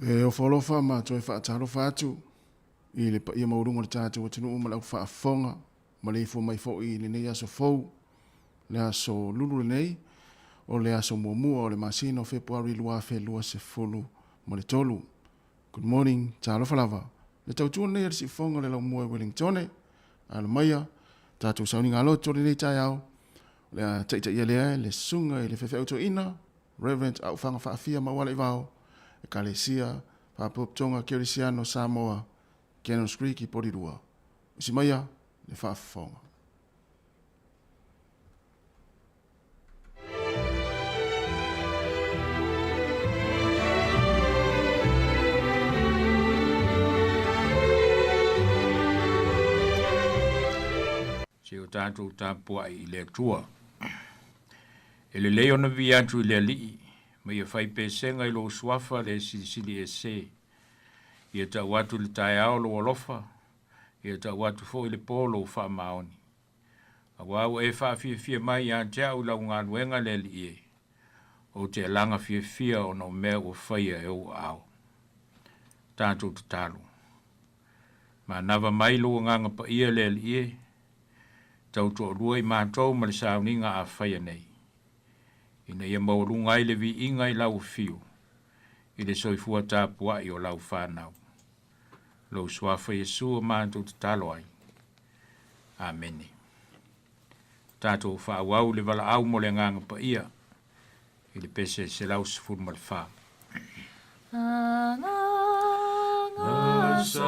E o folofa ma toi fa talo fatu i le pa ia maurunga le tātou o tinu ma lau fa fonga ma le fo mai fo i le nei aso fou le aso lulu le nei o le aso muamua o le masina o Februari lua fe lua se fulu ma le tolu. Good morning, talo falava. Le tautua nei ar si fonga le lau mua Wellingtone ala maia tātou sauni ngā loto le nei tai au le a taita ia lea le sunga i le fefe auto ina Reverend au fanga faafia ma wale vao e kalesia Papoptonga Kirisiano Samoa Canons Creek i Porirua. Isi maia le whaafonga. Se o tātou tāpua i le Atua. E le leo na vi atu i le alii, ma ia whai pēsenga i lo suafa le sili e se. Ia ta watu le tae ao lo alofa, ia ta watu fo i le polo wha maoni. A wau e wha fia mai a te au lau ngā luenga le li e. O te langa fia o no mea o whaia e o ao. Tātou te talo. Ma nava mai lo nganga pa ia le li e, tau to rua i mātou ma le sauninga a whaia nei. Ina ia maurunga i le vi inga i lau fiu, i le soifua tāpua i o lau whanau. Lo swafa Yesu o mātou te talo ai. Amene. Tātou whaawau le wala au mo le nganga pa ia, i le pese se lau sifuru ma le wha. Ngasai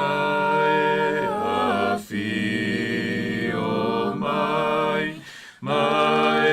a fi o mai, mai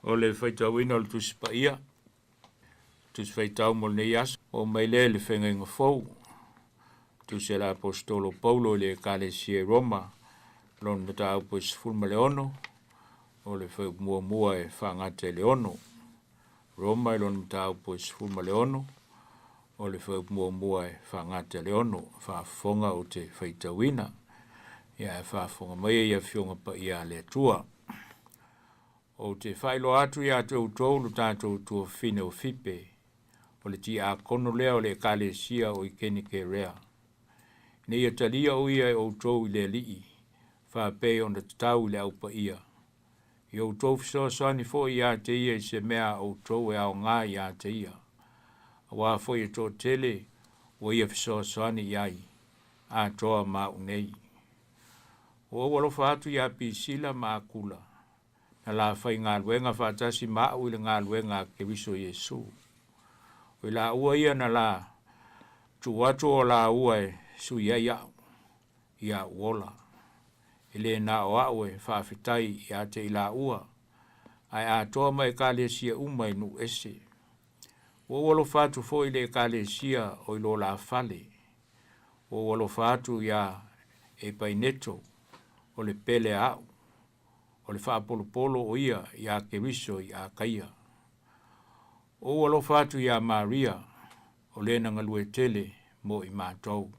O le whaitawina o le tusipa ia. Tusi whaitau mo le ias. O mai le whenga fau. Tusi la apostolo Paulo le kalesia Roma. Lon na tau po sifulma le ono. O le whai mua e whangate le ono. Roma lon na tau po sifulma le ono. O le whai mua e whangate le ono. Whaafonga o te whaitawina. Ia e whaafonga mai ia whionga pa ia le Atua. O te whailo atu ia te utolu tātou tua whine o whipe, o le ti a kono lea o le kalesia o i keni ke rea. Nei a talia o ia e o tau i le lii, whapei on te tau i le aupa ia. I o tau fisoa soani fo i a te ia i se mea o tau e ao ngā i a te ia. A wā fo i tō tele, o ia fisoa soani i ai, a toa mau nei. O walofa atu i a pisila ma akula. Na la whai ngā luenga whātasi mau i le ngā luenga ke wiso Yesu. O la ua ia na la tu atu o la ua e su ia uola. Ele na o au e whawhitai ia te ila ua. Ai a toa mai ka le sia umai nu ese. O walo fatu fo ile ka le sia o ilo la fale. O walo fatu ia e paineto o le pele au. O le whaapolopolo o ia keriso ia kaia. O walo fatu ia Maria o le na ngalue tele mo i mātou.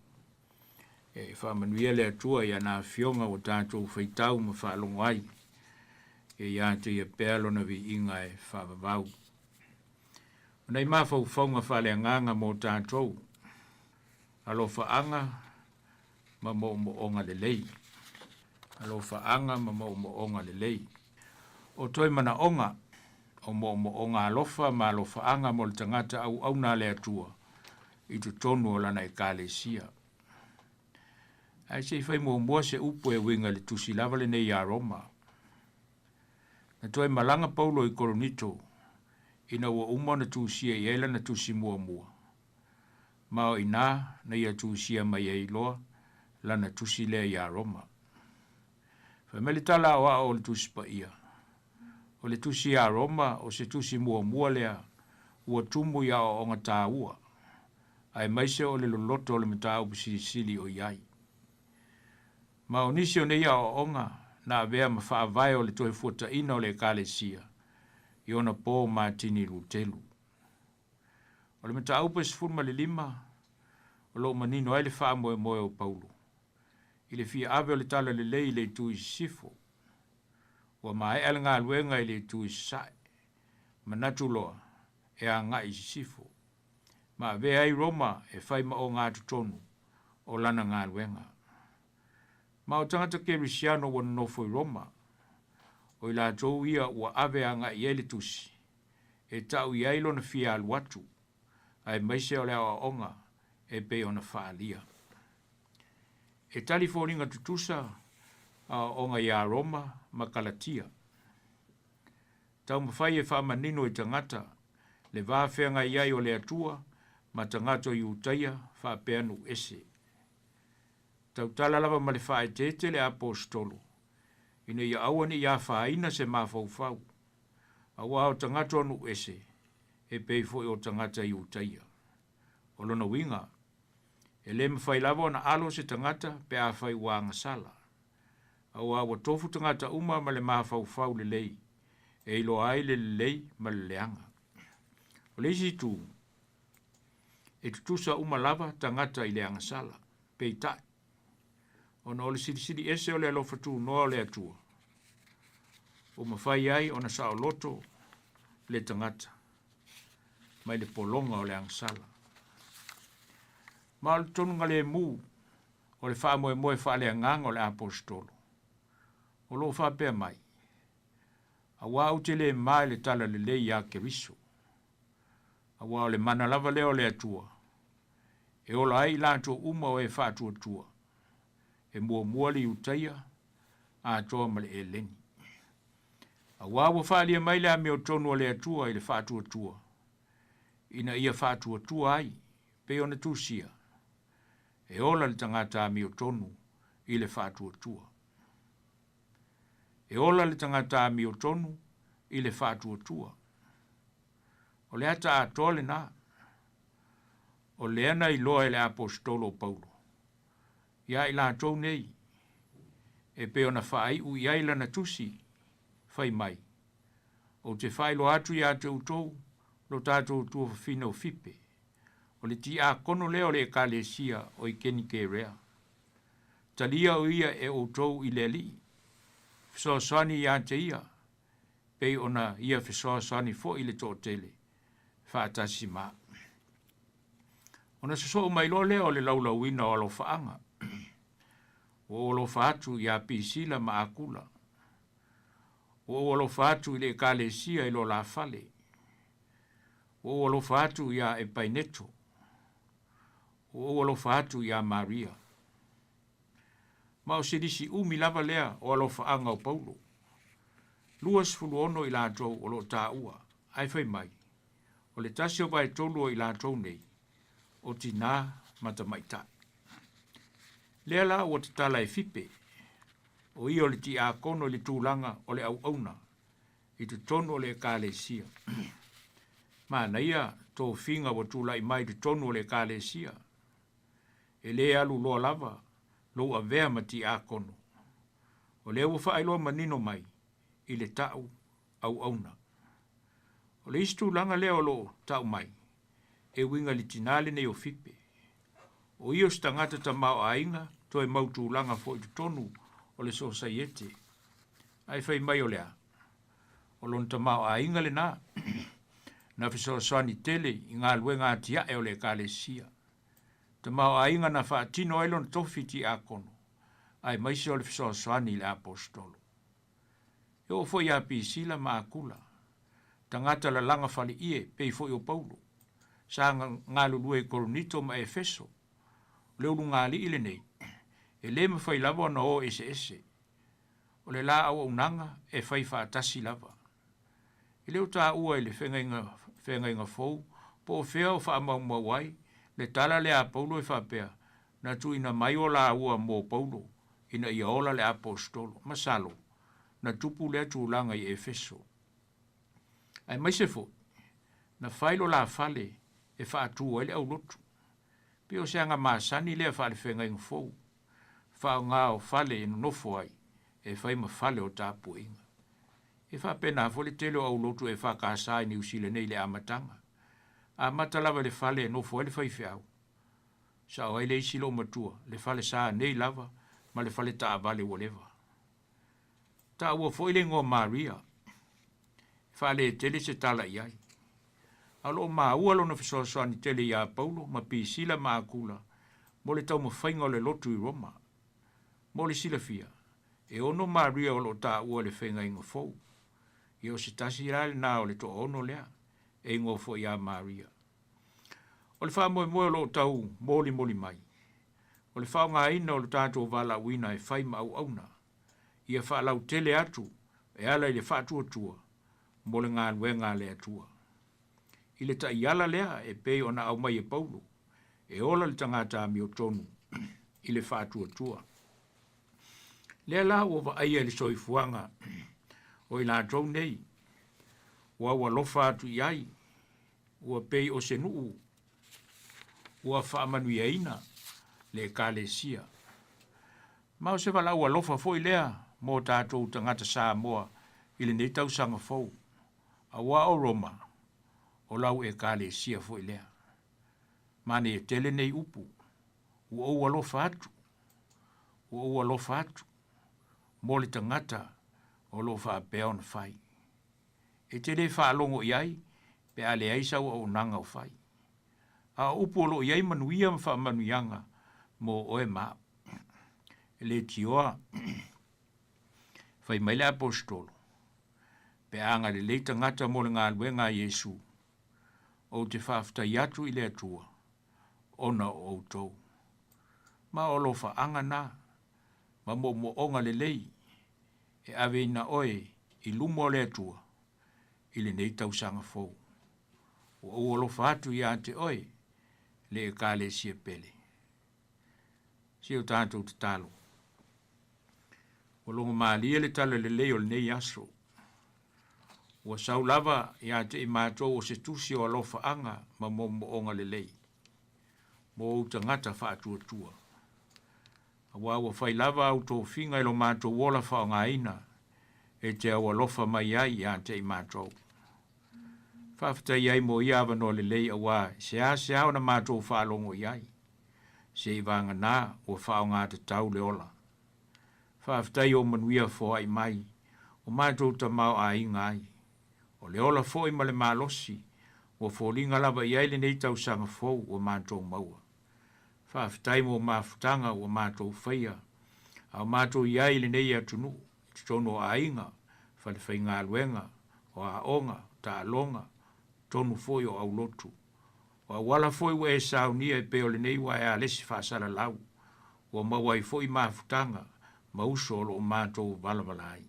E whamanuia le atua ia nā fionga o tātou whaitau ma whaalongo ai. E ia te ia pēlo na vi inga e whaavavau. Nei mawhau whaunga whale nganga mo tātou. Alo whaanga ma mo onga lelei. Alo whaanga ma mo onga lelei. O toi mana onga, o mo onga alofa ma alo whaanga mo le tangata au nā le atua. I tu tonu o lana i kāle sia. Ai se whai mua se upo e winga le tusi lava le nei a Roma. Na toi malanga paulo i koronito, ina ua umana tusia i eila na tusi mua. Mao ina na ia tusia mai e iloa, lana tusi lea i a Roma. Whameli tala o le tusi pa ia. O le tusi a Roma o se tusi mua lea, ua tumu ia o onga tā ua. Ai maise o le loloto o le mata upi sili o iai. Ma o nisi o neia o onga na avea ma whaavai o le toe fuata ina o le kale sia. I ona pō mātini rutelu. O le mata upi sifurma le 5, o lo manino ai le wha moe o Paulo. I le fia ave o le tala le lei le tui sifo. Ua mai ala ngā luenga i le tui sae. Manatu loa e a ngā i sifo. Ma ve ai Roma e whai ma o ngā tutonu o lana ngā luenga. Ma o tangata kerisiano wana nofo i Roma. O i la tau ia ua ave a ngā i ele tusi. E tau i ailo na fia aluatu. Ai maise o le awa onga e pe ona whaalia. E talifoninga tutusa a onga i a Roma ma Kalatia. Tau mawhai e whaamanino i tangata le vāwhenga i ai o le atua ma tangato i utaia whaapeanu ese. Tau tala lava ma le whaetete le apostolo. Ina ia awani ia whaaina se mawhauwhau. Awa o tangato anu ese e peifo i o tangata i utaia. O lona winga, e le mawhai lava na alo se tangata pe a whai wanga sala. Awa wa tofu tangata uma ma le mawhauwhau le lei. E ilo ai le lei ma le leanga. O leisi tu, e tutusa uma lava tangata i leanga sala, pe i tai. Ona o le siri ese o le alofatu noa o le atua. O mawhai ai ona sao loto le tangata. Mai le polonga o le angsala. Ma o le tonunga le mu o le wha moe wha le anganga o le apostolo. O lo wha pēr mai. A wā ute le mai le tala le lei a keriso. A wā o le mana lava leo le atua. E ola ai lanto uma o e wha tua. E mua li utaia a toa ma le e leni. A wā wa wha mai le a meo tonu o le atua i le wha tua. Ina ia wha tua ai, pe ona tusia. E ola le tangata a meo tonu i le wha tua. E ola le tangata a meo tonu i le wha tua. O le ata a tole na. O le ana i loa le apostolo Paulo. Ia i la tau nei. E pe ona whaai u i aila na tusi. Whai mai. O te whailo atu i a te utou. Lo tātou tua whina o whipe. O le ti a kono leo le kale sia o i keni ke rea. Talia o ia e utou i le li. Fisoa sani i a te ia. Pei ona ia fisoa sani fo i le tō tele. Whaatasi maa. Ona se so mai lo leo le laula wina o lo faanga. O lo fatu ia pisila ma akula. O lo fatu ile kale sia ilo la fale. O lo fatu ia e paineto. O lo fatu ia Maria. Ma o sidisi umi lava lea o lo faanga o Paulo. Luas fulu ono ila tau o lo ta ua. Ai fai mai. O le tasi o vai tolu o ila tau nei. O tina mata maita. Lea la ua te tala e fipe, o i o le ti a kono le tūlanga o le au auna, i te tonu o le ka le sia. Ma na ia tō finga wa tūla i mai te tonu o le ka le sia. E le alu loa lava, lo a vea ma ti a kono. O le ua whaailoa manino mai, i le tau au auna. O le istu langa leo lo tau mai, e winga li tinale nei o fipe. O iyo stangata ta mau ainga, to e mautu langa fo i tonu o le society. Ai fai mai o lea. O lon ta mau ainga le na, na fiso soani tele i ngā lue ngā tia e o le ka le sia. Ta mau ainga na wha tino elon tofi ti a kono. Ai maisi o le fiso soani le apostolo. E o fo i api sila ma akula. Tangata la langa fali ie pei fo i o Paulo. Sa ngā lulue koronito ma Efeso. Leo ngā li ile nei. E le ma fai lava na o ese. O le la au unanga e fai whaatasi lava. I leo tā ua i le whenga fau, po o whea o wha mau wai, le tala le a Paulo e whapea, na tu ina mai o la ua mō Paulo, ina ia ola le apostolo, masalo, na tupu le tūlanga i Efeso. Ai mai se fo, na whailo la fale e whaatua ele au lotu. Pio se anga maasani lea whaale whenga inga fau, whao ngā o fale ino nofo ai, e whai ma fale o tāpu inga. E wha pena fole telo au lotu e wha kāsai ni usile nei le amatanga. A matalava le fale no fo le whaife au. Sa o ele isi lo matua, le fale saa nei lava, ma le fale taa vale woleva. Ta ua fo ile ngō Maria, fale e tele se tala iai. Alo maa ua lo na fisosoa ni tele ia Paulo, ma pi sila maa kula, mo le tau ma whainga le lotu i Roma. Mo le sila fia, e ono Maria o lo ta ua le whenga inga fau. I o se tasi rale nā o le to ono lea, e ngō fo ia Maria. O le wha moe moe lo tau moli mai. O le wha ngā ina o le tātou wala wina e whai ma au auna. Ia wha lau tele atu, e ala i le wha tua, mo le ngā luenga le atua. I le ta iala lea e pei ona au mai e Paulo, e ola le tangata mi o tonu, i le wha tua. Lea la ua wa aia le soifuanga, o i la trou nei, ua lofa atu iai, ua pei o se nuu, ua whaamanu iaina, le ka le sia. Mao se wala ua lofa fo i lea, mō tātou tangata Samoa, i le nei tau sanga fau, a ua o Roma, o lau e ka le sia fo i lea. Mane e tele nei upu, ua lofa atu, mō le tangata, o lo wha pēo na whai. E te re wha alongo iai, pe ale aisa o nanga o whai. A upo lo iai manuia ma wha manuianga, mo oe maa. E le tioa, whai maile apostolo, pe anga le leita ngata mo le ngā luenga Yesu, o te whafta iatu i le atua, ona o outou. Ma o lo wha anga nā, ma mo onga le lei, e ave ina oe i lumo le atua, i le nei tau sanga fau. O olo fatu i ante oe, le e ka le sia pele. Si o tātou te talo. O longo maalia le talo le leo le nei aso. O sau lava i ante i mātou o se tusi o alofa anga ma mo onga le lei. Mo o tangata fatu atua. Awa ua whai lava au tō whinga ilo mātou wola whao ngā ina, e te awa lofa mai ai i ante i mātou. Whawhita iai mo i awa no le lei awa, se ao na mātou whaalongo iai. Se i vanga nā, o whao ngā te tau le ola. Whawhita i o manuia fo ai mai, o mātou ta mau a inga ai. O le ola fo i male mālosi, o fo ringa lava iai le nei tau sanga fo o mātou maua. Whawhitai mo mawhutanga o mātou whaia, au mātou iai le nei atunu, te tono a inga, whalewhai ngā luenga, o a onga, ta alonga, tonu foi o au lotu. O a wala foi wa e saunia e peo le nei wa e a lesi whaasala lau, o mawai foi mawhutanga, mauso o mātou valavalai.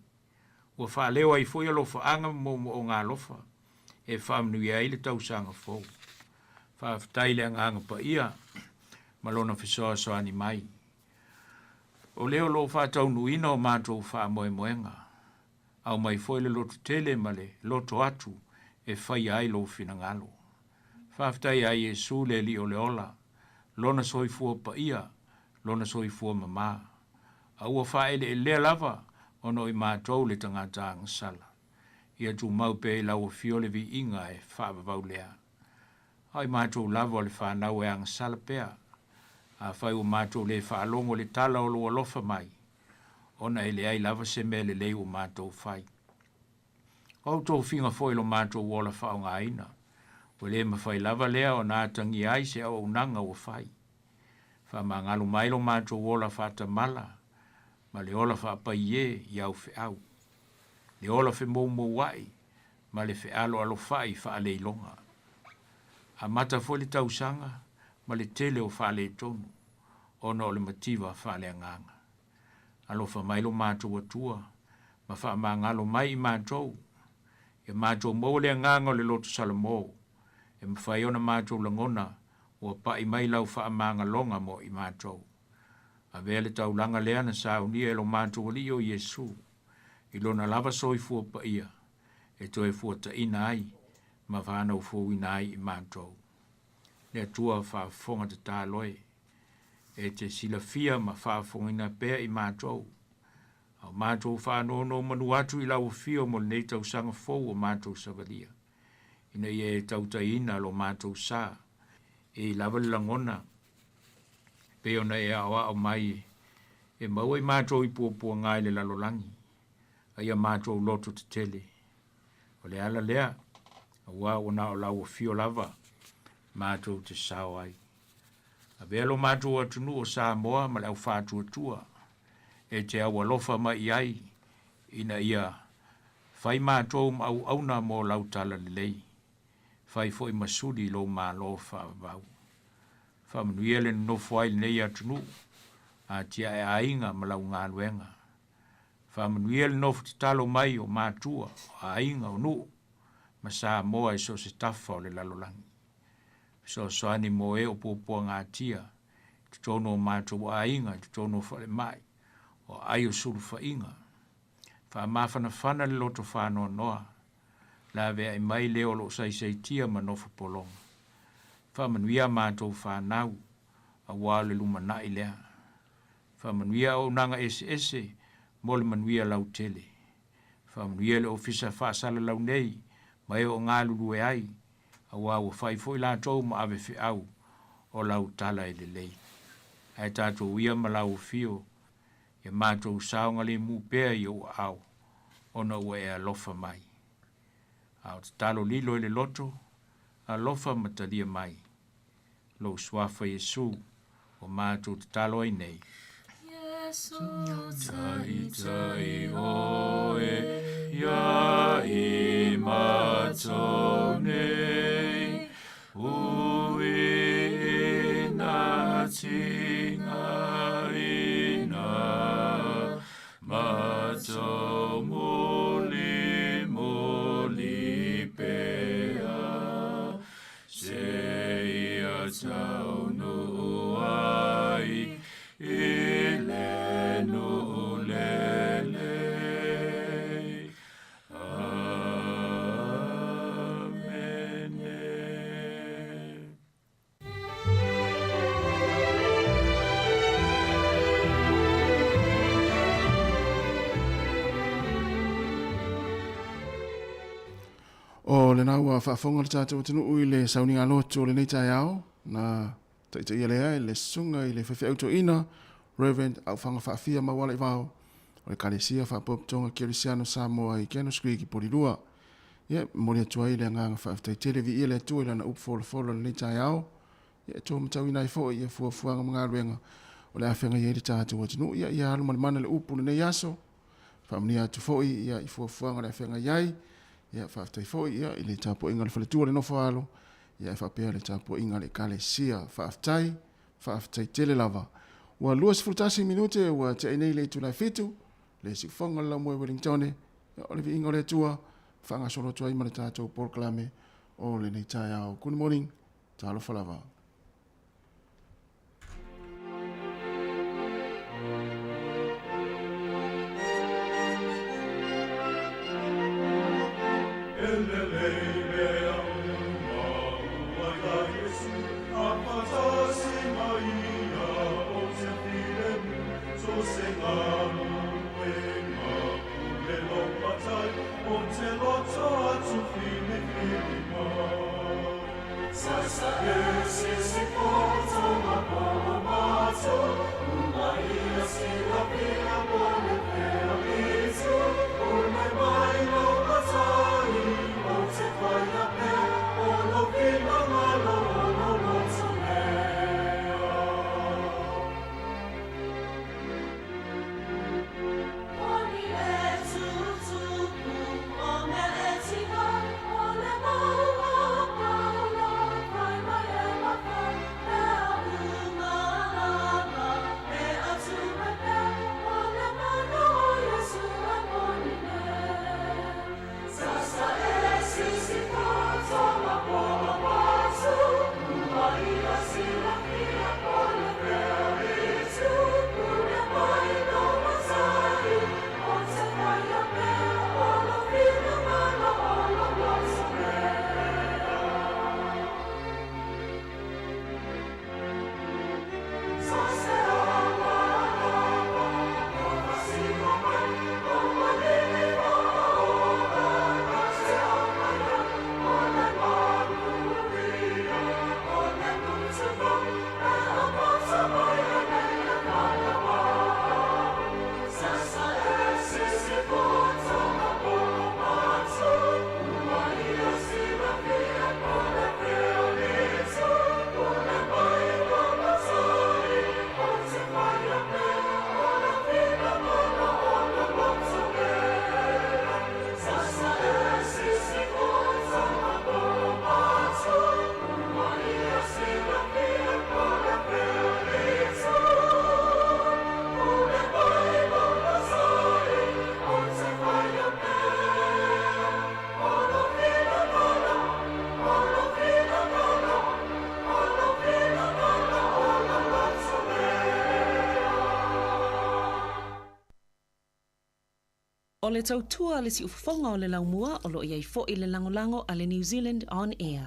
O whaaleo ai foi alo whaanga mo o ngā lofa, e whaamnu iai le tausanga fau. Whawhitai le nganga pa ia, malona fesoasoani mai. O leo lo whātau nuina o mātou wha moenga. Au mai foi le loto tele ma le loto atu e whai ai lo fina ngalo. Whaftai ai e su le li o le ola, lona soifua pa ia, lona soifua mama. Aua whaele e lea lava, ono i mātou le tangata ang sala. Ia tu mau pe e lau fio le vi inga e whaavavau lea. Ai mātou lava o le whanau e ang sala pea. A whai o mātou le whaalongo le tala o loa lofa mai. Ona e le ai lava se me le lei o mātou whai. Au tō whinga foi lo mātou wola whaonga aina. O le mawhai lava lea o nātangi ai se au unanga o whai. Whamangalo mai lo mātou wola whata mala. Ma le ola whaapai e iau whi au. Le ola whi mou wai. Ma le whi alo alo whai whaale ilonga. A mata foi le tausanga. Ma le tele o whaale tonu. Ona o le mativa whaale anganga. Alo wha mai lo mātou atua. Ma whamangalo mai i mātou. E mātou mou le anganga o le loto Samoa. E mwhai ona mātou langona. Ua pa i mai lau whaamanga longa mo i mātou. A vele tau langa lea na saunia e lo mātou ali o Yesu. I lona lava soi fua pa ia. E toi fua ta ina ai. Ma whanau fua ina ai i mātou. Le atua whaafonga te tāloe. E te sila fia ma whaafonga ina pēr i mātou. Au mātou whanono manu atu i lau fio mo nei tau sanga fau o mātou savalia. Ina ia e tau ta ina lo mātou sā. E lava langona. Peona e awa o mai. E maua i mātou i pua ngai le lalolangi. Aia mātou loto te tele. O le ala lea. Awa o na o lau o fio lava. Mātou te sao ai. A velo mātou atunu o Samoa ma lau whātua tua. E te awa lofa mai ai. Ina ia. Whai mātou au auna mo lau tala lelei. Whai fo i masudi lo mā lo whaavau. Whamanuia le no whai nei atunu. A tia e ainga ma lau ngā luenga. Whamanuia le no talo mai o mātua. A ainga o nu. Ma Samoa e so se tafa o le lalolangi. So soani mo e o pupua ngā tia. Tutono o mātou a inga, tutono o whale mai. O ai o suru wha inga. Wha mawhana whana le loto whanoa noa. La vea i mai leo lo sai tia ma nofa polonga. Wha manuia mātou whanau. A wale luma na i lea. Wha manuia o nanga ese. Mo le manuia lau tele. Wha manuia le ofisa wha sala lau nei. Mai o ngā lulu e ai. A wau whai fwoi la tau ma ave whi au o lau tala e lelei. Ai tātou ia ma lau fio, e mātou saonga le mu pēr i o au, ona ua e alofa mai. Au te talo lilo e le loto, alofa matalia mai. Lo swafa Yesu, o mātou te talo ai nei. Yesu tai oe, ia i mātou nei. Ui ina tinga ina mātou muli pea. Se ia tau nu ai i le nu lele. O le nau a whaafonga le tātou atunu ui le sauninga loto le nei tai au, na taita ia lea le sunga i le whewhi auto ina, Reverend au whanga whaafia mawala i wao, o le kalesia whaapoptonga Kirisiano Samoa i Kiano Skui ki Porirua. Ia, mori atua i le nganga whaaftai televi ia le atua i lana upfola le nei tai au, ia tō matau ina i fo ia fuafuanga mga ruenga, o le awhenga i le tātou atunu, ia alu mana le upu le nei aso, whaamni atu fo ia i fuafuanga le awhenga iai, ia whaaftai fo ia i le tāpo inga le whaletua le nofo alo, ia whapea le tāpo inga le kalesia, whaaftai tele lava. Ua luas fultasi minute, ua te enei le tuna fitu, le sikfonga la moe Wellingtone, o le vi inga le tua, whanga solo tua ima le tātou porklame, o le nei tai au. Good morning, talo falava. O le tautua le si ufafonga o le laumua o lo iai fo i le langolango a le New Zealand On Air.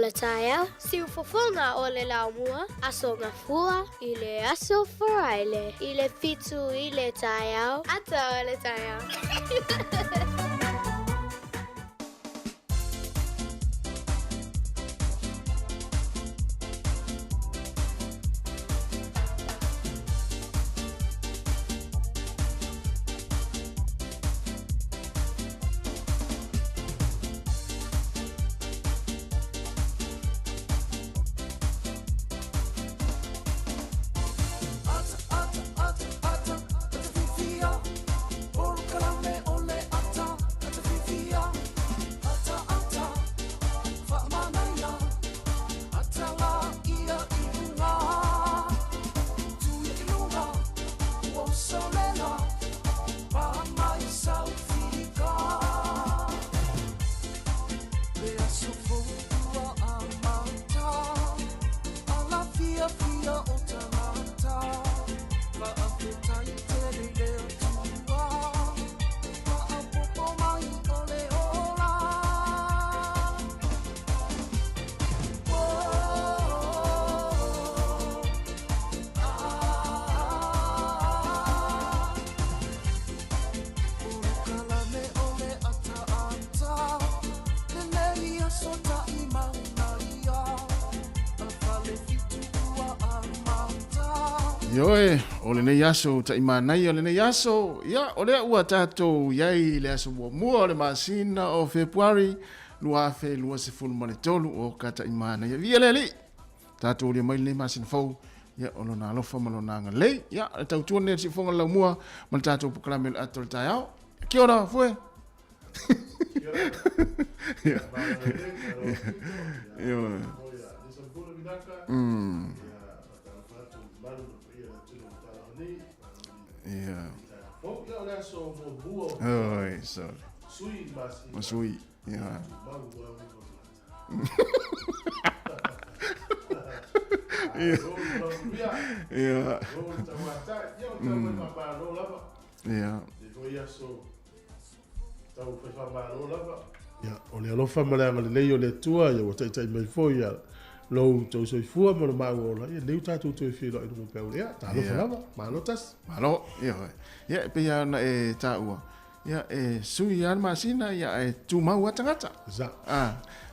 le taia, si ufofonga o le laumua, aso ngafua, i le aso faraile, i le fitu i le taia, ata o le taia. Yoe, o lenei aso ta imanai o lenei aso, ia o lea ua tātou iai le aso mua o le masina o Februari, lua fe lua se fulu male tolu o kata imanai. Ia via le tātou le mai le masina fau, ia o lona alofa malona ngalei, ia le tautua ne si fonga lau mua, mal tātou pukalame le ato le tai au. Kia ora, fue? Ia. Ia. Yeah. Oh, sorry. Sweet. Yeah. Yeah. Yeah. Yeah. Ya, o le alofa malanga le lei o le tua, ia o tai mai foi ia lo to so fua mo ma o la ia le tatu to fi lo no pe o ia ta lo lava ma lo tas malo ia pe ia na e ta ua ia e sui an masina ia e tu mau atangata za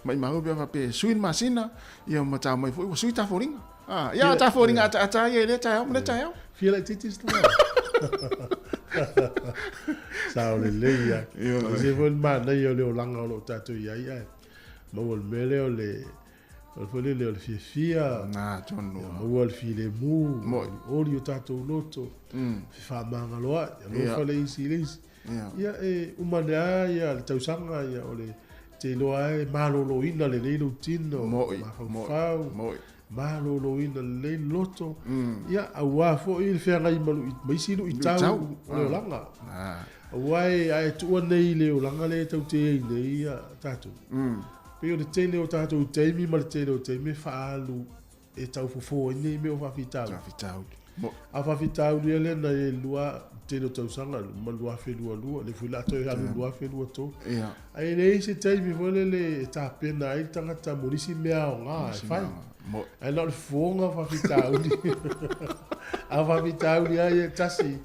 mai mau be fa pe sui masina ia ma ta mai foi sui ta foringa ia ta foringa ata ia le ta o le ta feel like titis to sa o le ia se vol ma na ia le langa lo tatu ia ia mo vol mele o le o fole le fia na tonu o o file mu o rio tato loto fa manga loa lo fole isilis ia e umana ia le tausanga ia o le te loa e malolo ina le le tino mo malolo ina le loto ia awa fo il fea ngai malu mai silu i tau o langa awai ai tu nei le o langa le tau te nei ia tato Peo le tele o tātou teimi, ma le tele o teimi whaalu e tau fofo nei me o whawhitau. A whawhitau lia le na e lua tele o tausanga, ma lua whenua lua, le whilato e halu lua whenua tō. Ai nei se teimi vole le tā pena ai tangata morisi mea o ngā, e whai. Ai nā le whonga whawhitau li. A whawhitau li ai e tasi.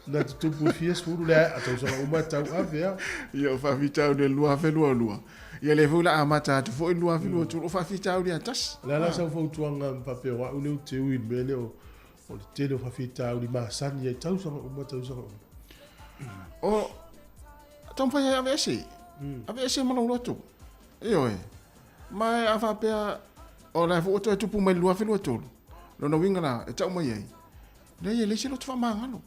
Na tupu fies furu le a tausanga uma tau avea. Ia o whawhitau le lua whenua lua. Ia le fula amata tu fo lua filo tu o fa fitau dia tas. La sa fo tuanga pape wa u le te u mele o le te o fa fitau di masan ia tau sa o mata sa. O tom fa ya vesi. A vesi mo lo tu. Io mai a fa pe o la fo tu pu mai lua filo tu. Lo no winga na e tau mai ai. Le ye le si lo tu fa mangalo.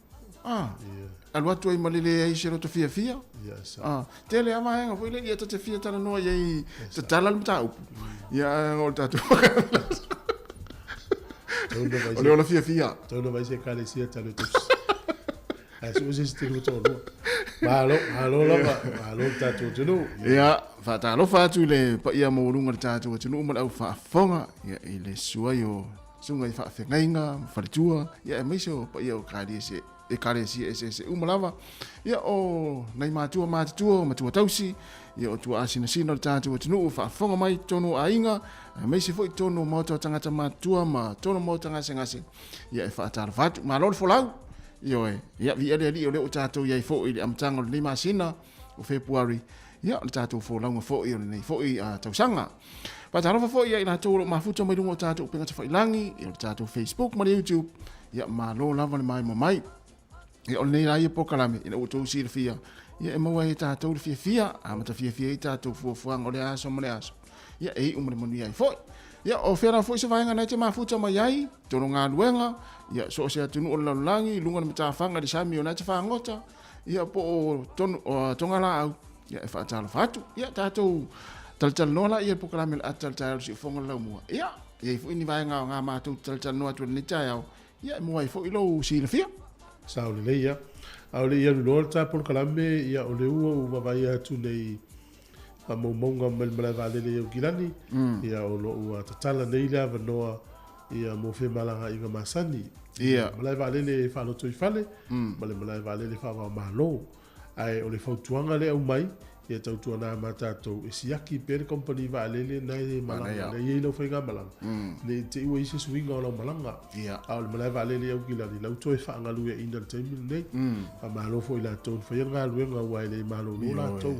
Alua tu ai malile ai sero to fia fia. Yes. Tele ama nga foi le ia to te fia tana no ai te tala mta upu. Ia o tatu. O le ola fia fia. Tono vai se kale sia talo tu. Ai su se stilo to no. Malo lava tatu tu no. Ia fa talo fa tu le pa ia mo lunga tatu tu no mo au fa fonga ia ile sua yo sunga fa fengainga fa tua ia mai so pa ia o kali se e kare si se umalava ia o nei matua matua tausi ia o tua asina sina tātou tunu fa fonga mai tonu ainga mai se foi tonu mo tangata matua ma tonu mo tanga ngase ia e fa tar fatu ma lol folau ia vi ele o le tātou ia fo i amtanga le masina o February ia le tātou fo launga fo i nei fo i tausanga pa taro fo ia ina tōro mafuta mai lungo tātou penga te whailangi ia le tātou Facebook ma le YouTube ia ma lo lava le mai ia o nei rai po kalame ina o tau sir fia ia e maua e tātou le fia a mata fia i tātou fuafuanga o le aso ma le aso ia e umre moni ai foi ia o fera foi se vainga nei te mafuta mai ai toro ngā luenga ia so se atunu o lalangi lunga na matawhanga le sami o nei te whangota ia po o tongala au ia e whaatala whatu ia tātou tal nola ia po kalame le atal tātou si fonga lau mua ia i foi ni vainga o ngā mātou tal noa tu ni tai au ia e mua i foi lo si le fia sa o le ia au le ia no ta por kalame ia o le u vai atu nei a monga mal vale le o kilani ia o lo u tatala nei la vanoa ia mo fe malanga inga masani ia mal vale le fa lo toi fale mal vale le fa malo ai o le fautuanga le au mai ia tau tuana mata to isiaki per company vale le nei malanga le ia lo fa nga malanga le te u isi swinga o lo malanga ia au le vale le au kilani lau toi fa nga lu ia entertainment nei a malo fo ila to fa nga lu nga wa le malo lu la to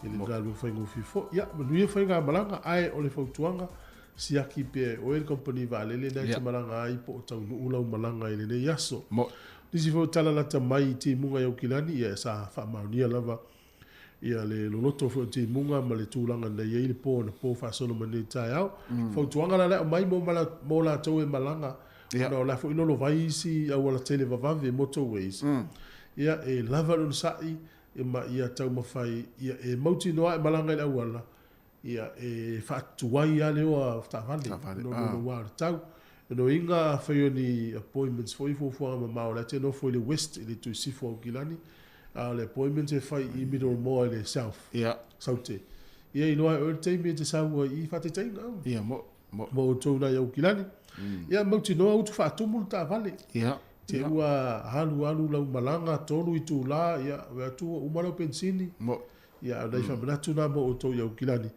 ele galu fa ngo fifo ia lu fa nga malanga ai o le fautuanga siaki pe o le company vale le nei malanga ai po tau lu la malanga ile le yaso disi fo tala la mai ti munga ia kilani ia sa fa maunia lava ia le loto fo ti munga ma le tulanga na ia le po na po fa solo mani tai au fo tuanga la mai mo la to e malanga no la fo ino lo vai si au la tele va va motorways ia e lava lo sai e ma ia tau ma fai ia e mauti noa e malanga le awala ia e fa tuai ale o ta vale no wa tau no inga fai ni appointments fo ma o la te no fo le west ile tu si fo kilani le appointment e fai i middle mo le south saute ia i loa o te me te sau i fa te tainga ia mo to na ia kilani ia mauti noa utu fa tu multa vale ia te ua halu lau malanga tolu i tu la ia wa tu umaro pensini ia dai fa manatu na mo to ia kilani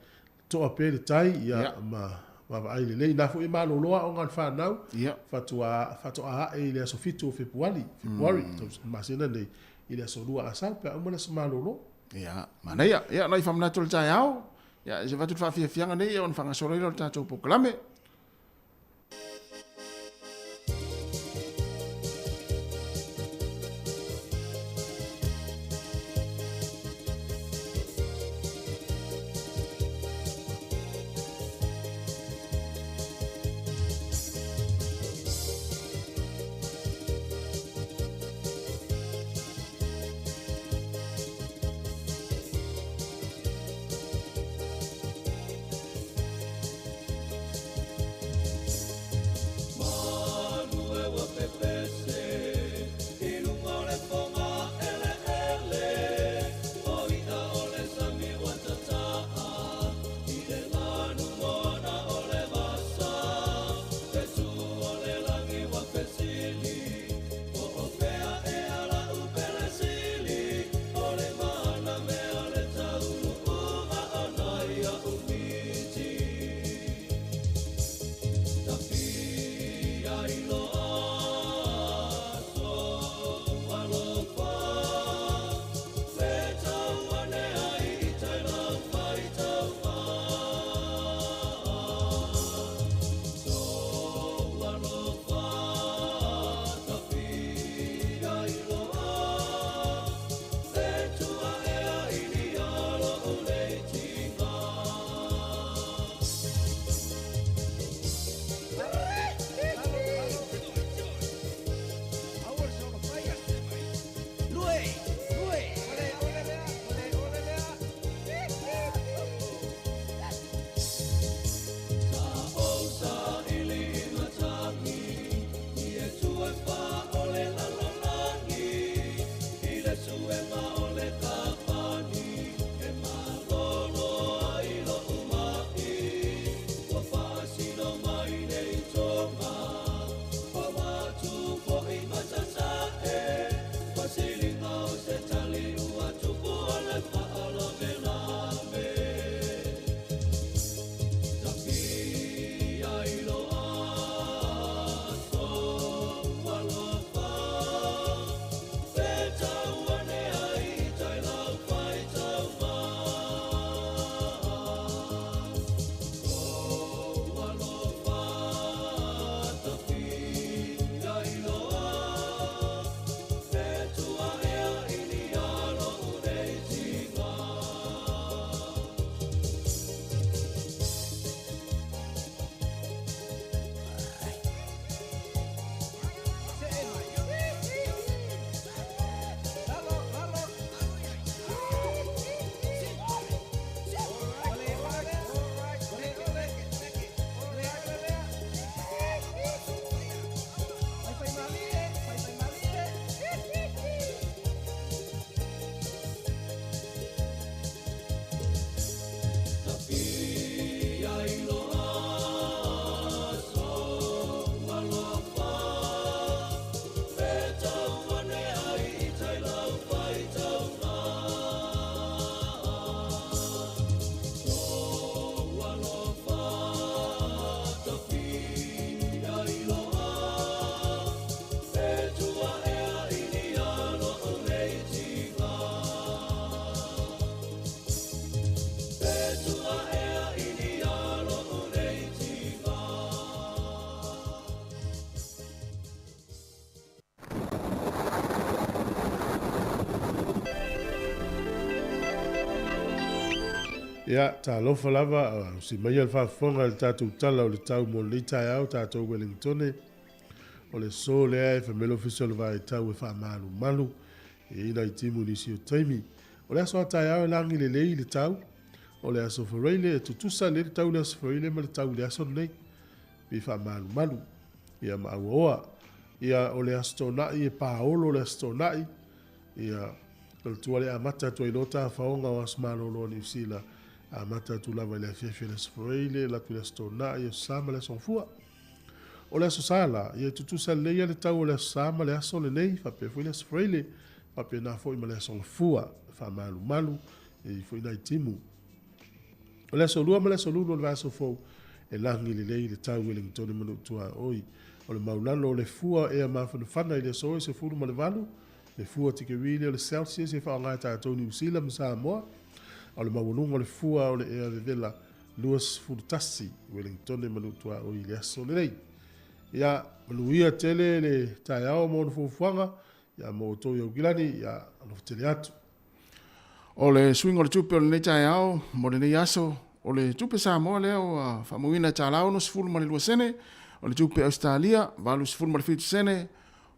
to apele tai ia ma ai le na fo i malo loa o ngal fa nau fatua e le so fitu February to masina nei ile so lua asal pe amona se malo lo ia mana ia nai fa manatu le tai au ia se vatu fa fianga nei on fanga solo le tatou poklame Ia, ta lofa lava, si mai al whaafonga le tātou tala o le tau mo le tai au, tātou Wellingtone, o le so lea e whamelo fisio le vai tau e whaamalu malu, e ina I timu nisi o taimi. O le aso a tai au e langi le lei le tau, o le aso whareile e tutusa le tau le aso whareile ma le tau le aso nei, pi whaamalu malu, ia ma au oa, ia o le aso tonai e paolo le aso tonai, ia le tua le amata tua ilota whaonga o aso malolo ni usila, a mata tu lava le fefe le sfoile la tu le stona e sama le son fua o le sala e tu sa le le tau le sama le aso le nei fa pe foi le sfoile fa pe na foi le son fua fa malu e foi na timu o le so lua le so lu le vaso fo e langi le tau Wellington manu tua oi o le maulano le fua e ma fa fana le so se fu ma le valu le fua tike wile le Celsius e fa ngata Tony Usila ma Samoa o le mawulunga le fua o le ea le vela luas furtasi Wellington manutua o ile aso le rei. Ia manuia tele le tai ao mo fufuanga, ia mo to yo gilani, ia alo tele atu. O le swing o le tupe o le tai ao, mo le nei aso, o le tupe Samoa leo, whamuina tālau no sifuru ma le luasene, o le tupe Australia, valu sifuru ma le fitu sene,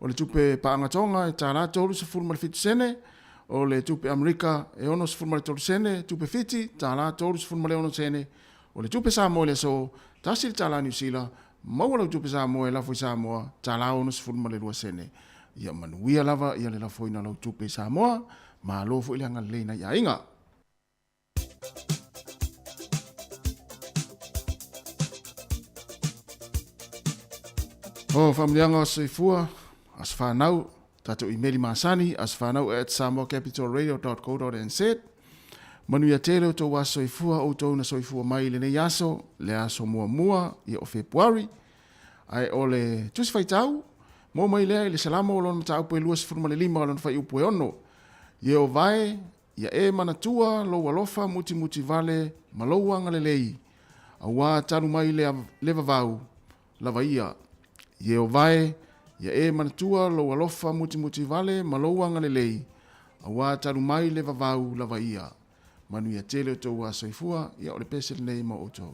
o le tupe Paangatonga, tāla tolu sifuru ma le fitu sene, o le tupe Amerika e ono sifuru ma le tolu sene, tupe Fiti, tāla tolu sifuru ma le ono sene, o le tupe Samoa le so, tasi le tāla New Zealand, maua lau tupe Samoa e lafo I Samoa, tāla ono sifuru ma le lua sene. Ia manuia lava, ia le lafo ina lau tupe Samoa, ma lofo ili anga leina ia inga. O whamlianga o seifua, as whanau, tato imeli masani, as whanau at samoacapitalradio.co.nz. Manu ia tele o tō wa soifua o tō na soifua mai le nei aso, le aso mua ia o Februari. Ai o le tusi whaitau, mō mai lea le salamo o lona ta upo e luas furuma le lima o lona whai upo e ono. Ia o vai, ia e manatua, lo alofa, muti vale, maloua ngale lei. A wā tanu mai le vavau, lava ia. Ia o vai, ia e manatua, lo alofa, muti vale, maloua ngale lei. A wā tanu mai le vavau, lava ia. Manu ia tele o tō wa soifua, ia o le pesel nei ma o tō.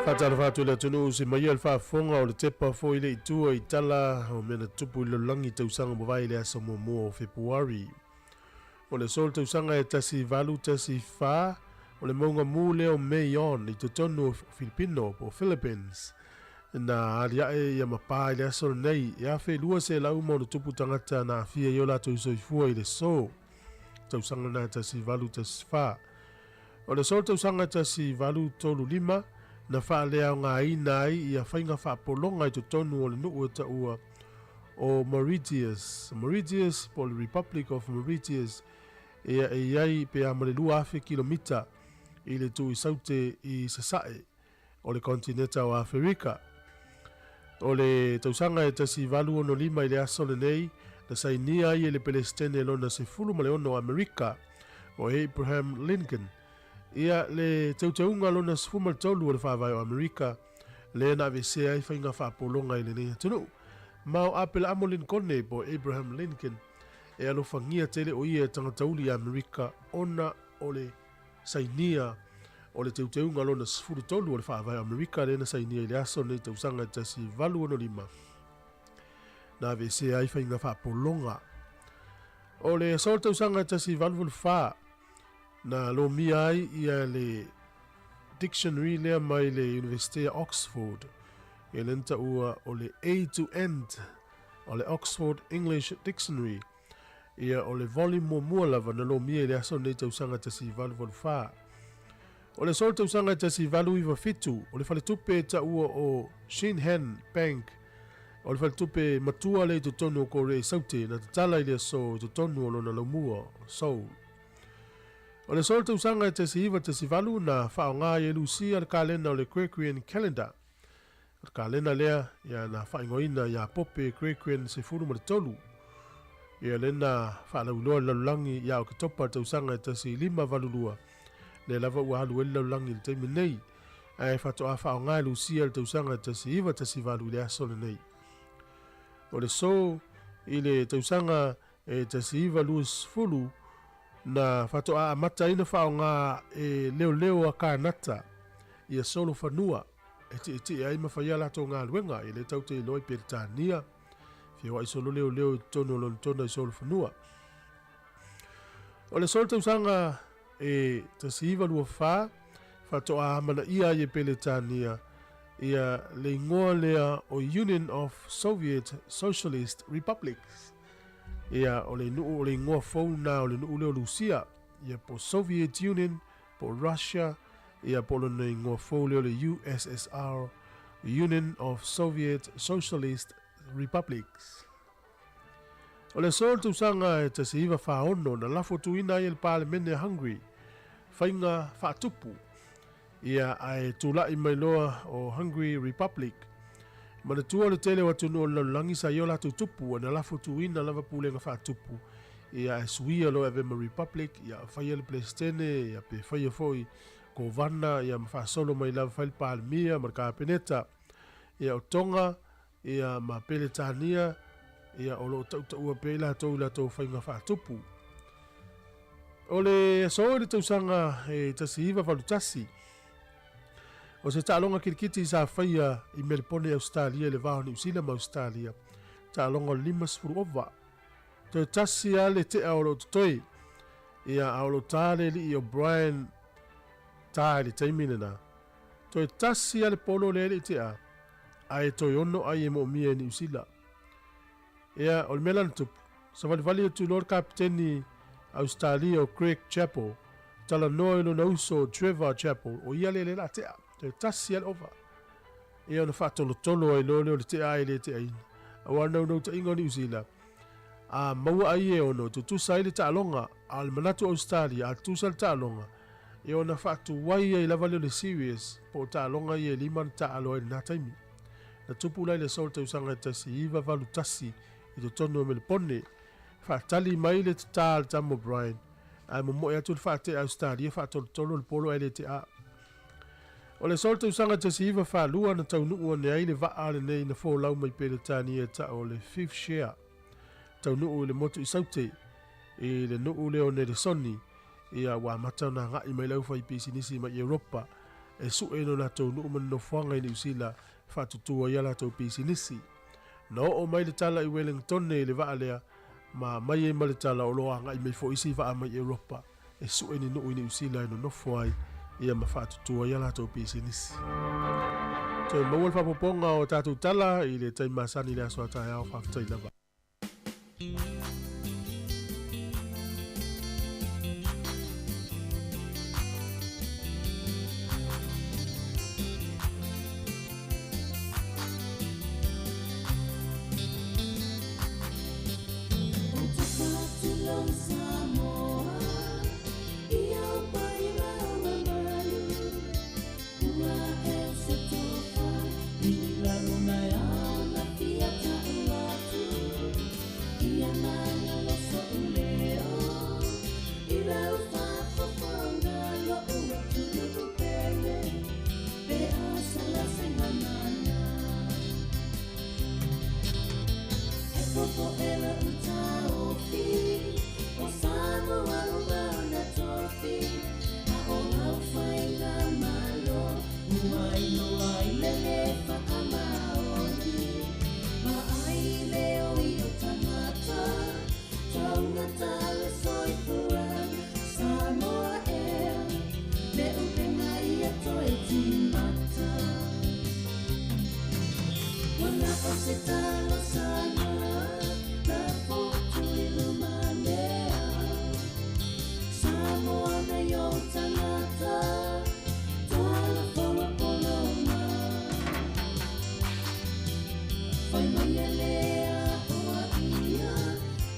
Fatala fatu le tunu se mai al whaafonga o le tepa fo i le itua I tala o mena tupu I lolangi tausanga mawai le asa mo o Februari. O le sol tausanga e tasi valu tasi wha o le maunga mu leo mei on I totonu o Filipino o Philippines. Na alia e ia mapa I le asa nei e afe lua se lau mo le tupu tangata na afia I o lato isoifua I le so. Tausanga na tasi valu tasi wha. O le sol tausanga tasi valu tolu lima na wha lea ngā ina ai I a whainga wha polonga I tonu o le nuu e taua o Mauritius. Mauritius po le Republic of Mauritius e iai pe a malelua afe kilomita I le tu I saute I sasae o le kontineta o Afrika. O le tausanga e tasi valu ono lima I le aso le nei na sainia I le Palestine lona se fulu male ono Amerika o Abraham Lincoln. Ia le tauteunga lona sfuma tolu o le whaavai o Amerika le na vese ai whainga whaapolonga I le nei tunu. Mao apel amo Lincoln po Abraham Lincoln e alofangia tele o ia tangatauli Amerika ona o le sainia o le tauteunga lona sfuru tolu o le whaavai o Amerika le na sainia I le aso nei tausanga tasi valu ono lima. Na vese ai whainga whaapolonga. O le sol tausanga tasi valu wha na lo mi ai ia le dictionary lea mai le University of Oxford e lenta ua o le A to End o le Oxford English Dictionary ia o le volume mua lava na lo mi le aso nei tausanga tasi valu wha o le sol tausanga tasi valu iwa fitu o le fale tupe ta ua o Shinhan Bank o le fale tupe matua le to tonu o kore saute na tatala I le so to tonu o lona laumua Seoul. O le sol tausanga e tasi iwa tasi valu na whao ngā e lusia le kalena o le Gregorian calendar. Le kalena lea ia na whaingoina ia pope Gregorian se furu ma le tolu. Ia lena whaanauloa lalulangi ia o ke topa tausanga e tasi lima valulua. Le lava ua halu ele lalulangi le teimi nei. ai whatoa whaonga Lucia le tausanga tasi iwa tasi walu le aso lenei. O le so i le tausanga tasi iwa luas fulu na whatoa amata ina whaonga leo leo a kānata ia solo whanua iti ai mawhaia lato ngā luenga i le taute i loi Peritania whiwa i solo leo leo tono lon tona i solo whanua. O le solo tausanga tasi iwa lua wha whatoa amana ia i Peritania ia le ingoa lea o Union of Soviet Socialist Republics ia o le nuu o le ingoa fau na o le nuu leo Lucia ia po Soviet Union, po Russia ia po le ingoa fau leo le USSR, Union of Soviet Socialist Republics. O le sol tausanga e tasi iwa whaono na lafo tuina i le Parliament Hungary whainga whaatupu ia ai tūlai mai loa o Hungary Republic. Mana tua le tele watu no langi sa iola tu tupu na lafo tuina lava pulenga whaatupu ia e suia loa Vema Republic ia whaia le Palestine ia pe whaia foi ko vana ia mawhasolo mai lava whaile Palmia marka peneta ia o Tonga ia ma Peletania ia o lo ua pela tau la tau whainga whaatupu. O le soe le tausanga tasi iwa walutasi o se tālonga kirikiti sa whaia i Melbourne Australia le vāo New Zealand Australia tālonga limas furu ova to tasi ale te aolo tutoi ia aolo tāle li i O'Brien tāle taiminena to tasi ale polo le li te a ai to yono ai e mo mia New Zealand ia o le melan tupu sa vali o tu Lord Kapiteni Australia o Craig Chapel tala noe no nauso Trevor Chapel o ia le la te a te tasi al ova ia ona whaatolo tolo ai lole o le te ai le te aina a wana unau ta ingo New Zealand a maua ai e ono tu tusa ile ta alonga al manatu Australia al tusa ta alonga e ona whaatu wai ai lava le serious po ta alonga i e liman ta alo ai na taimi na tupu lai le sol ta usanga tasi iwa valu tasi i to tono me le pone whaatali mai le ta al tamo Brian ai mo e atu whaate Australia whaatolo tolo le polo ai le te a o le sol tau sanga te siwa whalua na tau nuu ne ai le vaa le nei na fōlau mai Peretania ta o le 5th share. Tau nuu le motu i saute e le nuu leo ne le soni e a wā matau na ngai mai lau whai pisi nisi mai Europa e su e no na tau nuu man no whanga i New Zealand whatutua ia la tau pisi nisi. Na o mai le tala i Wellington ne le vaa lea ma mai e ma le tala o loa ngai mai fo isi vaa mai Europa e su e ni nuu i New Zealand no no whai ia mawhatutua ia la tau pisi nisi. Toi mawal whapoponga o tātou tala i le taimasani le asoa tai au whaftai lava. Samoa, ia pai malu, ua e se tofa, ila rona ya na fiata ulatu, ia mana loso uleo, ila ufafa fonga lo uatu lupele, pe asala senganana, e popo ela utaofi. Samoa una tofi a ona fainga malo uai no ai lele fa amaoni ma ai leo I o tanata tangata le soifua Samoa le upenga I a toi timata wana o se talo sana na fotu ilumane Samoa na yo tanata tala fola poloma Fai mai lea oa ia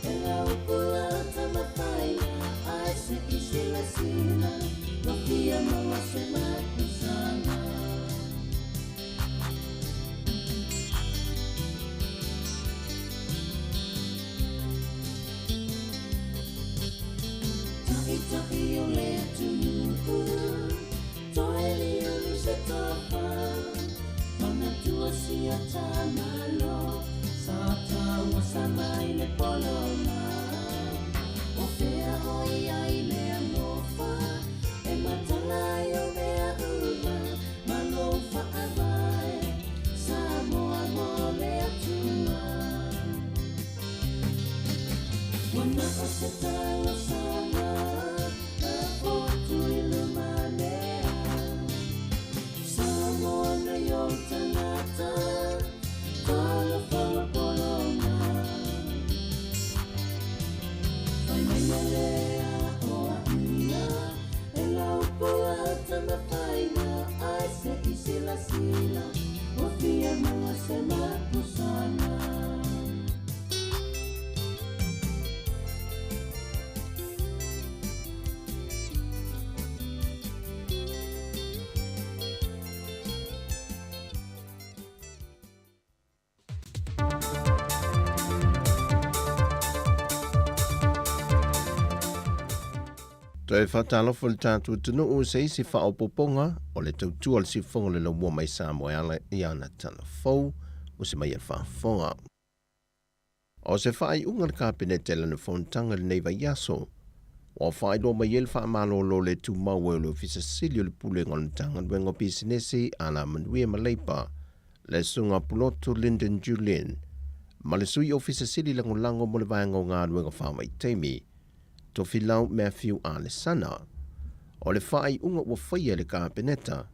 e la upula tamafaina ai se isi la sina no fia maua se makusana Ita io le tu toi li se to Toi whatalofo le tātua tunu o se isi whaopoponga o le tautua le sifonga le lo mua mai Samoa ala i ana tana fau o se mai al whaafonga. O se whaai unga le kāpenete lana whontanga le neiva yaso, o whaai lo mai el whaamalo lo le tu mau e le ofisa silio le pule ngon tanga wengo pisinesi ana manuia maleipa le sunga puloto Lyndon Julian, ma le sui ofisa sili lango lango mo le vaenga ngā wengo whaamai teimi, to filau Matthew Alessana. O le whaai unga ua whaia le kāpeneta,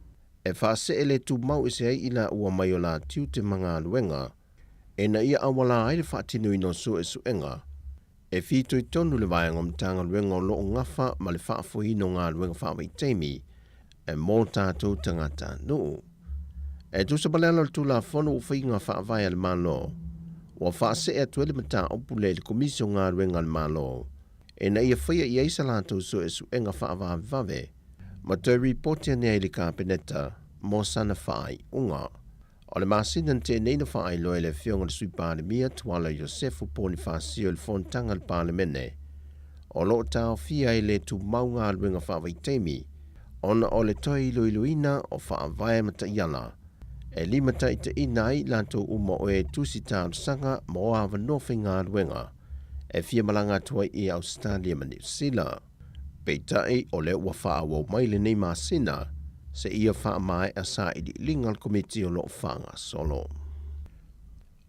e whaase ele tu mau ise ai ila ua mai o la tiu te mga luenga, e na ia awala ai le whaatinu ino su e suenga, e fito i tonu le vaenga mtanga luenga o loo ngafa ma le whaafo ino ngā luenga whaamai teimi, e mō tātou tangata nuu. E tu sa balelo le tula fono u whainga whaavai le malo, ua whaase e tuele mata opule le komisio ngā luenga le malo, e na ia whaia i eisa lātou so e suenga whaava vave, ma te reportia nea i le kāpeneta, mō sana whaai unga. O le masina te neina whaai loe le whionga le sui pālemia tuala Josefu Ponifasio le fontanga le pālemene, o lo tau fia i le tu maunga luenga whaavai teimi, ona o le toi iluiluina o whaavai mata iala, e lima ta ita ina ai lātou uma o e tusi tāu sanga ma o hawa nofi ngā luenga, e fia malanga tua i Australia ma New Zealand. Peitai o le ua wha awau mai le nei masina, se ia wha mai a sa i di lingal komiti o loo whanga solo.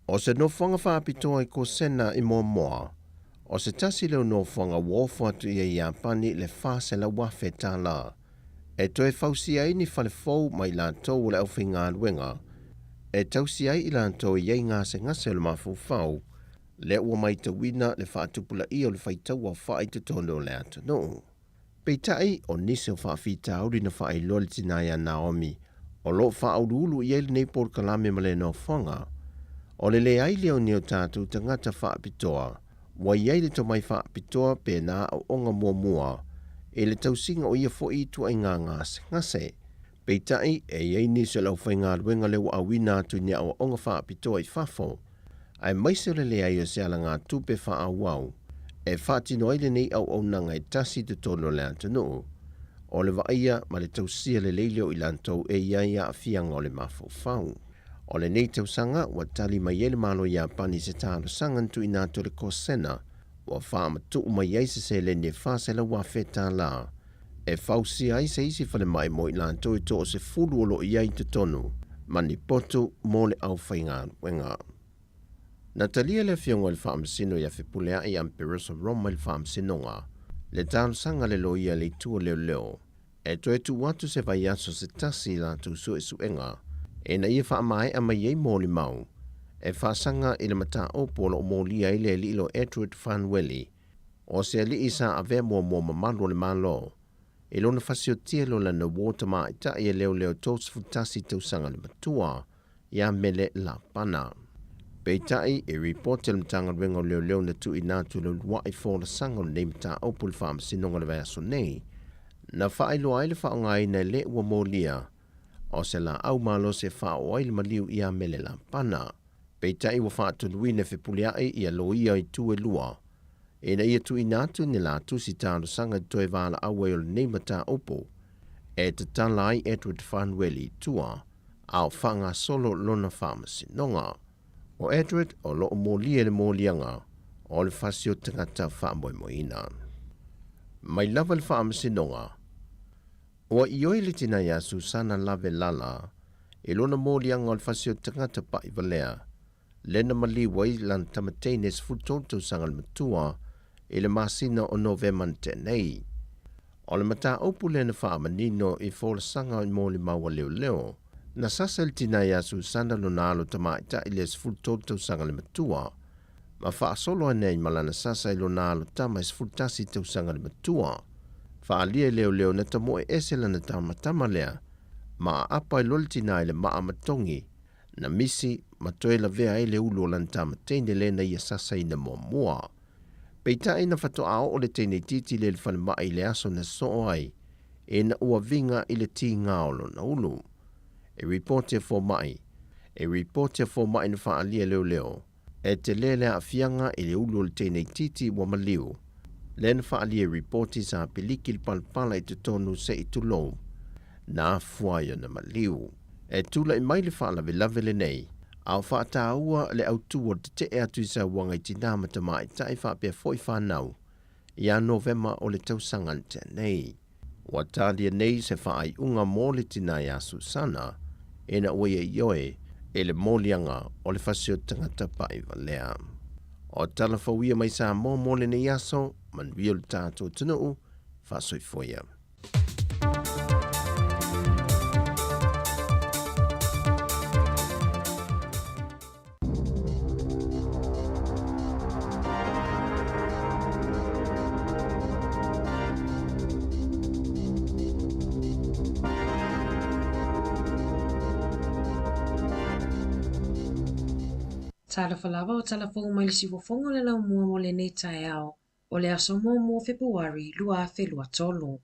O se no whanga wha apitoa i ko sena i mua moa, o se tasi leo no whanga wofu atu ia i apani le wha se la wafe tā la, e toe fausi ai ni whale fau mai lātou o le au whinga luenga, e tausi ai i lātou i ei ngase ngase le mafu fau, le ua mai te wina le whaatupula i o le whaitau o whai te tono le atu no. Peitai o nise o whaafita auri na whai lole tinaya Naomi, o lo whaaurulu i ele nei por kalame male no whanga, o le le aile o neo tātou tangata whaapitoa, wa i aile to mai whaapitoa pe nā o onga mua mua, e le tausinga o ia fo i tua i ngā ngase. Peitai e iei nise lau whainga ruenga lewa a wina atu nia o onga whaapitoa i whafo, ai maise le lea i o se ala ngā tupe wha au au, e whaatino aile nei au nanga e tasi te tono le antanu, o le vaia ma le tausia le leileo i lantou e iaia a fianga o le mafo fau. O le nei tausanga, wa tali mai ele malo ia pani se tālo sangantu i nāto le kosena, wa wha matu mai eise se le ne whase la wafeta la, e fausi ai se isi whale mai mo i lantou i to o se fulu olo i ai te tonu, mani poto mo le au whainga wenga. Natalia le fionga le whaamsino i a whipulea i Amperosa Roma le whaamsinonga, le tālo sanga le loia le tua leo leo, e toe tu watu se vai aso se tasi la tu su e suenga, e na ia whaamae a mai ei mōli mau, e whaasanga i le mata opolo o mōli ai le li ilo Edward Fanwelli, o se li isa a vea mua mamalu le malo, e lona fasio tielo la na wotama i ta ia leo leo tos futasi tausanga le matua, ia mele la pana. Peitai e reporte le mtanga wengo leo leo na tu inatu le wai fōla sanga le mta opul whaam sinonga le vea so nei, na whailo ai le whaongai na le ua mōlia, o se la au malo se whao ai le maliu ia mele la pana. Peitai wa whaatului na whipuleai ia loia i tu e lua, e na ia tu inatu ni la tusi tālo sanga toe wala awe o le neimata opo, e te talai Edward Fanwelli tua, au whanga solo lona whaama sinonga. O Edward o loo mōlia le mōlianga, o le fasio tangata whaamoe moina. Mai lava le whaama sinonga, o i oi le tina ia Susana Lave Lala, e lona mōlianga o le fasio tangata pa i valea, lena mali wai lan tamateines futoto sangal matua, e le masina o Noveman tenei. O le mata opu lena whaama nino i fōla sanga i mōli maua leo leo, na sasa le tina ia Susana lonalo tamaita i les futoto sanga le matua, ma wha solo anei malana sasa i lonalo tama is futasi tau sanga le matua, wha alia leo leo na tamo e esela na tamatama lea, ma apa i lolitina i le maa matongi, na misi matoe la vea e le ulo lan tamatene le na ia sasa i na mua. Peita ina fato ao o le tene titi le whale maa i le aso na so ai, e na ua vinga i le ti ngaolo na ulu. E reporte fo mai na whaalia leo leo, e te lele a fianga i le ulo le tene titi wa maliu, len whaalia reporti sa piliki palpala I te tonu se I tulou, na fuaia na maliu. E tula I mai le whaalawe lenei, au whaataua le autua te te atu I sa wanga I tina matamai tai whapea foi whanau, ia Novema o le tausanga nei. Watalia nei se whaai unga mō le tina ia Susana, ena ua ioe e le mōlianga o le whasio tangata pai valea. O talafauia mai sa mō le nei aso, manuia le tātou tunuu, whasoifoia. Talafalawa o talafou mai le sifofonga le lau mua mo le nei tae ao, o le aso mo Februari 2023.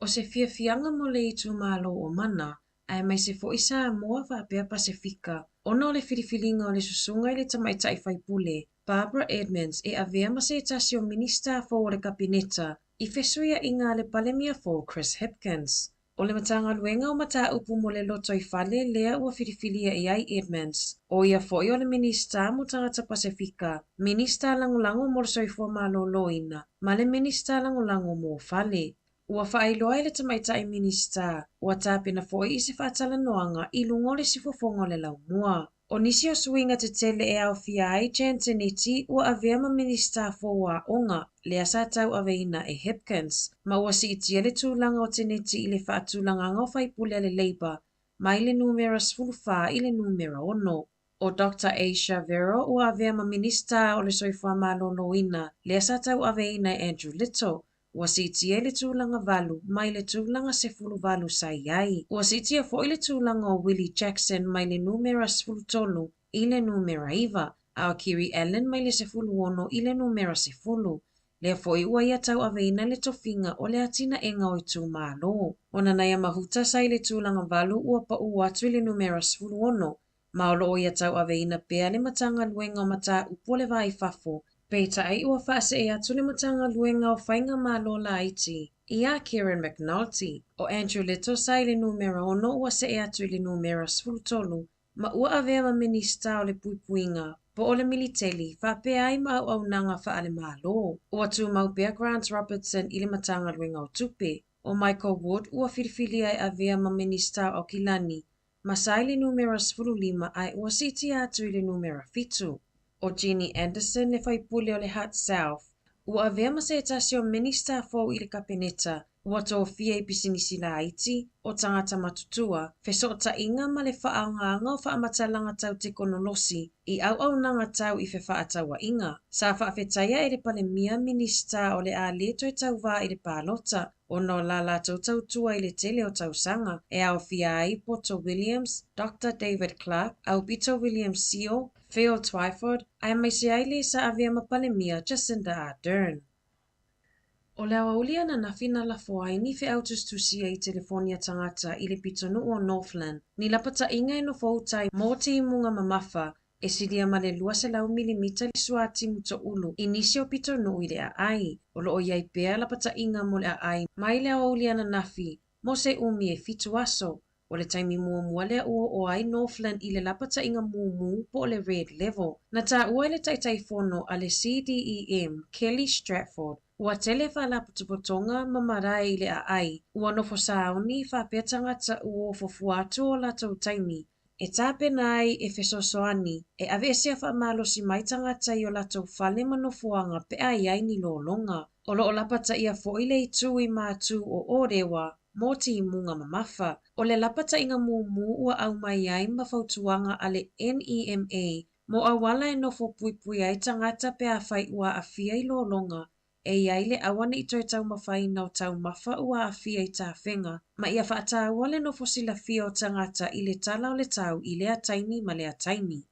O se fiafianga mo le itu malo o mana, ai mai se fo isa moa whapea Pasifika, ona o le filifilinga o le susunga I le tamaitai whaipule, Barbara Edmonds e avea ma se tasio minista fo o le kabineta, I fesuia inga le palemia fo Chris Hipkins. O le matanga luenga o mata upu mo le loto I fale lea ua filifilia I ai Edmonds. O ia foi o le minista mo tangata Pasifika, minista langolango mo le soifua malo loina, ma le minista langolango mo fale. Ua whaailoa I le tamaitai minista, ua tāpena foi I se whaatala noanga I lungo le sifofongo le lau mua. O nisi o suinga te tele e au fiai Jantineti ua avea ma minista foa onga le asa tau aveina e Hipkins, ma ua si itia le tūlanga o teneti I le whaatulanga o whaipule le Labour, ma I le numera sfulufa I le numera ono. O Dr. Aisha Vero ua avea ma minista o le soifua malo loina le asa tau aveina e Andrew Little, ua si itia le tūlanga valu mai le tūlanga sefulu valu sai ai. Ua si itia fo I le tūlanga o Willie Jackson mai le numera sefulu tolu I le numera iwa, a o Kiri Allen mai le sefulu ono I le numera sefulu. Lea fo I ua ia tau aveina le tofinga o le atina enga o I tū malo. Ona nai mahuta sai le tūlanga valu ua pa uatu I le numera sefulu ono, ma o loo ia tau aveina pea le matanga luenga o mata upo le vai fafo, Peita ai ua whaase e atu le matanga luenga o whainga malo la iti. Ia Kieran McNulty, o Andrew Little sai le numera ono ua se e atu le numera sfulutolu, ma ua avea ma minista o le puipuinga, po o le militeli, whapea ai ma au nanga whaale malo. Ua tu maupea Grant Robertson I le matanga luenga o tupe, o Michael Wood ua firifili ai avea ma minista o Kilani, ma sai le numera sfululima ai ua siti atu I le numera fitu. O Jeannie Anderson le whaipule o le Heart South, ua avea ma se tasio minista fo I le kabineta, ua tō fia I pisinisi la Haiti, o tangata matutua, feso ta inga ma le whaaonganga o whaamatalanga tau te konolosi, I au nanga tau I fe whaatawa inga. Sa whaafetaya e le palemia minista o le a leto e tau wā I le pālota, o no la la tau tua I le tele o tau sanga, e au fia ai Porto Williams, Dr. David Clark, au Bito Williams Seal, Phil Twyford, ai mai se ai le sa avea ma palemia Jacinda Ardern. O le awaulia na nafina la foai ni fe autustusia I telefonia tangata I le pitonu o Northland, ni lapata inga e no fautai mo te imunga mamafa, e sidia ma le 2 milimita li suati muto ulu, inisi o pitonu I le a ai, o lo o iai pea lapata inga mo le a ai, mai le awaulia na nafi, mo se umi e fitu aso, o le taimi mua lea ua o ai Northland I le lapata inga mumu po le red level. Na ta ua le taitai fono a le CDEM, Kelly Stratford, ua tele whalaputupotonga mamarai I le a ai, ua nofo sauni whapea tangata ua fofuatu o latou taimi. E tāpena ai e fesosoani, e ave esia whaamalo si mai tangata I o latou whale manofuanga pe ai ai ni lolonga. O lo o lapata ia fo I le tui mātu o orewa, mo ti imunga mamafa. O le lapata inga mumu ua au mai ai mawhautuanga a le NEMA, mo awala e nofo puipui ai tangata pe a whai ua a fia I lolonga, e iai le awana I toi tau mawhaina o tau mafa ua a fia I tā whenga, ma ia whaata ua le nofo sila fia o tangata I le tala o le tau I lea taimi ma lea taimi.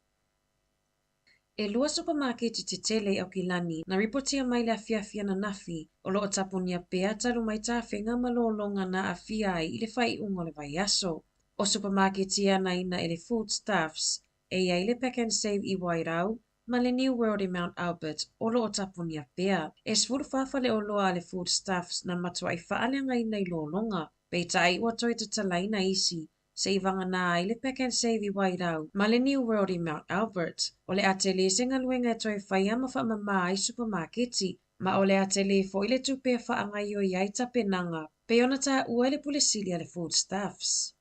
E lua supermarket I te tele au Kilani na ripotia mai le afia na nafi o loo taponia pea talu mai tā whenga ma lolonga na a fia ai I le whai ungo le vai aso. O supermarket ia na ina e le foodstuffs, e iai le pack and save I Wairau, ma le New World e Mount Albert o lo o tapunia pea. E sfuru whawhale o loa le food staffs na matua i whaale ngai nei lo longa. Pei tai ua toi te talaina isi. Se i vanga nā i le pack and save I wairau, ma le New World I Mount Albert. O le atele senga luenga e toi whaiama wha mama ai supermarketi, ma o le atele fo i le tupe wha ngai o iai tapenanga, pe ona tā ua le pulesili a le food staffs.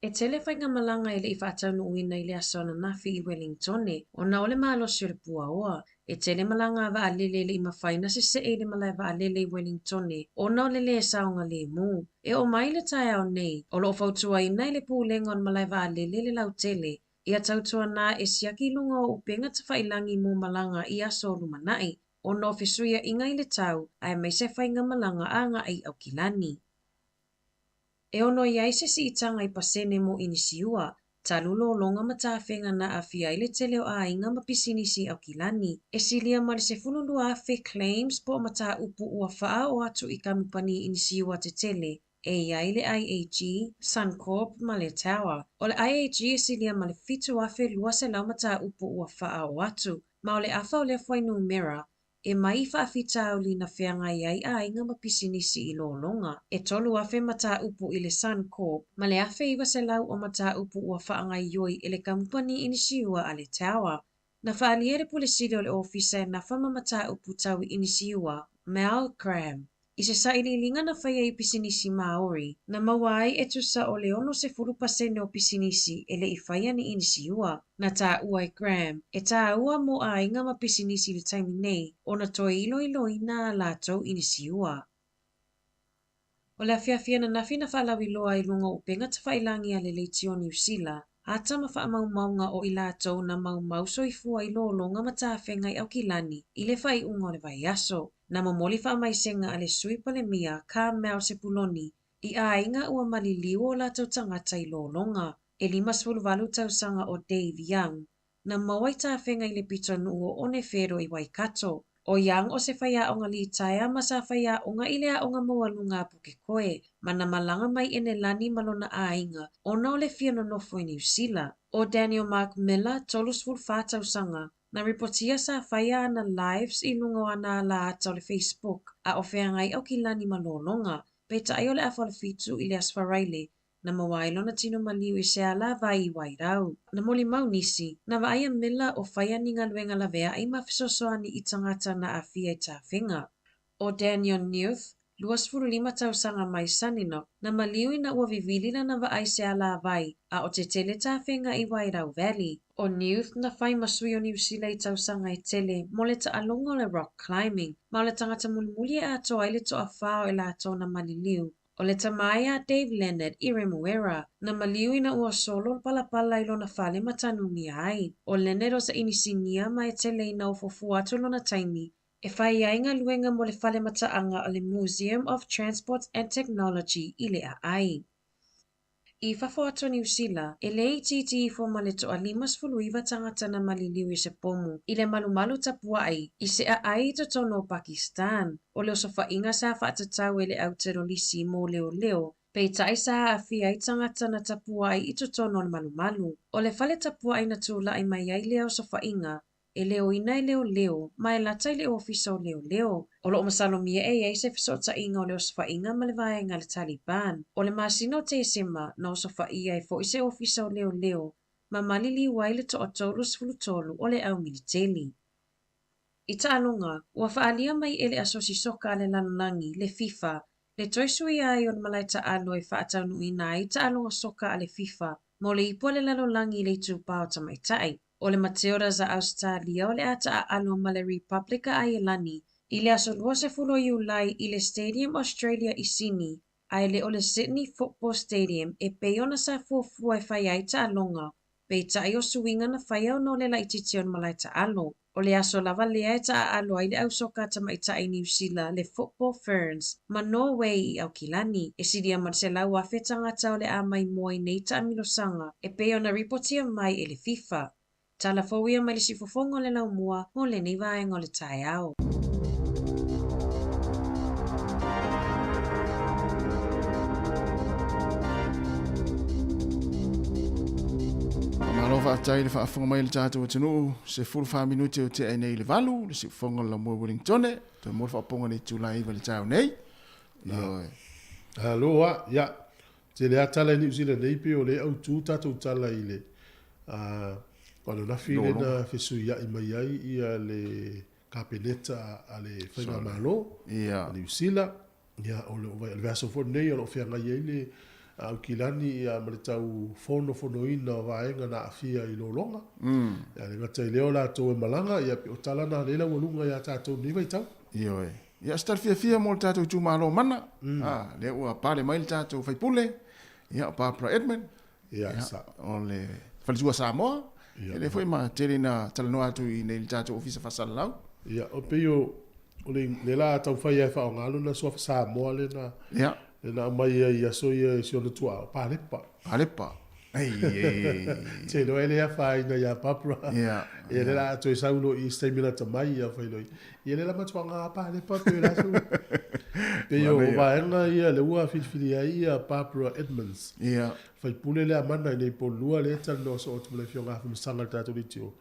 E tele whainga malanga I le I whaatau nu uina I le asona nafi I Wellingtone, o na ole maalosi o le pua oa. E tele malanga wa alele le I mawhaina se le malai wa alele I Wellingtone, o na ole le saonga le mu. E o mai le tai au nei, o lo fautua ina I le pūlenga on malai wa alele le lau tele. Ia tautua nā e siaki lunga o upenga te whailangi mu malanga I aso lumanai, o na ofisuia inga I le tau, ai mai se whainga malanga a nga ai au kilani. E ono iai se si itanga I pasene mo inisiua, talulo longa mata whenga na awhia I le teleo a inga mapisinisi au kilani. E silia ma le se fululu a whe claims po mata upu ua whaa o atu I kamupani inisiua te tele. E iai le IAG, Suncorp ma le Tower. O le IAG e silia ma le fitu a whe lua se lau mata upu ua whaa o atu. Ma o le afa o le whainu mera, e mai whaafita au li na whianga iai a inga mapisinisi I lo longa. E tolu afe mata upu I le Suncorp, ma le afe iwa se lau o mata upu ua whaanga ioi I le kampani inisiua a le Tower. Na whaaliere pulesili o le ofisa e na whama mata upu tau inisiua, Mal Graham. I se saililinga na whaia I pisinisi Maori, na mawai e tusa o le ono se furu pasene o pisinisi e le I whaia ni inisiua. Na tā ua I Graham, e tā ua mo a inga ma pisinisi le taimi nei, o na toi ilo ina a lātou inisiua. O le awhiawhia na nafi na whaalawi loa I lunga upenga te whailangi a le leiti o New Zealand, ata ma whaamaumaunga o I lātou na mau soifua I lo longa ma tā whengai au kilani, I le whai unga o le vai aso. Na mamoli whaamaisenga a le sui pale mia ka mea se puloni, I a inga ua maliliu o lātou tangata I lo longa. E 5 tausanga o Dave Young, na mawai tā whenga I le pitonu o one whero I Waikato. O Young o se whaia onga li taia ma sa whaia onga I lea onga maualunga puke koe, ma na malanga mai ene lani malona a inga, o na ole whiano nofo I New Zealand. O Daniel Mark Miller, 34 tausanga, na reportia sa whaia ana lives I lungo ana la ata o le Facebook, a o whengai au ki lani malolonga, pe ta ai o le awhale fitu I le aswaraile, na mawailo na tino maliu I se ala vai I wairau. Na moli maunisi, na waia Miller o whaia ninga luenga la vea I mawhisosoani I tangata na a fia I tā whenga. O Daniel Newth, 25 tausanga mai sanino, na maliu na ua vivilina na waai se ala vai, a o te tele tā whenga I Wairau Valley. O Newth na whai masui o New Zealand I tausanga I tele, mo le ta alonga le rock climbing, ma o le tangata mulimuli e ato ai le toa whao e la ato na maliliu. O le tamaya Dave Leonard I Remuera, na maliu na ua solo palapala I lona whale matanumi ai. O Leonard o sa inisinia ma e tele I na ufofu atu lona taimi, e whai ainga luenga mo le whale mataanga o le Museum of Transport and Technology I le a ai. I whafo ato New Zealand, e le titi I ma le toa 5 tangata na maliliu I se pomu, I le malumalu tapua ai, I se a ai to tono Pakistan. O leo sofa inga sa whaatatau e le Aotearoa mo leo, pei tai sa a fia I tangata na tapua ai I to tono le malumalu. O le whale tapua ai na tūla ai mai ai leo sofa inga, e leo ina I leo, ma e lata I le ofisa o leo. O loo masalomia e se fisota inga o leo sofa inga ma le vaenga le Taliban. O le masina te sema na o sofa ia e fo I se ofisa o leo, ma malili wai le toa tolu sfulutolu o le au militeli. I ta'alonga, ua whaalia mai e le asosi soka le lalonangi, le FIFA, le toisui ai o le malai ta'alo e whaatau I nai ta'alonga soka a le FIFA, mo le ipo le lalonangi le tūpao tamaitai. O le Mateora za Australia o le ata a alo ma le Republica a Ielani, I le aso 20 Iulai I le Stadium Australia I Sydney, ai le o le Sydney Football Stadium e peiona sa fuafua e whai ai ta'alonga, pei tai o suinga na whai au no le laititi o malai ta'alo. O le aso lava lea e ta'alo ai le au soka tamaitai New Zealand le Football Ferns, ma Norway I au kilani, e sidia ma se lau a whetangata o le a mai moai nei ta'amilosanga, e peiona ripotia mai e le FIFA. Tala fawia mai le sifofongo le lau mua mo le nei vaenga o le tai au. whaatai le whaafonga mai le tātou atinu se 45 minuti o te ai nei le valu, le si whonga la mua Wellingtone, te mō whaaponga nei tūlai iwa le tāu nei. Aloha, ia, te le atala ni usila nei pe o le au tū tātou tala i le wano nafi le na whesu ia i mai ai ia le kapeneta a le whainga malo, ni usila, ia o le vaso fo nei o lo whianga i le au kilani ia ma le tau fono ina o vaenga na afia i lolonga. Ia le ngata i leo la tau e malanga, ia pe o tala na lela walunga ia tātou ni vai tau. Ia e. Ia star fia mo le tātou tū malo mana. Le ua pale mai le tātou whaipule. Ia o Pāpra Edmund. Ia sa. O le whalitua Samoa. Ia le fwoi ma tere na talanoa atu i nei le tātou ofisa whasala lau. Ia o peo o le la tau whai ai whao ngalo na sua Samoa le na. Ia. Le na mai ia so ia si ona tua o Pālepa. Pālepa. Te no ele a whai na ia Pāpra. Ia. Ia le la atu e saulo i stamina tamai ia whai loi. Ia le la matua ngā Pālepa peo la su. Peo o vaenga ia le ua whiwhiri ai ia Pāpra Edmonds. Ia. Whai pule le amana i nei polua le tano so o tumule fio ngā whamasanga le tātou litio.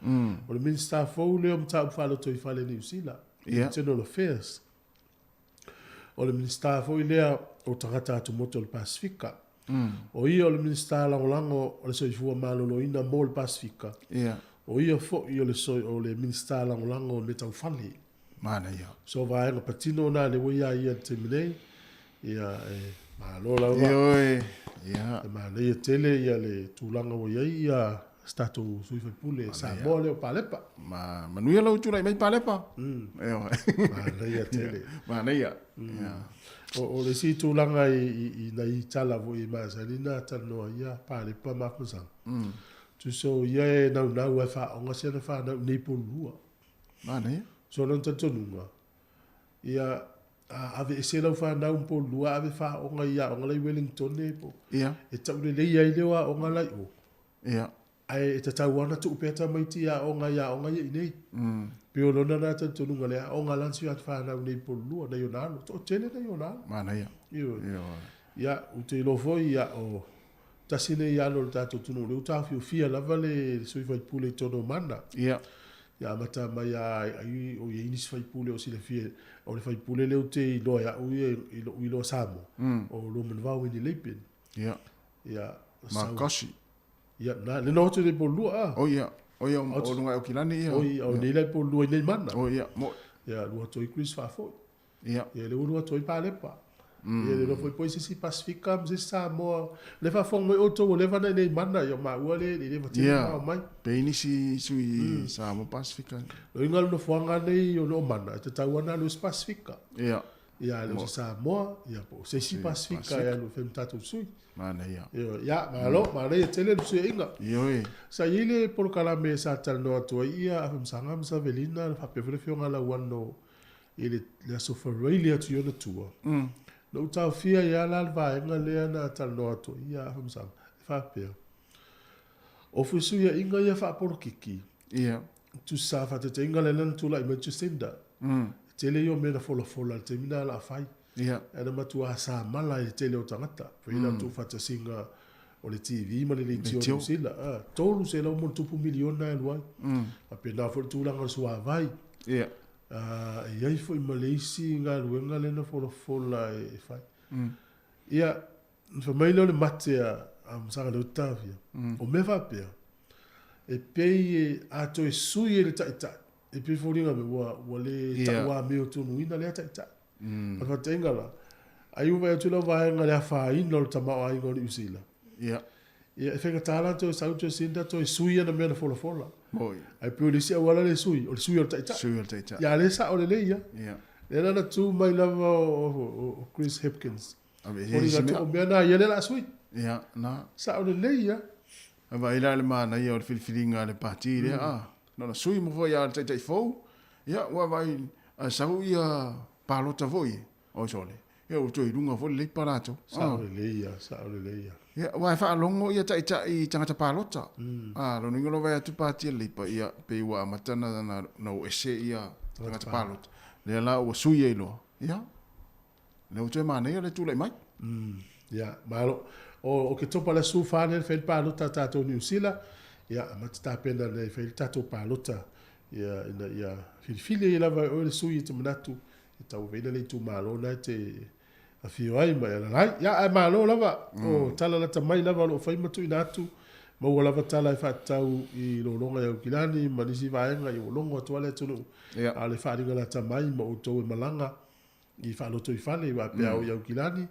O le minister fau leo mtau whalo toi whale ni usila. Ia. General Affairs. O le minister fau i lea o tangata atu moto le Pasifika. O ia o le minister langolango o le soifua malolo ina mo le Pasifika. Ia. O ia fo i o le minister langolango o le tau whale. Mana ia. So vaenga patino na le wia ia te minei. Ia malola wa. Ia oe. Ia. Ma le tele ia le tūlanga o ia stato sui pule sa mole o Pālepa. Ma manuia lau tūrai mai Pālepa. Eo. Ma le ia tele. Ma nei ia. Ia. O le si tūlanga i nei tala vo i masalina tanoa ia Pālepa mapusang. Tu so ia e nau e wha onga sena wha nau nei polua. Ma nei. So non tantonunga. Ia ave e se lau wha nau polua ave wha onga ia onga lai Wellington ne po. Ia. E tau le leia i lewa onga lai o. Ia. Ai e tatau ana tu upeta mai ti a onga ia i nei. Pio lona na tantonunga le a onga lansi at wha nau nei polua na ionalo. To tele na ionalo. Ma nei ia. Ia. Ia ute ilo foi ia o tasine ia lo tato tunu le uta fia lava le sui vai pule tono mana. Ia. Ia mata mai ai o ia inis fai pule o sile fie o le fai pule le ute i loa ia ui lo Samo o lo manvau ini leipin. Ia. Ia. Makoshi. Ia na le no te le polua. O ia. O ia o lunga o kilani ia. O ia o nei le polua nei mana. O ia. Mo. Ia lua toi Chris Fafo. Ia. Ia le lua toi Pālepa. Ia le foi pois si Pasifika mse Samoa le fa fongo o to le va nei mana yo ma ua le va tina mai pe ini si sui Samoa Pasifika lo ingal no fonga nei yo no mana te tawana lo Pasifika ia le Samoa ia po se si Pasifika ia lo fem tatu sui mana ia ia ma le tele su inga yo e sa ile por kala me sa tal no to ia afem sanga msa velina fa pe fionga la wano ile la sofarelia to yo tua no tau fia ia la vaenga lea na taloa to ia hamsang fa pe o fusu ia inga ia fa por kiki ia tu sa fa te inga le nan tu la me tu senda tele yo me na fola te mina la fai ia ana matu sa mala e tele o tangata pe ina tu fa te singa o le TV ma le tio sila tolu se la mo tupu miliona e luai a pe na fo tu la ngasua vai ia ia foi i Malaysia ngā ruenga lena fola e fai. Ia, fa mai leo le mate a msanga leo tawhia. O me whapea. E pei e ato e sui e le taitai. E pei fōringa me ua le taua meo tonu ina lea taitai. A whate ingala. Ai uwa e tula vaenga lea whaina o le tamao a inga o le usila. ia Ia, e whenga tāla to e sauto e sinda to e sui ana mea na fola. moi Ai peo le si a wala le sui, o le sui o le taitai. sui o teita Ia le sa o le leia. ia Le nana tu mai lava o Chris Hopkins. ave O ni gato o mea na ia le la sui. ia na Sa o le leia. ava ila le mana ia o le filfilinga le pati le na sui mo foi ia teita fo ia wa vai a sau ia palota voi o sole ia o toi lunga foi le parato Sa o le leia, sa o le leia. ia wa fa longo ia teita i tangata palota lo ningo vai atu pati le pa ia pe wa matana na no ese ia tangata palota le la o sui e lo ia le o toi mana ia le tu le mai Ia, malo. O ke topa le su fane fel palota tato New Zealand. ia matata pena nei fai tato palota ia ina ia filifili lava o le sui te manatu e tau veina le tu malo na te a fio ai mai ala ia ai malo lava o tala la tamai lava lo fai matu inatu ma wala lava tala e fa tau i lo longa ia kilani ma nisi vaenga i longa to ale tunu ale fa ringa la tamai ma o to malanga i fa lo to i fale wa pe au ia kilani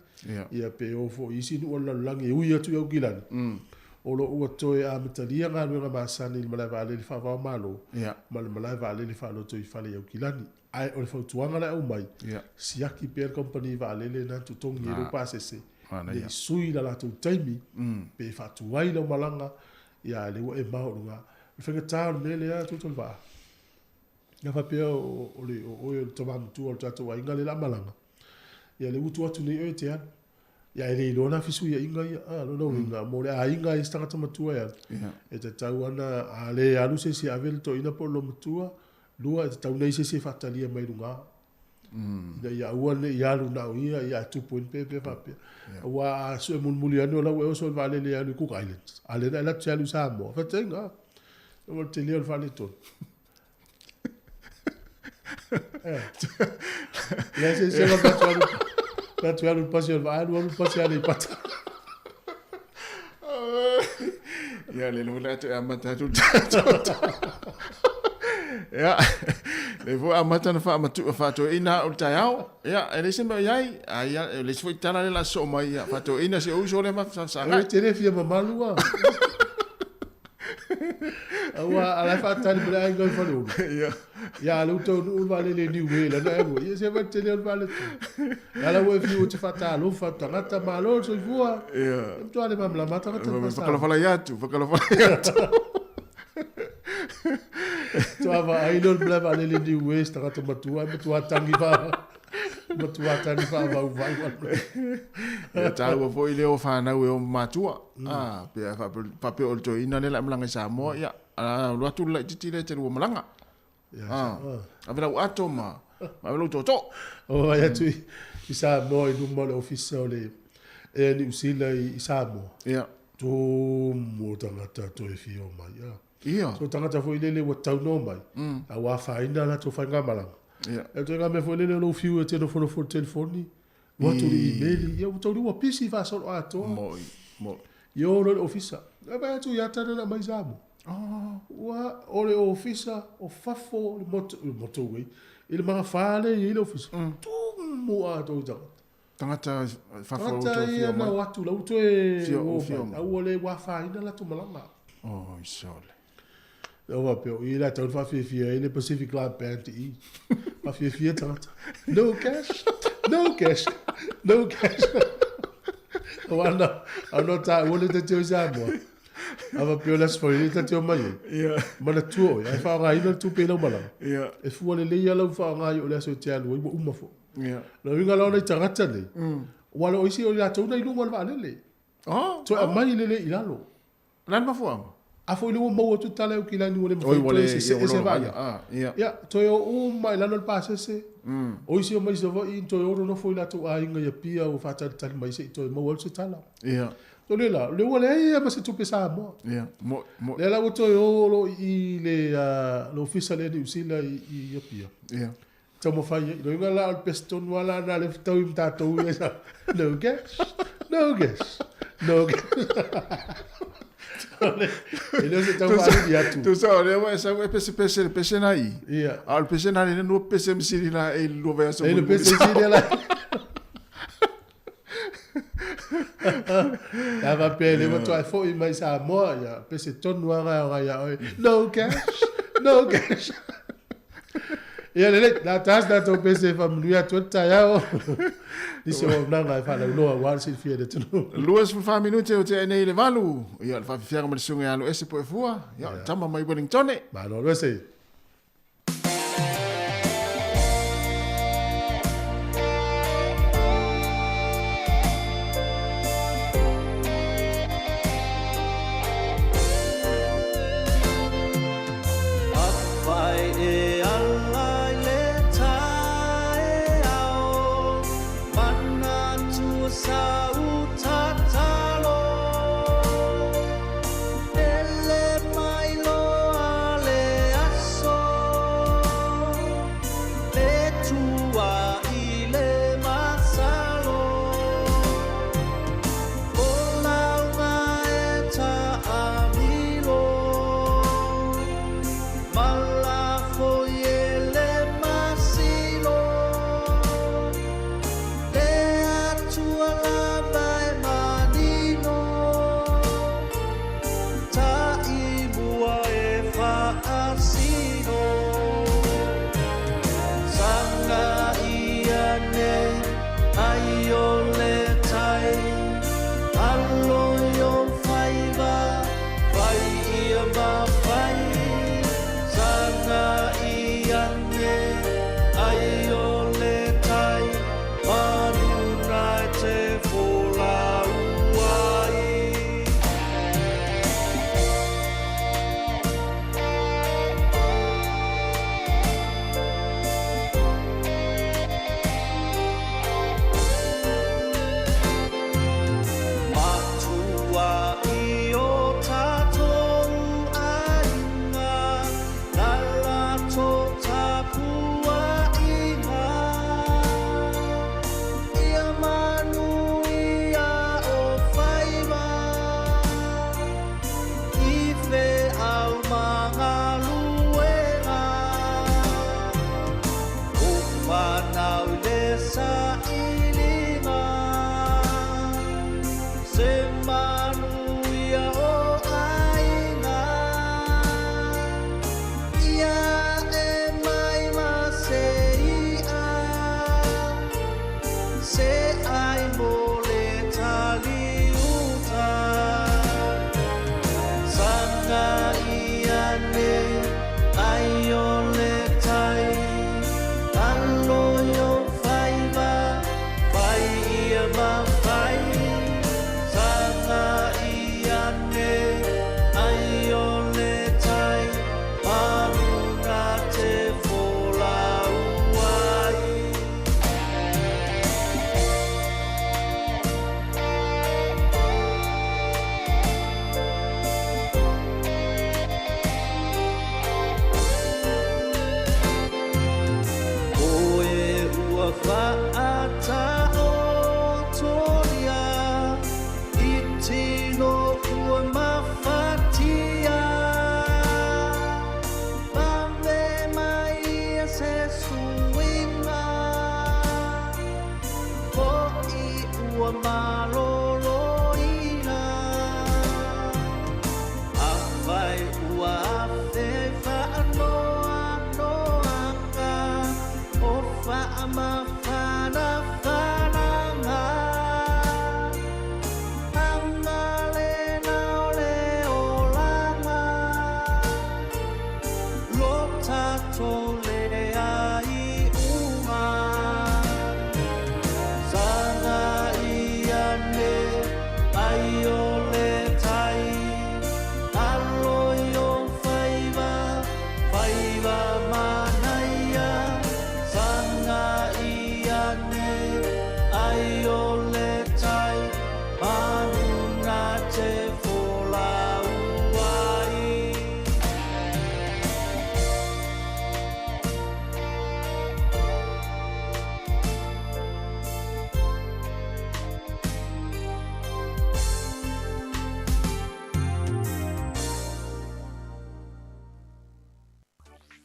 ia pe o fo isi no la langi uia tu ia kilani o lo ua toe a matalia ngā ruenga māsani ili malai vāle li whawao mālo. Ma le malai vāle li whalo toi whale au kilani. Ai o le whautuanga lai au mai. Siaki Pear Company vāle le nā tutongi e lo pāsese. Le sui la lātou taimi. Pe whatuai lau malanga. Ia le ua e maho runga. Le whenga tāo le le a tutol vā. Ia whapea o le oe o tamanu tu o le tātou a inga le la malanga. Ia le utu atu nei oe te anu. Ia ele lona fisu ia inga ia lona winga mo le inga i stanga matua ia e te tau ana a le alu se si avel to ina po lo matua lua e te tau nei se si fatalia mai runga ia ua le ia lu na ia 2.5 pape wa so mun muliano la we so vale le alu Cook Islands ale la tsalu Samoa fatenga o te leo vale to le se va patsualu patsualu pasio alu pasio le pat ya le no la te amata tu ya le vo amata na fa matu fa to ina o taiao ya ele se mai ai ya le foi tala la so mai ya fa to ina se o so le ma sa e te le fia mamalua awa ala fa tali bla ngo fa lo ya lu to u vale le ni we la na e se va te le vale tu ala we fi o te fa ta lo fa ta ngata malo so fua ya to ale mam la mata ta fa kala fala ya tu tu ava ai lo bla vale le ni we sta ngata matua tangi va ya tau foi le o fa na we o matua pe fa pe o to ina le la mlanga Samoa ya lo tu la titi le te o mlanga avela o ato ma lo to o ya tu i Samoa i mo le officer le e ni usila i Samoa ya to mo tangata to e fio mai ya so tangata foi le o tau no mai a wa fa ina la to fa ngamalanga e te nga me foi le lo fiu e te no fo telefoni wa to email ia to ri pisi fa so ato mo yo lo officer e ba tu ya tana mai Samoa wa ole officer o fafo moto we ele mga fale ele officer tu mo ato tangata fafo to fio ma watu la uto e ole wa fa ina la to malanga isole o va pe il a tant fa fia ele Pacific Club Band e fa fia tant no cash o ana ta ole te tio Samoa ava pe las foi te tio mai mana tuo ia fa nga ina tu pe no mala e fu le ia lo fa nga yo le so tia lo i uma fo lo vinga lo le tangata le wala o isi o ya tona i lunga va le to a mai le ilalo lan ma fo a foi le mo tu tala o kilani wole mo se va ya to yo mai la no pase se o isi o mai so in to yo no foi la to a inga ya pia o fa tal mai se to mo wol se tala to le wole ia ma se tu pesa mo le la to yo lo i le lo official e usila i ya pia to mo fa lo inga la peston wala na le to im ta to ya no guess ele se tão falando já tu só olha essa pese na aí al pese na ele no pese msiri na ele lo vai ele pese msiri lá tava pele mas tu foi mais a moia pese ton noir ya no cash e ele la tas da to pese família toda ya disse o nanga fa no war se fia de tu luas fa minute o te nei le valu ia fa fianga ma sunga alo ese po fua ia tama mai Wellington ma no lo sei Ele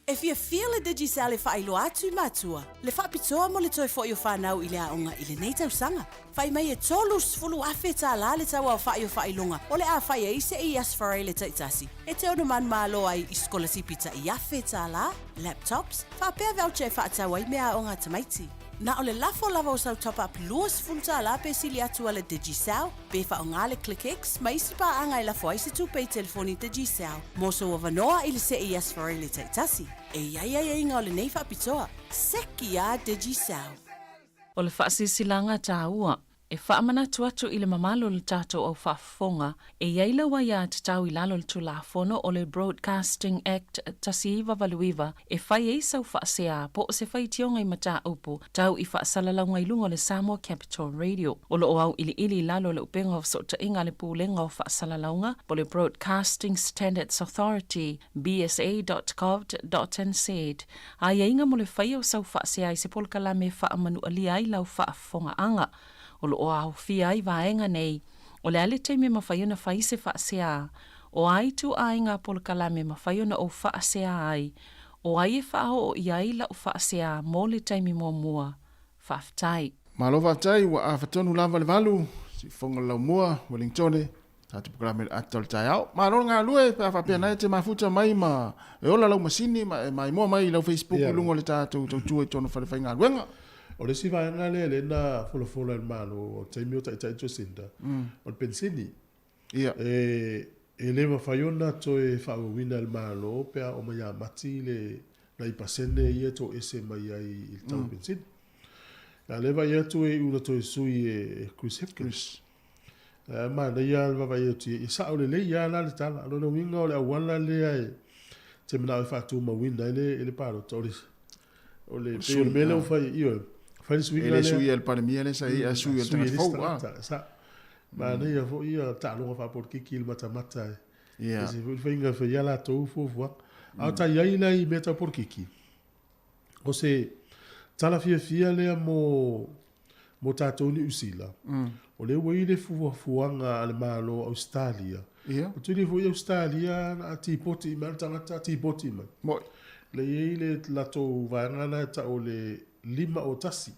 E fia le digisa le whaelo atu i matua. Le whapitoa mo le toi fo o whanau i le aonga i le nei tausanga. Whai mai e tolu sfulu awhi tā la le taua o whaelonga. O le a whai e se i asfarai le taitasi. E te ono man malo ai i skolasipi ta i awhi tā la, laptops, whapea voucher whaatawa i mea aonga tamaiti. Na o le lafo lava o sau top up luas fulta la pe sili atua le digisau, pe whaonga le ClickX, ma isi pa anga i lafo aisi tu pe telefoni digisau. Moso o vanoa i le se i asfarai le taitasi. E ia inga o le nei whapitoa, seki a digisau. O le whaasisilanga tā ua, e whaamana tuatu i le mamalo le tātou au whaafonga, e iaila wa ia te tau i lalo le tulafono o le Broadcasting Act tasi iwa valuiva, e whai e sau whaasea po o se whai tionga i mata upo, tau i whaasalalanga i lunga le Samoa Capital Radio. O lo o au ili lalo le upenga o sota inga le pūlenga o whaasalalanга, po le Broadcasting Standards Authority, bsa.gov.nz. A ia inga mo le whai o sau whaasea i se polkala me whaamanu alia i lau whaafonga anga. O lo o au fia i vaenga nei, o le ale teime mawhaiona whai se whaasea, o ai tu ainga polkalame mawhaiona o whaasea ai, o ai e whao o iai la o whaasea mō le teime mua, whaftai. Malo whaftai, wa a whatonu lava le valu, si whonga lau mua, Wellingtone, tātu programe atol tai au. Malo ngā lue, pa whapea nai te mafuta mai ma, e ola lau masini, mai mua mai lau Facebook, lungo le tātu, tau e tono whare whai ngā luenga. O le si vaenga le na fola el malo o taimi o tai Jocinda o le pensini e le mawhaiona to e whaawina el malo pea o mai a mati le na i pasene ia to ese mai ai il tau pensini a leva ia to e una to e sui e Chris Hipkins ma na ia alva vai o ti i sa o le ia la le tala alo na winga o le awana le ai te mena e whaatu ma winda ele paro to o le peo mele o fai io ele sui el pandemia le sai a sui el telefon sa ma ne ia fo ia ta lo fa por ki mata ia se finga fa ia la to fo a ta ia ina i meta por ki o se tala fia le mo tatou ni usila o le wei le fuanga ale malo Australia o tu le foi Australia a tipoti ma tangata tipoti ma mo le ile la to vaanga ta o le lima o tasi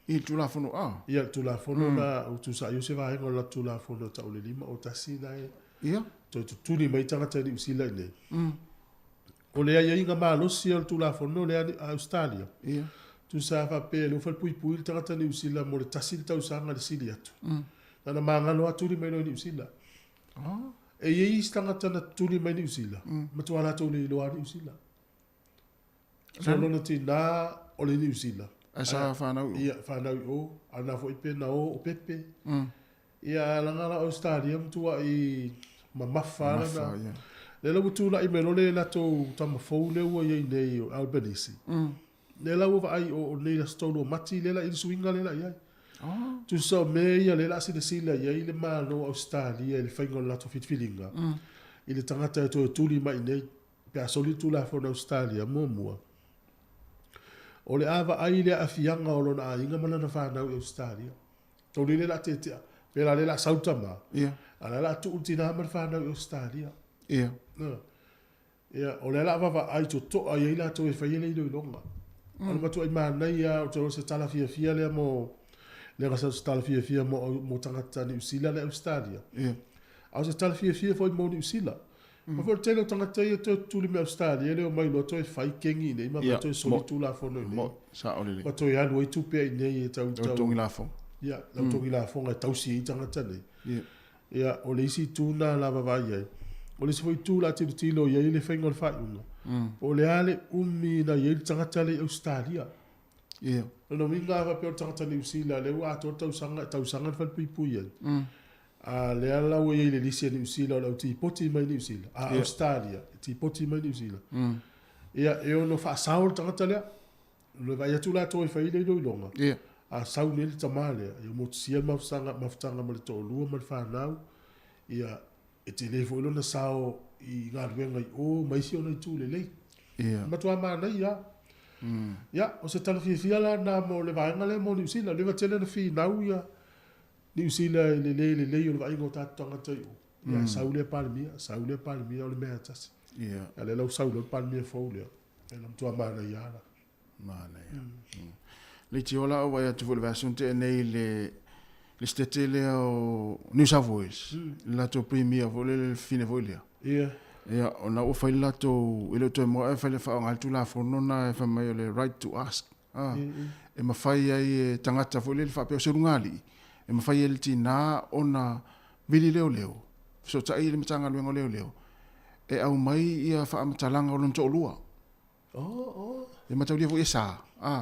i tulafono ia tulafono na o tu sa yo se va en la tulafono ta o le lima o tasi na ia to tu ni mai tanga tani usila ne o le ia inga malo si o tulafono le Australia ia tu sa fa pe lo fa pui tanga tani usila mo le tasi ta usanga le sili atu na manga no atu ni mai no ni usila e ia istanga tana tu ni mai ni usila ma tu ala tu ni lo ani usila so no ti na o le ni usila asa whanau ia whanau o ana fo ipe na o pepe ia langa la Australia mtua i mafala na le la butula i melo le la to tama fo le o ye nei o Albanese le la o vai o le la stolo mati le la i swinga le la ia tu so me ia le la si de sila ia le malo Australia le faingo la to fit feelinga ile tangata to tuli mai nei pe asolitu la fo na Australia mo o le ava ai le afianga o lona ainga mana na whanau Australia. Tau le la tetea, pera le la sautama. Ia. Ala la tu ultina mana whanau Australia. Ia. Ia, o le la ava ai to ai la to e whaile ilo ilonga. Ana matu ai mana ia o te se tala fia le mo le rasa tala fia mo tangata ni usila le Australia. Ia. Au se tala fia foi mo ni usila. Ma for tele tangata ia to tuli me Australia le o mai lo to e fai kengi nei ma to e soli tu la fono nei. Mo sa ole le. Ma to ia no i tu pe nei e tau tongi la fo. Ia, la tongi la fo tau si i tangata nei. Ia. Ia, o le isi tu na la vai ai. O le si foi tu la tilo ia i le fengol fai unga. O le ale umi na ye tangata le Australia. Ia. No minga va pe tangata New Zealand le wa to tau sanga fa pui. A le ala o ye le lisia New Zealand o ti poti mai New Zealand. A Australia ti poti mai New Zealand. Ia e ono fa saul tangata le. Le va ya tu la to fa ile do longa. Ia. A sau le tamale e mo sia mafutanga mo le to lua mo fa nau. Ia e te le fo na sao i ngā ruenga i o maisi ona i tū le lei. Matua mana ia. Ia, o se tala fia la na mo le vaenga le mo New Zealand, le va tele na fi nau ia. New Zealand le lei o le vaenga o tātu tangata i o. Ia, saule palmia o le mea tasi. Ia, le lau saule palmia fau lea. E la matua mana ia la. Mana ia. Le ti ola o vai atu fo le vasunte e nei le stete lea o New South Wales. La to premier vo le fine vo lea. Ia. Ia, ona o fai la to ilo to mo e fai le fa ngal tu la fono na e fa mai le right to ask. E ma fai ai tangata fo le fa pe o ngali. E ma fai el tina ona vili leo. So ta ile mtanga luengo leo. E au mai ia fa amtalanga o lonto lua. E ma tau lia vo esa.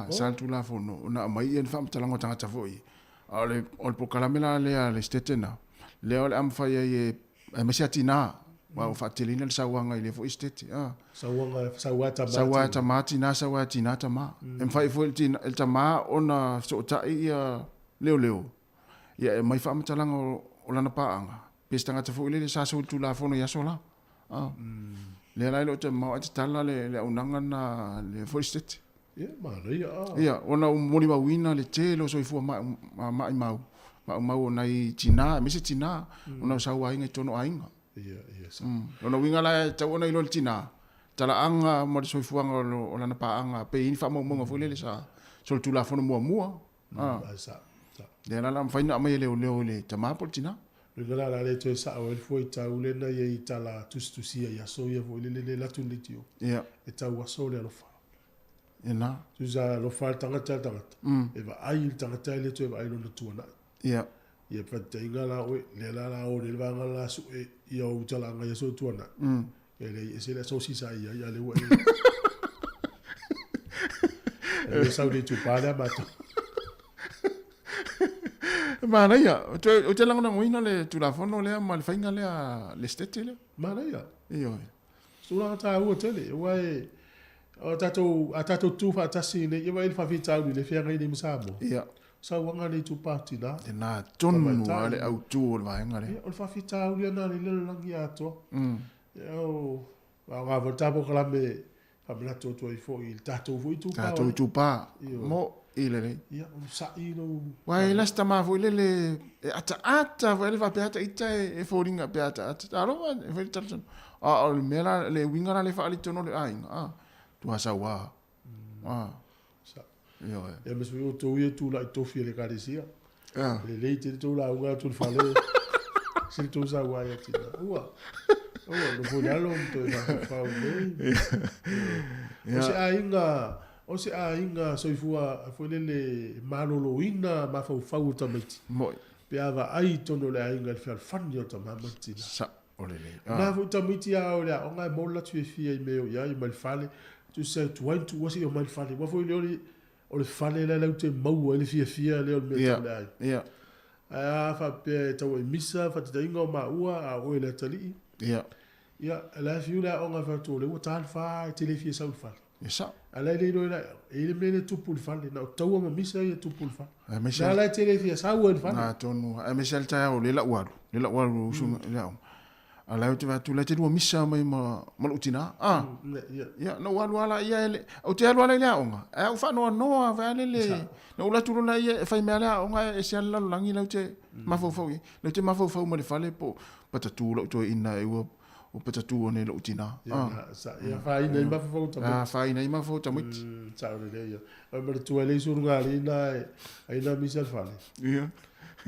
Sa tu la fono ona mai ia fa amtalanga tangata fo i. Ale ol po kalamela le stetena. Le ol am fai ai e mesiatina. Wa fa telina le sawanga ile fo estete. Sawata matina sawatina tama. Em fai fo el tama ona so ta ia leo. Ia e mai fa amtalanga o lana paanga. Pestanga te fo ile sa so tu la fono ya sola. Le la lo te ma te tala le unanga na le fo estete. Ia, mana ia. Ia, ona moli ma wina le telo so i fu ma mau. Ma ona i tina, me se tina, ona sa wa inga tono ainga. Ia, sa. Ona winga la ta ona i lo tina. Tala anga mo so i fu anga o lana pa anga pe ini fa mo fo le sa. So tu la fono mua. Sa. Le la am faina mai le tama por tina. Le gala le to sa o fo i ta ule na ye tala tustusia ya so ye fo le la tunitio. Ia. E ta wa so le lo fa. Ena. Tuza lo fa tangata. E va ai tangata le to va ai lo tuana. Ia. Ia pa te ingala o le la o le va ngala su e ia o tala nga so tuana. E le se le so si sa ia le wa. E sa le tu para ma to. Mana ia, o te langa na moina le tu la fono le ma le fainga le stete le. Mana ia. Ia. Sula ta o tele, wai o tato tu fa tasi ne, ia il fa vita le fia ngai ni musamo. Ia. Sa wanga le tu parti na. E na tonu ale au tu le vaenga le. O fa vita le na le langi ato. O wa volta po kala me fa bla to i fo il tato fu tu pa. Tato tu pa. Mo ile le. Ia, o sa ilo. Wai la sta ma fu le ata vai va peata ita e foringa peata ata. Aro e vai tarson. O mela le winga le fa ali tono le ainga. Tu asa wa. Sa. Ia. E mes vi o to ia tu la to fi le karesia. Le leite tu la unga tu fa le. Se tu sa wa ia tina. Ua. No fu la lo to na fa le. O se ainga so ifua fo le maloloina ma fa tamiti. Moi. Pe ava ai tono le ainga le fani o tamamati. Sa ole le. Na fu tamiti a ole o ngai mola tu fia i meo ia i mal fale. Tu se tu wai tu wasi o mal fale. Wa fo le fale le te mau le fia le o me le ai. Ia. A fa pe tau misa fa te inga ma ua a o le tali. Ia. Ia la fiula o ngai fa to le o tal fa te le fia sa fa. Isa. Ala le no la ele mele tu pul fale na taua ma misa ia tu pul fa. Me Na la tele fia sa ua fa. Na tonu a me sel ta o le la waru sunga la. Ala tu va tu la te do misa mai ma utina. Ya no walu ala ia ele. O te alu ala ia onga. E o fa no va le. No la tu na ia fa me ala onga e sel la langi la te mafofo. Le te mafofo mo le fale po patatu lo to ina e o patatu o ne lo utina. Ya fa ina ma fo ta. Fa ina ma fo ta mit. Sa o le ia. O me tu ele sur ngali na ai na misal fale. Ia.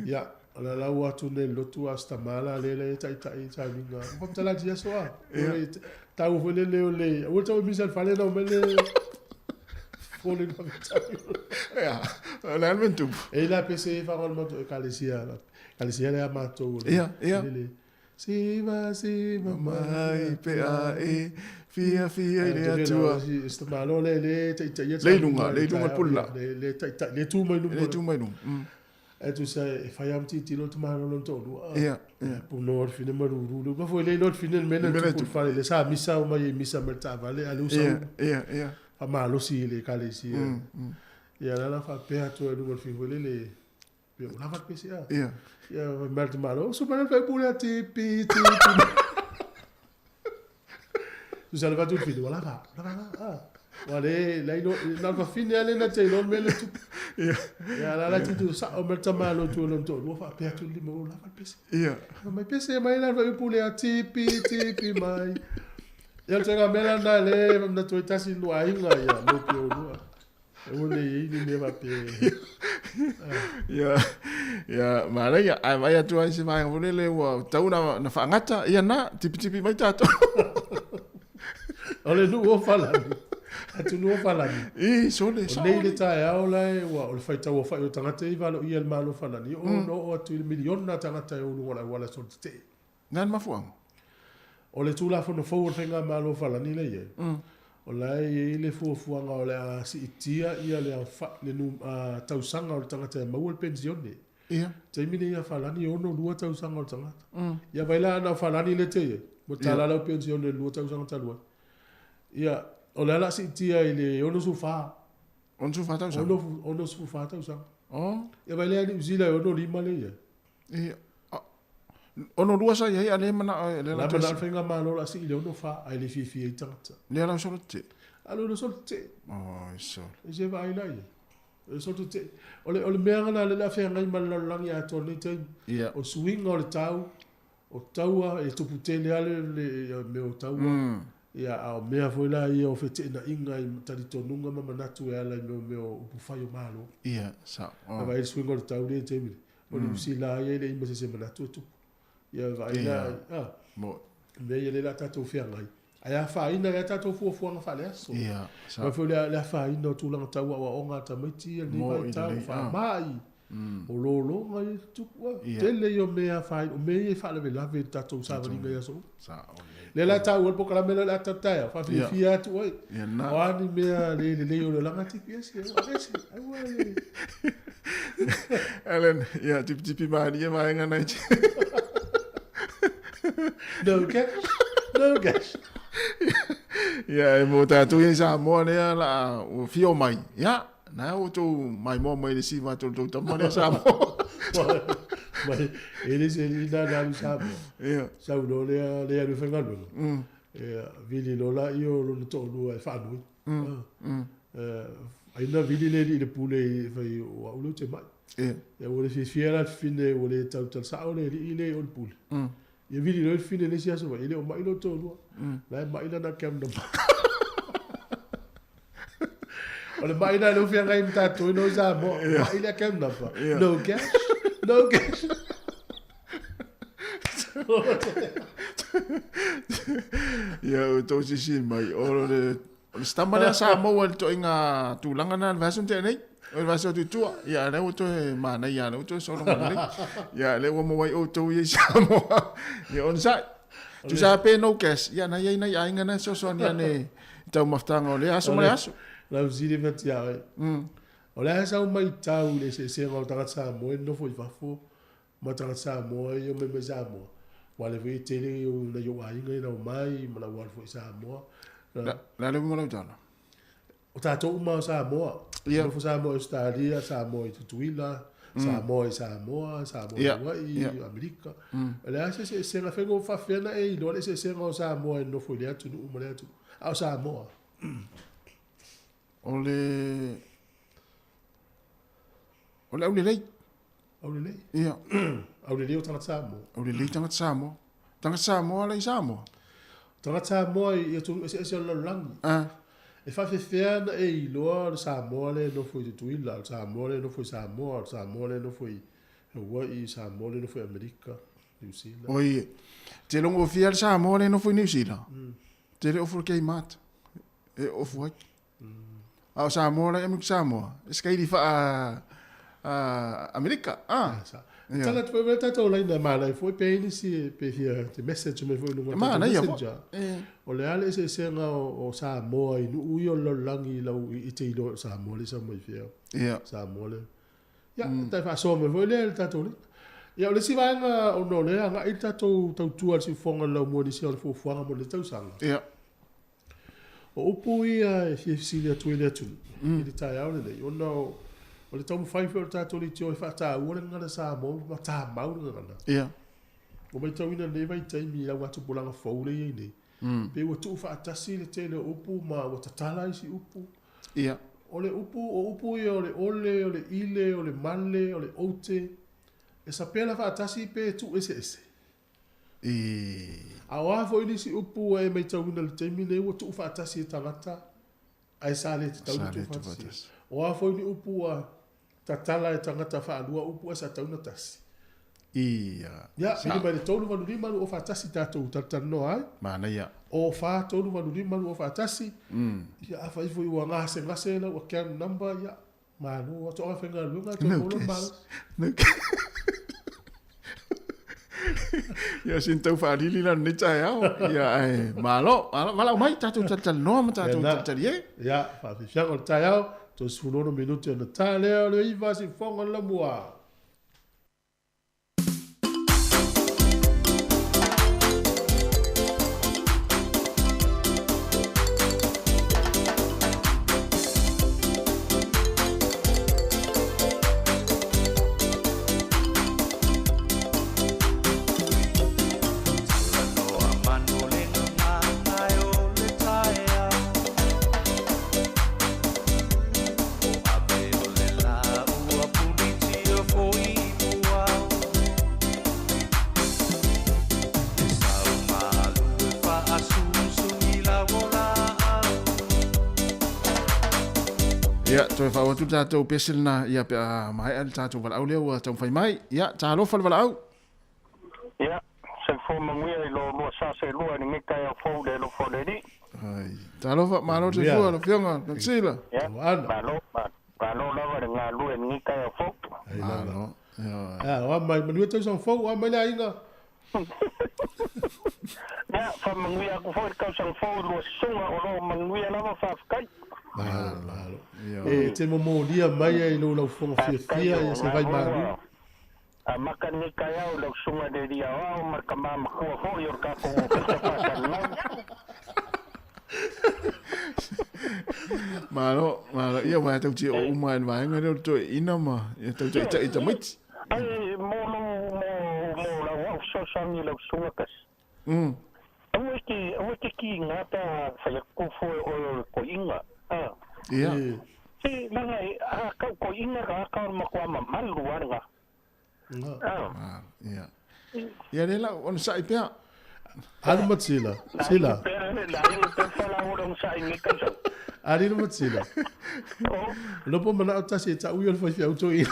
Ya, la wa tu ne lo tu asta mala le tai vinga. Ko ta la dia so a. Ta o le. O ta misal fale no me le. Fole no ta. Ja, la alventu. E la PC fa rol mo kalesia. Kalesia le amato. Ia. Siva mai pe a e fia i le atua. Sta malo le Leilunga pulla. Le tu mai nu. Le tu mai nu. E tu sai fai am ti lo tu malo non to. Ia. Pu no fine maruru. Ma foi le no fine mena tu fare le sa misa mai misa merta vale alu sa. Ia. A malo si le kale si. Ia la fa pe atu no fine le la fa pe si. Ia. Ia merta malo. So para fai pure ti. Tu sai va tutto fine la va. Wale lei no fa fine ale na te no mele tu. Ya la tu sa o merta malo tu non to no fa pe tu li mo la fa pese. Mai pese mai la va pule a tipi mai. Ya te ga mela na le na tu ta sin no ainga ya no pio no. O le ni me va pe. Ya mara ya ai atu ai se vai vole le wa tau na fa ngata ia na tipi mai tato. Ole nu o fala. Atu no fala ni. Sole. Nei le tai au lai wa o fai tau fai o tangata I valo I el malo fala ni. O no atu milion na tangata o wala so te. Nan mafuang. O le tula fono fo fenga malo fala ni le ye. O lai le fuanga o le a si itia ia le fa le nu tau sanga o tangata ma o pensione. Ia. Te mini ia fala ni ono lua tau sanga o tangata. Ia baila na fala ni le te. Mo tala la pensione lua tau sanga talua. Ia o le ala si tia ile ono sufa. Ono sufa tau sanga. Ono sufa tau sanga. Oh. Ia baila ni usila ono lima le ia. Ia. Ono lua sa ia ale mana le la mana fenga malo la si ile ono fa ai le fifi I tangata. Le ala so te. Alo lo so te. Oh, so. E je vai lai. E so te. Ole mea na le la fenga I malo langi a to ni te. Ia. O swing o le tau. O taua e tupu tele ale le me o taua. Ia ao mea foi la ia o fete na inga I tari tonunga ma manatu e ala me o upufai o malo. Ia, sa. Ava ele swing o le tau le te mire. O le usi la ia le ima se manatu e tupu. Ia vai la. Mo. Me ia le la tatou whiangai. Ai a whaina ia tatou fuafuanga whale aso. Ia, sa. Ma foi le whaina o tūlanga taua wa o ngā tamaiti ni vai tau whamai. O lo ngai tupu. Tele yo mea whai. O mea whale me lave tatou sāwaringa ia so. Sa. Le la tau o pokala mela la tatai fa fi atu oi o ani mea le o langa tipi ese ai wa Ellen ya tipi mari ya mai ngana no cash ya mo ta tu in Samoa ne la o fio mai ya na o tu mai mo mai si va tu tamane Samoa Mas eles ainda sabe. Sabe não le no fengalo. Vili lola io lo to lo fa no. Ainda vili le pule fai o lo te mai. E o se fiera fine o le tau sa o le ile o pule. E vili lo fine le sia so ile o mai lo to lo. La mai na kem no. Ole mai na lo fiera im tato no sa mo. Mai la kem no. No cash. No cash. Ya to si mai o le stamana Samoa to inga tulanga na vasun te nei. O vaso tu ya le o to mana ya le o to so nei. Ya le o mo wai o to ye Samoa. Ya on sa. Tu sa pe no cash. Ya na ya inga na so ni ne. Tau maftanga o le aso mai aso. La usile vetia. O le sa mai tau le se o tanga Samoa no foi fafo. Ma tanga Samoa yo me Samoa. Wale vi tele o na yo ainga na mai ma na wal foi Samoa. La le mo la jana. O tato uma Samoa. Ia fo Samoa Australia, Samoa Tutuila, Samoa Hawaii, Amerika. Ele se na fengo fa fena e lo le se o Samoa no foi le atu no le atu. Au Samoa. Ole lei. Aulele. Ia. Aulele o tanga Samoa. Aulele tanga Samoa. Tanga Samoa le Samoa. Tanga Samoa ia tu se o langi. E fa fefeana e iloa Samoa le no foi tuila, Samoa le no foi Samoa, Samoa le no foi Hawaii, Samoa le no foi Amerika, New Zealand. Oi. Te longo fiel Samoa le no foi New Zealand. Te le ofo kei mat. E ofo ai. Au Samoa le Samoa. Eskai di fa Amerika. Tala te whawe tatou lai na mana i fwoi pe ni si pe hia te message me fwoi nunga tatou messenger. O le ale se senga o Samoa i nu ui o langi lau i te ilo Samoa le Samoa i whia. Samoa le. Ia, tai wha so me fwoi le tatou le. Ia, o le si vaenga o no le anga i tatou tau tua si whonga lau mua ni si o le fuafuanga mo le tau sanga. Ia. O upu ia e si le atu i le atu. I le tai au le nei. O no... O le tau mwhai whio tātou li tio e whata ua le ngana Samoa, ma tā mau le ngana. Ia. O mai tau ina nei vai taimi lau atu pulanga whaule i nei. Pe ua tuu whaatasi le tele upu ma ua tatala isi upu. Ia. O le upu ia o le ole, o le ile, o le male, o le ote. E sa pela whaatasi pe tu ese. A wafo ini si upu e mai tau ina le taimi nei ua tuu whaatasi e tangata. Ai sa le te tau tu whaatasi. O wafo ini upu a tatala e tangata whaanua upu asa tauna tasi. Ia. Ia, pili mai le tolu wanu rimaru o whaatasi tātou tatano ai. Mana ia. O wha tolu wanu rimaru o whaatasi. Ia, a whaifo i ua ngase la, ua kianu namba, ia. Manu, o toa whenga lunga, toa kola mala. Ia, sin tau whaarili la ni tae au. Ia, ai, malo, wala mai tātou tatanoa ma tātou tatari e. Ia, whaafishango le tae au. To sunono minuti ona tā leo le iwa si whonga la mua. Ia, toi whau atu tātou pesilna ia pe mai al tātou wala au leo ua tau whai mai. Ia, tā alofa wala au. Ia, se fo manguia I lo lua sase lua ni ngikai au fau le lo fo le ni. Ai, tā alofa malo te fua lo fionga, na sila. Ia, malo lawa ni ngā lua ni ngikai au fau. Malo. Ia, wa mai manua tau sang fau, wa mai la inga. Ia, wha manguia aku fau kau sang fau lua sunga o lo manguia lawa whafkai. Malo. E te momo lia mai ai lo lau fonga fia e se vai maru. A maka ni kai au lau sunga de ria au marka mama kua fo yor ka ko pesa pasa Malo, ia wa tau ti o uma en vai ngare to ina ma. Ia tau ti ita mit. Ai mo la wa so sangi lau sunga kas. Aweke ki ngata fa ku fo o ko inga. Ia. Si langai kau ko inga ka makwa malu warga. Ia. Ia lela on sai pea. Anu matsila. Sila. Ari no matsila. Lopo mana ota se ta uyo fa auto i.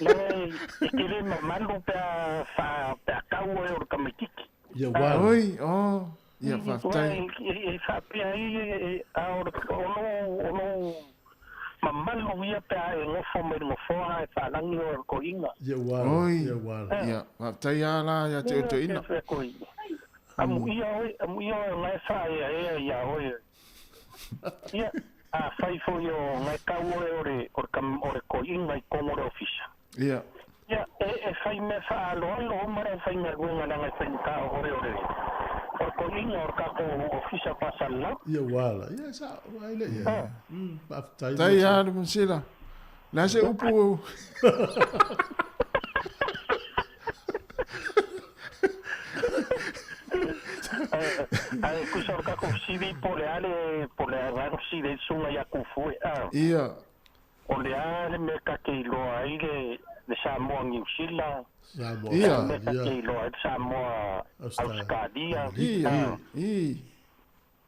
Langai ikile malu pa kau o kamitiki. Ya wa. Oi, oh. Ia whaftai. Ia pia I ono mamalu ia pia e ngofo me ngofo ai whalangi o ko inga. Ia wa. Oi. Ia wa. Ia whaftai ala ia te uto ina. Amu ia ngai whae ia oi. Ia a whaifo i o ngai kau ore ko inga I komoro ofisa. Ia. Ia e whai me whaalo mara whai me guenga nanga whainka ore. Ko inga or ka ko ofisa pasala. Ia wala. Ia sa wai le ia. Whaftai. Tai ia ni monsila. Nā se upu. Ai kusor ka ko sivi pole rano sive sunga ya kufu. Ia. Ole ale me ka ke lo ai de Samoa New Zealand. Ia. Me ka ke lo ai Samoa Australia. Ia.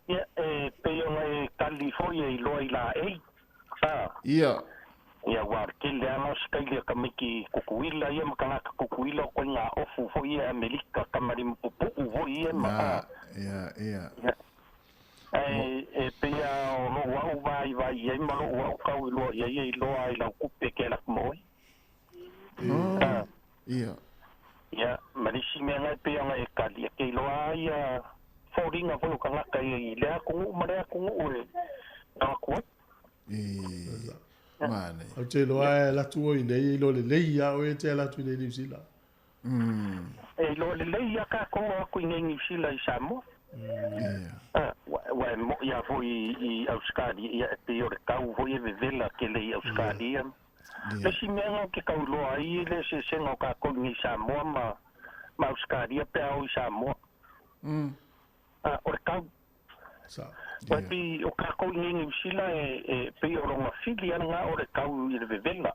Ia pe yo ngai California I lo I la ei. Ia. Ia war kile anos kaile kamiki kukuila ia makanga kukuila ko nga ofu fo ia Amerika kamari mpupu vo ia ma. Ia. Pe ya no wa vai ia malo wa ka lo ia lo ai la kupe ke la moi. Ia. Ia, marisi mea ngai pia ngai kali. Kei loa ia fōringa wholo ka ngaka i lea kungu, marea kungu e ngakua. Mane. Au te loa e latu o i nei, i lo le leia o e te latu i nei New Zealand. E lo le leia ka kongo aku i nei New Zealand i Samoa. Wa mo ia foi i Australia ia te ore kau foi e vevela ke le Australia. Le si mea ke kau loa ai le se senga ka kongi i Samoa ma Australia pe au i Samoa. Ore kau Tapi o ka ko ni New Zealand e pe o ronga fili ana o le kau i le vevela.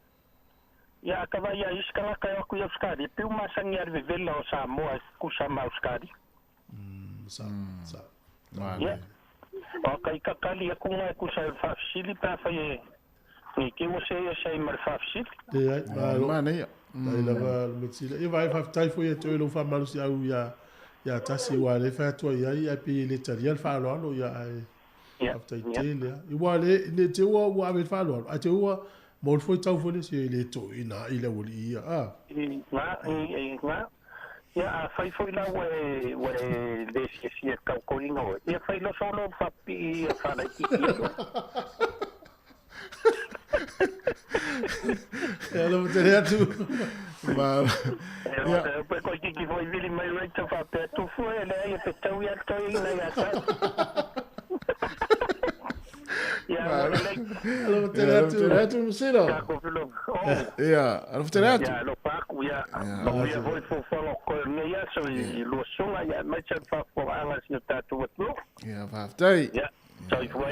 Ia ka vai ia iskala ka aku i Australia pe uma sangi ar vevela o Samoa ku sama Australia. Ia. O kai ka kali aku ngai ku sa fa fili pa fa e ni ke o se mar fa fili. Ia, mane ia. Ai lava metsila. Ia vai fa tai foi e te lo fa malu si au ia tasi wa le fa to ia pe le tarial fa lo ia ai. After Italia. I wale ne te wa ave fa lo. A te wa mo foi tau foi se le to ina ile woli ia. Nga. Ia foi la we le si ka ko ino. Ia foi lo solo fa pi fa la ki. Ja, lo te tu. Ma. Ja, pe ko ki foi vili mai right fa pe tu foi le ia pe tau ia to ina ia sa. Alo te musino. Ia, alo te reatu. Ia, lo paku ia. Ia voi fo falo ko ia so i lo songa ia mai cha fa po ala si tatu watu. Ia, faaftai. Ia, sai foi.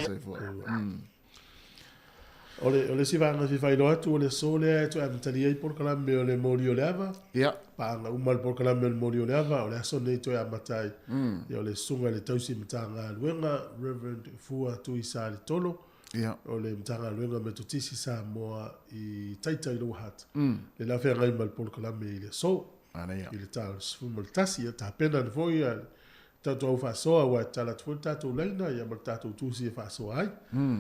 Ole si vanga si fai loatu ole sole to am tali ai por kala me ole morio leva. Ia. Pa nga umal por kala me morio leva ole so nei to am matai. Ia ole sunga le tausi mtanga luenga Reverend Fua tu isali tolo. Ia. Ole mtanga luenga me tutisi Samoa i taita i lo hat. Le la fe ngai mal por kala me le so. Ana ia. Ile ta sfumul tasi ta pena de foi tanto au fa soa wa tala tfuta to leina ia martato tu si fa soa ai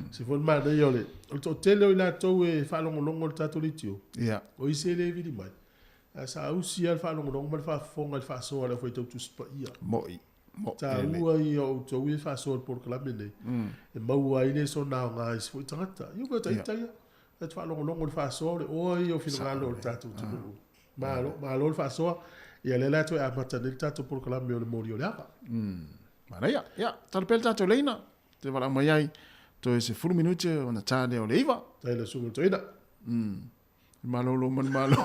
se for ma de yole to tele ila to e fa longo tato litio ia o ise le vidi mai sa usi al fa longo mal fa fonga fa soa la foi to tu spa ia mo ta ua i o to we fa soa por clamene e mau ai le so na nga is foi tangata io ko ta italia et fa longo fa soa o io finalo tato tu ma lo fa soa ia le lato e amata nel tato por kala me o le morio le apa. Mana ia, tal pel tato leina. Te wala mai ai, to e se furu minute o na tane o le iwa. Tai le sumo to ina. Malo man malo.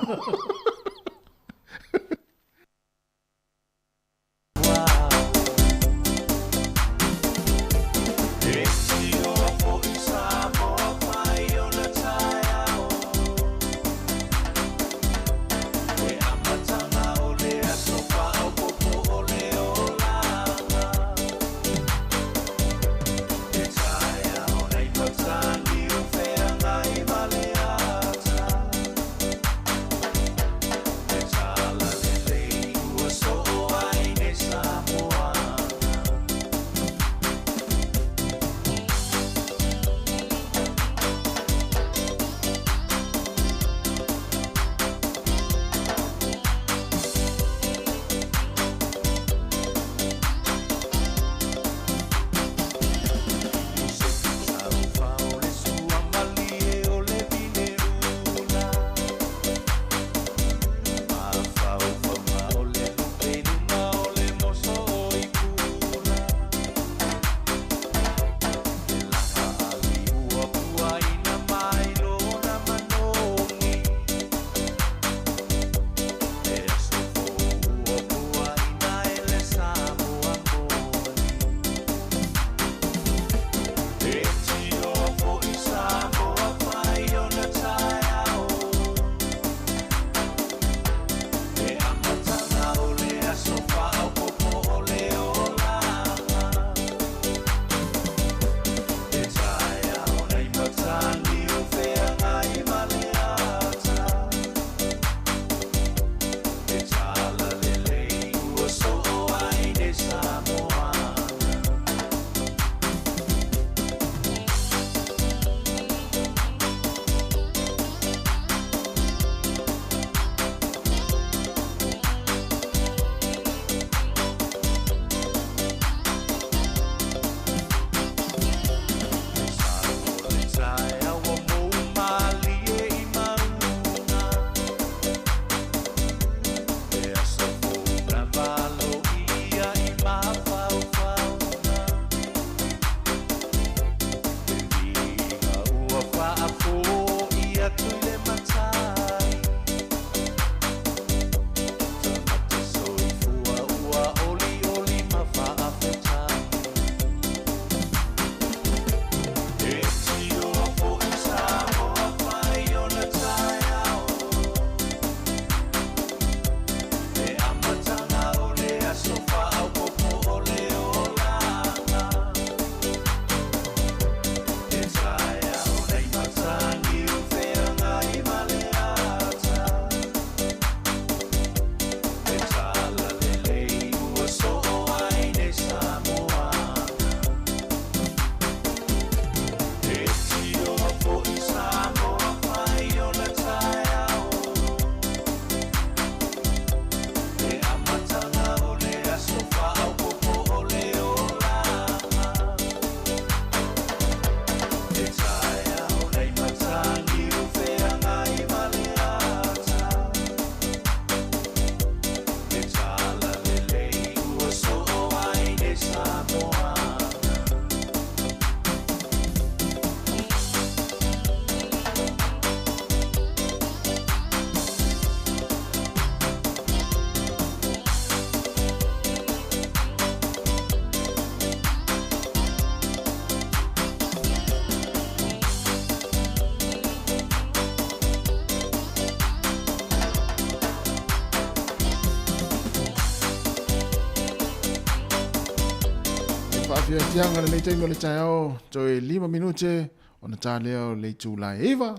Fianga le te mo le tao, toi 5 minute ona taleo le tula eva.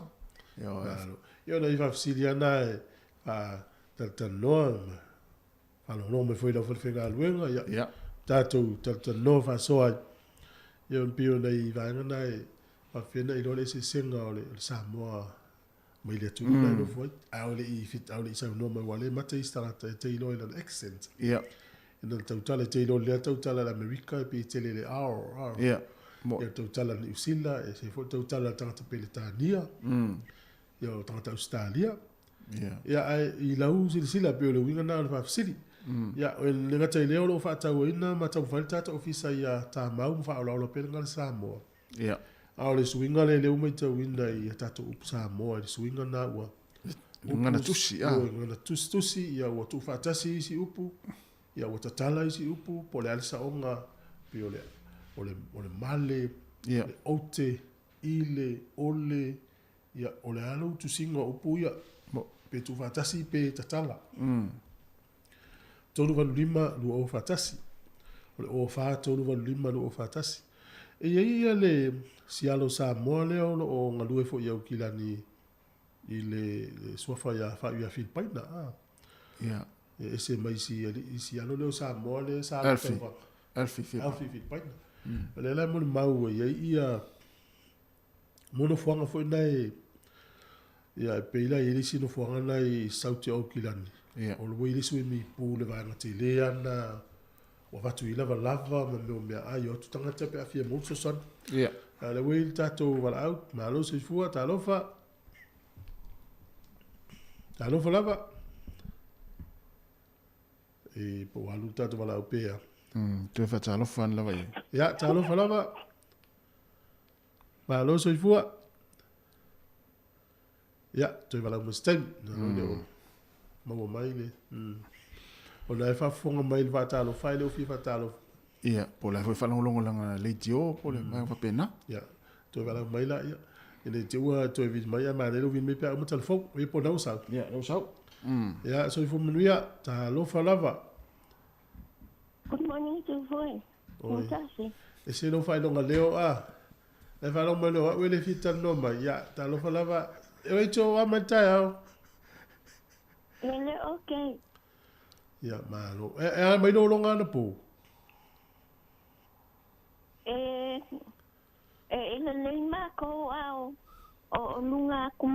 Io na ifa siliana a no alo no me foi da fenga luenga ya. Tato no fa so io pio nei vanga nai fa fena I dole se senga ole Samoa mai le tu na no foi aule I fit aule sa no me wale mate starata te ilo in an accent. Ja. En dan totale te ilo le totale l'America pe tele le ar. Ja. Ja totale New Zealand e se foi totale tangata Peletania. Io tangata Australia. Ja I lau sila pe le winga na fa city. Ja, en le ngata leo lo fa tau ina ma tau falta ta ofisa ya ta mau fa lo pe ngal Samoa. Ja. Aule swinga le umai tau ina I tatu up Samoa, le swinga na wa. Ngana tusi ngana tusi ya wa tu fa tasi si upu. Ya wa tatala si upu po le alsa onga pe ole male, le ote, ile, ole, ya ole alu tu singa upu ya pe tu fa tasi pe tatala. Tolu valu lima lu o fatasi. Ole o fa tolu valu lima lu o fatasi. E ia le sialo Samoa le o ngalue fo iau kilani I le suafa ya fa ia Filipaina. Ja. E se mai sialo le o Samoa le sa Alfi Filipaina. Le la mo mau ia mono fuanga fo nai ia peila ili sino fuanga nai sauti o kilani. O le wili sui mi pu le vanga te leana wa watu I lava ma mea ai o tu tangata pe afia mo so son. Le wili tato wala au ma lo se fua ta lofa lava. E po walu tato wala au pea. Tu fa ta lofa lava ye. Ya ta lofa lava. Ma lo se fua. Ya tu wala mo stem. Mau mai le. O la fa fonga mai le vatalo fai le fi vatalo. Ia, po la foi falongo langa le tio, po le mai fa pena. Ya. To vala mai la ia. Ele tua to vi mai ma le vi me pe mo telefon, e po não sa. Ja, não sa. Ya, so fu menuia ta lo falava. Good morning to voi. Contasi. E se lo fai longa leo e fa longa leo, we le fita no mai, ya, ta lo falava. E to wa matai. Ele okay. Ya malo. E mai no longa na po. Ele nei ma ko au. O lunga ku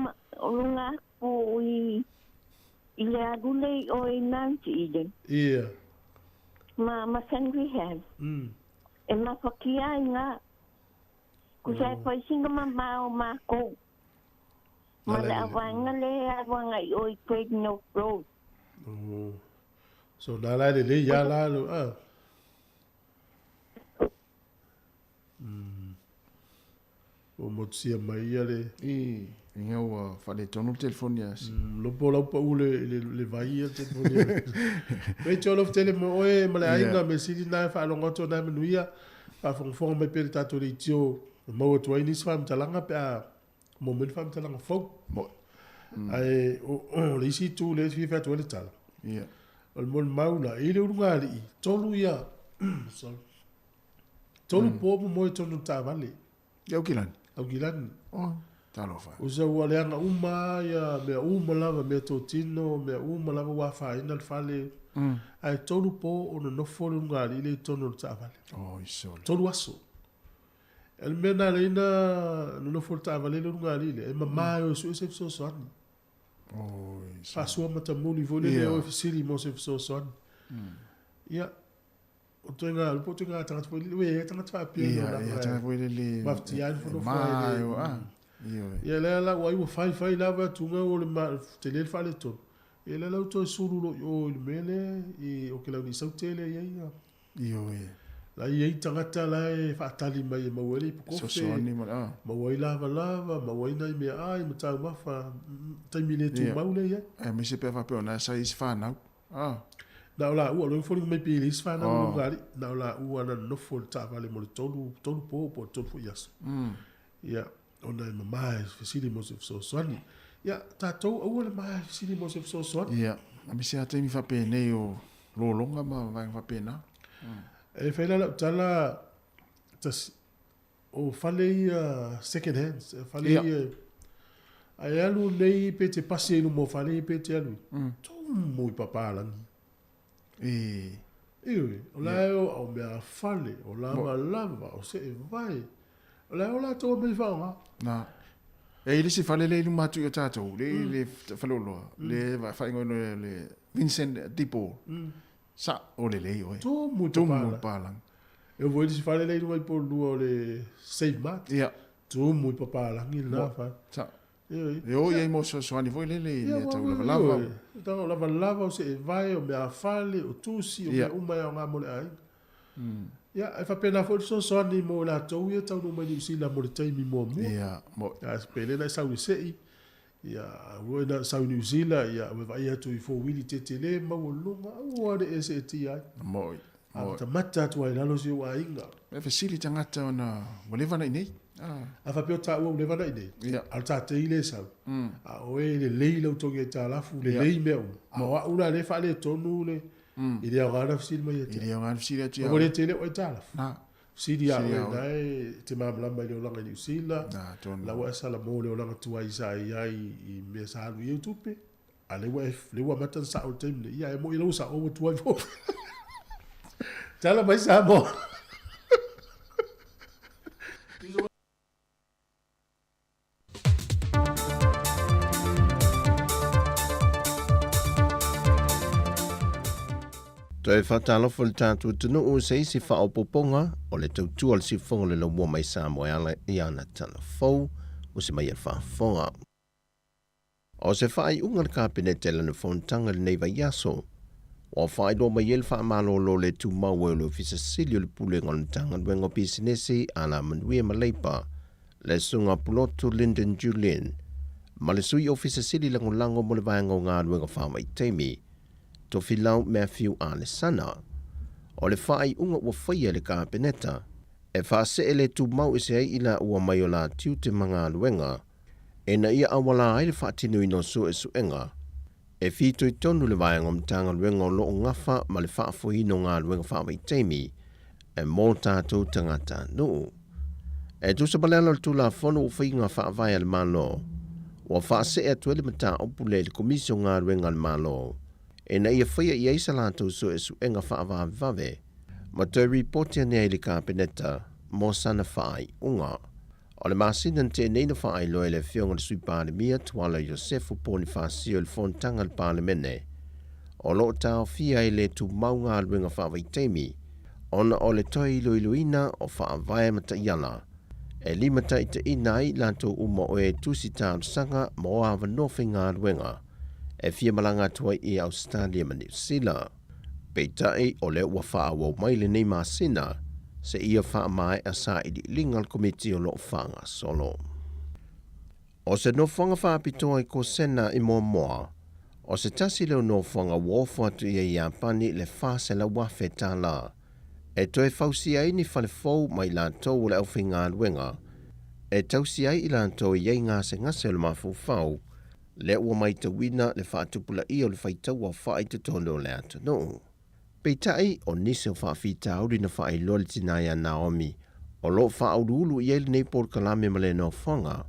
I le agule o nanti ile. Ia. Ma sangri have. E ma fakia nga. Ku sai pa singa ma ko. Ma la wanga I o I no road. So na la le ya la lo O mo sia mai ale inga wa fa le tonu telefonia lo pola pa le vai te telefonia pe tolo tele mo oe ma la inga me sidi na fa lo ngoto na menuia pa fon me pe tato le tio mo to ini fam talanga pe mo men fam talanga fo ai o le si tu le fi fa to le tal o mo maula ile urungali tolu ya tolu po mo tolu ta vale au kilan talofa usa wale anga uma ya me uma lava me totino me uma lava wa fa ina fale ai tolu po ono no folo ngali ile tonu ta vale iso tolu aso el mena le ina no folo ta vale lo ngali ile ma mai so so ani fa so mata muli vole le ofisili mo so ya o tenga po tenga tanga foi le tanga fa pie tanga foi le maftian fo no mai ia la wa i fai lava tunga o le tele fa le to ia la to suru lo o le mele I o ke la ni sautele ia la ia tanga la fa tali mai ma wele ko so ni ma wai lava ma wai nai me ai ma tau ma fa taimile tu maule ia me se pe fa pe na sai fa na na la u lo fo me pilis fa na no gari na la u ana no fo ta vale mo tolu po tolu fo yas ya ona ma mai fisili mo so soni ya ta to o le mai fisili mo so soni ya a mi se ate mi fa pe ne o lo longa ma va fa pena e fa la tala tas o fale second hands fale ai alu nei pe te pase no mo fale pe te alu tu mo papala o la o me fale o la lava o se vai o la to me fa na e le si fale le lu matu yo tato le falolo le fa ngono le Vincent Tipo sa o le o tu mo papala eu vou si fale le lu po lu le save mat tu mo papala ngi na fa sa eu ia mo so ani foi le tau lava tau lava o se vai o me fale o tusi o me uma o nga mo le ai ia e fa pena foi so ani mo la tau ia tau no mai si la mo le taimi mo mo spele na sa se ia wo na sa New Zealand ia we vai tu fo wili tetele ma wo lunga o de ese ti ai mo ta mata tu ai lalo si wa inga e fasili tangata na whatever na nei a fa pio ta wo le vana ide al ta te ile sa a o le leilo to ge ta la fu le lei me ma wa una le fa le tonu le ile a ga fsil mai te ile a fsil te o le tele o ta la si dia o dai te ma bla mai le langa ni sila la wa sala mo le langa tu ai sa ai I me sa lu YouTube ale wa le wa matan sa o tem le ia mo ile sa o tu ai fo tala mai sa mo Toi whatalofa le tātua tunu o se isi whaopoponga o le tautua le sifonga le laumua mai Samoa I ana tana fau o se mai al whaafonga. O se whaai unga le kāpenete lana whontanga le neiva yaso, o whaai do mai el whaamalo lo le tu maua le ofisa silio le pule ngonatanga wengo pisinesi ana manuia maleipa le sunga puloto Lyndon Julian, ma le sui ofisa sili lango mo le vaenga ngā wenga whaamai teimi, to filau Matthew Alessana. O le whaai unga ua whaia le kāpeneta, e whaase ele tu mau ise ai ila ua mai o la tiu te mga luenga, e na ia awala ai le whaatinu ino su e suenga, e fito I tonu le vaenga mtanga luenga o loo ngafa ma le whaafuhino ngā luenga whaamai teimi, e mō tātou tangata nuu. E tu sabalelo le tula fono u whainga whaavaya le malo, ua whaase e atuele mata opule le komisio ngā luenga le malo, e na ia whaia I eisa lātou so e suenga whaavave, ma toi reportia nea I le kāpeneta, mō sana whaai unga. O le masina te neina whaai loe le whionga le sui pālemia tuala Josefu Ponifasio le whontanga le pālemene, o loo tau fia I le tu maunga luenga whaavai teimi, ona o le toi iluiluina o whaavaya mata iala, e lima ta ita ina I lātou uma o e tusi tāu sanga mo awa nofi ngā luenga, e fia malanga tua I Australia ma New Zealand. Peitai o le ua wha awau mai le nei masina, se ia wha mai a sa I di lingal komiti o lo whanga solo. O se no whanga wha apitoa I ko sena I moa, o se tasi leo no whanga wofu atu ia Japani le wha se la wafe tā la, e toe whausi ai ni whale fau mai lātou le au whinga luenga, e tausi ai I lātou iei ngā se ngase le mafu whau, le ua mai te wina le whaatupula I o le whaitau a whaai te tono le atu no. Peitai o nise o whaafita auri na whaai loa le tinaya Naomi, o lo whaaurulu I ele nei por kalame ma le no whanga,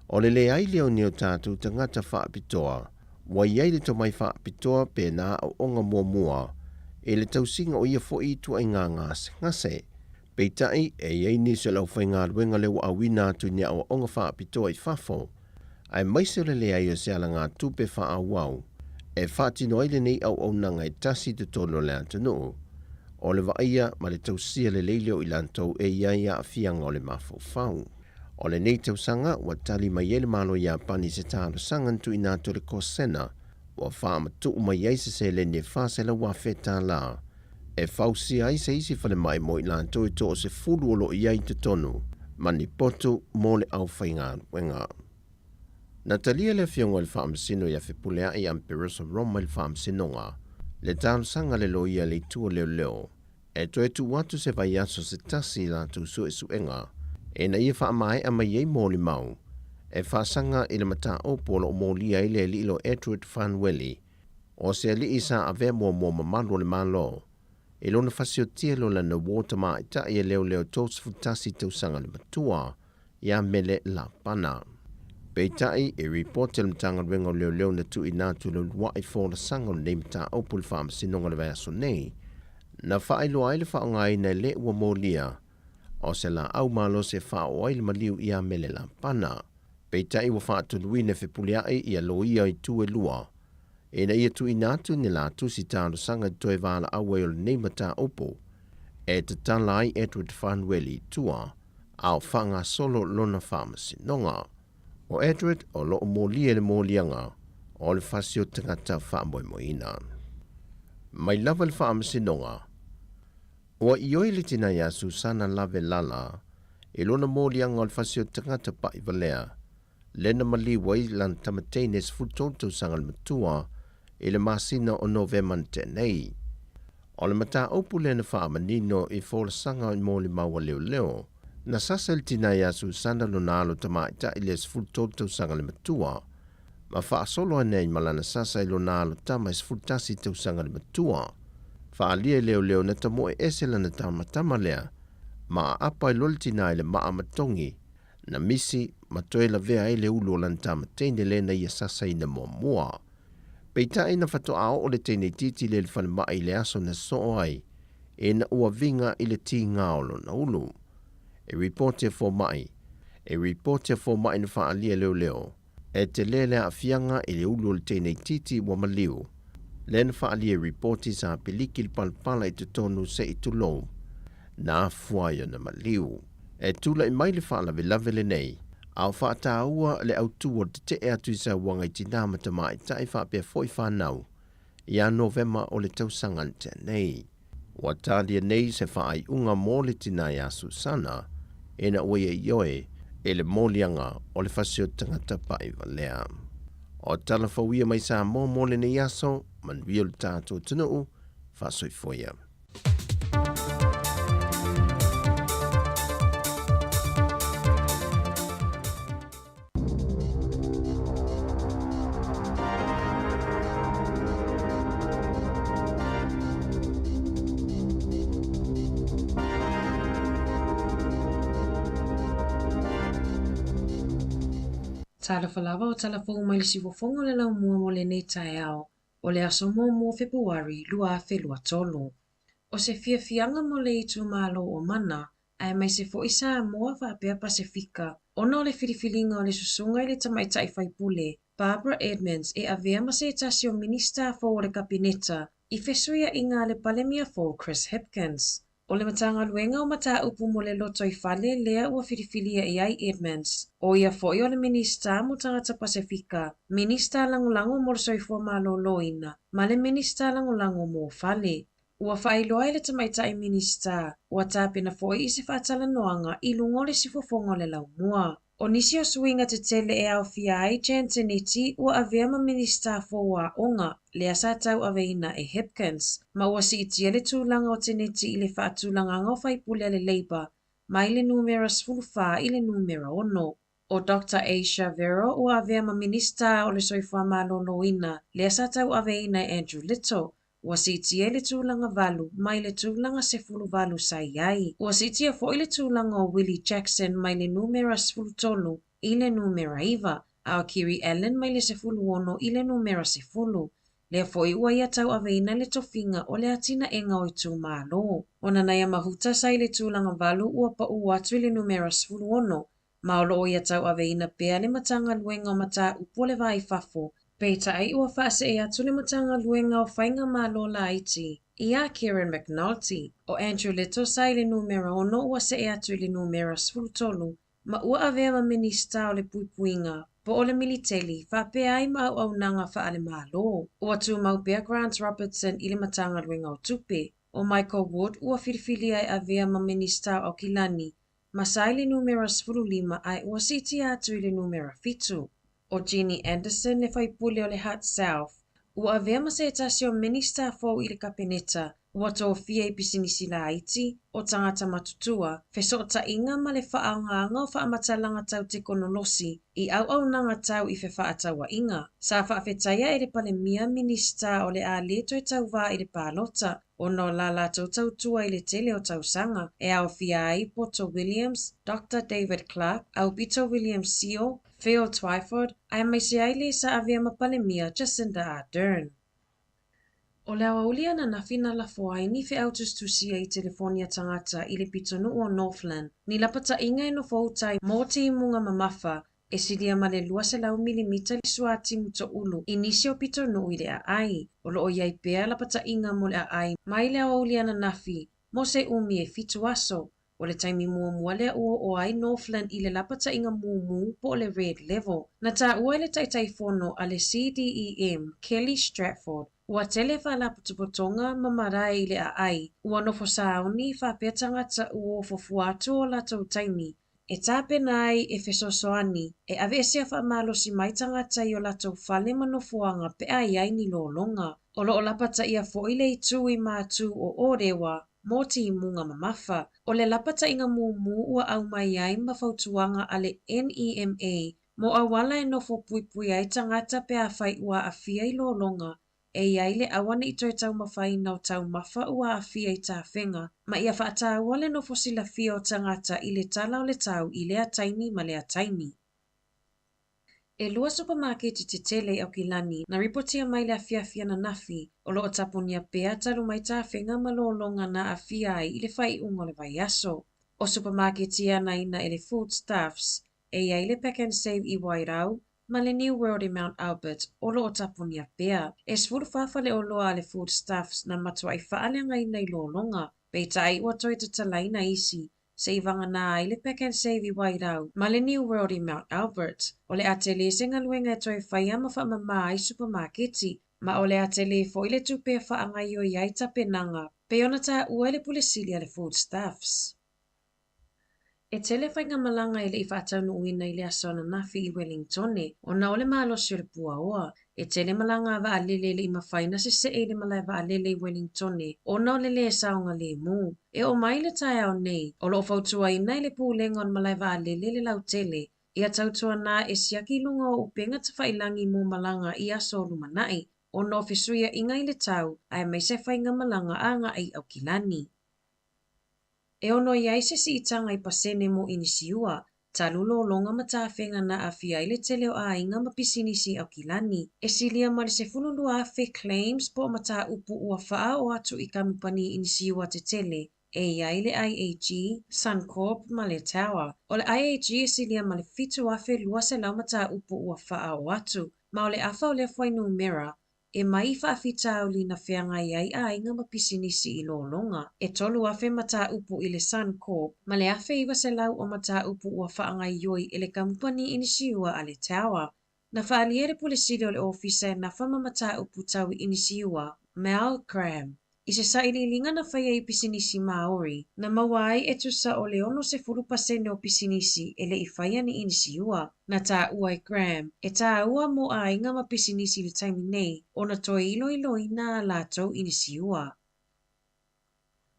o le le ai leo ni o tātou tangata whaapitoa, wa iei le to mai whaapitoa pe nā o onga mua, e le tausinga o ia fo I tua I ngase. Peitai e iei nise lau whainga ruenga le wa awina atu nia o onga whaapitoa I whafo, ai maise le lea I o se ala ngā tupe wha awau, e whaatino aile nei au nanga I tasi te tono le antanu, o le vaia ma le tausia le leileo I lantou e iai a fianga o le mafau. O le nei tausanga, wa tali mai ele malo Japani se tālo sangantu I nāto le kosena, wa wha matu mai eise se le ne whase la wafeta la, e whausi ai se isi whale mai mo I lantou I to o se fulu o lo iai te tonu, mani poto mo le au whainga wenga. Natalia le fionga le whaamsino ia whipulea I Amperosa Roma le whaamsinonga, le tālu sanga le loia le tua leo, e toe tu watu se vai aso se tasi la tu su e suenga, e na ia whaamai a mai ei mōli mau, e whaasanga I le mata opolo o mōlia I le li ilo Edward Fanwelly, o se li isa a vea mō mamalo le malo, e lona fasiotia lo lana water maita e leo tos futasi tausanga le matua ia mele la pana. Peitai e report le mtanga wenga leo na tu inatu le wai fōna sanga le mta opul wha masinonga le vea so nei. Na whaelo ai le whaongai na le ua molia o se la au malo se whao ai le maliu ia mele la pana. Peitai wa whaatunuine whipuliai ia loia i tu e lua. E na ia tu inatu ni la tu si tāno sanga toe wala awe o le neimata opo. E te talai Edward Fanweli tua au whanga solo lona whamasinonga. O Edward o loo molia le molianga o le fasio tangata whamoimoina. Mai lava le whamasinonga. Ua ioi le tina ia Susana Lave Lala e lona molianga o le fasio tangata pa i valea. Lena mali wai lan tamateines futonto sangal matua e le masina o November tenei. O le mata opu lena whaamanino i fōla sanga i mōli maua leo. Na sasa le tina ia Susana lonalo tamaita i le futonto sangal matua. Ma whaasolo anei malana sasa i lonalo tama i futasi tau sangal matua. Whaalia leo na tamo e ese lana tamatama lea. Ma apa i lolitina i le maa matongi. Na misi matoe la vea ele ulo lan tamatene lena ia sasa ina mua. Peita ina fato ao o le tene titi le whane maa i le aso na so ai. E na ua vinga i le ti ngaolo na ulu. E reportia fo mai na whaalia leo. E te lele a fianga i le ulo le tene titi wa maliu. Lena whaalia reporti sa pelikil palpala i te tonu se i tulou. Na fuaia na maliu. E tula i mai le whaalawe lenei. Au whaata ua le autua te te atu i sa wanga i tina matamai tai whapea foi whanau. Ia November o le tausangan tenei. Watalia nei se whaai unga mō le tina ia Susana. E na ue ioe e le mōlianga o le fasio tangata pai valea. O tala whauia mai sa mō le nei aso, man wio le tātou tunuu, whasoi foia. Tala whalawa o tala whau mai le siwafonga le lau mua mo le nei tae ao, o le aso mo Februari lua whelua tolu. O se fianga mo le itu malo o mana, ai mai se fo isa moa whapea Pasifika, ona o le whiriwhilinga o le susunga i le tamaitai whaipule, Barbara Edmonds e avea ma se tasio minista fo o le kabineta, i fesuia inga le palemia fo Chris Hipkins. O le matanga luenga o mata upu mo le loto i fale lea ua whiriwhilia i ai Edmonds. O ia foi o le minista mo tangata Pasifika, minista langolango mo le soifua malo loina, ma le minista langolango mo fale. Ua whailoa i le tamaitai minista, ua tāpena foi i se whaatala noanga i lungo le sifofongo le lau mua. O nisi o swinga te tele e au fia ai Janseneti ua avea ma minista foa onga le asa tau aveina e Hipkins, ma ua si itia le tūlanga o teneti i le whaatūlanga ngau whaipule le Labour, mai le numera sfulfa i le numera ono. O Dr. Aisha Vero ua avea ma minista o le soifua malo loina le asa tau aveina e Andrew Little, ua si itia le tūlanga valu, mai le tūlanga sefulu valu sai ai. Ua si itia fo i le tūlanga o Willie Jackson mai le numera sefulu tolu i le numera iwa, a o Kiri Allen mai le sefulu ono i le numera sefulu. Lea fo i ua ia tau aveina le tofinga o le atina enga o i tū malo. Ona nai a mahuta sai le tūlanga valu ua pa uatu i le numera sefulu ono, ma o loo ia tau aveina pea le matanga luenga o mata upo le vai fafo. Peita ai ua whaase e atu le matanga luenga o whainga malo la iti. Ia Kieran McNulty. O Andrew Little sai le numera ono ua se e atu le numera sfultolu. Ma ua avea ma minista o le puipuinga. Po o le militeli, whapea ai mau au nanga whaale malo. Ua tu mau pea Grant Robertson i le matanga luenga o tupe. O Michael Wood ua whiriwhili ai avea ma minista o Kilani. Ma sai le numera sfululima ai ua siti atu i le numera fitu. O Jeannie Anderson le whaipule o le Heart South. Ua avea ma se tasio minista fo i le kapeneta, Ua tō fia I pisinisi la iti o tangata matutua, fesota inga ma le whaaongaanga o whaamatalaga tau teknolosi I au nanga tau I whewhaatawa inga. Sa whaafetaia e le palemia minista o le a leto e tau wā I le pālota, o no la lātou tau tua I le tele o tau sanga, e au fia ai Porto Williams, Dr. David Clark, au Peter Williams Seal, Phil Twyford, ai mai se ai le sa avia ma palemia Jacinda Ardern. O le awaulia na nafina la foai ni fe autustusia I telefonia tangata I le pitonu o Northland. Ni lapata inga no fautai mo te imunga mamafa e silia ma le 2 milimita li suati muto ulu inisi o pitonu I le ai. O lo o iai pea lapata inga mo le ai mai le awaulia na nafi mo se umi e fitu aso. O le taimi mua le ua o ai Northland I le lapata inga mumu po le red level. Na ta ua le taitai fono a le CDEM Kelly Stratford. Ua tele whala putupotonga mamarai I le ai. Ua nofo saoni whapea tangata ua fofuatu o latou taimi. E tape nai e fesosoani. E ave esia whaamalo si mai tangata I o latou whale manofuanga pe ai ai ni lolonga. O lo o lapata ia fo I le itu I mātu o orewa. Mo te imunga mamafa. O le lapata inga mumu ua au mai ai mawhautuanga a le NEMA. Mo awala e nofo puipui ai tangata pe a whai ua a fia I lolonga. E iai le awana I toi tau mawhai nau tau mafa ua a fia I tā whenga. Ma ia whaata wale nofo sila fia o tangata I le tala o le tau I lea taimi ma lea taimi. E lua supermarket te tele au kilani na ripotia mai le afia na nafi o loo tapunia pea talu mai tā whenga malolonga na afia ai I le whai ungo le vai aso. O supermarket ia na ina ele foodstuffs e iai le pack and save I Wairau ma le New World in Mount Albert o loo tapunia pea. E svulu whawhale o loa le foodstuffs na matua I whaalenga I nei lolonga. Peita ai ua toi te talaina isi. Se ivanga na ai le pack and save I Wairau ma le New World in Mount Albert. O le atele senga luenga e toi whaia ma whaamama ai supermarketi. Ma o le atele fo ile tupe whaanga I o iai tapenanga. Pe ona ta ua le pulesilia le foodstuffs. E tele whainga malanga ele I whaatau no uina I le asona nafi I Wellingtone. O na ole maalosi o le pua oa. E tele malanga wa alele le I mawhaina se ele malai wa alele I Wellingtone. O na ole le saonga le mu. E o mai le tai au nei. O lo fautua ina I le pūlenga on malai wa alele le lau tele. Ia tautua na e siaki lunga o upenga te whailangi mo malanga I aso lumanai. O na ofisuia inga I le tau. Ai mai se whainga malanga anga ai au kilani. E ono iai se si itanga I pasene mo inisiua, talulo longa mata whenga na awhia I le tele o a inga mapisinisi au kilani. E silia ma le se fululu awhi claims po mata upu ua whaa o atu I kamupani inisiua te tele. E iai le IAG, Suncorp ma le Tower. O le IAG e silia ma le fitu awhi lua se lau mata upu ua whaa o atu. Ma o le awha o le whainu mera, e mai whaafita o li na whianga iai a inga mapisinisi I lolonga. E tolu afe mata upu I le Suncorp, ma le afe iwa se lau o mata upu ua whaanga ioi I le kampani inisiua a le Tower. Na whaalia le pulisiri o le ofisa e na whama mata upu tau inisiua, Mal Graham. I se saililinga na whaia I pisinisi Maori, na mawai e tusa o le ono se furupasene o pisinisi ele I whaia ni inisiua. Na tā ua I Graham, e tā ua mo a inga ma pisinisi le taimi nei, o na toi ilo ina lātou inisiua.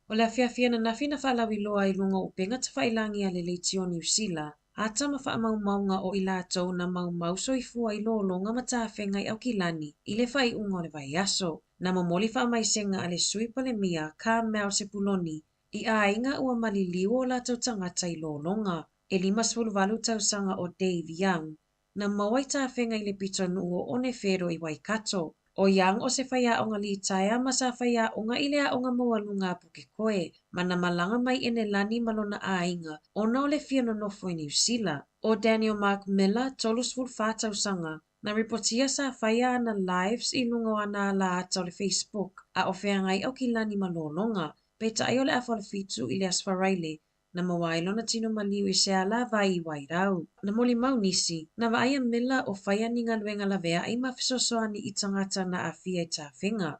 O le awhiawhia na nafi na whaalawi loa I lunga upenga ta whailangi a le leitio New Zealand. Ata ma whaamaumaunga o I lātou na maumau soifua I lolonga ma tā whenga I au kilani, I le whai ungo le vai aso. Na mamoli whaamaisenga a le sui palemia ka Mel Sepuloni, I a inga ua maliliu o lātou tangata I lolonga. E 5 tausanga o Dave Young, na mawai tā whenga I le pitonu o Onefero I Waikato. O Young o se whaia onga li taia ma sa whaia onga I lea onga mawalunga puke koe, mana malanga mai ene lani malona a inga, o na ole fia no nofo I New Zealand. O Daniel Mark Miller, 34 tausanga, na reportia sa whaia ana lives I lunga ana la ata o le Facebook, a o whenga I au kilani malolonga, peta ai o le awha le fitu I le aswaraile, na mawailo na tino maliu I se ala vai I Wairau. Na moli maunisi, na vaaya Miller o whaia ni ngā luenga la vea ai mawhisosoani I tangata na a fia I tā whenga.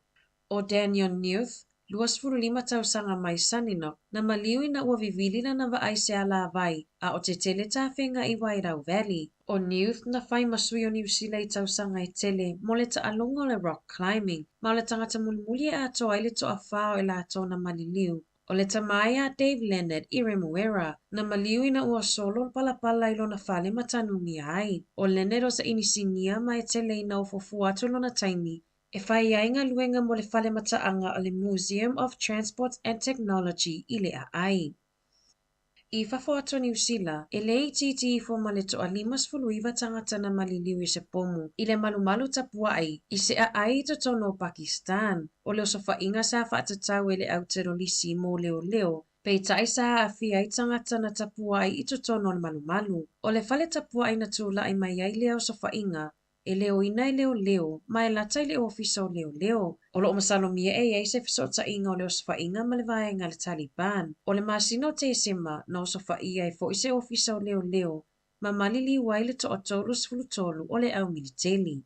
O Daniel Newth, 25 tausanga mai Sanino, na maliui na ua vivilina na vaai se ala vai, a o te tele tawhenga i Wairau Valley. O Youth na whai masui o New Zealand i tausanga i tele, mo le ta alonga le rock climbing, ma o le tangata mulimuli e atoa i le toa whao e la ato na maliliu. O le tamaya Dave Leonard i Remuera, na maliui na ua solo palapala i lona whale matanumi ai. O Leonard o sa inisinia ma e tele i na ufofu atu lona taimi, e whai ainga luenga mo le whale mataanga o le Museum of Transport and Technology i le a ai. I whafo ato New Zealand, e le titi i fo ma le toa 5 tangata na maliliu i se pomu, i le malumalu tapua ai, i se a ai to tono Pakistan. O leo sofa inga sa whaatatau e le auterolisi mo leo, pei tai sa a fia i tangata na tapua ai i to tono le malumalu. O le whale tapua ai na tula ai mai ai leo sofa inga, e leo ina i leo, ma e lata i le ofisa o leo. O lo masalomia e se fisota inga o leo sofa inga ma le vaenga le Taliban. O le masino te sema na o sofa ia e fo i se ofisa o leo, ma malili wai le toa tolu sfulutolu o le au militeli.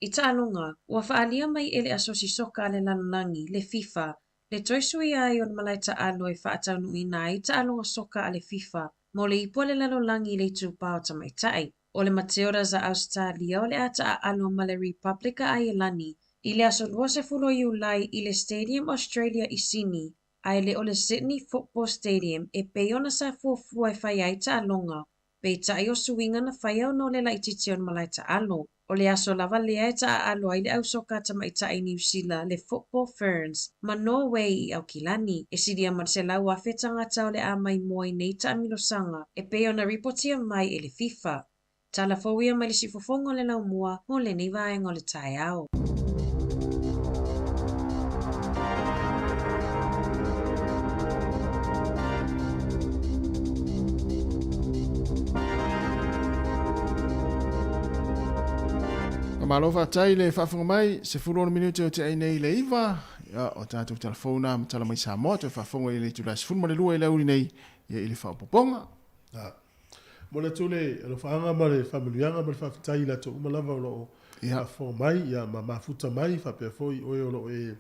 I ta'alonga, ua whaalia mai e le asosi soka le lanulangi, le FIFA, le toisui ai o le malai ta'alo e whaataunu ina i ta'alonga soka a le FIFA, mo le ipua le lanulangi le tūpao tamaitai. O le Mateora za Australia o le ata a alo ma le Republica a Ielani, i le aso 20 Iulai i le Stadium Australia i Sydney, ai le o le Sydney Football Stadium e peiona sa fuafua e whai ai ta alonga, pei tai o suinga na whai au no le laititi on malai ta alo. O le aso lava lea e ta alo ai le au soka tamaita i New Zealand le Football Ferns, ma Norway i au kilani, e sidia marse lau a whetangata o le a mai moai nei ta amilosanga, e peiona ripotia mai e le FIFA. Tala fowia mai le sifofongo le lau mua mo le nei vaenga o le tae au. Malo whaatai le whaafunga mai, se 10 minute o te ainei le iwa, o tātou telefona, ma tala mai Samoa, te whaafunga i le tūrai sifun ma le lua i le uri nei, ia i le whaapoponga. Mo le tūle, alo whaanga ma le whamiluanga ma le whaafitai la tō umalawa o loo whaafunga mai, ia ma mafuta mai, whapea foi oe o loo e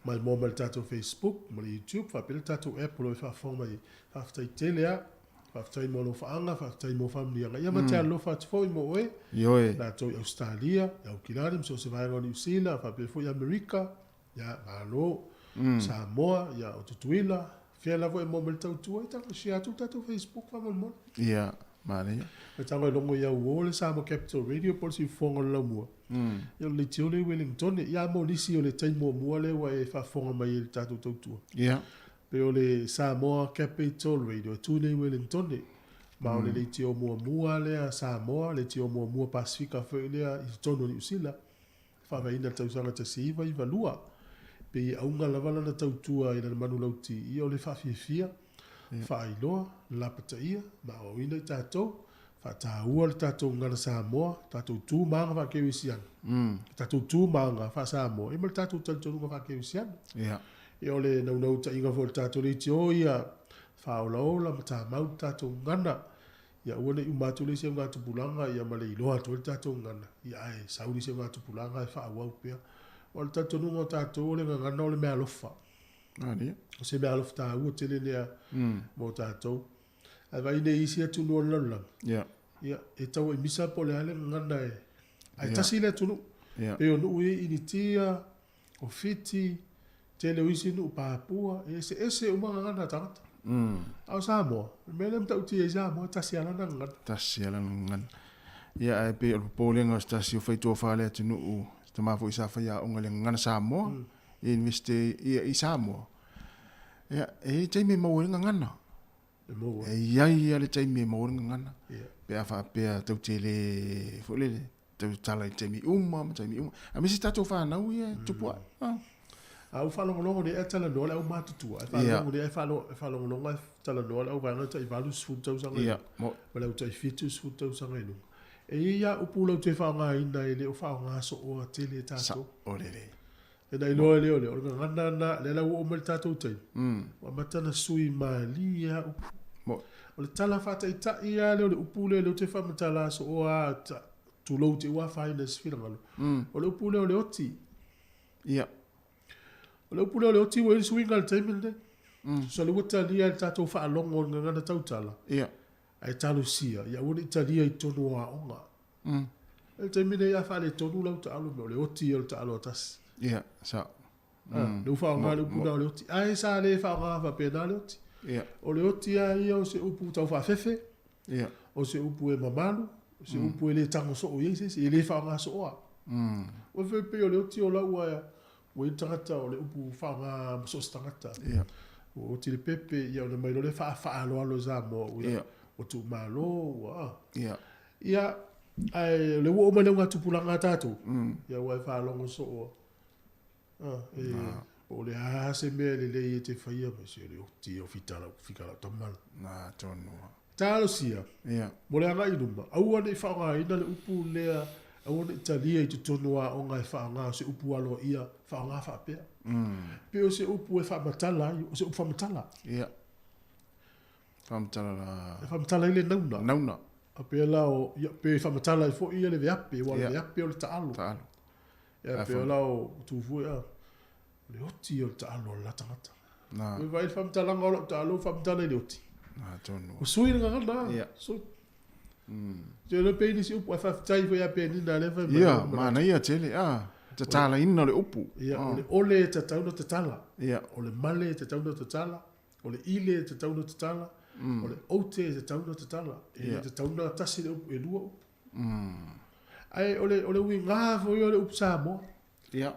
mai mō ma le tātou Facebook, ma le YouTube, whapea le tātou app o loo e whaafunga mai, whaafitai telea, whaafitai mo lo whaanga, whaafitai mo whamilianga. Ia ma te alo whaatufoi mo oe, la tō i Australia, i Aukirani, mso se vaenga o New Zealand, whapea foi Amerika, ia malo, Samoa, ia o Tutuila, fia lavo e mo me le tautua, i tanga si atu tātou Facebook, whamalmona. Ia, mare. E tanga i longo ia uo le Samoa Capital Radio, polisi fonga le laumua. Ia le tio le Wellington, ia mo nisi o le taimo mua le wa e whafonga mai le tātou tautua. Ia. Pe o le Samoa Capital Radio, tu le Wellington, ma o le tio mua le a Samoa, le tio mua Pasifika fe le a i tono ni usila. Whawaina tausanga ta siiva i valua. Pe aunga lavala na tautua i na manu lauti i o le whawhiawhia, whaailoa, lapata ia, ma o ina i tātou, whaataua le tātou ngana Samoa, tātou tū maanga whakewisiana. Tātou tū maanga wha Samoa, ima le tātou tautorunga whakewisiana. Ia. E o le naunau ta inga fo le tātou le tio ia, whaolaola ma tā mau tātou ngana, ia uane i umatu le se ngā tupulanga, ia ma le iloa to le tātou ngana, ia ai, sauri se ngā tupulanga e whaawau pia. O le tātou nunga o tātou le ngana o le mea lofa. O se mea lofa tā ua tele nea mo tātou. A vai ne isi atu nua lalang. Ia. Ia, e tau e misa po le ale ngana e. Ai tasi le tunu. Pe o nuu e initia, o fiti, tele uisi nuu pāpua, ese umanga ngana tangata. Au Samoa, melem tau ti e Samoa, tasi alana ngana. Tasi alana ngana. Ia e pe o pōlenga o tasi o whaitua whale atu nuu, te mafo i sawhai a unga le ngana Samoa, e investe i Samoa. Ia, e teime maurenga ngana. E iai ale teime maurenga ngana. Pe a whapea tau te le, fulele, tau tala i teime uma, a misi tatou whanau ia, tupua. Au whalongolongo ne e tala noa le au mātutua. E whalongolongo e tala noa le au vanga ta i valu sfutau sanga inu. Ma le au ta i fitu sfutau sanga inu. E ia upulau te whaonga ina e le o whaonga so o a tele e tātou. Olele. E nei loa leo leo. Orga ngana na le lau o mele tātou tei. Wa matana sui maali ia upu. O le tala whata i ta ia leo le upu leo te whamatala so o a tulau te ua whaina sifirangalo. O le upu leo le oti. Ia. O le upu le o tiwa ili swinga le taimile de. So le wata lia le tatou wha alongo o ngana tautala. Ia. Ai talo sia. Ia ua italia I tonu a onga. Le taimile ia wha le tonu lau ta alu me o le oti o le ta alu atasi. Ia, sa. Le ufa o ngā le upu na le oti. Ai sa le wha o ngā wha pēna le oti. Ia. O le oti a ia o se upu tau wha fefe. Ia. O se upu e mamalu. O se upu e le tango so o yeses. E le wha o ngā so oa. O fe pe o le oti o lau a o I tangata o le upu wha o ngā masos tangata. Ia. O ti le pepe ia o le mailo le wha alo alo za mo. Ia. O tu malo. Ia. Ia. Ai le wo o mai ngā tupulanga tātou. Ia wai wha alongo so oa. O le hase mea le lei e te whaia me se le oti o whikala tamala. Nā, tonua. Tālo sia. Ia. Mo le anga inuma. Aua ne whaonga ina le upu lea. Aua ne italia I te tonua o ngai whaonga se upu alo ia whaonga whapea. Pe o se upu e whamatala. O se upu whamatala. Ia. Whamatala la. E whamatala I le nauna. Nauna. A pe lao. Pe whamatala I fo ia le veape. Wa le veape o le taalo. Taalo. Ia pe lao tufu ia. Le oti o le taalo la tangata. Nā. We vai whamtalanga o le taalo whamatala I le oti. Nā, tonua. O sui nga ngana. Ia. So. Te le peini si upu a whaftai fo ia peini na lewa. Ia, mana ia tele. Te tala ina le upu. Ia, o le ole te tauna te tala. Ia. O le male te tauna te tala. O le ile te tauna te tala. O le oute te tauna te tala. E te tauna tasi le upu e lua upu. Ai, o le ui ngā fo i o le upu Samoa. Ia.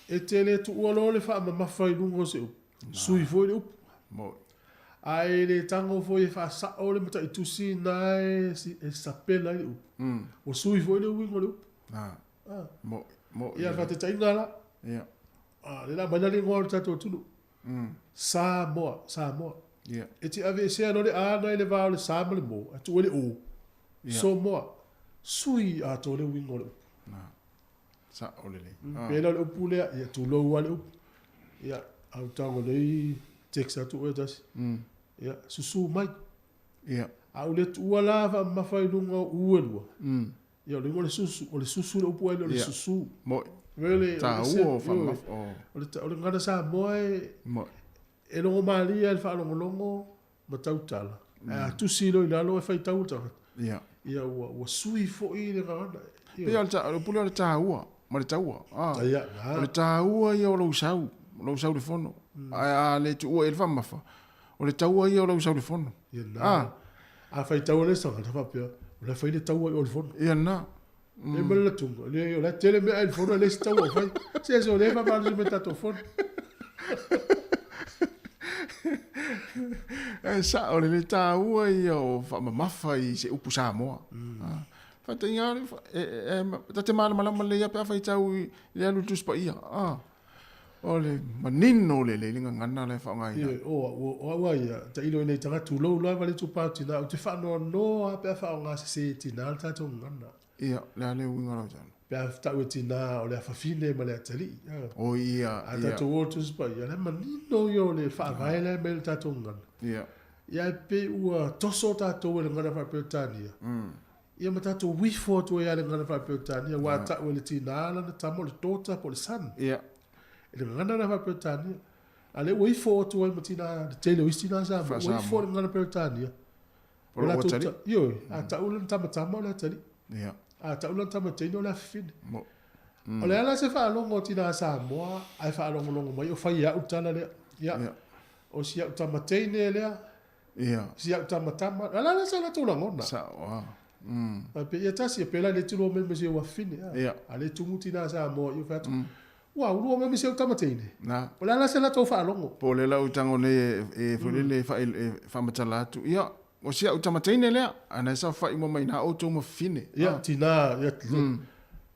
E te le tu ualo le wha mawhai lungo se upu. Sui fo i le upu. Mo. Ai le tango fo i wha sa o le mata I tusi nai e sapela I le upu. O sui fo i le uingo le upu. Mo. Mo. Ia wha te taingala. Ia. Le la manari ngō le tato tunu. Samoa. Ia. E te ave se ano le ana I le vāo le Samoa le mo. A tu le o. So moa. Sui a to le uingo le upu. Sa o le le. Pela le upu lea. Ia tu lou a le upu. Ia au tango le teksa tu e tasi. Ia susu mai. Ia. Au le tu ala va mawhai lunga uelua. Ia o le ngole susu. O le susu le upu aile o le susu. Mo. Vele. Ta uo o whamaf. O le ngana sa moe. Mo. E longo maalia e wha longo ma tautala. A tusi lo I lalo e whai tautala. Ia. Ia ua sui fo I le ngana. Pea le pule o le tā ua. Ma le taua. Ia. O le tā ua ia o lau sau. Lau sau le fono. A le tu ua e le whamafa. O le taua ia o lau sau le fono. Ia na. A whai taua le sanga ta whapea. O le whai le taua I o le fono. Ia na. E mele la tunga. O le tele mea le fono le si taua o whai. Se so le whamanu me tato fono. E sa o le tā ua ia o whamamafa I se upu Samoa. Whata inga ta te mana malama le ia pia whai tau I le alu tuspa ia. O le manino le linga ngana le whaonga ina. O awa ia, ta ilo nei tanga tu lau lai wale tu pātina, o te whanua noa pia whaonga se tina ta tu ngana. Ia, le ale winga rau tanu. Pia tau e tina o le awhawhine ma le atali. O ia, a ta tu o tu spa ia, le manino yo le whaavai le me le ta tu ngana. Ia. Ia e pe ua toso ta tu e le ngana whapeutania. Ia ma ta tu wifo tu e ale ngana whapeutania, wa ta ue le tina ala na tamo le tota po le san. Ia. E le ngana na whapeutania. A le wifo tu e ma tina, le tele wistina sa, wifo le ngana whapeutania. O la atali? Ioi, a ta ule tamatama o le atali. Ia. A ta ule tamatini o le afine. Mo. O le ala se whaalongo tina Samoa, ai whaalongo longo mai, o whai au tala lea. Ia. O si au tamatini lea. Ia. Si au tamatama. Ala sa la tula ngona. Sa, wow. Pe ia tasi, pe la le tilo me si o afine. Ia. A le tumu tina Samoa, i whatu. Wa uru me se utama teine. Na. O la se la to fa longo. Po le lau tango ne e fulele fa matala tu. Ia, o sia utama teine le ana sa fa mo mai na o to mo fine. Ia tina, ia.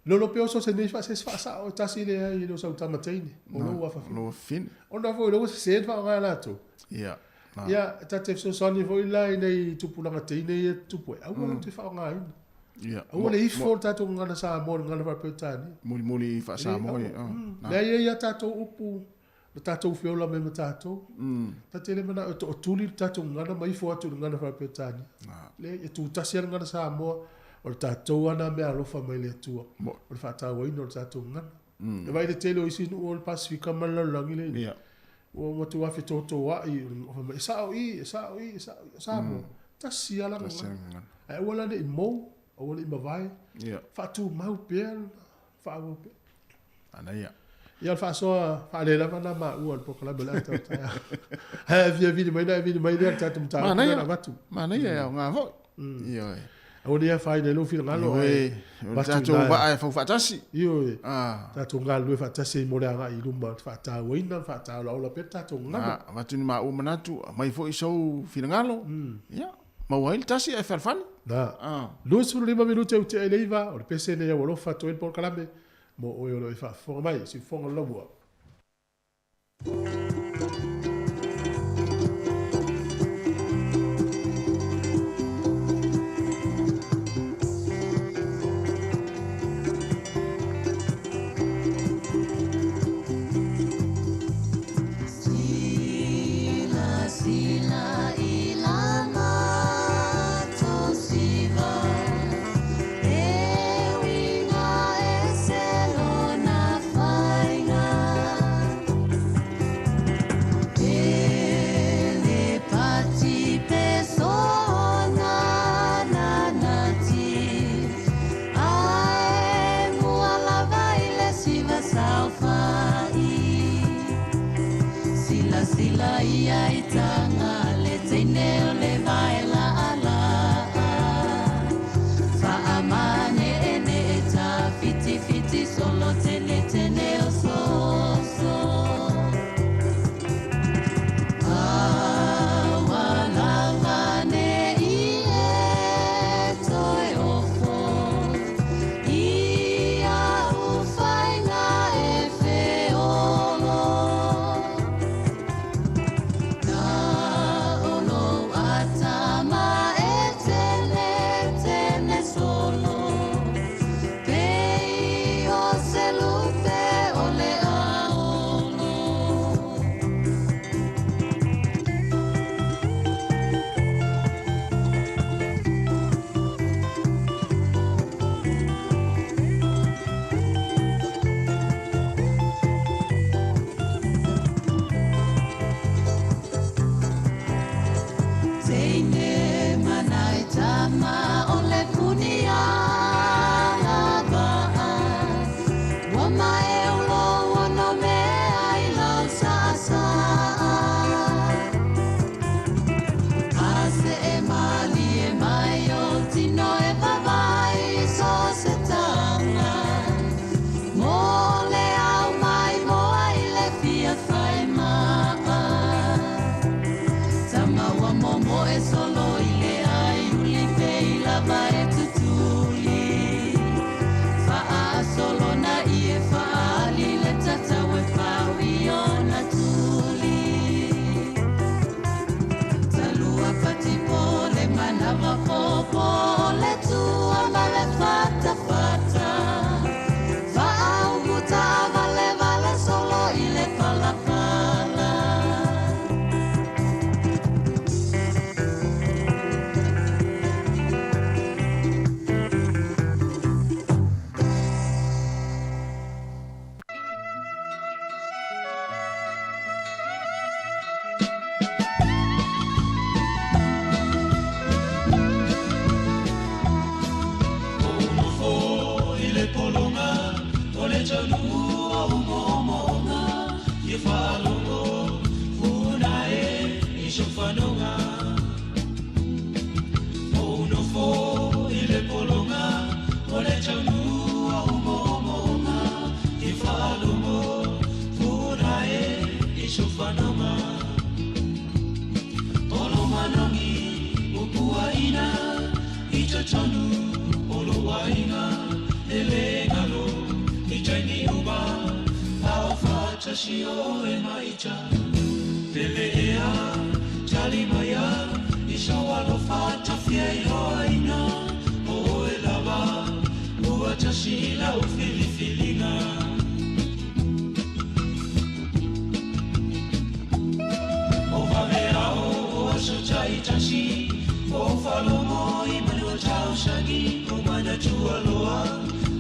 Lo peo so se ne fa se fa sa o tasi le i lo sa utama teine. O lo wa fa. Lo fine. O na fo lo se fa ga la to. Ia. Ia, ta te so soni fo ila nei tu pulanga teine e tu po. Au mo te fa ga ina. Ia. O le ifo tato ngana sa mo ngana fa petani. Muli fa sa mo. Na ia tato upu. Na tato fiola me tato. Ta tele mana o tuli tato ngana mai fo atu ngana fa petani. Le e tu tasi ngana sa mo o tato ana me alo fa mai le tu. O fa ta wa ino tato ngana. E vai le tele o isi nu o le Pasifika malalangi le. Ia. O mo tu afi toto wa i o me sa mo. Ta sia la. Ai wala de mo o wala i mavai. Ia. Fa tu mau pel. Fa mo pel. Ana ia. Ia fa so fa le la na ma u al pokala bela ta. Ha vi mai na ta tum ta. Mana ia nga vo. Ia. O dia fai de lo fil ngalo e. Ta tu ba ai fa tasi. Io. Ta tu ngalo fa tasi mo le nga i lumba fa ta wina fa ta la peta tu ngalo. Ma tu ma o manatu mai fo iso fil ngalo. Ia. Ma wai tasi e farfan. Da. Lu su 5 minuti o te eleva o le pese ne o lo fa to el pokala be. Mo o lo fa fo mai si fo ngalo bo.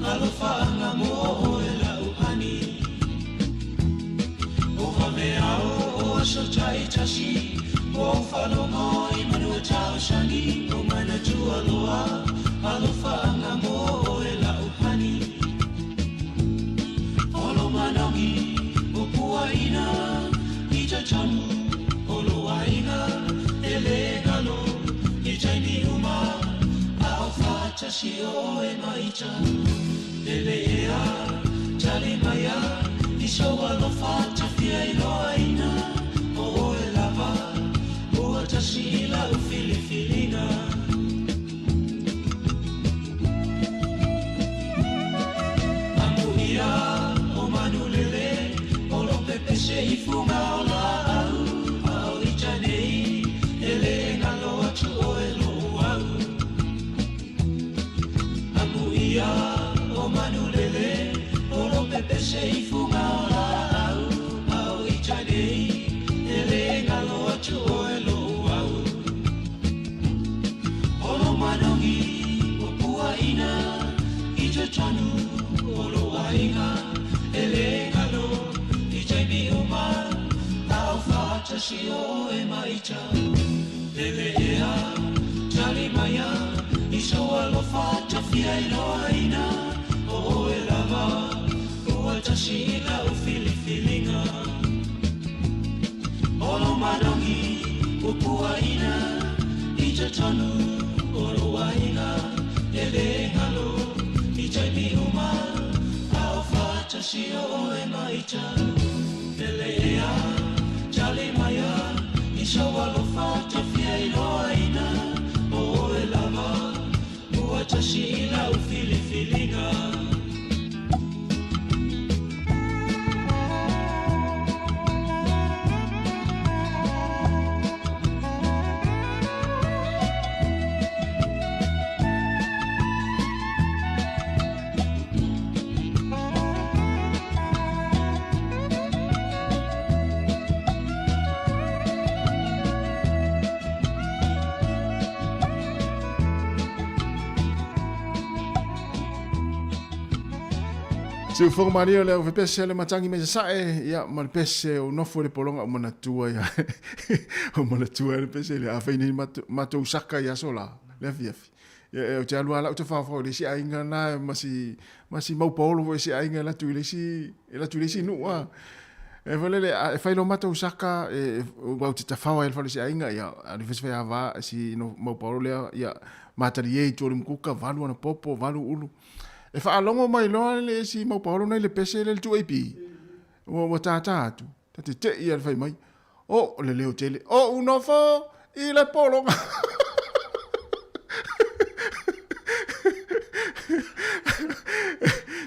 Alofa nga mo o e la upani tashi o whalongo I manua tau shangi o mana tua loa alofa anga mo o e lau pani olo manongi o puaina I ta tonu o loa inga e le galo I taimi uma a o whatashi o e maita e le ea tali maya I soa lo whatawhia I loa ina o e lava ua tasi I lau filifilina Amu ia o manu lele o lo pepe se I funga o la au au I tanei e le ngalo atu o e lo au Amu ia o manu lele o lo pepe se I funga o la au au I tanei e le ngalo atu o e lo au o lo manongi o puaina I te tonu o lo wainga e le ngalo I taimi uma au whatasi o e maita e le ea tali maya I soa lo whatawhia I loa ina o e lava ua tasi I lau filifilinga o lo manongi o puaina I te tonu o lo wainga e le ngalo I taimi uma au whatasi o e maita e le ea tali maya I soa lo whatawhia I loa ina o e lava ua tasi I lau filifilinga Se ufonga maria le o pese le matangi me sae ia ma pese o nofo le polonga o mana tua ia o mana tua le pese le afeni mato saka ia sola le fiafi ia o te alua la o te fafo le si ainga na masi mau polo si ainga la tu le si nu a e vole le e fai lo mato saka e o te tafawa e fale si ainga ia a le fese va si no mau polo le ia matari e tu le mkuka valu ana popo valu ulu e fa alongo mai loa le si mau paulo nei le pese le tu epi o tata atu te ia fai mai o le leo tele o uno fo I le polo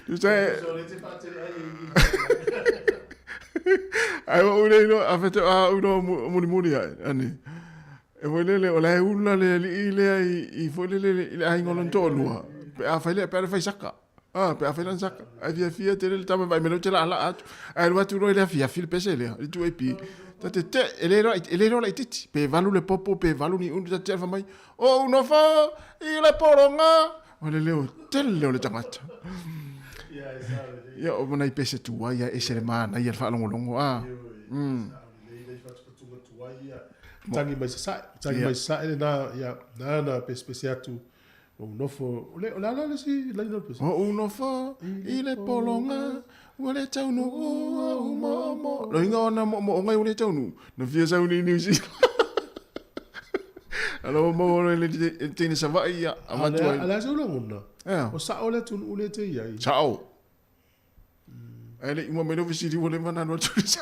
tu sai ai o le no afete a uno muni ani e voi le o le una le I foi le ai ngolon tolua pe a fai pe fai saka pe a fai lan saka ai via te le tama vai meno te la atu ai lo atu le via fil pese le tu epi te ele ro la titi pe valu le popo pe valu ni undu te fa mai o no fa I le poronga o le leo tele o le tamata ia o mana I pese tu ai e sere mana ia fa longo tangi mai sa na ia na pese atu o nofo o le ala si la no pese o nofo I le polonga o le tau no o mo lo inga ona mo ngai o le tau no na via sa uni New Zealand alo mo le tini sa vai ia amatu ala se lo mona o sa o le tun o le te ia ciao ele mo me no visiti o le mana no tu sa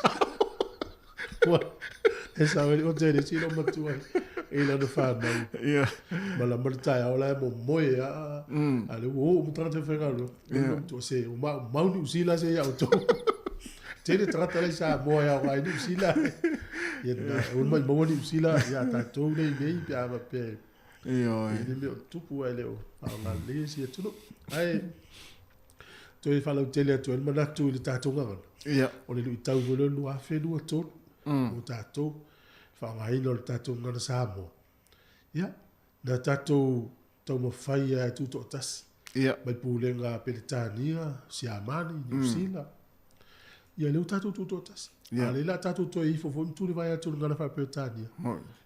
esa o te si lo matu e la no fa mai ia mala marta o la mo moe ale o mo trata fegalo to se o mau ni usila se ya auto te trata le sa mo ya wa ni usila ia o mo ni usila ya ta to nei nei pa va pe ia ni me tu pu ele o ala le si tu ai to I fala tele atu el manatu le ta tonga ia o le lu tau volo lu a fe lu to o ta to fa mai no ta tonga na Samoa ia na tatou tau mawhai tu to tas ia mai pulenga Peretania, Siamani, New Zealand ia leu tātou tūtō tasi. A le la tātou toi i fofo mturi vai atu ngana wha Britania.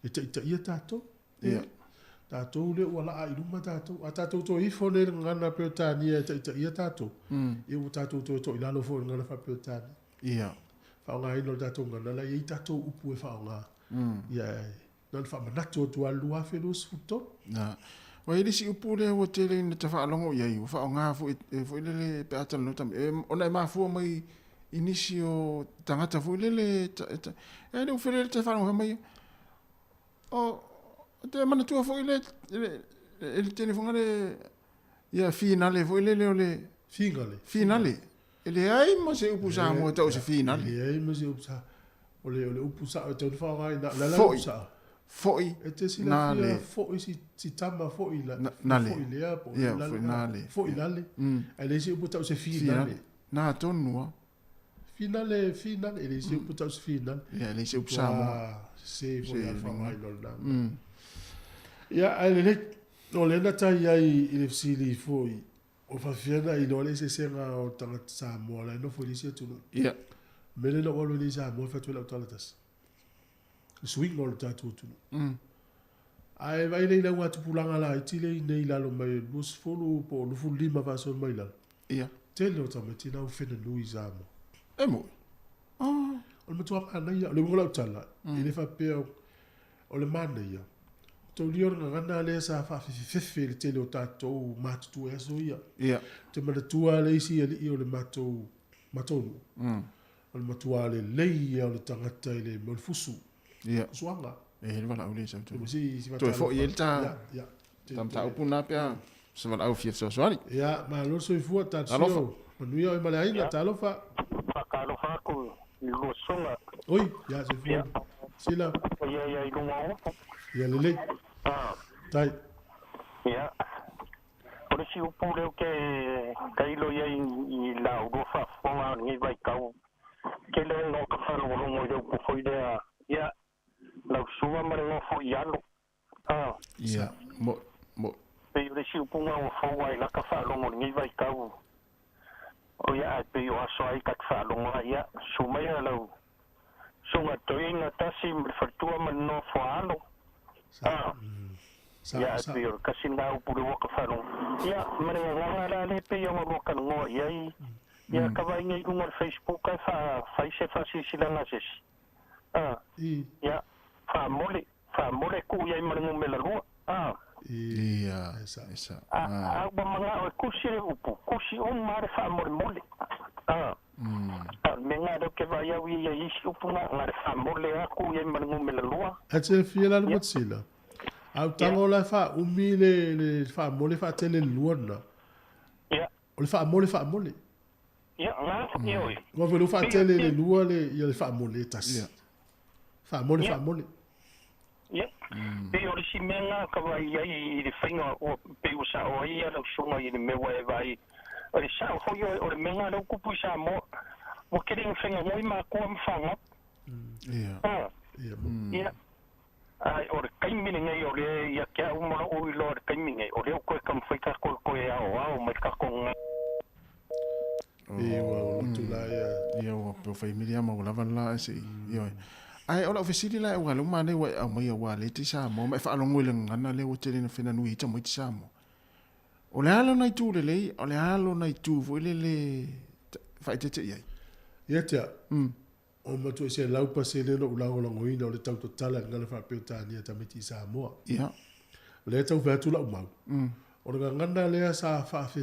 E ta ia tātou. Tātou le ua laa i ruma tātou. A tātou toi i fo le ngana Britania e ta ia tātou. E u tātou toi toi i lalo fo ngana wha Britania. Ia. Whaonga ino tātou ngana la i tātou upu e whaonga. Ia nan wha manatu o tua lua whelo sfuto. Wa ili si upu le o te le na te whaalongo iai. Wa o ngā fu i lele pe atana no tam. Ona e mafua mai inisi o tangata fu i lele. E le ufere le te whaalongo mai. O te manatua fu i le. E le tene funga le. Ia finale fu i lele o le. Finale. E le ai mo se upu sa mo tau se finale. E ai mo se upu sa. O le upu sa o te whaongai na la upu sa. Foi e te sila fia foi si tama foi la foi lea po foi lale e le si uputa se finale na tonua finale e le si uputa se finale ia le si upsamo se foi alfa mai no na ia ale no le na tai ai le sili foi o fa fiena i no le se senga o tanga Samoa la no foi si tu ia mele no lo le Samoa fa tu la talatas swing all tātou tunu. Ai vai nei na watu pulanga la i tile nei lalo mai mus folu po lufu lima vason mai lalo. Ia. Tele o tamati na ufena nui zamo. E mo. O le matua mana ia, o le mgola utala. I le whapea o le mana ia. Tau lior nga gana le sa whawhiwhiwhi le tele o tātou matutu e aso ia. Ia. Te manatua le isi ali i o le matonu. O le matua le lei ia o le tangata i le malfusu. Ia. Suanga. E he wala ule sa tu. Si to fo i ta. Ja. Tam ta upuna pe se wala au fie so swali. Ja, ma lo so fu ta so. Manuia e male ainda ta lo fa. Ka lo fa ko lo songa. Oi, ja se fu. Sila. Ia i lunga. Ia lele. Tai. Ia. Por si o pure que cailo ia i la o fa fo ni vai kau. Que le no ka fa lo mo yo po foi de ia la suba mare no fo ialo. Ia. Mo. Pe le si o punga o fo ai la ka fa lo mo ni vai kau. O ia pe yo aso ai ka fa lo mo ia suma ia lo. Sunga toinga tasi fortua man no fo alo. Ia pe yo kasi na o pure ka fa lo. Ia mare nga le pe yo mo ka no ia ia ka vai ngai kunga Facebook ka fa se fa si sila na ses. Ia fa mole ku ia mangu melalua. Ia esa. Ba manga o kusi o mare fa mole. Menga do ke vai au ia isi upunga ngare fa mole aku ia mangu melalua. Ate fiela le motsila. Au tango la fa umile le fa mole fa tele luona. Ia. O le fa mole. Ia nga oi. Wa velo fa tele le lua le ia le fa mole tas. Ia. Fa mole. Ia. Pe o si menga ka vai ai le fainga o pe o sa o ia lo sunga i le mewa e vai. O sa ho yo o menga lo kupu sa mo. Mo kering fainga moi ma ko mfanga. Ia. Ia. Ai o kaimini ngai o le ia ke o mo o lo kaimini o le ko kam faika ko e ao mai ka ko Iwa tu la ia o pe fai miria ma la vala se ia ai ola ofisili la wa lo mane wa a mai wa le ti sa mo me fa lo ngule ngana le o te le fena nui ta mo ti sa mo o le alo nai tu le o le alo nai tu vo le fa te ia ia te o ma tu se lau pa se le lo la ngoina o le tau totala ngana fa pe tania ta meti sa mo ia le tau fa tu la mau o le ngana le sa fa fe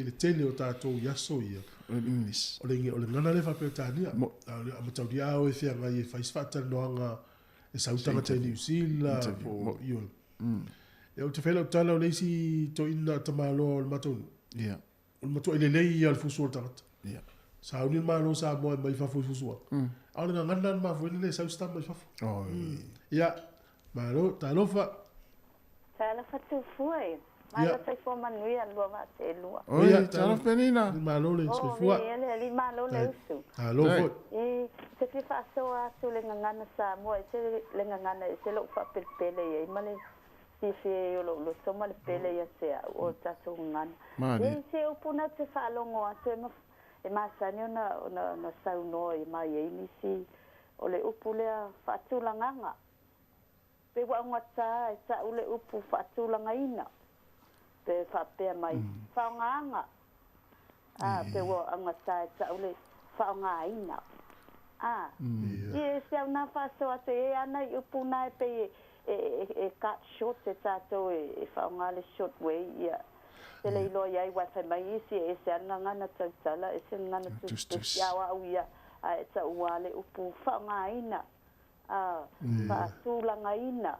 le tele o tātou yaso ia English o le ngana le fa pe tania a tau dia o e fia ngai e fais fa tan noanga e sautanga te New Zealand o io e o te fela o tala o le si to ina tamalo o le matonu ia o le matu ele lei al fuso tangata ia sa uni malo sa mo mai fa fuso a le ngana ma fu le sa sta mai fa ia malo talofa tu foi. Malo sai fo manuia lua va te lua. Oi, talo penina. Malo le so fu. Ele malo le su. Alo fo. Se fi fa so a so le ngana sa mo se le ngana se lo fa pele e male si se lo so male pele ya se o ta so ngana. Se o puna te fa longo a se e masani ona sauno e mai e nisi o le upu lea whaatulanganga. Pe wa ngata e sa ule upu whaatulangaina. Pe whapea mai whaonganga. Pe wa ngata e sa ule whaongaina. Ie se au na whaso atu e ana i upu nai pe e cut short e tato e whaongale short way ia. Se le ilo iai wai mai isi e se ana ngana tautala e se ngana tus iawa au ia a e ta uale upu whaongaina. Whaatulangaina.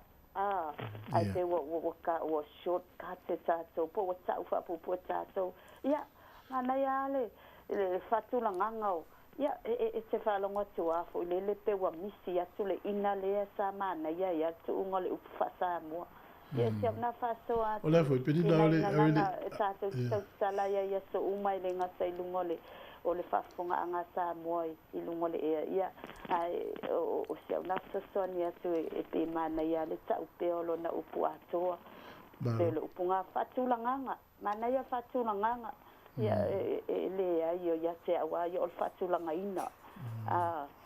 Ai te wa short cut e tato po wa tau whapupu e tato. Ia, ngana ia le whaatulangangau. Ia, e te whalonga tu afo, le pe wa misi atu le ina lea sa mana, ia tu unga le upu whasamoa. Ia, se na whaso atu. O le fo, pedi na ole, E tātou tau tala ia so umai le ngata i lunga le, o le whafonga anga Samoa i lunga le ea. Ia, o se na sasoni atu e pe mana ia le tau peolo na upu atoa. Pe le upu ngā whatulanganga, mana ia whatulanganga. Ia le ai ia te awa ia o whaatulanga ina.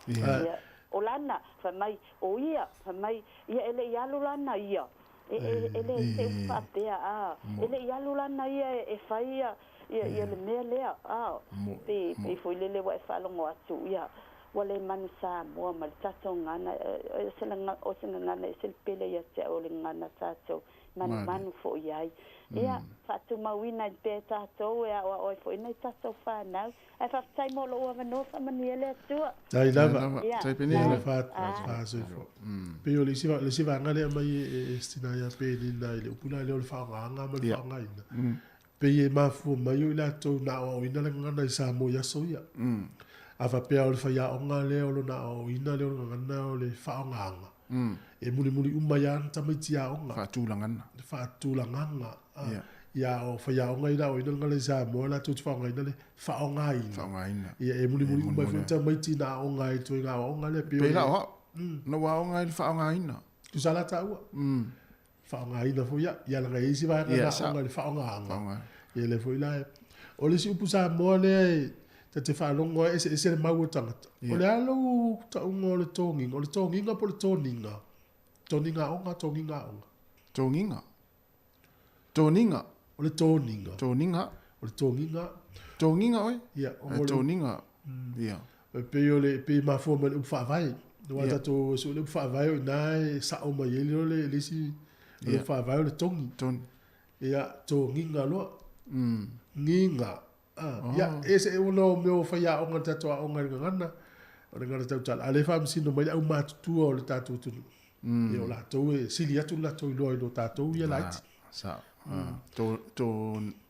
Ia o lana, whamai o ia, whamai ia ele ialu lana ia. Ele te whapea, ele ialu lana ia e whai ia le mea lea. Pe fwoi lele wa e whalongo atu ia. Wale manu Samoa ma le tatou ngana, o se ngana e se pele ia te o le ngana tatou. Manu fo iai. Ia, whatu mawina i pe tātou e awa oi fo ina i tātou whanau. E whaftai mo lo ua mano whamani ele atua. Tai lava, tai pene ele whaasoi fo. Pe o le siwa ngale mai e stina ia pe nina i le upuna le o le whaonganga ma le whaongaina. Pe e mafu mai o i lātou na o ina le ngana i Samoa ia so ia. A whapea o le whaiaonga le o lo na o ina le o ngana o le whaonganga. E muli umayan tamai aonga whaatulanganga ia o whaiaonga ina o ina ngale Samoa la tutu whaonga ina le whaongaina ia e muli umai futa mai tina aonga i tui ngā aonga le pela oa na waonga i whaongaina tu sala taua whaongaina fo ia langa isi vai ngana aonga le whaonganga ia le fo ila o le si upu Samoa le te whalongo e se le mau tangata. O le alo taunga o le tonginga po le toninga. Toninga onga. Toninga? O le toninga. Toninga? O le toninga. Toninga oi? Ia. Toninga. Ia. Pe o le pe mafua me le upa vai. Noa tato so le upa vai o nai sa o mai ele o le lisi. Le upa vai o le tongi. Ia toninga loa. Nginga. Ya ese uno meu faya onga tatoa onga ngana o ngana tautal ale fam sino mai au matu o le tatu tu e o la to e sili atu la to lo do tatu ia light sa to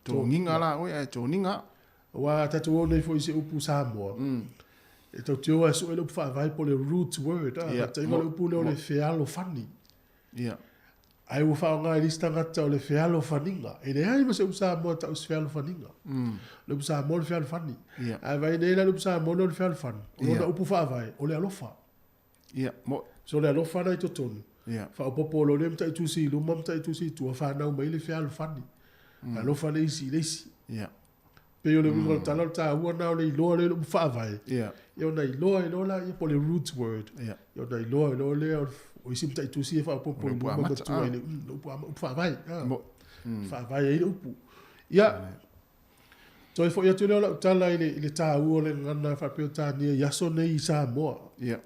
nginga la o e to ninga wa tatu o nei foi se upu Samoa e to tio aso ele fa vai po le root word te ngalo upu le fealo fani ia ai o fa nga lista ngata o le fealo faninga e le ai mo se usa mo ta us fealo faninga le usa mo le fealo fani ai vai nei la le usa mo le fealo fani o na upu fa vai o le alofa mo so le alofa na to ton fa o popolo le mta tu si lu mta tu si tu fa na mai le fealo fani alofa le si pe yo le mo ta la ta u na le lo le fa vai yo na lo la yo po le root word yo na lo le o isi mta tu si fa popo mo tu ele fa vai fa vai ele upu ia to fo ia tu le tala ile ta u le ngana fa pe ta ni ya so nei Samoa ia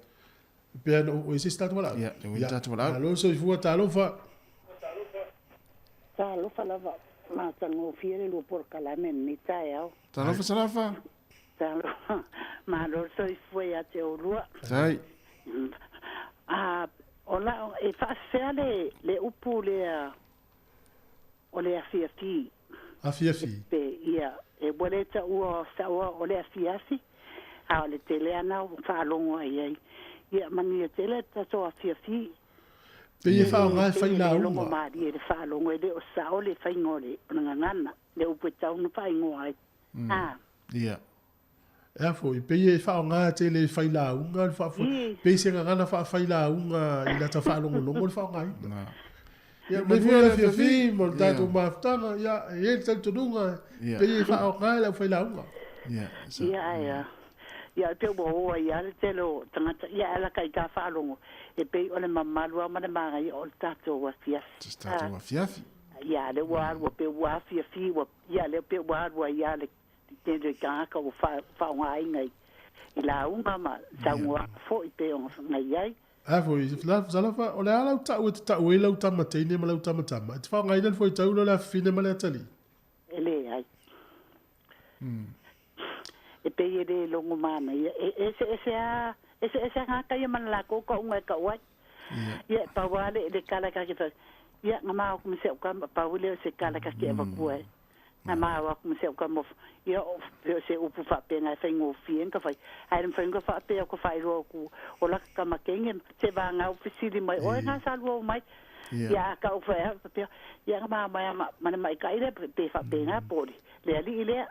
pe no o isi sta wala ia le sta wala lo so fu ta lo fa lava ma tango fiere lo por kalamen ni tae ta lo fa salafa ta lo ma lo so foi a te orua sai Ola e fa le upu le o le afiafi. Afiafi. Pe ia e boleta o sa o le afiafi. A le tele ana fa longo ai. Ia mani tele ta so afiafi. Pe ia fa nga fa ina longo ma di le fa longo le o sa o le fa ngole ngana le upu ta no fa ngoi. Ia. E foi pe e fa nga te le fa ila unga fa pe se nga fa fa ila unga ila ta fa longo longo fa nga ya me foi fi mo ta to ma ftanga ya e te to dunga pe e fa nga la fa ila unga ia te wo ia le telo tangata ia ala kai ka whaalongo e pei o le mamalua ma le mangai o le tātou wa fiafi tātou wa fiafi ia le wāru pe wa fiafi ia le pe wāru ia le tēnei kāka o whaonga ingai i la unga ma Samoa fo i pe o ngai ai fo i salafa o le ala tau e tau e lau tamateine ma lau tamatama te whaonga ina fo i tau lo le afine ma le atali ele ai e pe ele longo mana ese ngaka ia man la ko unga ka wai ia pa wale le kala ka ki ia ngama ko se ka pa wale se kala ka ki eva ko ai ngama wa ko se ka mo ia se upu fa pe na fengo fien ka fai ai ren fengo fa pe ko fai ro ku o la ka ma kengen se va nga ofisili mai o nga salvo mai ia ka o fa pe ia ngama mai ka ile pe fa pe na poli le ali ile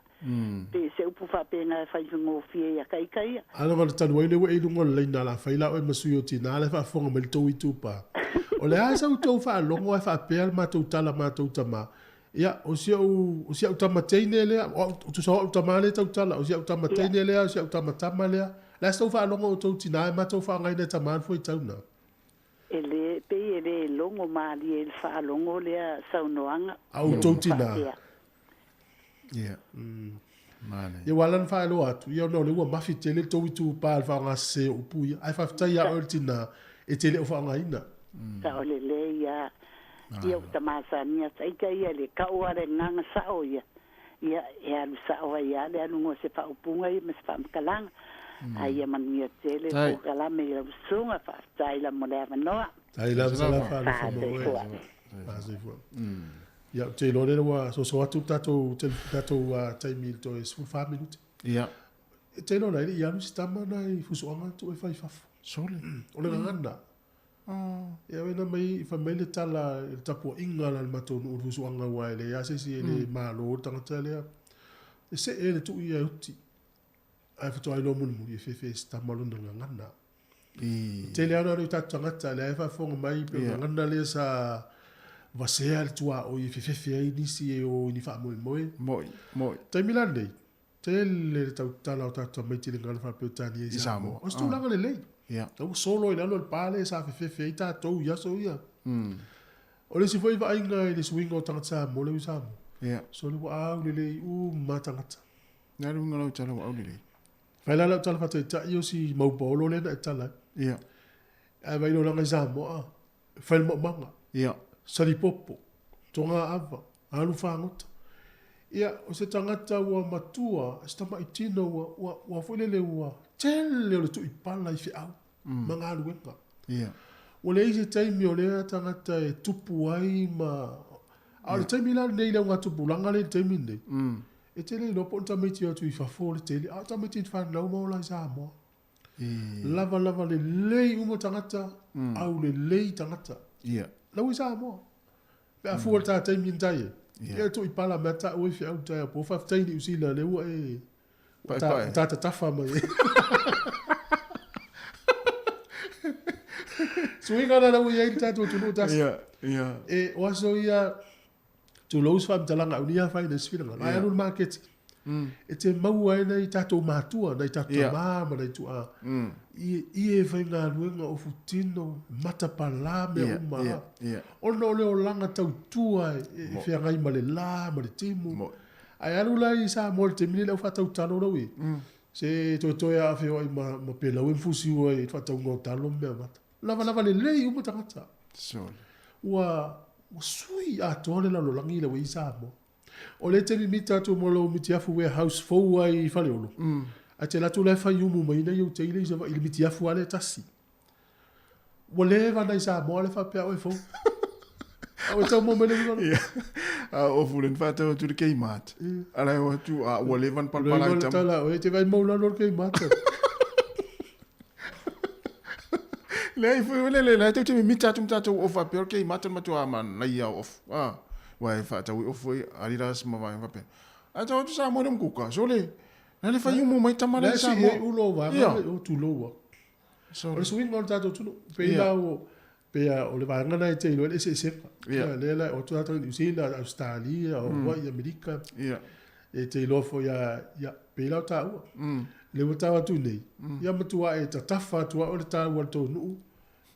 pe se upu fa pe na fai fengo fie ia kai ala ma tanu ile we lungo le na la fai la o masuyo ti na le fa fonga mel to itu pa o le asa u to fa longo fa pe ma to tala ma to tama ia o sia utamatene le o tu so utamale to tala o sia utamatene le o sia utamatama le la sto fa longo to ti na ma to fa ngai na tama foi tauna ele pe ele longo mali el fa longo le saunoanga au to ti na Mane. Ia walan fa lo atu ia no le wa mafi tele to itu pa fa nga se o pu ai fa ta ia ultina e tele o fa nga ina ka ole le ia tamasa nia sai ka ia le ka o are nga sa o ia lu sa o ia le anu ngo se fa upunga i me fa kalang ai man nia tele ko kala me ia sunga fa tai la mo le no tai la sala fa lo ia te lore wa so atu tato tai mil to es fu fa minute ia te no lai ia lu stama nai fu so anga to e fa fa sole o le nganda ia wena mai fa mele tala tapo inga la mato no fu so anga wa le ia se si le malo tanga le se ele tu ia uti ai fa to ai lo mun mu fe stama lo nganda te le ana ro tanga le fa fo mai pe nganda le sa va ser tua o i fe ni si o ni fa moi te milande te le tala o tata mai te ngana fa petani e Samoa o stu langa le ia tau solo ina lo pale sa fe ta to ya so ia o le si foi va inga le swing o tanga mo le Samoa ia so le wa le u matanga na lu ngalo tala wa le fa la tala fa te ta io si mo bolo le na tala ia ai vai lo langa Samoa fa mo manga ia salipopo tonga ava alu fangota ia o se tangata ua matua stama itino ua fulele ua tele o le tu ipala i fi au manga aluenga ia o le ise taimi o le tangata e tupu ai ma a le taimi la nei le unga tupu langa le taimi nei e tele no ponta meti atu i fafo le tele a tameti i whanau maola i Samoa lava le lei uma tangata au le lei tangata ia lau i Samoa pe a fuol ta taimi intai e to i pala mata o fi au ta po fa taini usila le ua e ta tafa mai suinga na lau ia ta to no tas ia e waso ia to los fam talanga unia fa ina sfina ai anu market e te mau ai nei tato matua nei tato mama nei tu a i e venga luenga o futino mata pala me uma ono le o langa tau tua e fia ngai male la male timu ai anu lai sa mo te mini le fa tau talo wi se to ya fe o ma pela o fusi o e fa tau ngo talo me mata lava le lei uma tangata so wa sui a tole la lo langi le wi sa mo o le te limita tu mo lo miti afu warehouse fo ai fale olo a te la tu le fa yumu mai na yo te ile so il miti afu ale tasi o le va na sa mo le fa pe o fo o te mo mele no o fulen fa te tu ke mat ala o tu a o le van pal pala tam tala o te vai mo la no ke mat le fo le te mita tu o fa pe ke mat ma tu aman na ia of wai fa ta o foi ariras ma vai vape a ta o sa mo nem kuka so le na le fa yumu mai tamara sa mo u lo va o tu lo wa so le swing on ta tu pe la o pe o le va ngana te lo le se le o tu ta ni si la Australia o wa America e te lofo ia pela ta u le mo tawa tu nei ia matua e tafa tua o le tawa to nu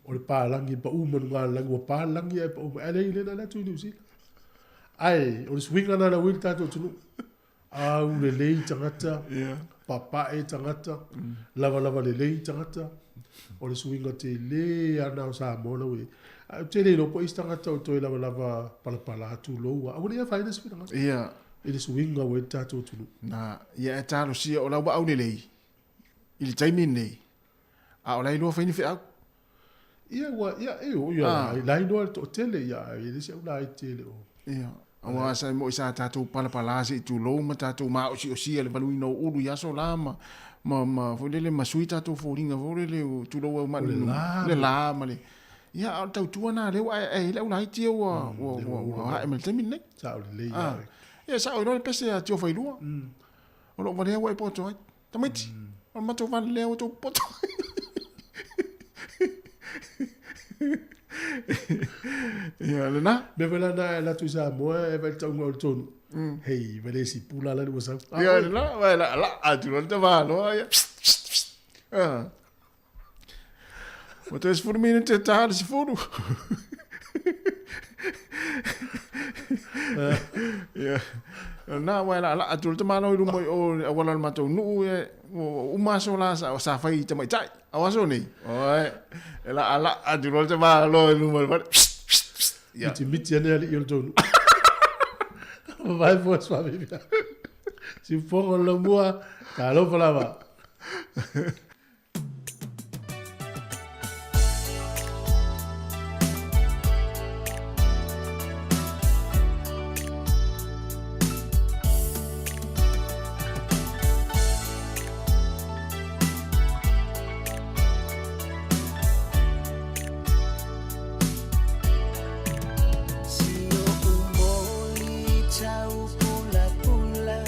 o le palangi pa uma nga langi o palangi e pa uma ele ile na tu ni si ai o le swinga na la wil tato tu au le lei tangata papa e tangata lava le lei tangata o le swinga te le ana o sa mona we te le lo po istangata o to lava pala tu lo au le fa ina swinga ia ele swinga we tato tu na ia e talo si o la wa au lei il taimi nei a o lai lo fa ni fe au ia lai no to tele ia ele se lai tele o ia awa sa mo isa tato pala si tu lo ma tato ma o si le balu no ulu ya so lama ma fo le masui tato fo ringa fo le tu lo ma le la ma le ia au tau tuana le ai le una iti o ha me temi ne sa o le ia sa o no pese a tio fai lua o lo vale wa po to tamiti o ma to van le o to poto ia le na me vela na la tu sa mo e va tau ngol ton hei vele si pula la no sa ia la a tu no te va no ia Wat is voor de minute te halen ze voor ja na wala la atul te mano lu mo o wala ma to nu o ma so la sa fai te mai tai awaso ni oi la ala atul te mano lu mo ja miti ne ali il ton vai vo sua via si for lo mo ka lo falava Pula,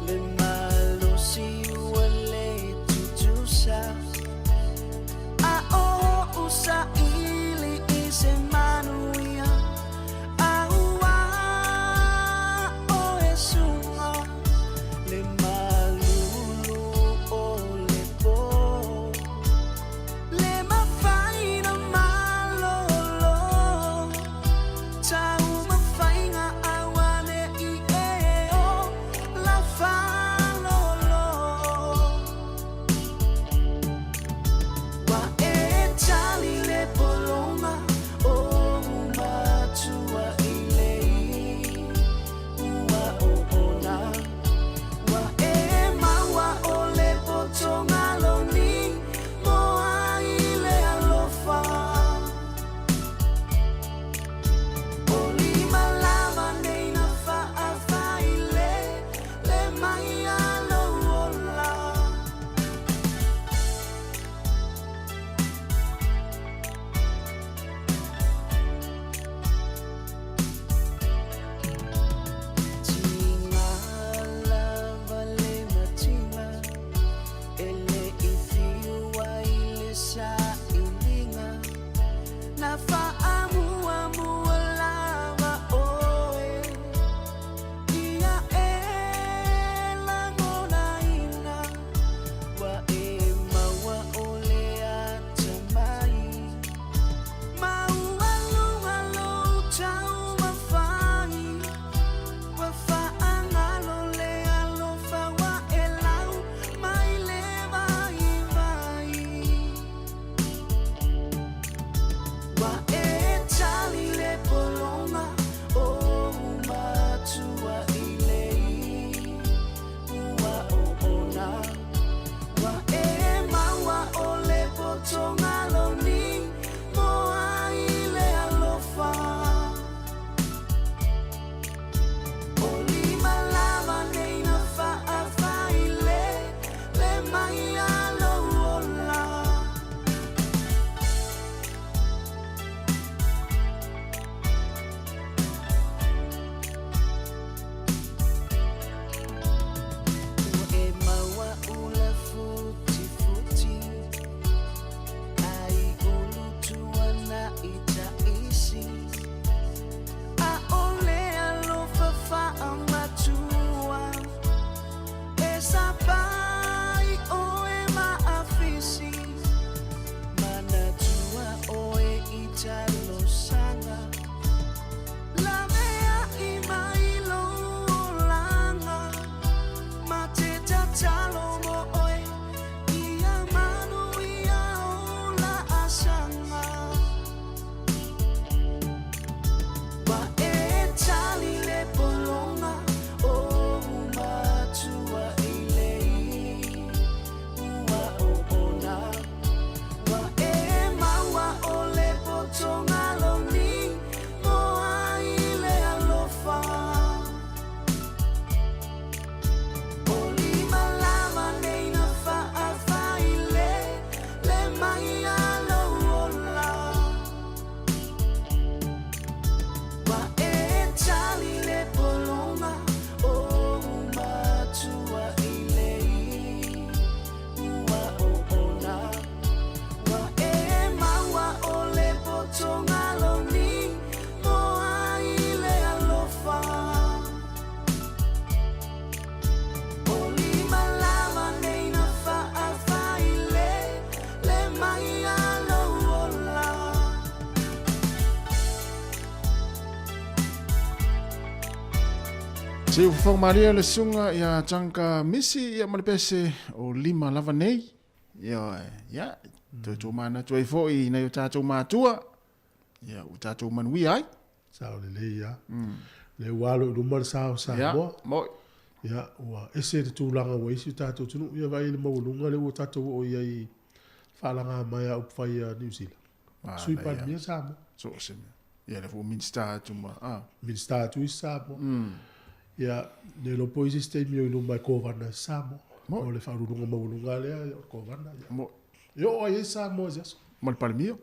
le malo si wale tutu Se ufong maria le sunga ya changka misi ya malipese o lima lava nei. Ya, tu mana tu fo I na tato matua. Ya, tato manui ai. Sao le ya. Le walo do mar sao mo. Ya, wa ese tu langa we si tato tu ya vai le mo lunga le tato o ya I falanga mai au fai New Zealand. Sui pa mi samo. So se. Ya le fo minsta tu ma. Minsta tu samo. Ya, ne lo poisi stay mi no mai kovana samo. O le farurunga maulunga le kovana. Yo ai samo jas. Mal palmio.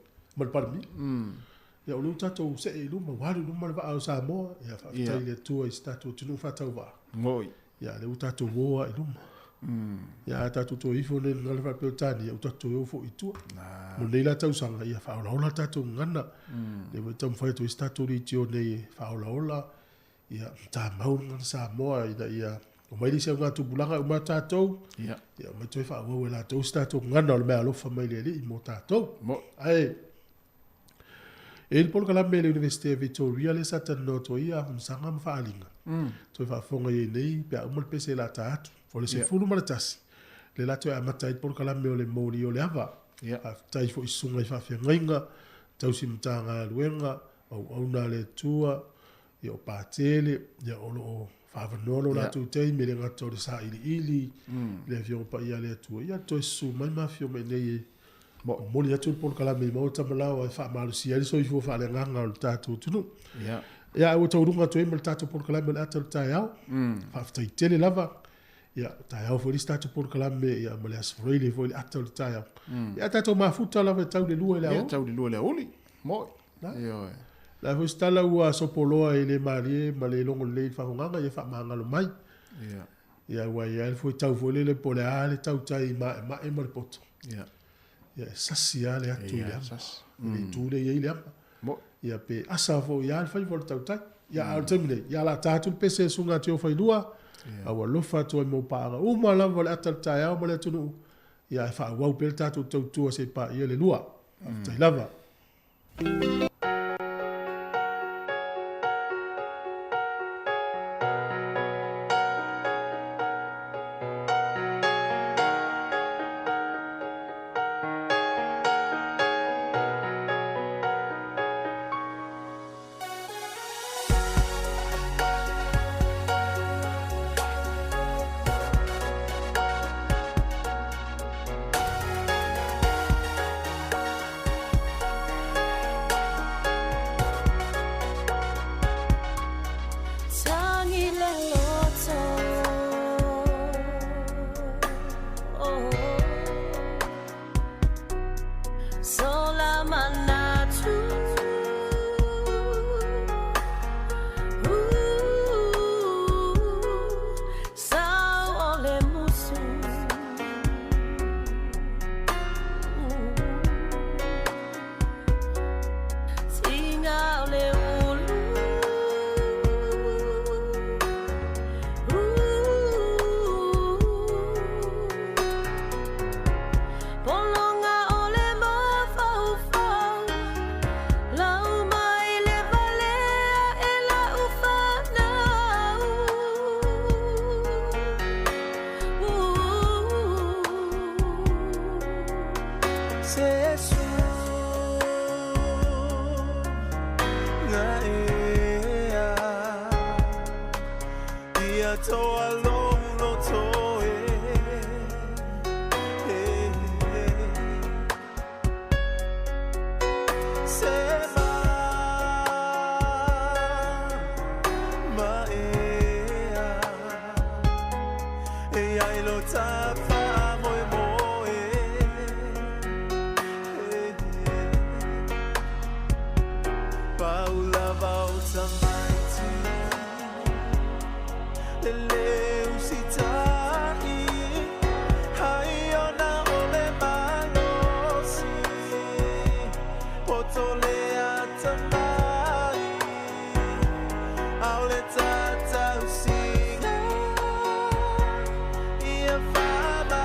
Ya o tato se e luma wale luma va au samo. Ya fa tai le tua stato tu no fa tau va. Ya le tato voa e luma. Ya tato to ifo le ngale fa peltani ya tato yo fo itu. Mo le la tau sanga ya fa ola tato ngana. Le tam fa to stato ri tio ne fa ola. Ya ta mau ngana Samoa ida ya o mai dise nga tu bulanga o mata to ya mai toi fa o la to stato ngana le mai lo fa mai le I mo tato ai el por kala mele University of Victoria le satan no to ia un sanga ma fa alinga toi fa fonga ye nei pe o mo pese la tato fo le se fulu malatas le la to amata por kala mele moni o le ava ya tai fo isunga fa fe ngainga tau simtanga luenga o na le tua ya o patele ya o lo favanolo la tu te me le ngato de sa ili le avion pa ia le tu ya to su mai ma fio me nei mo le tu por kala me mo ta mala o fa malu si ele so I fo fa le nganga o tatu tu ya o to runga to me tatu por kala me atal ta ya fa fa tele lava ya ta ya fo li tatu por kala me ya mo le asfrele fo atal ta ya tatu ma futa lava tau de lua la ya tau de lua la oli mo yo la fustala ua sopoloa I le marie ma le longo le whahonganga ia whamangalo mai. Ia wa ia foi tau foi le pole ale tau tai ma e ma le poto. Ia sasi ale atu le ama. Ia tu le ia le ama. Ia pe asa fo ia fai fo tau tai. Ia au temile ia la tatu pese sunga tio fai lua. Awa lofa to mo paanga. Uma la vole atal tai au mo le tunu. Ia fa wau pel tatu tau tua se pa ia le lua. Tai lava. Fama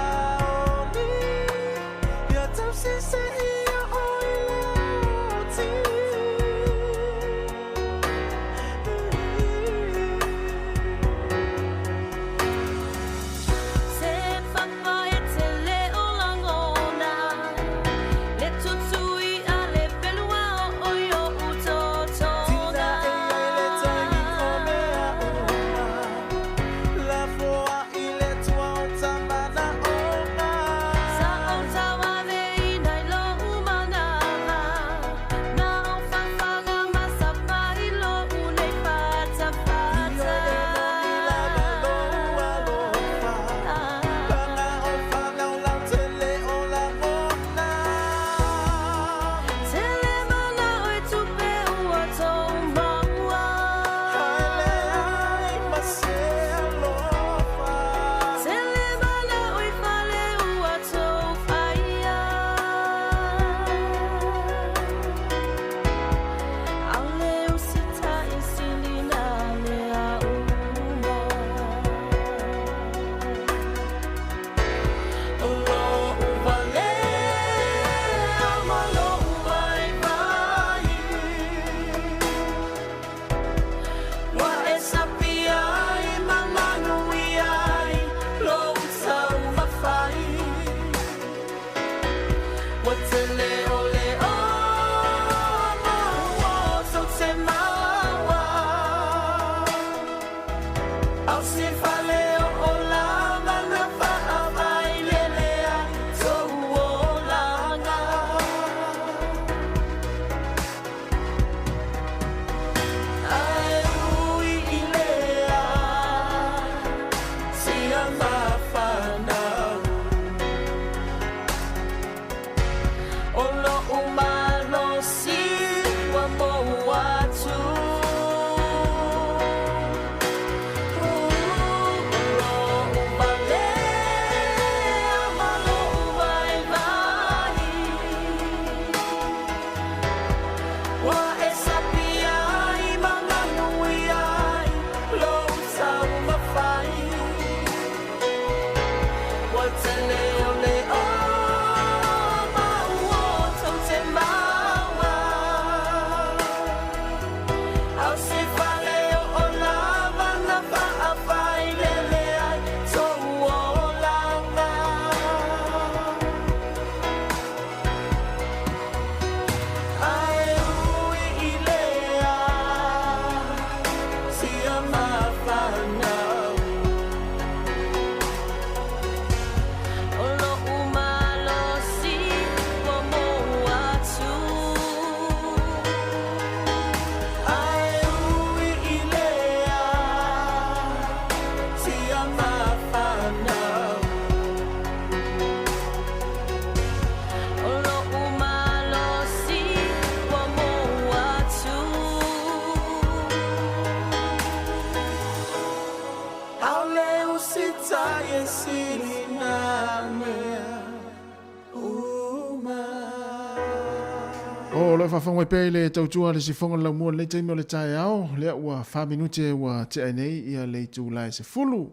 O le whawhonga i pēi le tautua le sifonga la mua le teimi o le tae ao, le ua whaminute ua te nei ia le tūlai se fulu.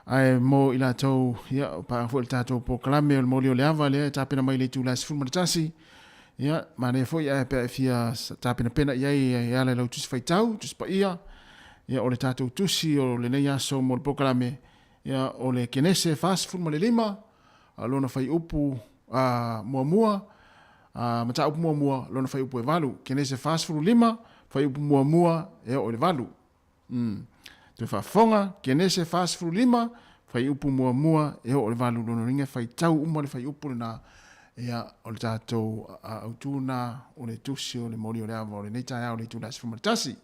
Ai mo i la tau, ia, pa fo il tātou po kalame o le moli o le awa, le tāpena mai le tūlai se fulu maritasi. Ia, ma ne fo i ae pēi fia tāpena pena iai ia le lau tusi whaitau, tusi pa ia. Ia o le tātou tusi o le nei aso mo le po kalame. Ia o le kenese fast fulu ma le lima, alona whai upu mua. Mata upu mua lona fai upu e valu. Kene se fast food 5, fai upu mua e o le valu. Te whafonga, kene se fast food 5, fai upu mua e o le valu. Lona ringa fai tau umare fai upu na ea o le tātou autuna o le tusi o le mori o le awa o le neitai au le tūna se fumaritasi.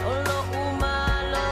Olo umalo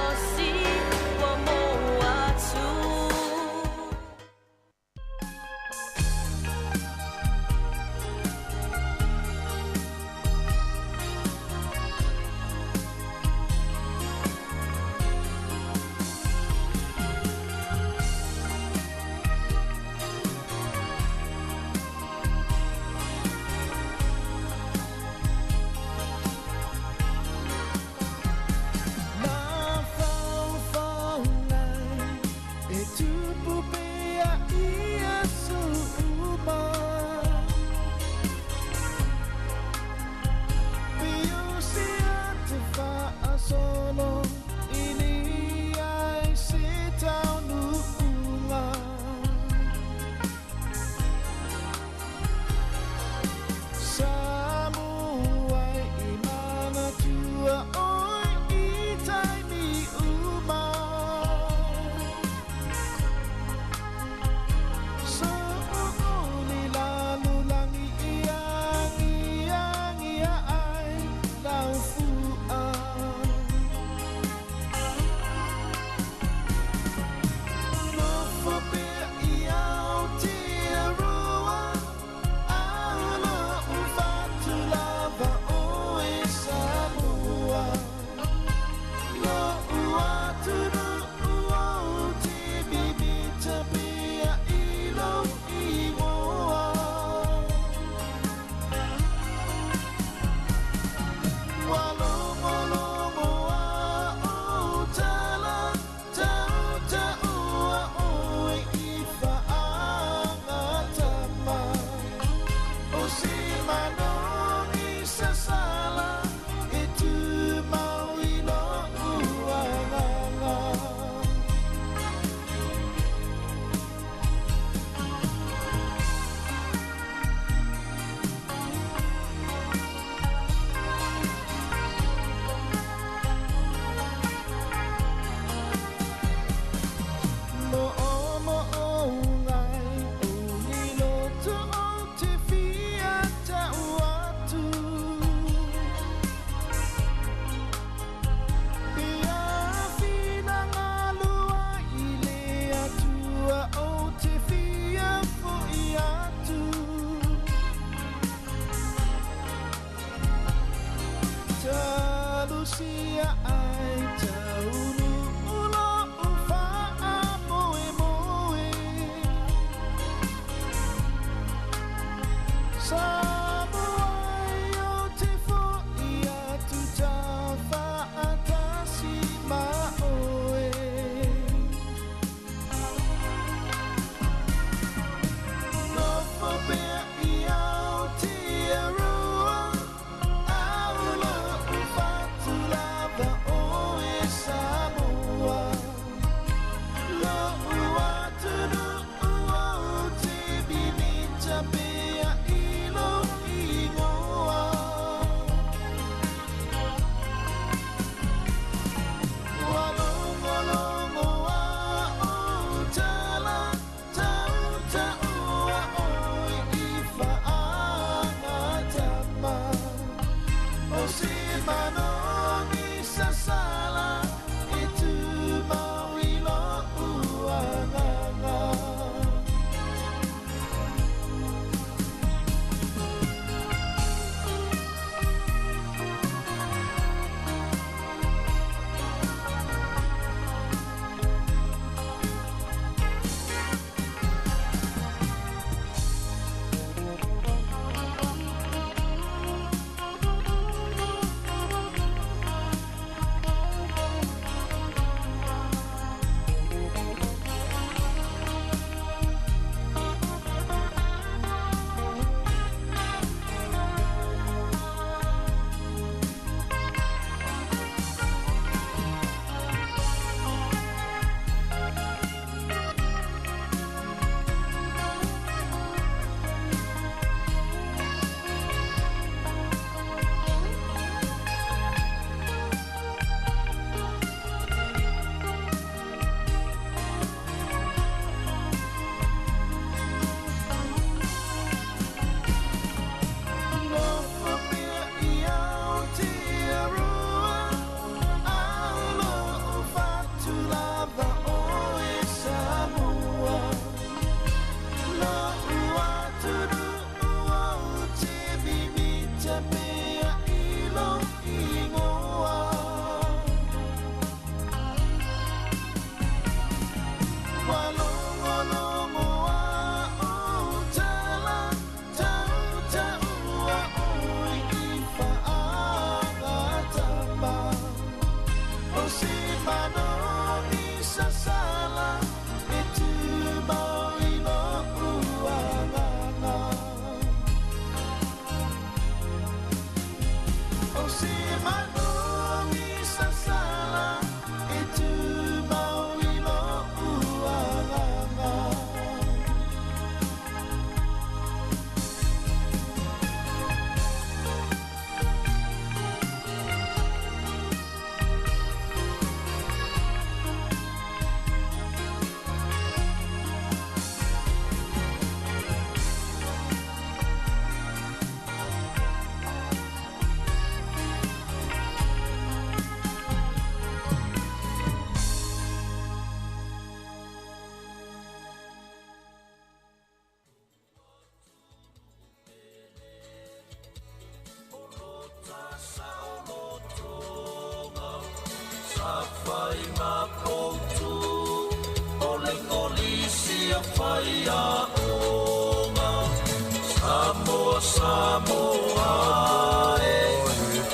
Samoa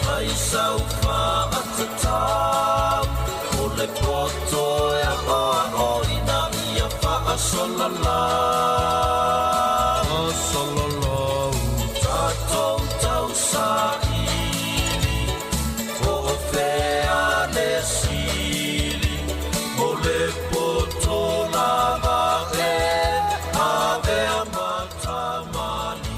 ai saufa atatau o le poto e o ina ia fa asolala tatou tau saili o fea le sili o le poto lava e ave amatamali.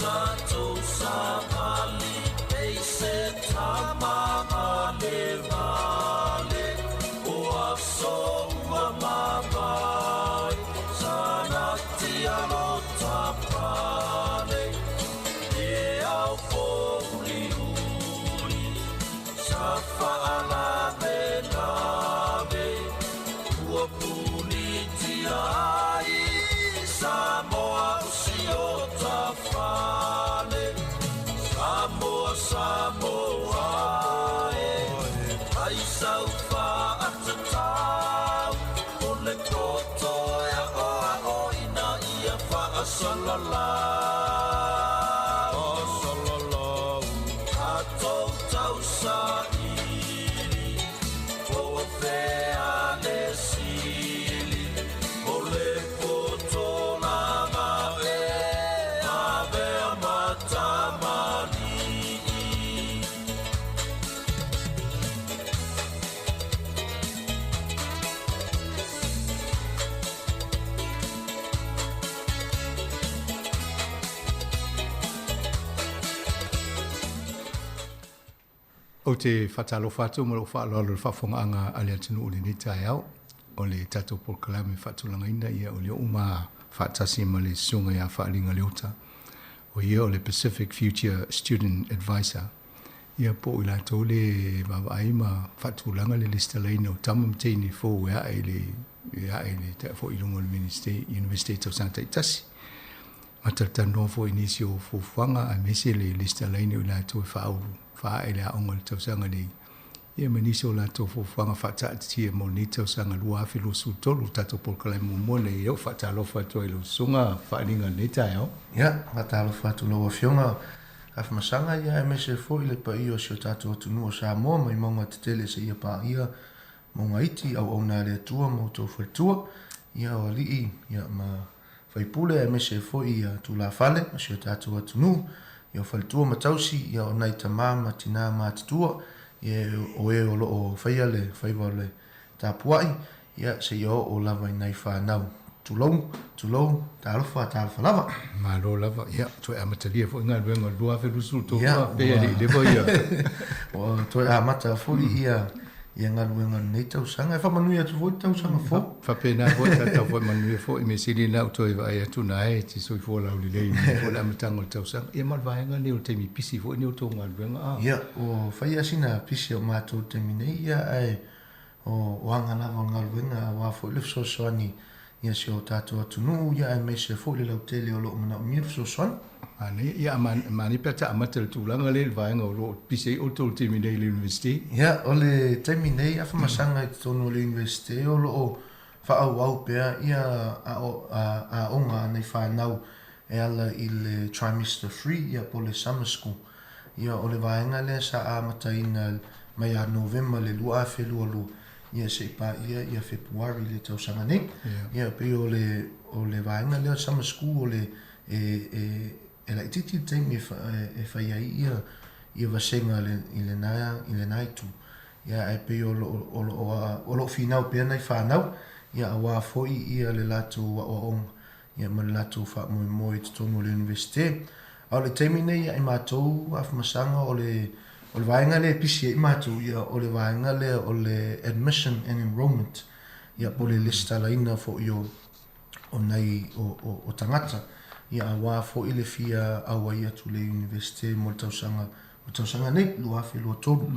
Tatou samali ei se tamama le vale o aso mamai sanati alo tapane e au foli uli safa ala velave ua puniti ai Samoa usio tafale Samoa ai saufa atatau o le koto e o ina ia fa asalala atou tau saili o fea le sili o le koto lava e ave amatamali. O te whatalo whatu mo lo whaalo alo whafongaanga ale atunu o le netai au o le tatou polkalame whatulanga ina ia o le uma whatasi ma le sunga ia whaalinga leota o ia o le Pacific Future Student Advisor ia po i lato le mawai ma whatulanga le lista leina o tamamteini fo ea e le te fo i lungo le University of Santa Itasi matatano fo inisio fo whanga a mese le lista leina o lato e whauru fa ele a onga le tausanga nei. Ia maniso la to fo whanga whataatia mo ni tausanga lua awhilo su tolu tato polkalai mo mole i au whatalofa to ilo sunga whaaninga neta eo. Ia, whatalofa to loa fionga awhamasanga ia MSF fo ile pa iyo sio tato atunu o Samoa mai maunga te tele se ia pa ia maunga iti au ona le atua mo to whatua ia o alii ia ma whaipule MSF fo ia tu la fale ma sio tato atunu ia whalitua matausi ia o nai tamama tina matitua ia o e o loo whaia le whaiwa le tapuai ia se ia o lava i nai whanau tulou talofa lava Malo lava ia toi amatalia fo inga luenga lua whelusu to pea li levo ia o toi amata fuli ia ia galuega lenei tausaga e faamanuia atu foi tausaga fo Whapena fo tatau fo manuia fo i me siri na uto i vai atu na e ti soi fo lau lilei fo la matango le tausanga. Ia malvaenga ni o te mi pisi fo ni o tō ngaluenga. Ia o whai asina pisi o mātou te mine ia ai o anga lava o ngaluenga wa fo le fsosoani ia se o tātou atunu ia ai me se fo le lau tele o loo mana o mir fsosoani. Ani ia mani peta amata le tūlanga le vaenga o lo pisi o tō te mine le university. Ia o le te mine a whamasanga i tono le university o loo whaau au pea ia a onga nei whanau e ala i le trimester 3 ia po le summer school. Ia o le vaenga le sa amata ina mai a November le lua a whelua lua. Ia se pa ia February le tausanga nei. Ia pe o le vaenga le summer school o le e la ititi teimi e whaiai ia vasenga i le nai tu. Ia e pe o lo finau pea nei whanau. Ia awa foi ia le lato o onga. Ia ma le lato wha moi te tono le universite. Au le teimi nei ia i mātou awhamasanga o le vaenga le pisi i mātou. Ia o le vaenga le o le admission and enrollment. Ia po le lista la ina fo i o nei o tangata. Ia awa foi le fia awa ia tu le universite mo le tausanga nei lua fe lua tolu.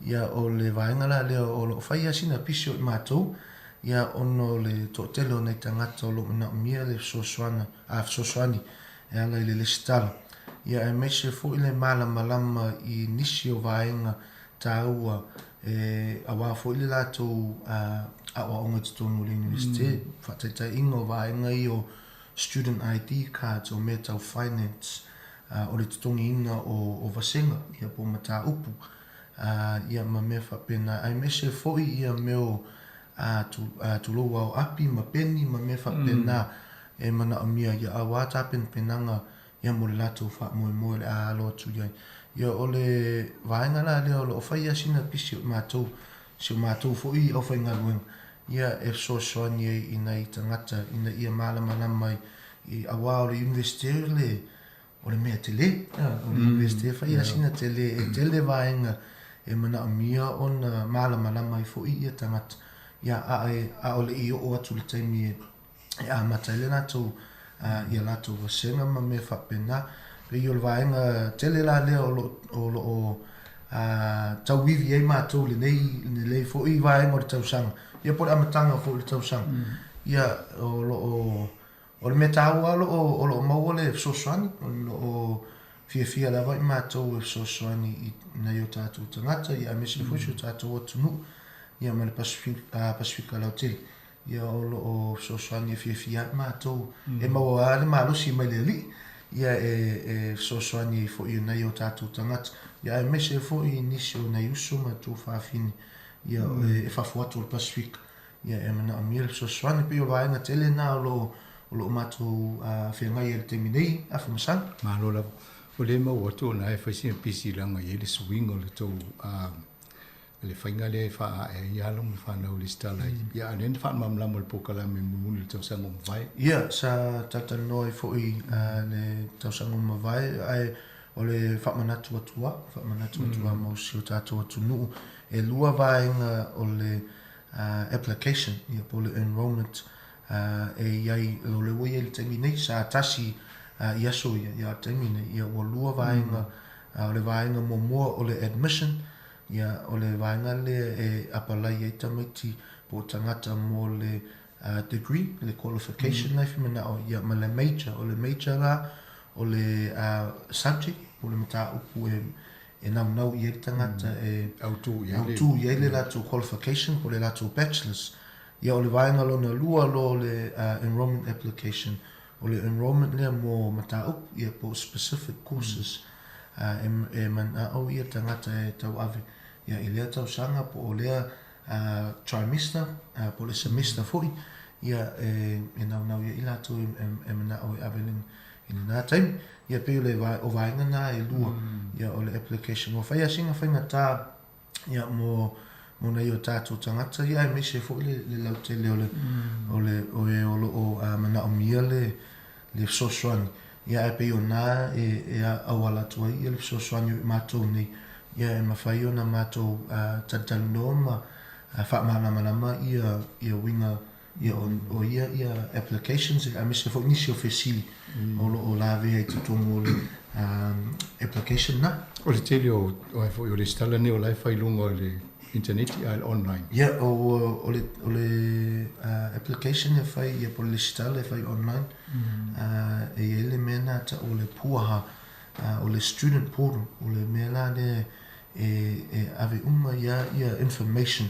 Ia o le vaenga la le o lo whai asina pisi o i mātou. Ia ono le tōtele o nei tangata o lo mina mia le fsosoani e ala i le listala. Ia e meise fo i le malama i nisi o vaenga tāua e awa fo i le latou awa onga te tonu le universite. Whataitai ingo vaenga i o student ID cards o metal finance o le tutongi ina o vasenga ia po mata upu. Ia ma mea whapena ai meise fo i ia meo tu loa o api ma peni ma me whapena e mana o mia ia awa tapen penanga ia mo le lato wha moe le alo atu iai. Ia o le vaenga la leo o whai asina pisi o mātou si o mātou fo i o whai ngaluenga. Ia e soani e ina i tangata ina ia malama mai i awa o le universite o le mea tele. O le universite whai asina tele e tele vaenga e mana o mia o na malama mai fo i ia tangata. Ia a ole i o atu le taimi e a mataile natou ia latou vasenga ma me whapena pe i o le vaenga tele la leo o tauwivi e mātou le nei fo i vaenga o le tausanga ia po le amatanga fo le tausanga ia o le metaua o lo maua le fsosoani o fia lava i mātou e fsosoani i nei o tātou tangata ia mese fusi o tātou atunu ia ma le Pasifika Lautele. Ia o sosoani e fia mātou. E maua le malosi mai le li. Ia e sosoani fo i nei o tātou tangata. Ia e mese fo i nisi o nei uso ma tō whawhini. Ia e whawhuatu o le Pasifika. Ia e mana o mia le sosoani pe o vaenga tele na o lo mātou whengai e le temi nei a whamasanga. Malo la. O le mau atu na e whaisina pisi langa i le swing o le tau le whainga le wha e ialo me whanau le stalai. Ia ane wha mamlamo le pokala me mumuni le tausango mawai. Ia, sa tata noi fo i le tausango mawai ai o le whamanatu atua mausi o tātou atunu e lua vaenga o le application ia po le enrollment e iai lo le wai le taimi nei sa tasi iaso ia taimi nei ia o lua vaenga o le vaenga momoa o le admission ia o le vaenga le e apalai e tamaiti po tangata mo le degree, le qualification life mena o ia ma le major o le major la o le subject o le mata upu e nau i e tangata e autu ia le lato qualification o le lato bachelors ia o le vaenga lo na lua lo le enrollment application o le enrollment le mo mata upu ia po specific courses e mana o ia tangata e tau ave ia i lea tausanga po o lea trimester po le semester foi ia e nau ia i lato e mana o e avelin i nā taimi ia pe o vaenga nā e lua ia o le application o whai asinga whainga tā ia mo nei o tātou tangata ia e mese foi le lautele o mana o mia le sosoani ia e pe o nā e awala tua ia le sosoani o mātou nei ia e mawhai o na mātou tatalunoa whaamana ia winga ia o ia applications a mese fo nisi o fesili o la vea i tutongo le application na. O le tele o le stala ne o lai whailunga o le internet ai online. Ia o le application e whai ia po le stala e whai online e ele mena ta o le puaha o le student portal o le mela ne e ave ia information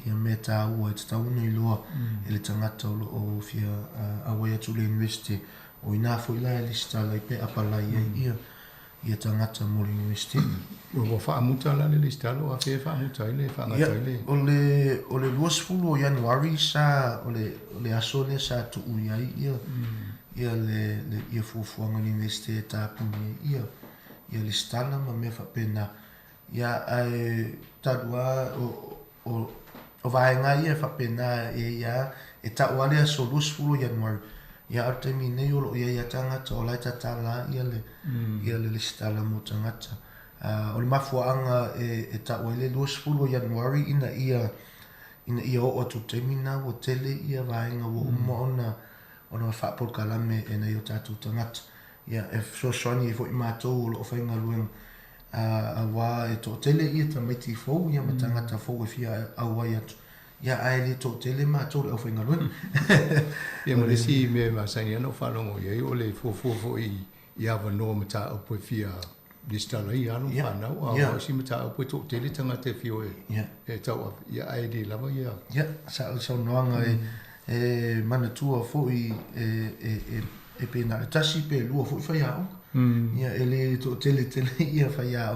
ia me tā ua e tauna i loa e le tangata o fia awai atu le university o ina fo ila e lista lai pe apalai ia tangata mo le university. O whaamuta la le lista lo a fie whaamuta ile whaangata ile. O le 2 o Januari sa o le aso le sa tu uiai ia le fuafuanga le university e tāpuni ia le stala ma me whapena ia ai tadua o vaenga ia whapena ia e taua lea so 2 Januari ia au te mine o lo ia tangata o lai tatala ia le listala mo tangata o le mafuaanga e taua le 2 Januari ina ia o tu te mina o tele ia vaenga o ona whapolkalame e nei o tatu tangata ia e so soni e fo i mātou o lo whainga luenga a wā e tō tele ia ta maiti fōu ia ma tangata fōu e fia au ai atu ia ai le tō tele mātou le au whainga luenga ia ma le si me ma sangi ano whanongo ia o le fō i awa noa ma tā au poe fia listala i anu whanau a si ma tā au poe tō tele tangata e fio e tau ia ai le lava ia sa noanga e mana tua fōu e pena e tasi pe lua fo fa ya ia ele to tele ia fa ya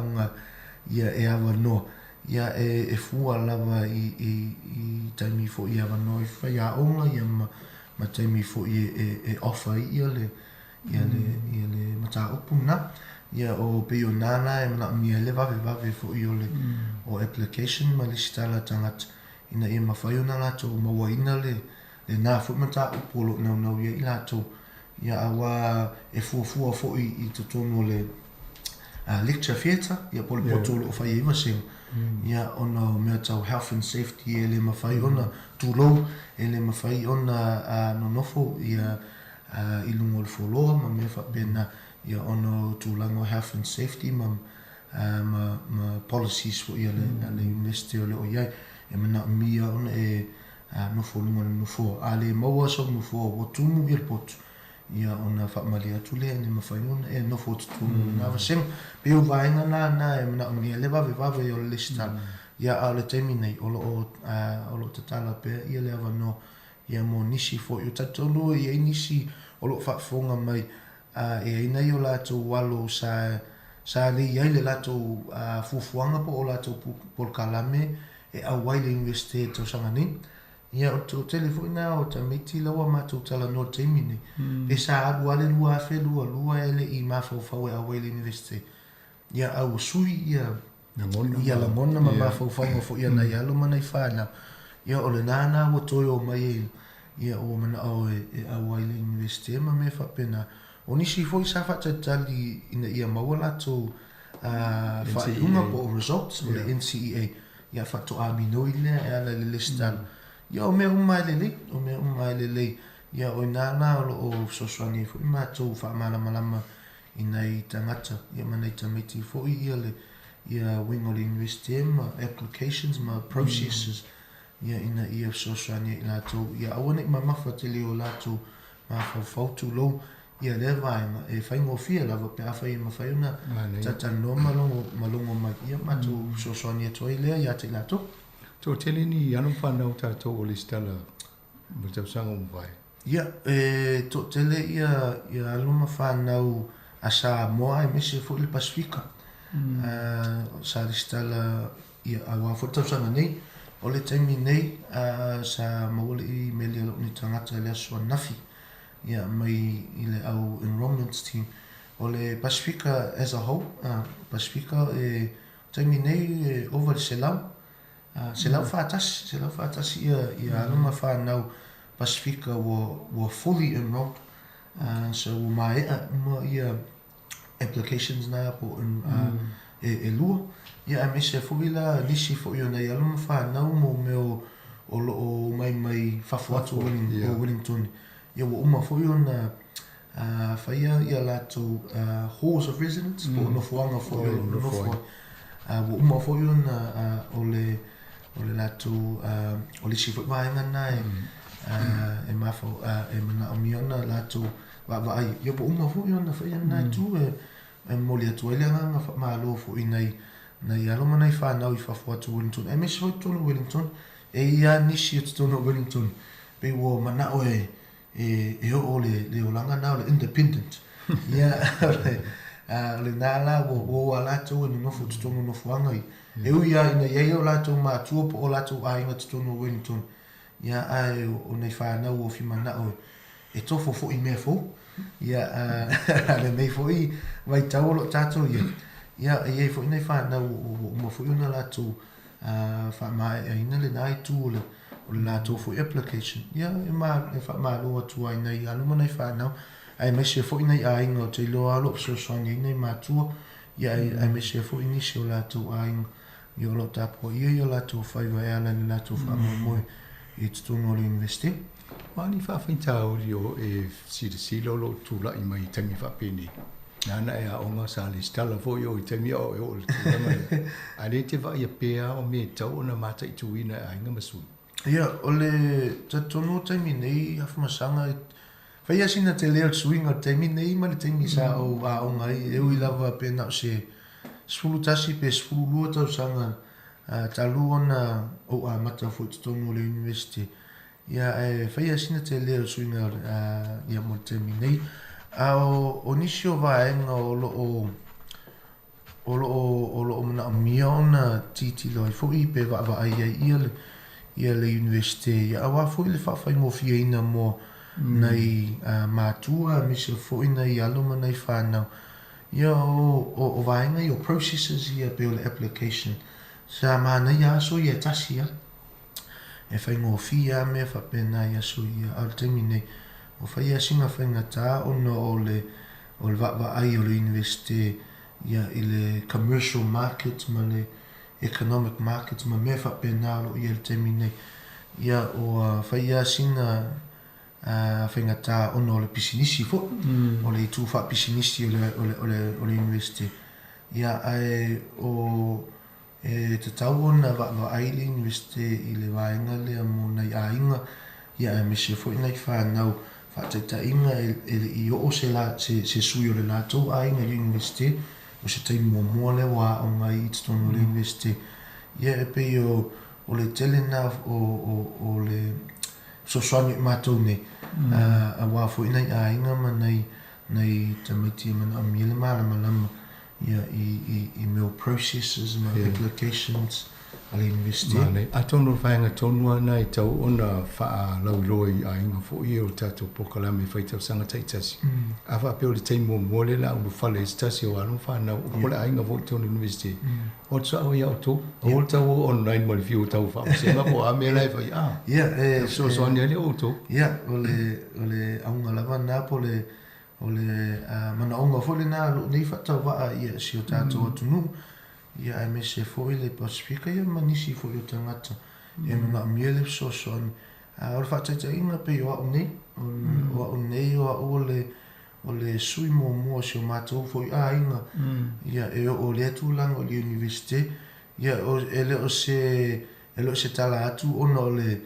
ia e ava no ia e fu lava i taimi fo ia ava no fa ya ia ma taimi fo e offer ia le mata opuna ia o pe yo nana e na mi ele va fo io le o application ma listala tangat ina e ma fa yo na to ma wa ina le na fo mata opolo no ia ila to ia awa e fuafua fo'i i totono le lecture theatre ia pole potolo o whai iwa sing ia ona mea tau health and safety e le mawhai ona tūlou e le mawhai ona nonofo ia i lungo le wholoa ma mea whapena ia ona tūlango health and safety ma policies fo ia le university o le o iai e mana mia ona e nofo lungo le nofo a le maua so nofo o tumu i le potu ia ona whaamali atu lea ni mawhaiona e nofo tutunu na waseng peo vaenga na e mana ungia le vave o le lista ia a le taimi nei o lo tatala pea ia le awa no ia mo nisi fo i o tatolo ia nisi o lo whaafonga mai e nei o lato walo sa le iai le lato fufuanga po o lato polkalame e awai le university e tau sangani ia o telefona o ta meti lawa mātou tala no taimi nei. E sa alu ale lua afe lua ele i mawhau e awai le university. Ia au sui ia langona ma mawhau fo ia nei alo mana i whāna. Ia o le nāna o toi o mai ia o mana au e awai le university ma me whapena. O nisi fo i sa whatatali ina ia maua lato whaiunga po o results o le NCEA. Ia whato aminoi lea e ala le listan. Ia o mea umai lelei, ia o nana o soswani fo i mātou whaamalama i nei tangata, ia ma nei tamiti fo i ia wingo le university ma applications ma processes, ia ina ia soswani i lātou, ia awane ma mawhatele o lātou ma whautu lo, ia le vaenga e whaingo fia lava pe a whai ma whaiona, tatano malongo mai, ia mātou soswani atoa i lea, ia te lātou. Tō tele ni anum whanau tātou o le stala mo tau sanga umwai? Ia, tō tele ia aluma whanau a Samoa e mese fo i le Pasifika. Sa le stala ia awa fo tau sanga nei, o le taimi nei sa maule i mele alo ni tangata le asua nafi. Ia mai i le au enrollments team. O le Pasifika as a whole, Pasifika e taimi nei over le selau. Se lau whātasi ia aluma whanau Pasifika were fully enrolled. So mai ia applications na po e lua ia me se fu ila nisi fu yo nei alum fa na mo me o mai fafuatu Wellington ia wo uma fu yo na fa ia la to halls of residence po no fuanga fu yo no fu wo uma fu yo na ole la to ole si fu vai na e ma fu e mana omiona la to va ai yo wo uma fu yo na fa ia na tu e mo le to ele nga fa ma lo fu inai na ia lo mana fa na i fa fu to Wellington e me so to Wellington e ia nisi to Wellington pe wo mana o e o le olanga na le independent ia le nala wo ala to no fu to no fuanga e u ia ina ia o la to ma tu po la to ai nga to no Wellington ia ai o nei fa na o fi mana o e to fo i me fo ia le me fo i vai tau lo tato ia e fo nei fa na o mo fo na la to fa mai ina le nai tu le o la to fo application ia e ma e fa ma lo tu ai nei alu mo nei fa na ai me se fo nei ai ngo te lo alo so so nei ma tu ia ai me se fo initial la to ai io lo tapo io la to fa vai ala la to fa mo it's to no investi mani fa finta o io e si lo tu la i mai temi fa peni nana e a onga sa le stala fo io i temi o ale te va ia pea o me tau na mata i tuina ai nga masu ia ole tatono temi nei afa masanga fa ia sina te leo swing o temi nei ma le temi sa o a onga i e ui lava pena se sfulu tasi pe sfulu lua tau sanga talu ona o a mata fo tatono le university ia fa ia sina te leo swing ia mo temi nei o nisio vaenga o lo mana mia ona titi loi fo i pe va ia le university ia wa fo le fa mo fia ina mo nei matua mi se fo ina ia lo mana i fa na ia o vaenga o processes ia pe le application sa mana ia so ia tasia e fa mo fia me fa pena ia so ia al termine o fa ia singa fenga ta ono o le va ai o le university ia ile commercial market ma le economic market ma me fa penalo ia le termine ia o fa ia singa fenga ta ono le pisinisi fo o le tu fa pisinisi o le university ia ai o te tau na va ai le university ile vaenga le mo na ainga ia me se fo ina fa nau fa te inga i o se la se sui o le la to ai na university o se te mo le wa o ngai i tono le university ia e pe o le tele na o le so soani matou ne a wa fo ina ai nga nei tamiti man a mile malama ia i meu processes ma applications ale university mane atono fainga tonu ana i tau ona fa lauloi a inga fo i o tato pokalame faita sanga taitasi ava pe o le taimo mole la u fale stasi o anu fa na o le ainga fo tonu university o tsa o ia to o tau online mo view tau fa se ma po a me lai fa ia so ania le o to ia ole aunga lava na po le mana onga fo le na nei fa tau va ia si o tato tunu ia ai me se foi le Pasifika ia manisi foi o tangata e mana miele so son o fa tata inga pe o nei o le sui mo se matou foi inga ia e o le tu lang o le university ia o ele o se tala atu ona o le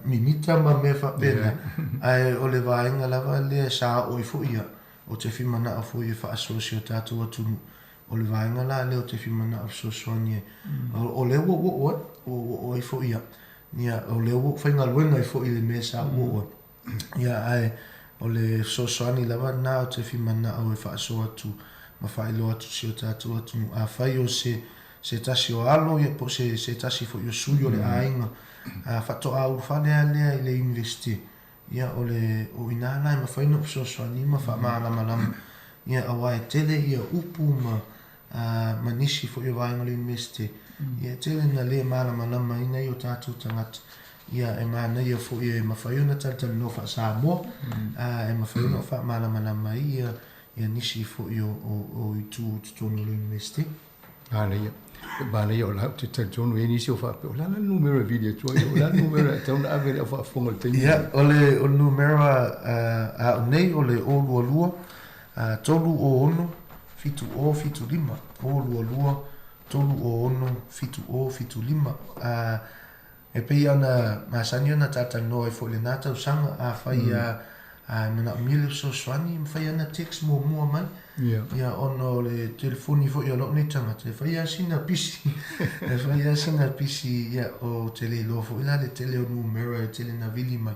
mimita ma me fa pena ai o le vainga lava le sa o foi ia o te fimana foi fa associate atu o le vaenga la leo te whimana of so soanie o leo o i fo ia nia o leo whainga luenga i fo i le mesa o ia ai o le so soani lava na o te whimana o e whaaso atu ma whaelo atu si o tātu atu a whai o se tasi o alo ia po se tasi fo i o sui o le ainga a whato au whanea lea i le university ia o le o inala ma whaino so soani ma wha malama ia awai tele ia upu manisi fo i vaenga le university ia tele na le malama ina i o tātu tangata ia e mana ia fo i mawhaiona tata no wha Samoa e mawhaiona wha malama ia nisi fo i o i tū tonu le university Ia. Bana ia o lau te tonu e nisi o whape. O lana numero video tua ia. O lana numero e tauna avere a whaafonga le teimi. Ia, o numero a nei o le o lua lua. Tolu o ono, fitu o fitu lima. O lua lua, tolu o ono, fitu lima. E pei ana masani ana tata noa e fo le nata usanga a whai a mana mile so swani whai ana text mua mai. Ia ono le telefoni fo ia lo ne tangata. Whai a sina pisi. Whai a sina pisi ia o tele lofo. Ila le tele o numero e tele na vili mai.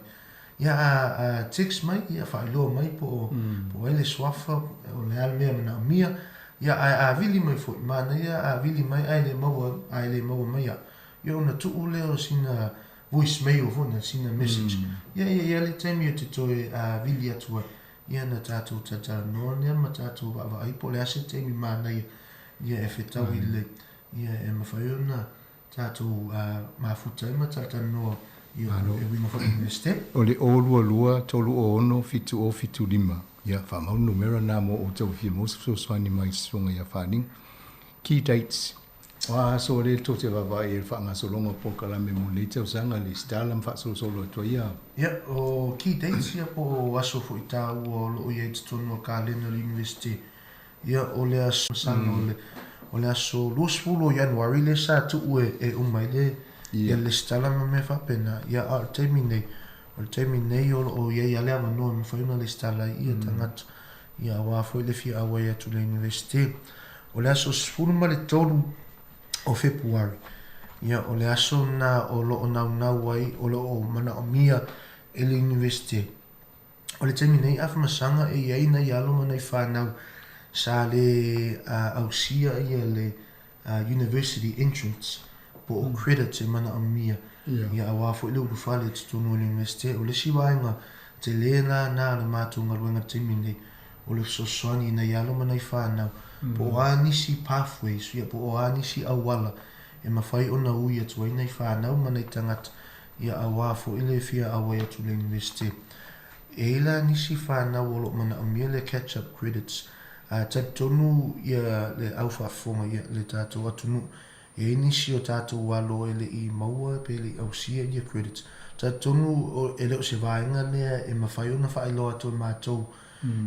Ia a text mai, ia whai loa mai po ele swafa o le almea mana mia. Ia a vili mai fo mana ia a vili mai aile maua mai ia. Ia ona tuu leo sina voicemail fona, sina message. Ia le taimi o te toe a vili atua. Ia na tātou tatara noa nea ma tātou wa aipo le ase taimi mana ia e whetau i le. Ia e mawhai ona tātou mafuta ima tatara noa ia e wina whai investe. O le o lua tolu o ono fitu lima. Ia whamau numero nā mo o tau fia mo so swani mai sunga ia whaning. Key dates. Wa so le to te va e fa nga so longa po kala me mo le tau sanga le stala mfa so lo to ia. Ia o key dates ia po aso fo ita o lo ia te tono ka le no university. Ia o le aso sanga o le aso losfulo January le sa tu e umai le ia le stala me fa pena ia al terminate o ia le no me fa una le stala ia tangat ia wa fo le fi awa ia tu le university. O le aso sfulu ma le tolu o February. Ia o le aso na o lo o nau wai o lo o mana o mia e le university. O le temi nei afa masanga e iai na ialo mana i whanau sa le ausia ia le university entrance po o credit e mana o mia. Ia a wafo i le ulufale te tonu o le university. O le siwainga te lena na le mātunga ruenga temi nei o le soswani na ialo mana i whanau. Po o anisi pathways, ia po o anisi awala e mawhai o na ui atu aina i whanau mana i tangata ia a wafo i le fia awai atu le university. E ila nisi whanau o lo mana o mia le catch-up credits. Tatonu ia le au whaafonga ia le tātou atunu. E nisi o tātou walo e le i maua pe le au sia ia credits. Tatonu e leo se vaenga lea e mawhai o na whaeloa atu mātou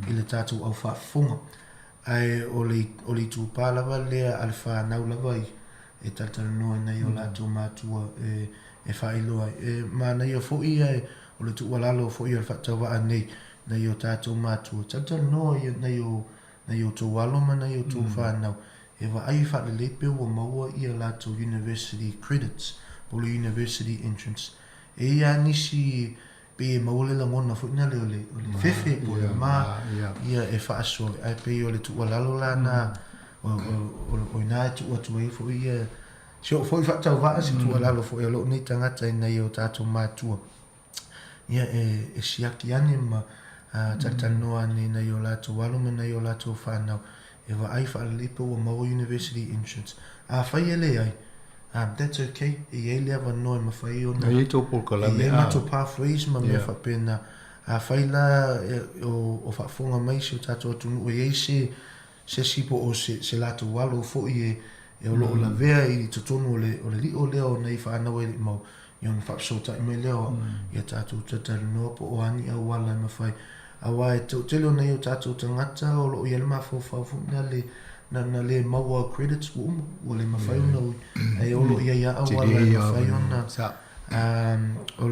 i le tātou au whaafonga. Ai o le tūpā lava lea ale whanau lava i e tatara noa nei o lātou mātua e whailoa. Mā nei o fōi ai o le tuwalalo fōi o le whatau waa nei nei o tātou mātua. Tatara noa nei o tō walo ma nei o tō whanau. E wa ai whale lepe o maua i a lātou university credits po le university entrance. E ia nisi pe maule la ngona fo ina le fefe po le ma ia e fa aso ai pe o le tu walalo la na o ina tu o tu e fo ia so fo fa tau va si tu walalo fo ia lo ni tanga tai na yo tatu matua ia e siaki ane ma tatano ane na yo la tu walo na yo la tu fa na e va ai fa le po o mau university entrance a fa ia le ai. That's okay. E ele ava no ma fai ona. E to por kala me. E ma to pathways ma me fa pena. A fai la o fa fonga mai se tato tu o e se sipo o se lato walo fo e o lo la vea i to tonu o le li o leo nei fa na we mo yon fa so ta me leo ia tato tata no po o ani a wala ma fai. A wa to telo nei o tato tangata o lo ia ma fo na le na le maua credits o le mawhai ona ai olo ia awala le mawhai ona o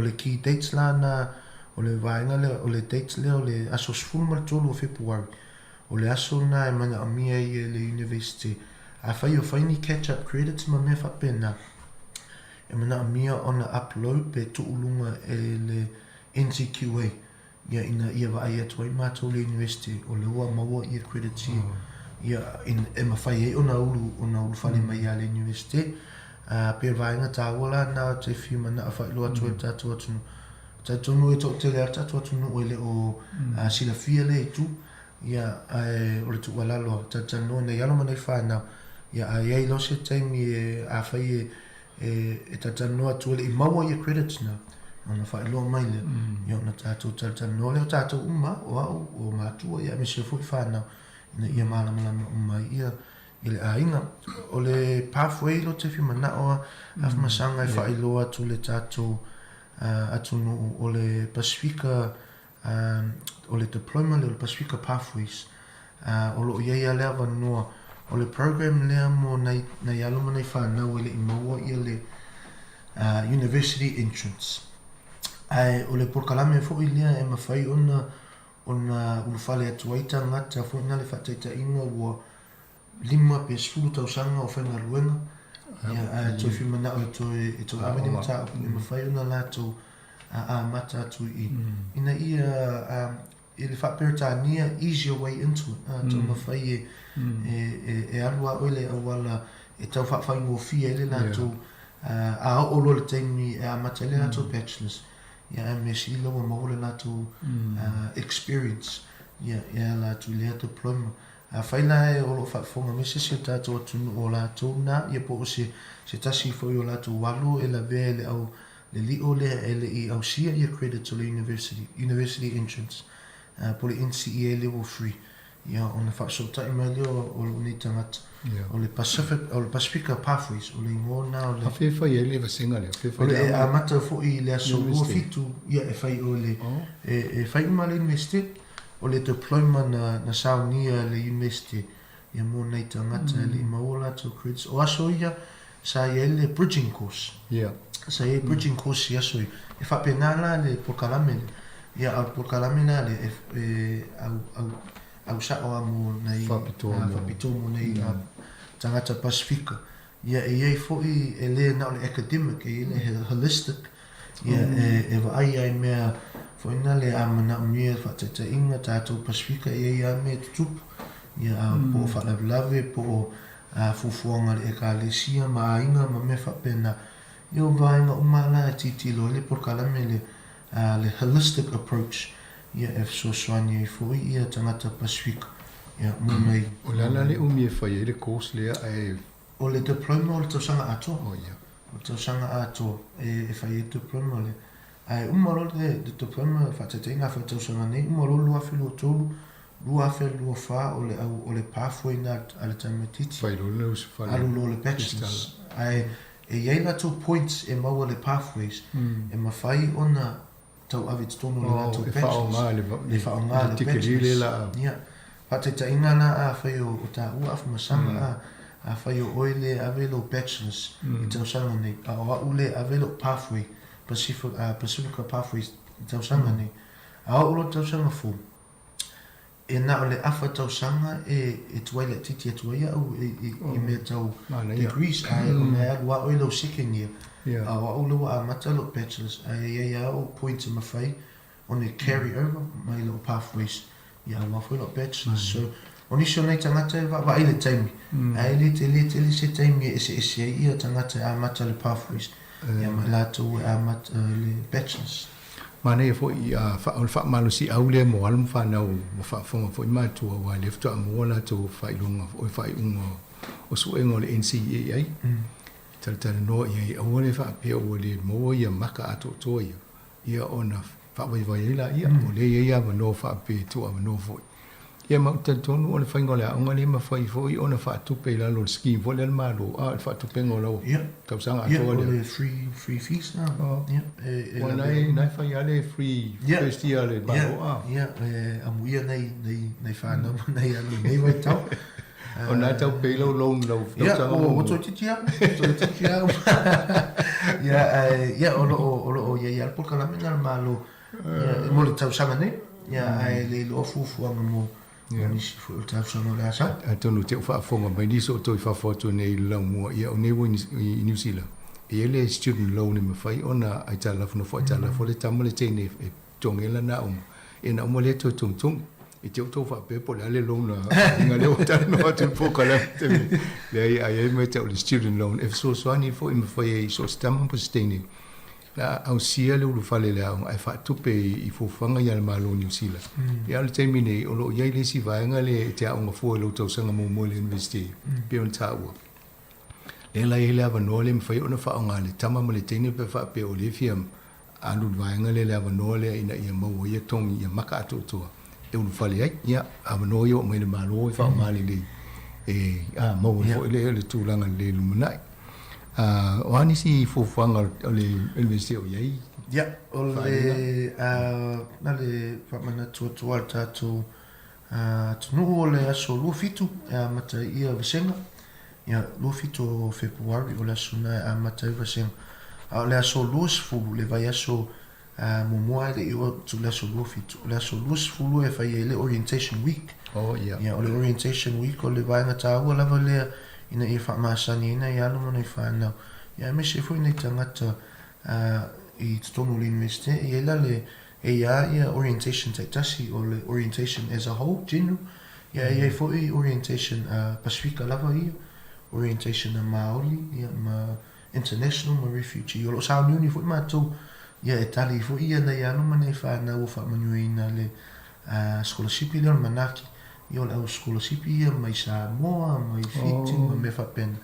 le key dates la na o le vaenga le o le dates le o le aso sfulma tolu o February o le aso na e mana amia i le university a whai o whaini catch up credits ma me whapena e mana amia ona upload pe tuulunga e le NCQA ia vai atu ai mātou le university o le ua maua i credits ia e mawhai e ona ulu whale mai a le university pe vaenga tāwala na te whima na awhai loa tu e tātou atunu tātunu e tō te lea tātou atunu o le o sila fia le tu ia o le tu walalo tātanu nei alo manei whanau ia a iei lo se taimi e a whai e tātanu atu le i maua i credits na ona whai loa mai le ia ona tātou tātanu le o tātou uma o mātua ia me se fui whanau na ia malama mai ia i le ainga. O le pathway lo te whimana o awhamasanga e whailoa tu le tātou atunu o le Pacifica, o le diploma le Pacifica Pathways. O lo ia lea vanua o le program lea mo nei aluma nei whanau le imaua ia le university entrance. O le porkalame fo i lea e mawhai ona ulufale atuaita ngata fo ina le whataita inga ua 5 tausanga o whenga ruenga. Toi whimana o e toi amene mata e mawhai ona lātou a mata atu i. Ina ia i le whaperitania easier way into it. Toi mawhai e alua oile awala e tau whawhai ngofia ele lātou a olo le teimi e a mata ele lātou bachelors. Ia me si lawa maule lātou experience. Ia lātou lea diploma. Whaila e olo whaafonga me se tātou atunu o lātou nā. Ia po o se tasi fo o lātou walo e la vea le au le li o lea e le i au sia i accredited to the university entrance. Po le NCEA level 3. Ia ona whaasota i mai leo o le tangata. O le Pacifica Pathways, o le ngona o le... A whewhai e le wasenga leo. O le a mata fo i le aso ua fitu, ia e whai o le... E whai ma le university, o le diploma na saunia le university. Ia mo nei tangata le maola to credits. O aso ia, sa ia le bridging course. Sa ia bridging course i aso i. E whapenala le porkalame. Ia al porkalame na le au sao amo nei whapitomo nei tangata Pacifica. Ia e iei foi e le nao le academic, e le holistic. Ia e wa ai mea foi na le amana umia whatata inga tātou Pacifica e ia mea tutupu. Ia po whalavlave, po fufuanga le ekalesia, ma inga ma me whapena. Ia o vaenga umala titilo le porkalame le holistic approach. Ia e soani e foi ia tangata Pacifica. Ia mumei. O lana le umi e whai e le course lea e... O le diploma o le tausanga ato. O le tausanga ato e whai e diploma le. Ai umaro le diploma whatete inga whai tausanga nei. Umaro lua whilua tolu. Lua whilua wha o le pathway na ale taimatiti. Whai lolo se whai. Alu le bachelors. Ai e iei to points e maua le pathways. E mawhai ona tau avit tono le lātou bachelors. Le whaonga le bachelors. Ia. Pate ta ina na a whai o ta ua awhamasanga a whai o oile avelo bachelors. I tau sanga nei. A o ule avelo pathway. Pacifica Pathways i tau sanga nei. A o ulo tau sanga fu. E na o le awha tau sanga e tuaila titi e tuaia au i mea tau degrees. A o mea alua oilo second year. A wa ulu a matalo bachelors a o points in mawhai on a carry over mai lo pathways ia wa foi lo bachelors so oni so nei tangata wa ile taimi a ile se taimi e ia tangata a matalo pathways ia malato a mat le bachelors mana e foi a fa malusi aule mo alm fa na o fa fonga foi mai tu wa left to amola to fa ilunga o fa ungo o suengo le NCEA tala no ia o le fa pe o le mo ia maka ato to ia ona fa vai la ia o le ia va no fa pe tu a no foi ia ma tonu o le fa ngola o le ma foi ona fa tu pe la lo ski vo le malo a fa tu pe ngola ia ka sanga ato le free fees na ia ona na fa ia le free first year le malo ia amuia nei fa no nei ali nei vai tau o na tau pelo long lo o to titia ia o ia por kala mena malo mo le tau sanga ne ia ai le lo fufu mo ni si fu tau sanga la sa atonu te fa fonga mai ni so to fa foto nei lo mo ia o ne wo i New Zealand e le student loan me fai ona ai tala fo fo tala fo le tamole tene e tongela na o e na mo le to tung e te auto fa pe po le loan nga le o tala no tu po kala te le ai me te o student loan e so ani fo im fai so stampa po stene la au sia le lu fale le au ai fa tu pe I fo fanga ya ma lo New Zealand ya le termine o lo ya le si va nga le te au nga fo lo to sanga mo le investi pe on tawo le la ile ava no le fai ona fa nga le tama mo le tene pe fa pe o le fiam alu va nga le ava no le ina ia mo ye tong ia maka to e lu fale ai ya ava no yo me le malo fa nga le mau fo le tūlanga le lumanai. O ani si fōwhanga o le university o iei? Ia, o le, na le whamana tua tātou tunuhu o le aso luafitu mata ia vasenga. Ia, luafitu o Februari o le aso na mata ia vasenga. O le aso luasfulu le vai aso momoa le iwa tu le aso luafitu. O le aso luasfulu e whai le orientation week. Oh, ia. Ia, o le orientation week o le vai ngata ua lava lea ina ia whamasani ina ia alo mana i whanau. Ia, me se fwoi nei tangata I tonu le university ia la le ia orientation taitasi o le orientation as a whole general ia fwoi orientation Pasifika lava ia orientation Maori ia ma international ma refugee o lo sao niuni fwoi mātou ia e tali fwoi ia nei alo mana i whanau o whamanuina le scholarship le on manaki ia o le au scholarship ia mai Samoa mai Fiji ma me whapena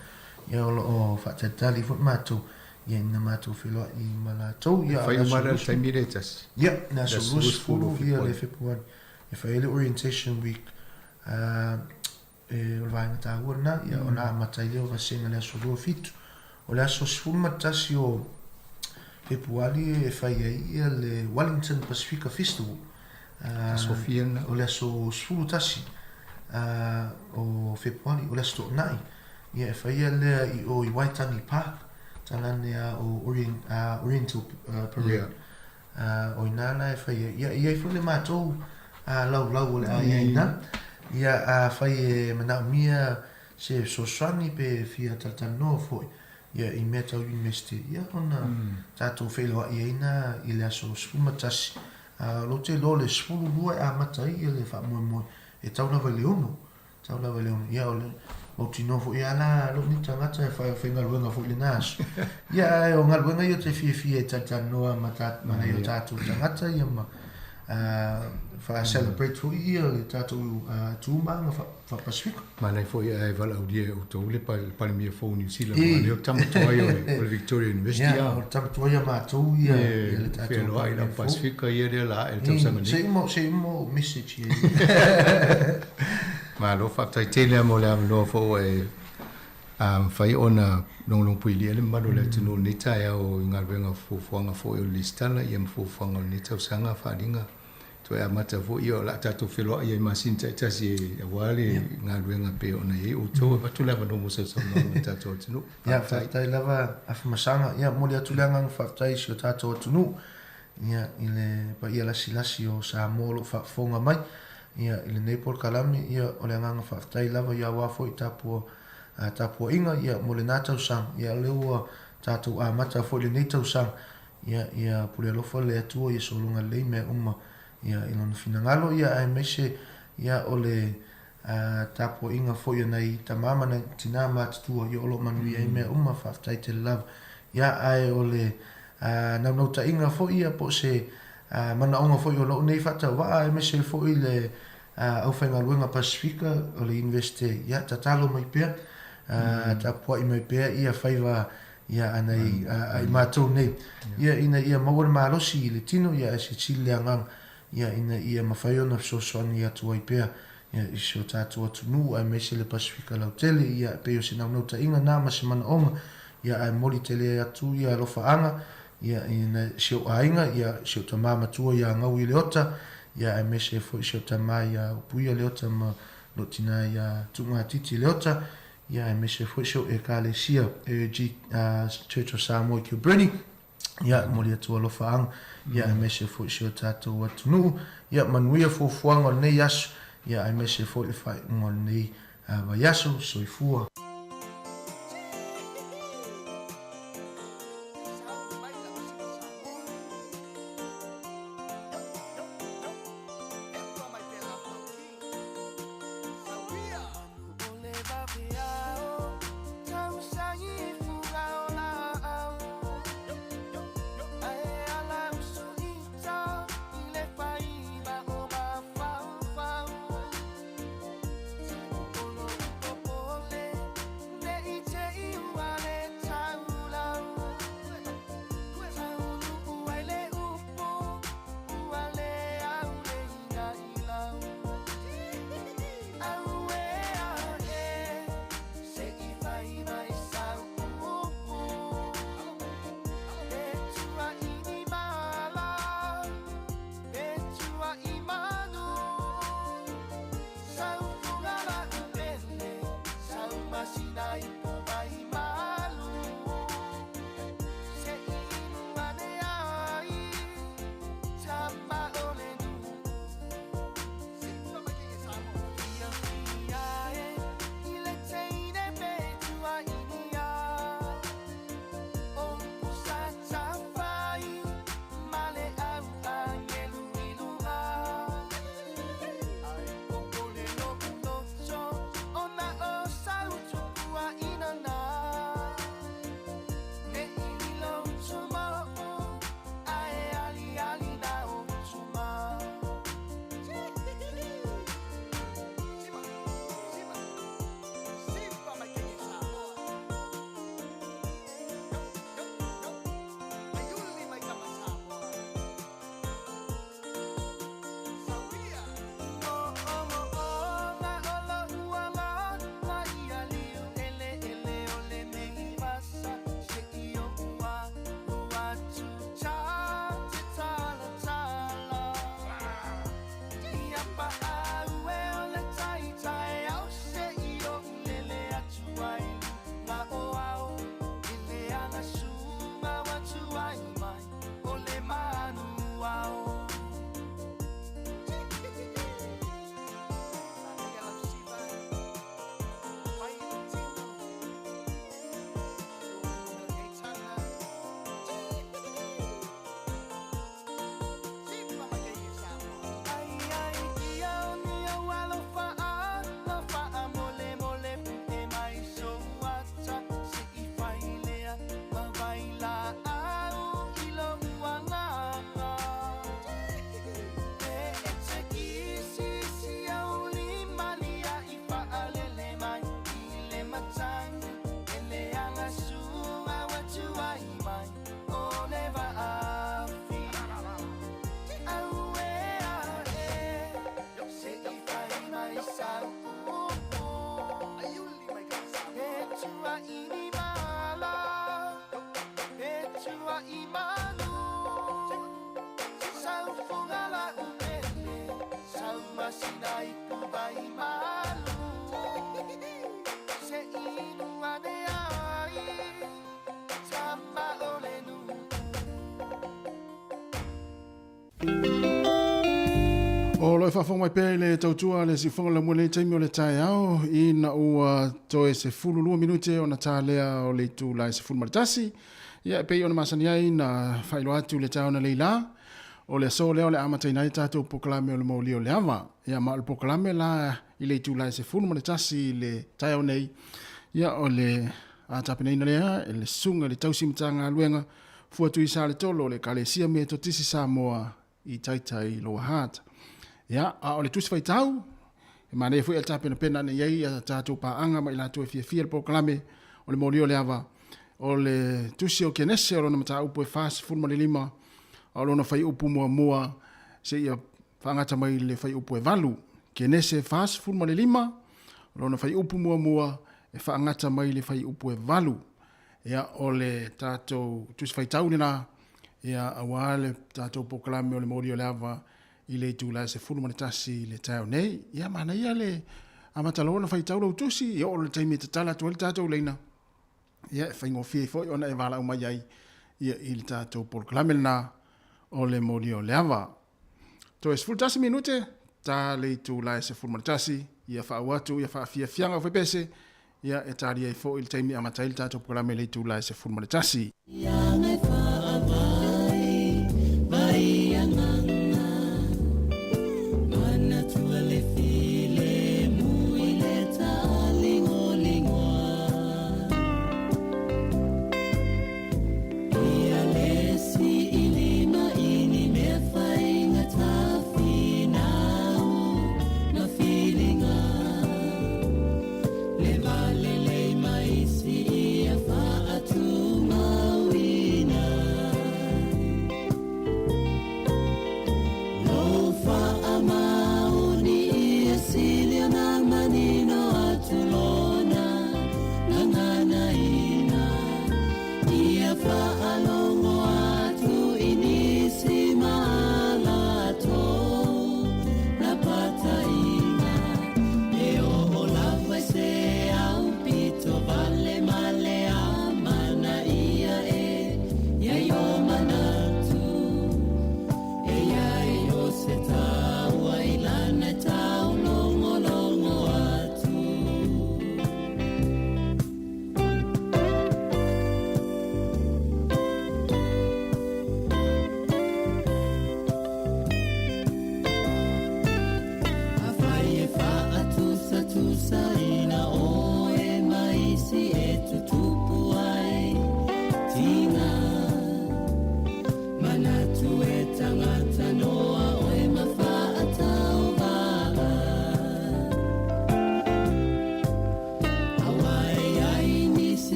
ia o lo whatatali fwoi mātou ia ina mātou whiloa I malatou ia whai umara taimire tas ia na so rusfulu ia le Februari e whai ele orientation week e o vainga tā ua na ia o nā matai leo vasenga le aso lua fitu o le aso sifulu matasi o Februari e whai ia le Wellington Pacifica Festival o le aso sifulu tasi o Februari o le aso nai ia e whai lea I o I Waitani Park talane o Oriental Parade o inana e whai ia I fwile mātou lau o le aina ia whai e manau mia se soswani pe fia tatanoa fwoi ia I mea tau university ia ona tātou whailoa I aina I le aso spumatasi lo te lo le spulu lua a matai ia le wha moe e tau lava leono ia o le o tino fo ia la lo ni tangata e fa ngaluenga fo le nas ia o ngaluenga ia te fie tatanoa mata mana ia tatu tangata ia ma fa celebrate fo ia le tatu tuma fa Pacific mana fo ia e vala udia o to le pa le mia fo New Zealand ma le tamo toia o Victoria University ia o tamo toia ma tu ia le tatu lo ai la Pacific ia de la el tau sanga se mo message ia ma lo fa tai tele mo le lo fo e fai ona long pui le ma le tino ni tai o ngalwenga fo nga fo o listala ia fo nga ni tau sanga fa dinga to e mata fo io la tatu felo ia masin tai tasi e wale ngalwenga pe ona e o to ba tu lava no mo se so no tatu tino ia fa tai lava afmasanga ia mo le tulanga fa tai so tatu tino ia ile pa ia la silasi o Samoa lo fa fonga mai ia I le Nepal kalami ia o le nganga whaftai lava ia wafo I tapua inga ia mo le nātau sang ia leua tātou a mata fo le neitau sang ia pule alofa le atua ia solunga lei mea ia ilona finangalo ia ai mese ia o le tapua inga fo ia nei tamama na tina mātutua ia olo manu ia mea whaftai te lava ia ai o le nau ta inga fo ia po se mana onga fo yo lo nei fata wa me se fo ile au fenga luenga Pasifika o le university ya tatalo mai pe ta po I mai pe ia faiva ia anai ai matou nei ia ina ia mawar malosi le tino ia se chile anga ia ina ia mafaio na so ia tu ai pe ia I so tatu atu nu ai me se le Pasifika la tele ia pe yo se na nota inga na ma se mana onga ia ai moli tele atu ia lo faanga ia ina sio ainga ia sio tamama tua ia ngau I leota ia e mese fo sio tamai ia puia leota ma lotina ia tunga titi leota ia e mese fo sio e kalesia e Church of Samoa Kilbreni ia moli tua lo faang ia e mese fo sio tatu watunu ia manuia fo fuanga nei as ia e mese fo le fai ngol nei va yaso soifua O loi whawhong mai pēi le tautua le si whonga la mua le taimi o le tae au i na ua toe se fulu lua minute o na tā lea o le tu lai se fulu maritasi. Ia pēi o na masani ai na whailo atu le tau na leila o le so leo le amatai nai tātou pokalame o le mauli o le awa. Ia ma le pokalame la i le tu lai se fulu maritasi le tae au nei. Ia o le atapinei na lea e le sunga le tausimitanga luenga fuatu i sa le tolo le kalesia me to tisi Samoa i taitai loa hata. Ya, o le tusi faitau, e mane fui el tapena pena ne yei a tātou paanga ma ila tue fia pokalame o le mori o le ava. O le tusi o kenese o lona mata upu e fast fulma le lima, o lona fai upu mua se ia whangata mai le fai upu e valu. Kenese fast fulma le lima, o lona fai upu mua e whangata mai le fai upu e valu. Ya, o le tātou tusi faitau nina, ia awale tātou pokalame o le mori o le ava, i le tu la se fulu manitasi le tau nei ia mana ia le amatalo na fai tau lo tusi ia o le taimi te tala tu le tātou leina ia fai ngofi foi ona e vala uma iai ia i le tātou polklame na o le moli o le ava to es fulu tasi minute ta le tu la se fulu manitasi ia fa watu ia fa fia fianga foi pese ia e tari ai foi le taimi amatai le tātou polklame le tu la se fulu manitasi ia ngai fa vai vai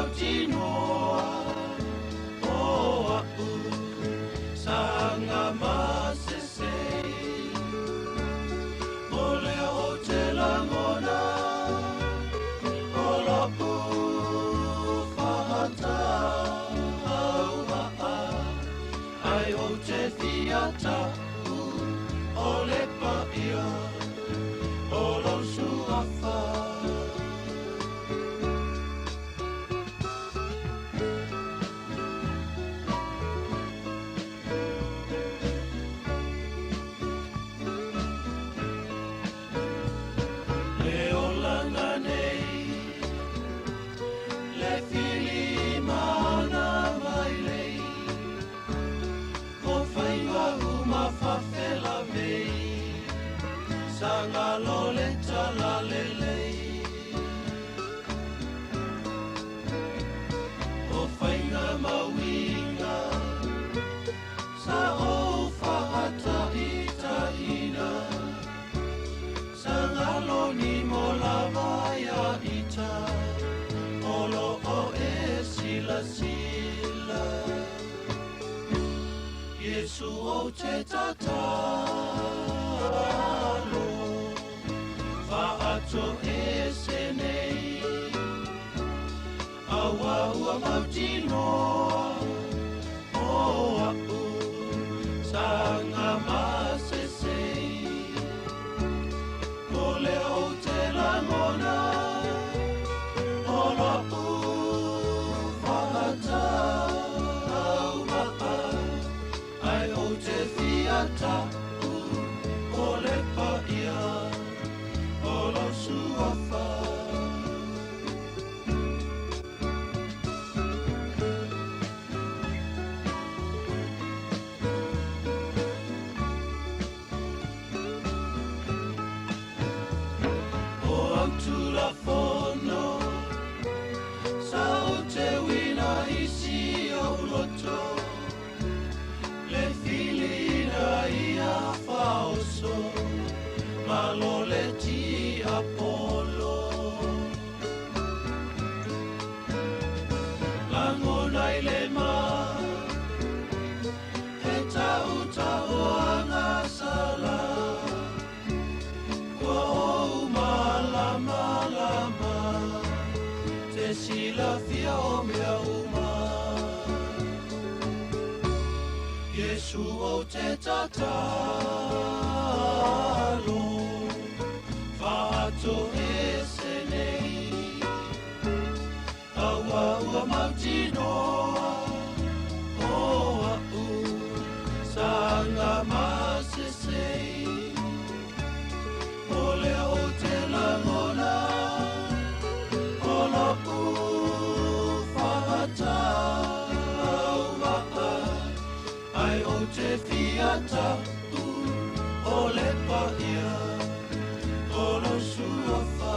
mautinoa o a'u sanga masesei o lea o te langona o la'u whahata au a'a ai o te fiata o le pa'ia o lau suafa. Sanga lole tala lelei o whainga mawinga sa o whahata i tahina Sanga loni mo lava ia ita Olo o e sila sila Yesu o te tatalo Fa'ato e senei Awa ua mautinoa O a'u Sanga masesei O lea o te langona O la'u Fa'ata Au ma'a Ai o te fiata O le pa'ia O lo suafa O autu la fono Sa o te wina isi o loto Le filina ia faoso Malole ti Apollo Langona i le ma He tau tau anga sala Kua o malama lama Te sila fia o mea uma Yesu o te tatalo Fa'ato e senei Awa ua mautinoa O a'u Sanga masesei O lea o te langona O la'u Fa'ata Au ma'a Ai o te fiata O le pa'ia O lo suafa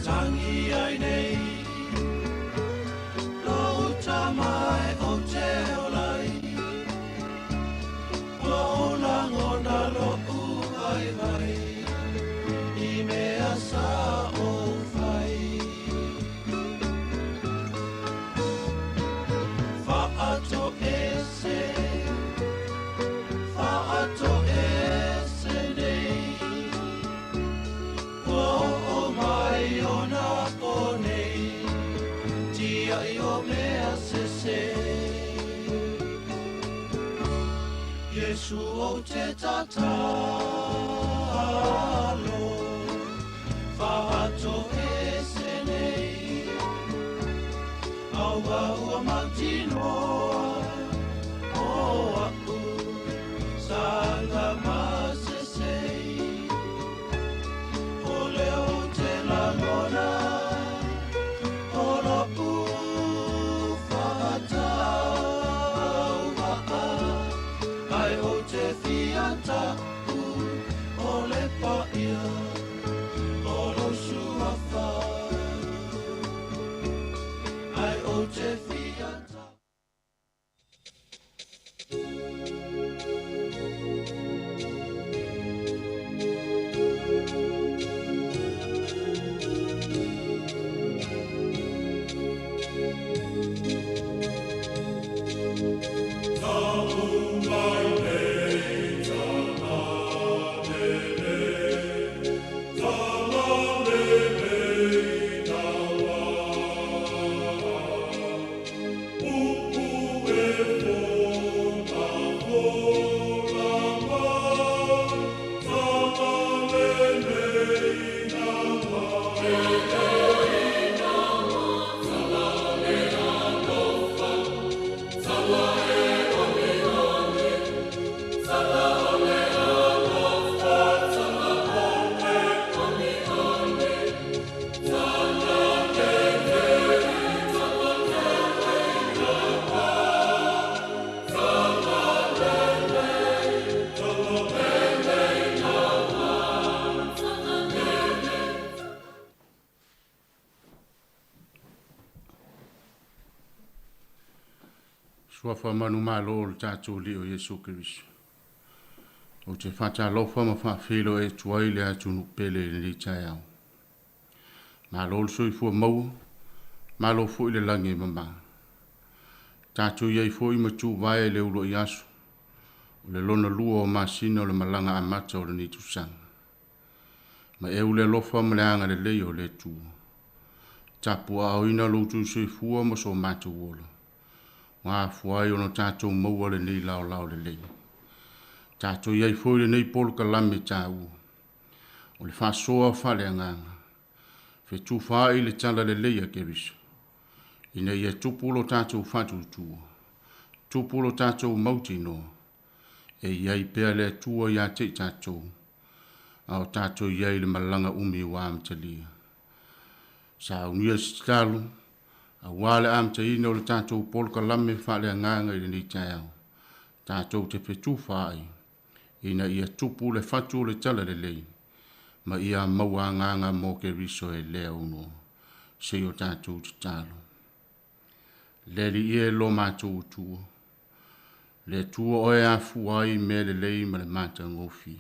Tangi ai nei Lo tamai o te olai Lo langona lo uai vai I mea sa o fai Fa'ato ese nei O mai o na ponei Tia I o mea sese Yesu o te tatalo Fa'ato ese nei Aua ua mautinoa O a'u Sanga masesei O lea o te langona O la'u Fa'ata Au ma'a Ai o te fiata O le pa'ia O lo suafa Ai o te fiata Sua fa manu malo le tātou li o Yesu Kirisu. O te whata lofa ma whawhelo e tuai le atunu pele ni tai au. Malo le sui fua mau, malo fui le langi mama. Tātou iei fui ma tū vai le ulo i asu. O le lona lua o masina o le malanga amata o le ni tusanga. Ma e ule lofa ma le anga le leo le tū. Tapu a oina loutu sui fua ma so matu wola. Ngā fuai ono tātou maua le nei lao lao le lei. Tātou iei fui le nei polo kalame tā ua. O le whasoa whale anganga. Fe tū whai le tala le leia keriso. Ina ia tupolo tātou whatu tua. Tupolo tātou mauti noa. E iei pēr le tua ia te tātou. Ao tātou iei le malanga umi wa amtalia. Sa unia stalo. A wale am te ina o le tātou polka lame whale anganga i le ni tai au. Tātou te whetū whai. Ina ia tupu le whatu le tala le lei. Ma ia maua anganga mō ke riso e lea uno. Se o tātou te talo. Leli ia lo mātou tua. Le tua oe a fuai me le lei ma le mātou ngofi.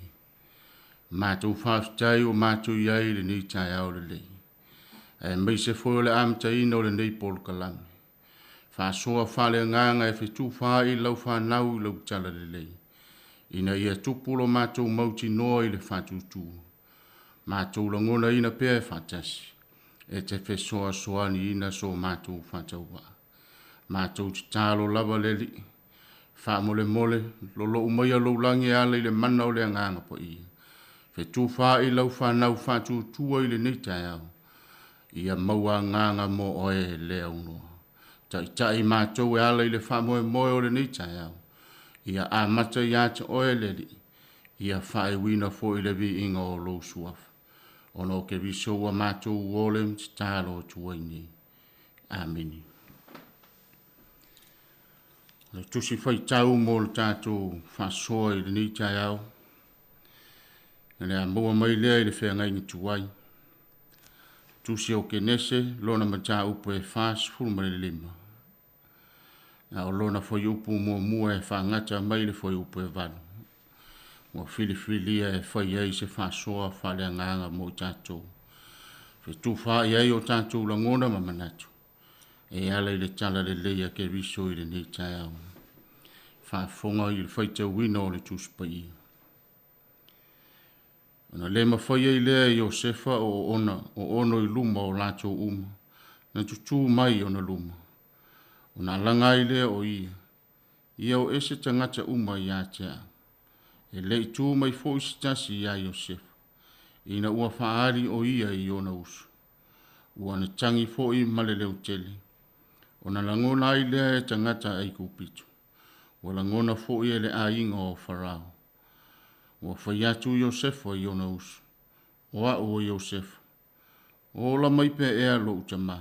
Mātou whaftai o mātou iai le ni tai au le lei. E mei se foi le am taina o le nei polo kalame. Whasoa whale nganga e whetū whai lau whanau i lau tala le lei. Ina ia tupulo mātou mauti noa i le whatutu. Mātou langona ina pēr e whatasi. E te whesoa soani ina so mātou whataua. Mātou te tālo lava le li. Whamole mole, lolo umaya lau langi ala i le mana o le nganga po ia. Whetū whai lau whanau whatutua i le nei tai au. Ia maua nganga mo oe lea unoa. Tai mātou e ala i le whamoe moe o le nei tai au. Ia a mata i ate oe le li. Ia whae wina fo i le vi inga o lo suaf. Ono ke viso wa mātou uolem ti tālo tuaini. Amini. Le tusi whai tau mo le tātou whasoa i le nei tai au. Le a mua mai lea i le whea ngai ni tuai. Tusi o kenese, lona mata upo e fas fulma le lima. Na o lona foi upo mua e whangata mai le foi upo e vanu. Mo fili e whai ei se whasoa whale nganga mo tātou. Fe tu whai ei o tātou langona mamanatu. E ala i le tala le leia ke riso i le nei tai au. Whafonga i le whaita wina o le tuspai. Ona le mawhaia i lea i o sefa o ono i luma o lato uma. Na tutu mai ona luma. Ona langa i lea o ia. Ia o ese tangata uma i atea. E le i tū mai fo i sitasi i a i o sefa. Ina ua whaari o ia i ona usu. Ua na tangi fo i male leo tele. Ona langona i lea e tangata ai kupitu. Ua langona fo i ele a inga o farao. Ua whaiatu Iosef o iona usu. Oa o Iosef. O la mai pe ea lo utama.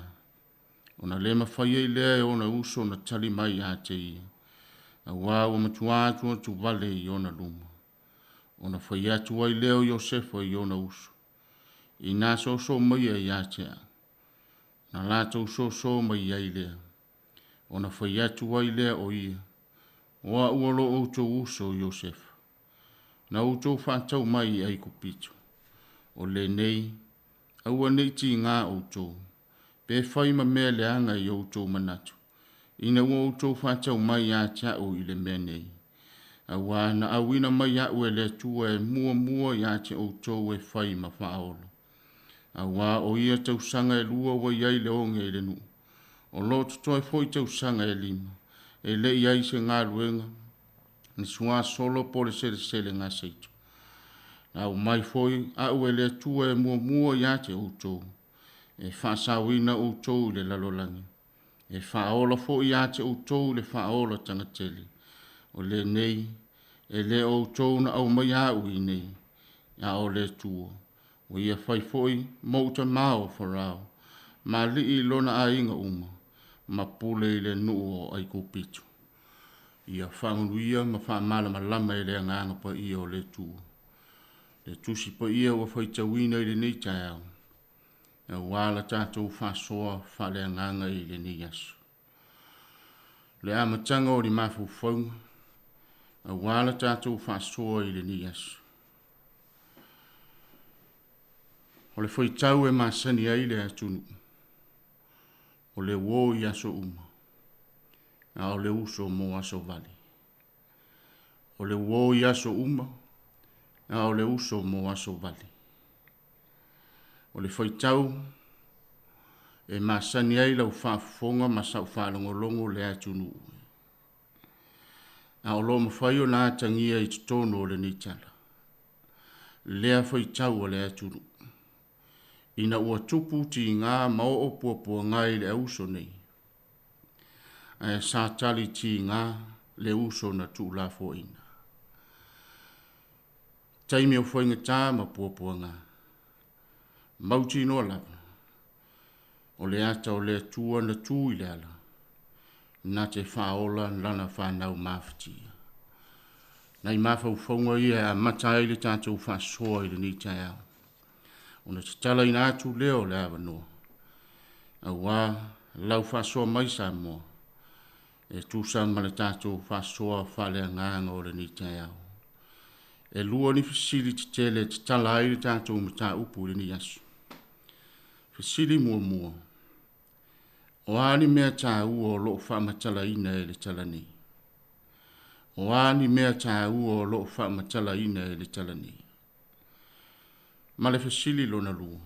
Ona lema whaia i lea e ona usu na tali mai a te ia. A wā o matuātua tu vale i ona luma. Ona whaiatu ai leo Iosef o iona usu. I nā so mai i a te a. Na lātou so mai i lea. Ona whaiatu ai lea o ia. Oa uolo o to usu Iosef. Na utou whātau mai ai kupitu. O lenei, aua nei ti ngā utou. Pe whai ma mea leanga i utou manatu. Ina ua utou whātau mai a tiao i le mea nei. Aua na awina mai au e le tua e mua i a te utou e whai ma whaolo. Aua o ia tau sanga e lua wa iai le onge e le nu. O lotu toi fwoi tau sanga e lima. E le iai se ngā ruenga. Ni sua solo po le sele ngā seitu. Na o mai foi au e le tua e mua i ate utou. E whaasawina utou le lalolangi. E whaola fo i ate utou le whaola tangateli. O le nei, e le utou na au mai au i nei. A o le tua. O ia whai foi mauta mao wharao. Ma li i lona a inga uma. Ma pule i le nuu o ai kupitu. Ia whanguia ma whamala ma lama e lea nganga pa ia o le tū. Le tusi pa ia wa whaitawina i le nei tai au. E wala tātou whasoa whalea nganga i le nei asu. Le amatanga o li mafufonga. A wala tātou whaasoa i le ni asu. O le foi tau e masani ai le atunu. O le wō i aso uma. A o le uso mo aso vali. O le wō i aso uma. A o le uso mo aso vali. O le foi tau e masani ai lau whaafonga masau whaalongolongo le atunu. A o lo mawhai o nā tangia i tono o le ni tala. Lea foi tau o le atunu. Ina ua tupu ti ngā mao o puapua ngai le uso nei. E sa tali ti ngā le uso na tu la fo ina. Taimi o fwinga tā ma puapua ngā. Mauti no lava. O le ata o le tua na tu i le ala. Na te whaola lana whanau mawhiti. Nei mawhau whaunga ia a matai le tātou whasoa i le ni tai au. Ona te tala ina atu leo le awa noa. A wā lau whasoa mai Samoa. E tūsan ma le tātou whasoa whalea ngānga o le ni tai au. E lua ni whisili te tele te tala ai le tātou mata upu le ni asu. Whisili mua mua. O ani mea tā ua o loo whamatala ina e le tala ni. O ani mea tā ua o loo whamatala ina e le tala ni. Ma le whisili lona lua.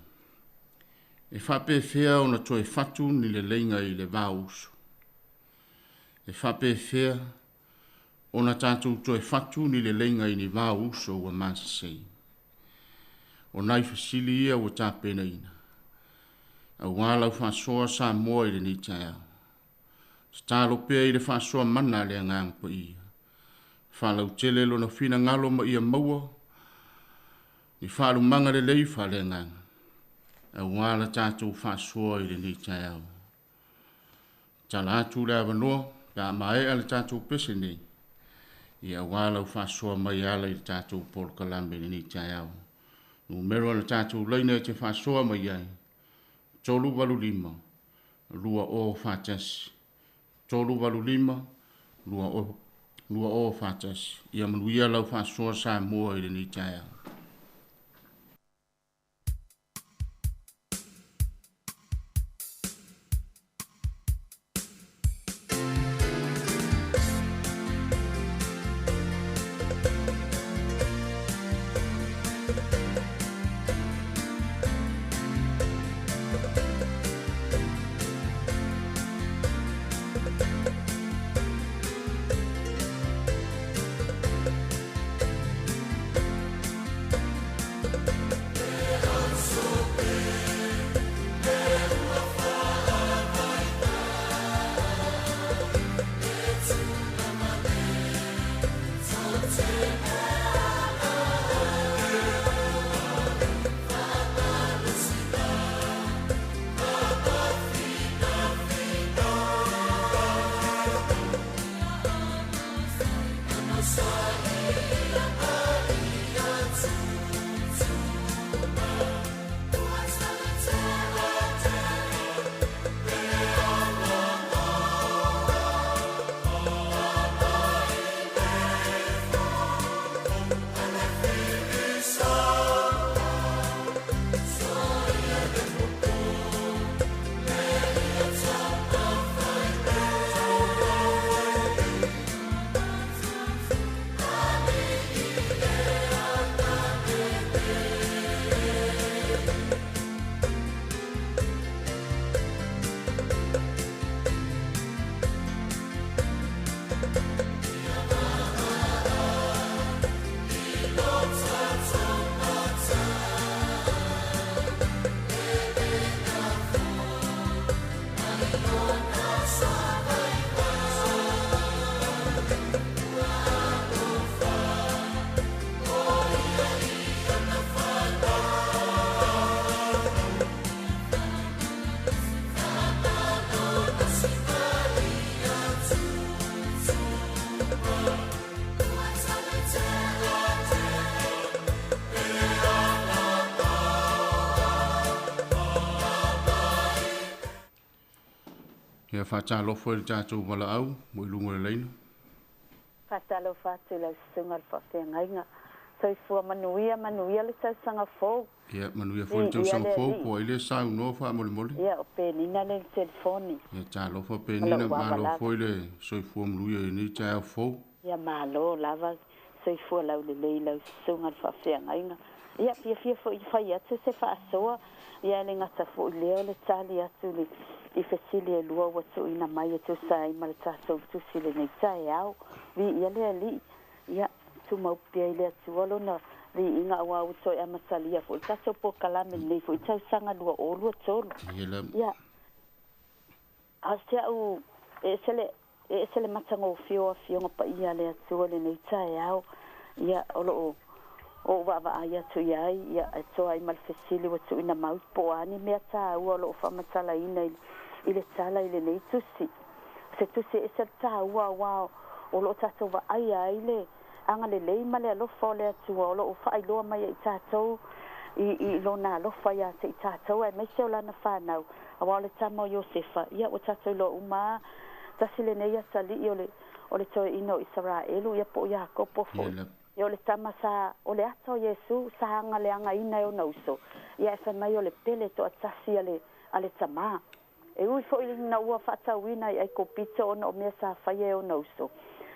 E whape whea o na toe whatu ni le leinga i le vāusu. E whape whea o na tātou toe whatu ni le leinga i ni vāusu wa māsasei. O nai whisili ia o tāpena ina. A wālau whasoa Samoa i le ni tai au. Stalo pēa i le whasoa mana le ngang pa ia. Whalau tele lo na whina ngalo ma ia maua. Ni whalu manga le lei whale ngang. A wāla tātou whasoa i le ni tai au. Tala atu le awanoa, ka mai ala tātou pese nei. Ia wālau whasoa mai ala i tātou polkalame le ni tai au. Numero ala tātou leina te whasoa mai ai. Tolu walu lima, lua o whātasi. Tolu walu lima, lua o whātasi. Ia manuia lau whasoa Samoa i le ni tai au. whaatalo fo le tātou wala au, mo ilunga le leina. Whaatalo whaatu lau sunga le whawhiangainga. Toi fua manuia le tausanga fōu. Ia, manuia fo le tausanga fōu, po ile sa uno wha mole mole. Ia, o penina le telefoni. Ia, tālo fo penina, malo fo ile soifua manuia ni tāo fōu. Ia, malo lava soifua lau le lei lau sunga le whawhiangainga. Ia, fia fo i whai atu se whaasoa. Ia, le ngata fo i leo le tali atu le I fesili e lua watu ina mai e tu sai ma le tātou tusi le nei tae au. Vi ia le ali, ia tu maupia i le atu alo na vi inga awa uto e amatalia fo. I tātou po kalame nei fo. I tau sanga lua o lua tolu. Ia, a se au, e sele matango fio pa ia le atu le nei tae au. Ia, olo o wa ia tu iai, ia e toa i mal fesili watu ina mau po ani mea tā ua lo o whamatala ina I le tala I le nei tusi. Se tusi e se tā ua wao o lo tātou wa aia le anga le lei ma le alofa o le atua o lo o whaailoa mai I tātou I lo na alofa ia te I tātou e meise o lana whanau a wao le tamo Iosefa ia o tātou lo uma tasi le nei atali o le toe ino Israelu ia po ia kopo fo ia o le tama sa o le ato Yesu sa anga le anga ina e o nauso ia e whamai o le pele to atasi ale tama e ui fo ili na ua whaatawina I ko pito ona o mea sa whaie o nauso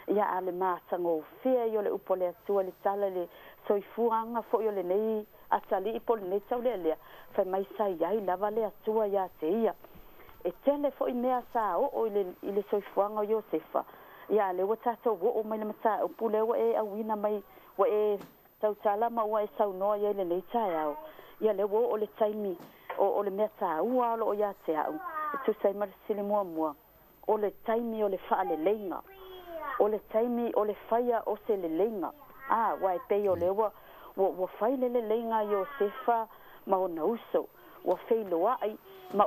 ia ale mātango fia I o le upo le atua le tala le soifuanga fo I o le nei atali I po le nei tau le lea whamai sa iai lava le atua ia te ia e tele fo I mea sa o I le soifuanga o Iosefa ia le watato wo o mai le mata o pule wa e awina mai wa e tautala ma wa e saunoa ia le nei tae au ia le wo o le taimi o le mea tā ua lo o ia te au e tu sai marisili mua o le taimi o le wha le leinga o le taimi o le whaia o se le leinga wa e pei o le wa whai le leinga Iosefa ma o nauso wa whai loa ai ma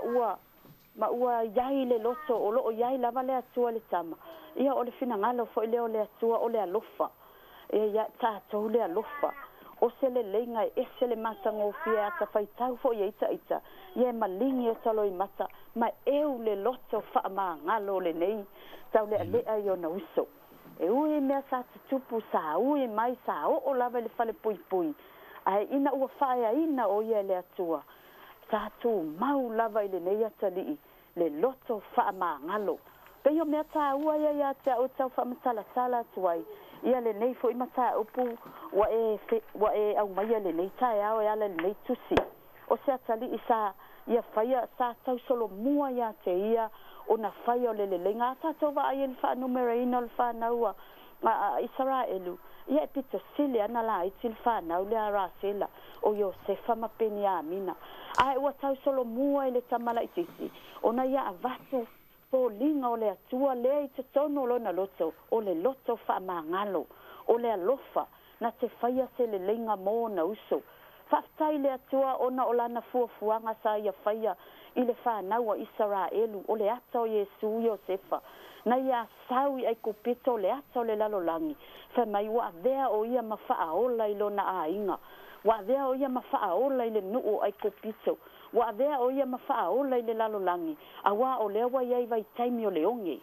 ua iai le loto o lo o iai lava le atua le tama ia o le finangalo fo ile o le atua o le alofa ia tātou le alofa o se le leinga e se le matango fia ata whaitau fo ia ita ia malingi o talo I mata ma eu le loto wha maa ngalo le nei tau le alea I o na uso e ui mea sa tupu sa ui mai sa o lava le fale pui ai ina ua whaia ina o ia le atua tātou mau lava I le nei atali le loto wha maa ngalo pe yo mea tā ua ia te au tau wha matala tuai ia le nei fo I mata upu wa e au mai le nei tae au ia le nei tusi o se atali I sa ia whaia sa tau solo mua ia te ia o na whaia o le lenga tātou wa ai wha numera ina le wha naua a Israelu ia e pito sile ana la I til wha nau le a rasela o Iosefa ma peni a mina ai ua tau solo mua I le tamala I tisi o na ia a vatu po linga o le atua lea I te tono lo na loto o le loto wha mangalo o le alofa na te whaia se le lenga mo na uso whaftai le atua o na o lana fuafuanga sa ia whaia I le whanaua Israelu o le ata o Yesu Iosefa na ia saui ai kupito le ata o le lalolangi whamai wa vea o ia ma whaaola I lo na ainga wa vea o ia ma whaaola I le nuu ai kupito wa vea o ia ma whaaola I le lalolangi a wa o lea wa iai vai taimi o le onge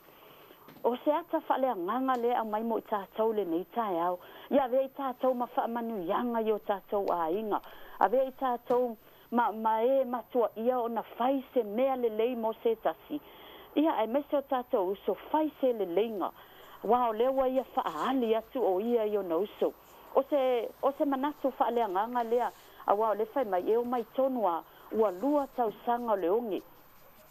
o se ata whalea nganga lea mai mo I tātou le nei tae au ia vea I tātou ma whaamanu ianga I o tātou a inga a vea I tātou ma e matua ia o na whai se mea le lei mo se tasi ia e mese o tātou uso whai se le leinga wa o lea wa ia whaali atu o ia I o na uso o se manatu whalea nganga lea a wa o le whai mai e o mai tonua ua lua tau sanga o le onge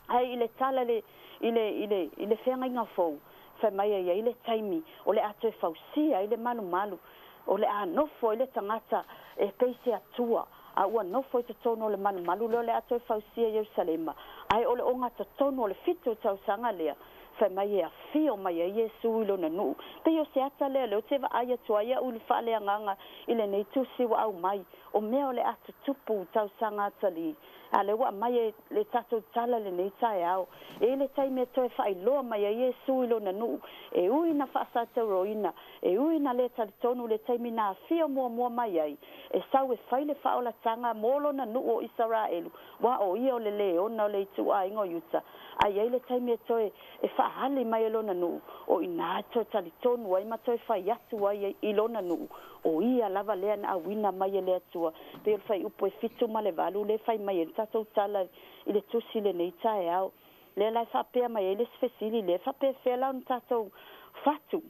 ai I le tala I le whenga inga fou whai mai ia I le taimi o le ato e fausia I le malu o le anofo I le tangata e peise atua a ua nofo I te tono o le malu leo le ato e fausia Jerusalema ai o le onga te tono o le fitu tau sanga lea fa mai a fio mai e Yesu ilo na nu te yo se ata le te va ai tua ia ul fa le nganga ile nei tu si wa au mai o mea le atu tupu tau sanga tali ale wa mai le tatu tala le nei tai au e le tai me toe fa ilo mai e Yesu ilo na nu e ui na fa sa te roina e ui na le tali tonu le tai mina fio mo mai ai e sau e fai le fa ola tanga molo na nu o Israelu wa o ia o le ona le tu ai ngo yuta ai ele tai me toe e fa hali mai lona nu o ina to tali tonu ai ma toe fa yatu ai i lona nu o ia lava le na wina mai le atua pe fai upo e fitu ma le valu le fai mai tato tala i le tusi le nei tae au le la fa pe mai le sfesili le fa pe fe la un tato fatu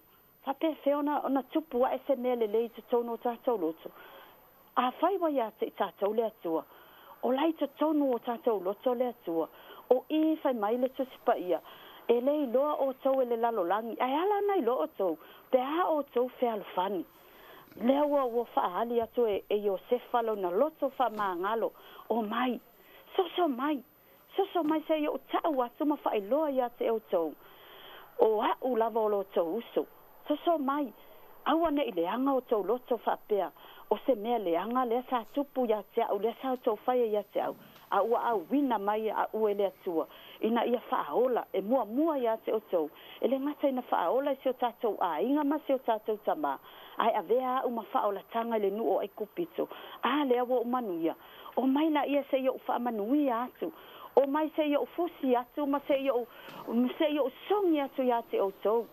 fa pe fe ona tupu a se mele le tono tato loto a fai wa ya tato le atua o lai tono tato loto le atua o I fai mai le tusi pa ia e lei loa o tau ele lalo langi ai ala nai lo o tau pe a o tau fe alfani lea ua faahali atu e Iosefa lona loto faamagalo o mai soso mai se ia o ta'u atu ma faailoa ia te outou o a'u lava o lo tou uso soso mai aua ne'i leaga o tou loto faapea o se mea leaga lea sa tupu ia te a'u lea sa tou faia ia te a'u a ua auina mai a'u e le atua ina ia fa'aola e muamua ia te outou e le gata ina fa'aola i se o tatou āiga ma se o tatou tamā ai avea uma fa'aola tanga le nu'o ai kupito a lea ua umanuia o mai la ia se ia u fa'amanuia atu o mai se ia u fusi atu ma se ia u songi atu ia te outou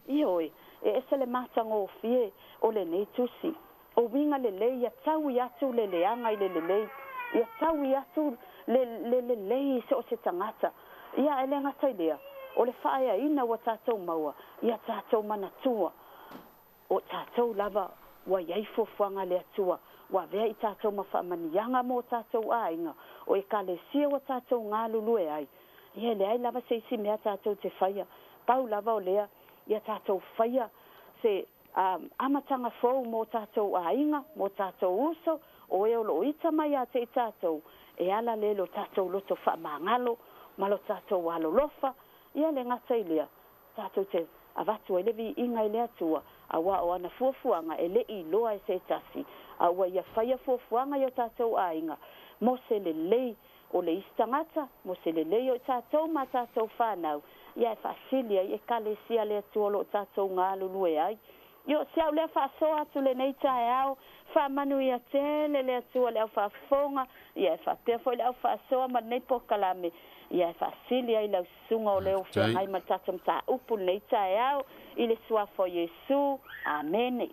ioe e ese le matango fie o le nei tusi o winga le lei ia tau i atu le leanga i le lei ia tau i atu le lei se o se tangata ia ele ngata ilea o le whaia ina wa tātou maua ia tātou manatua o tātou lava wa iai fofuanga le atua wa vea i tātou mawhaamanianga mo tātou ainga o e ka le sia wa tātou ngā lulu e ai ia le ai lava se isi mea tātou te whaia pau lava o lea ia tātou whaia se amatanga fau mo tātou ainga mo tātou uso o e o lo ita mai a te i tātou e ala le lo tātou loto whaamangalo ma lo tātou alo lofa ia le ngata ilea tātou te avatu e levi inga i le atua awa o ana fuafuanga e le i loa e se tasi awa ia whaia fuafuanga i o tātou ainga mo se le lei o le istangata mo se le lei o tātou ma tātou whanau ia e whaasilia i e kale sia le atua lo tātou ngā lulu e ai Yo se au le whaasoa atu le nei tae au, whaamanu ia tele le atua le au whaafonga, ia e whaapea foi le au whaasoa ma nei pokalame, ia e whaasili ai lau sunga o leo whia ngai ma tatam ta upu nei tae au, i le suafo Yesu, amene.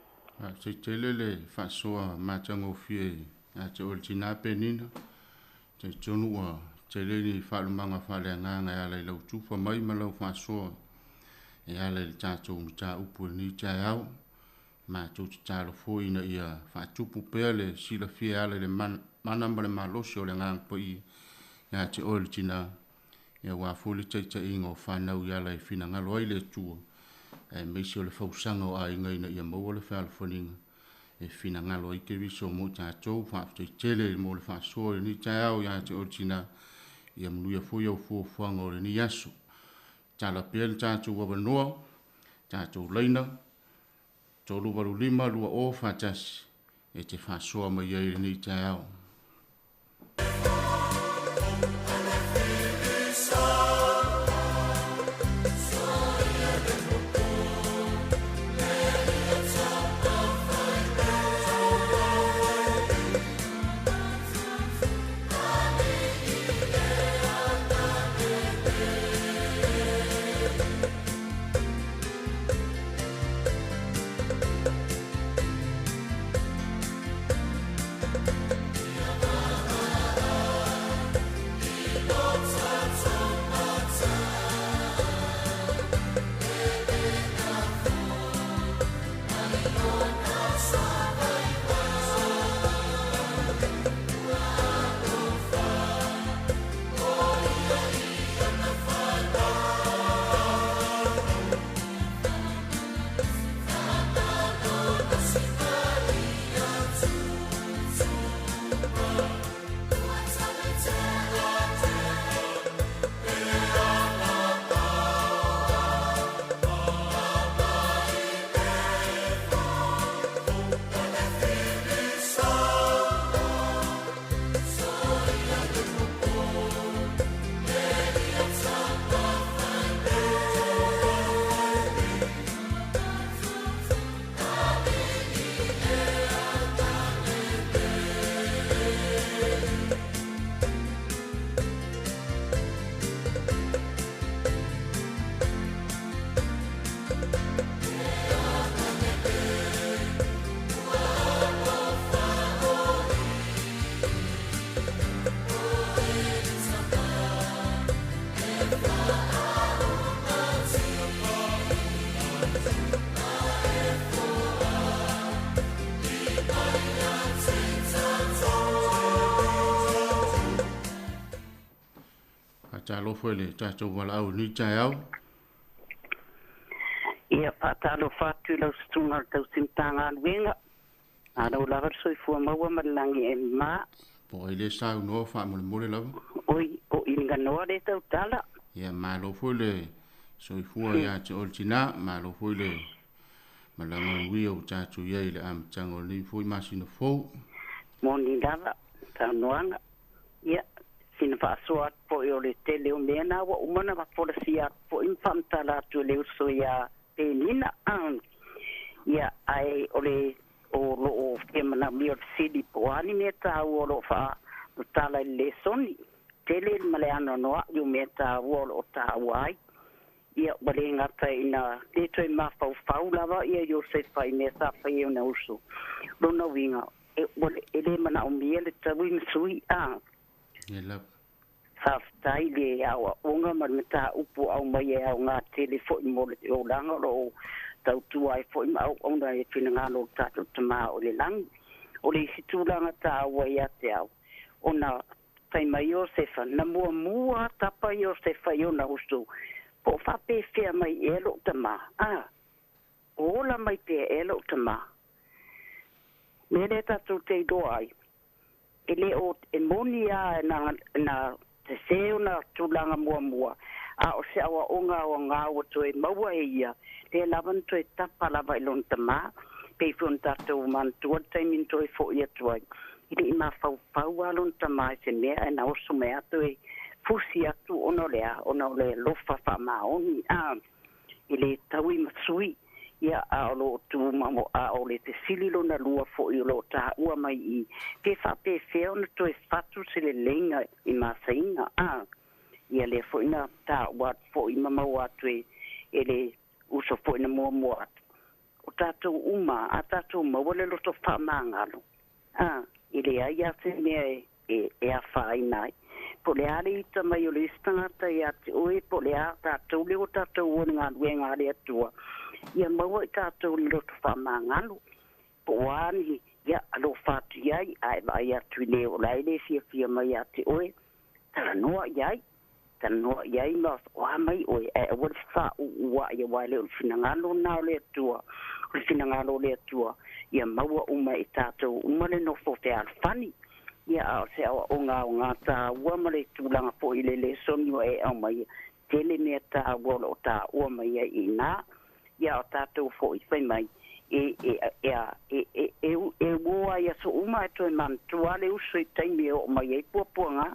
Se tele le whaasoa matango fie, a te ol tina penina, te tonua, tele ni whaalumanga whale nganga ia le lau tufa mai ma lau whaasoa, e ale le tātou ta upu ni tae au, ma tu talo foi na ia fa tupu pele sila fia ale le mana male malosi o le ngang po i ya te oltina ya wa fuli tai ingo fa na u ya le fina ngalo ile tu e me si o le fausanga o ai ngai na ia mo le fa alfoninga e fina ngalo i ke viso mo ta to fa te tele mo le fa so ni ta au ya te oltina ia mu ia foi o fu fanga o le ni yasu tala pele ta tu wa no ta tu leina tolu waru lima lua o fatasi e te whasoa mai ei ni te ao. talo fwele tato wala au ni tai au. Ia patalo fatu lau stunga tau simtanga alwenga. Ana ulaga soifua maua malangi e ma. Po ile sa no fa mole lava. Oi, o inga noa le tau tala. Ia malo fwele soifua ya te oltina malo fwele malanga wi o tato ia ile am tango ni fui masina fo. Moni lava tanoanga. Ia sina fa soat po o le tele o mena wa umana va po sia po infantala tu le uso ya penina an. Ia ai ole o lo o kemana mi o sidi po ani meta o lo fa tala le soni tele male ano no yu meta o lo ta wai ia wale ngata ina le toi ma fa lava ia yo se fa meta fa yo na uso lo no winga e wale ele mana o mi ele tawin sui a ia sa stai le ya o nga mata upu au mai ya nga telefoni mo le o langa lo tau tu ai foi mau ona e fina ngalo tatu tama o le lang o le situlanga ta wa ya te au ona tai mai o se fa na mua tapa yo se fa yo na ustu po fa pe fe mai elo tama ola mai pe elo tama me tatu te do ai ele o e monia na te se ona tulanga mua a o se awa onga o ngā o toi maua e ia, te lawan toi tapa lava ilon tama, pe fun tātou mantua taimin toi fo ia tuai. Ili ima fau alon tama e se mea e na osu mea toi fusi atu ono lea lofa wha maoni. Ili tau ima sui, ia a o lo tu mamo a o le te sililo na lua fo i lo ta ua mai I. Ke wha pe feo na toi fatu se le lenga I masainga. Ia le fo ina ta wat fo I mama watwe ele uso fo ina mo at o tato uma a tato ma wale lo to fa mangalo ele ai ate me e a fa ina po le ali ta mai o le stanga ta ia o po le a tato le o tato o nga wenga le tua ia ma o tato lo to fa mangalo po ani ia lo fa ti ai ai atu le o lai le fia mai ate o ta no ia no ia ina o mai o e o fa wa ia wa le finangalo na le tua o finangalo le tua ia maua uma I tatou uma le no fo te alfani ia o se o nga ta wa male tulanga po I le soni o e au mai tele me ta wo ta o mai ina ia o tatou fo I fai mai e wo ia so uma to man tua le uso I taimi o mai e puanga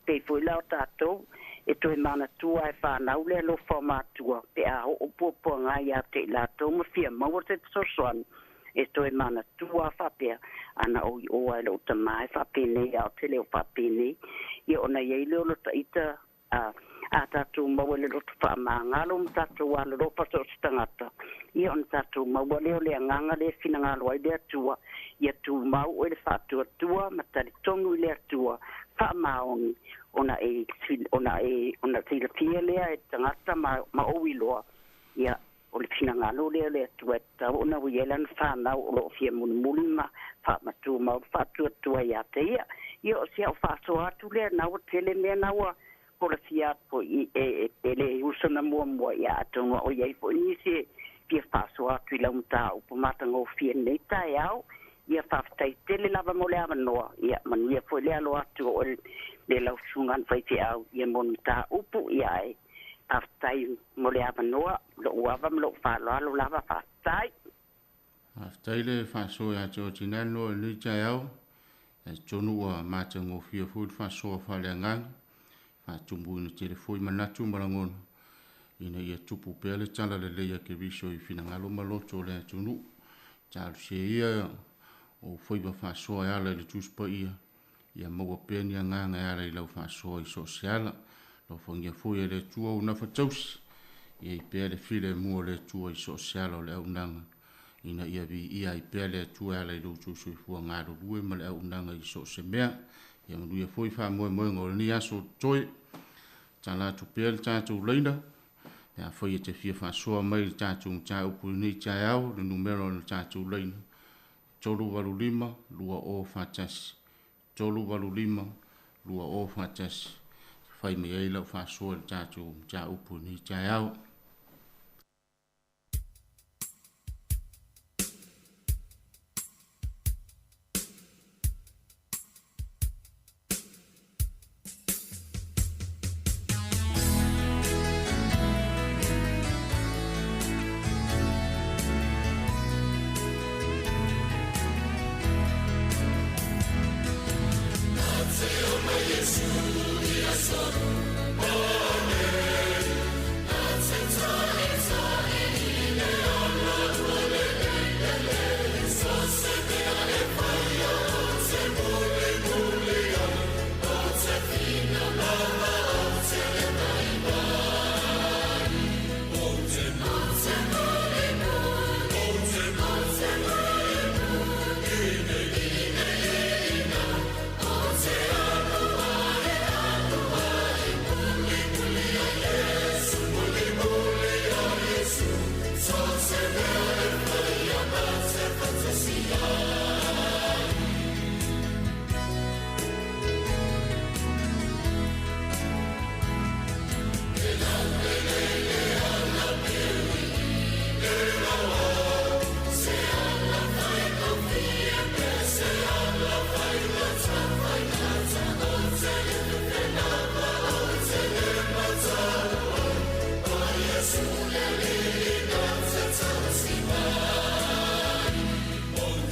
pe foi la tatou e toi mana tua e whanau le lo whamatua pe a o popo ngā ia te la tau mawhia maua te sosoan e toi mana tua whapea ana o I oa e lo ta mai whapene au te leo whapene I ona iei leo lo ta ita a tātou maua le lo ta whamangalo ma tātou wala lo pato stangata I ona tātou maua leo le anganga le finangalo ai le atua ia tu mau o le whatua tua ma tari tongu le atua whamaoni ona tila tia lea e tangata ma owiloa ia o le finangalo lea le atueta ona uielan whanau o lo fia munimuli ma whamatu ma whatua tua ia te ia o sia o whasoa atu lea nau tele mea naua po la fia po I ele usana mua ia atonga o iei po inisi fia whasoa atu I laumta upo matanga o fia nei tae au ia whaftai tele lava mo le amanoa ia manuia po le alo atu o le lau sungan fai te au ia monu ta upu ia e whaftai mo le amanoa lo uava mo lo whalo alo lava whaftai Whaftai le whasoa a teo tinano e ni tai au e tonu a mātango fia fui whasoa whale angang whatumbu ina telefoi manatu marangona ina ia tupu pele tala le leia ke viso I finangalo maloto le tunu talu se ia o foi ba whasoa e ala le tuspa ia maua pēni anganga e ala I lau whasoa I sosiala lo whangia foi e le tua o na whatausi ia I pēr le file mua le tua I sosiala o le au nanga ina ia vi ia I pēr le tua ala I lau tusu I fua ngāro rue ma le au nanga I sosemea ia manuia foi wha moe ngol ni aso toi tala tu pēr tātou leina ia foi e te fia whasoa mai tātou tā upu ni tai au le numero le tātou leina tolu walu lima lua o fatasi tolu walu lima lua o fatasi fai me ai lau whaasua le tātou tā upu ni tai au.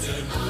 Mountain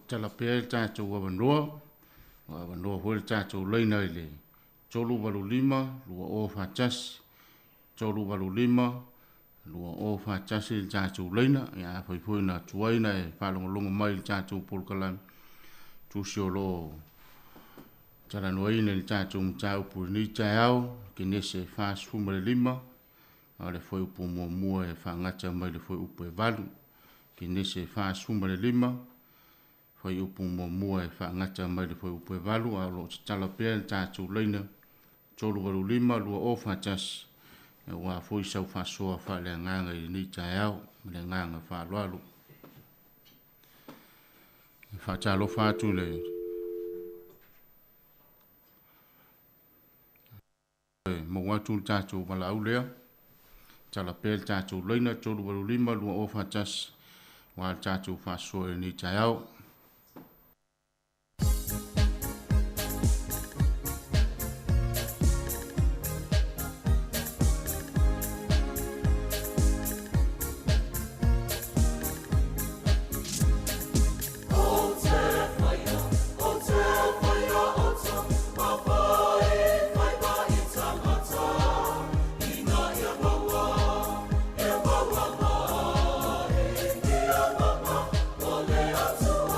tala pea tātou awanoa. Awanoa hoi tātou leina i le. Tolu walu lima, lua o whatasi. Tolu walu lima, lua o whatasi i tātou leina. Ia whaipui na tuaina e whalongolongo mai i tātou polkalami. Tūsio lo tala noaina i tātou mtau pui ni tai au. Kinese whasfuma le lima. Ale foi upu mua e whangata mai le foi upu e walu. Kinese whasfuma le lima. Foi upu mua e whangata mai le foi upu e walu. Alo tala pea i tātou leina. Tolu walu lima, lua o whatas. E wā foi sau whasoa wha le nganga i ni tai au. Le nganga wha lualu. Whatalo whatu le. Mo watu tātou wala au lea. Tala pēl tātou leina, tolu walu lima, lua o whatas. Wā tātou whasoa i ni tai au. Atua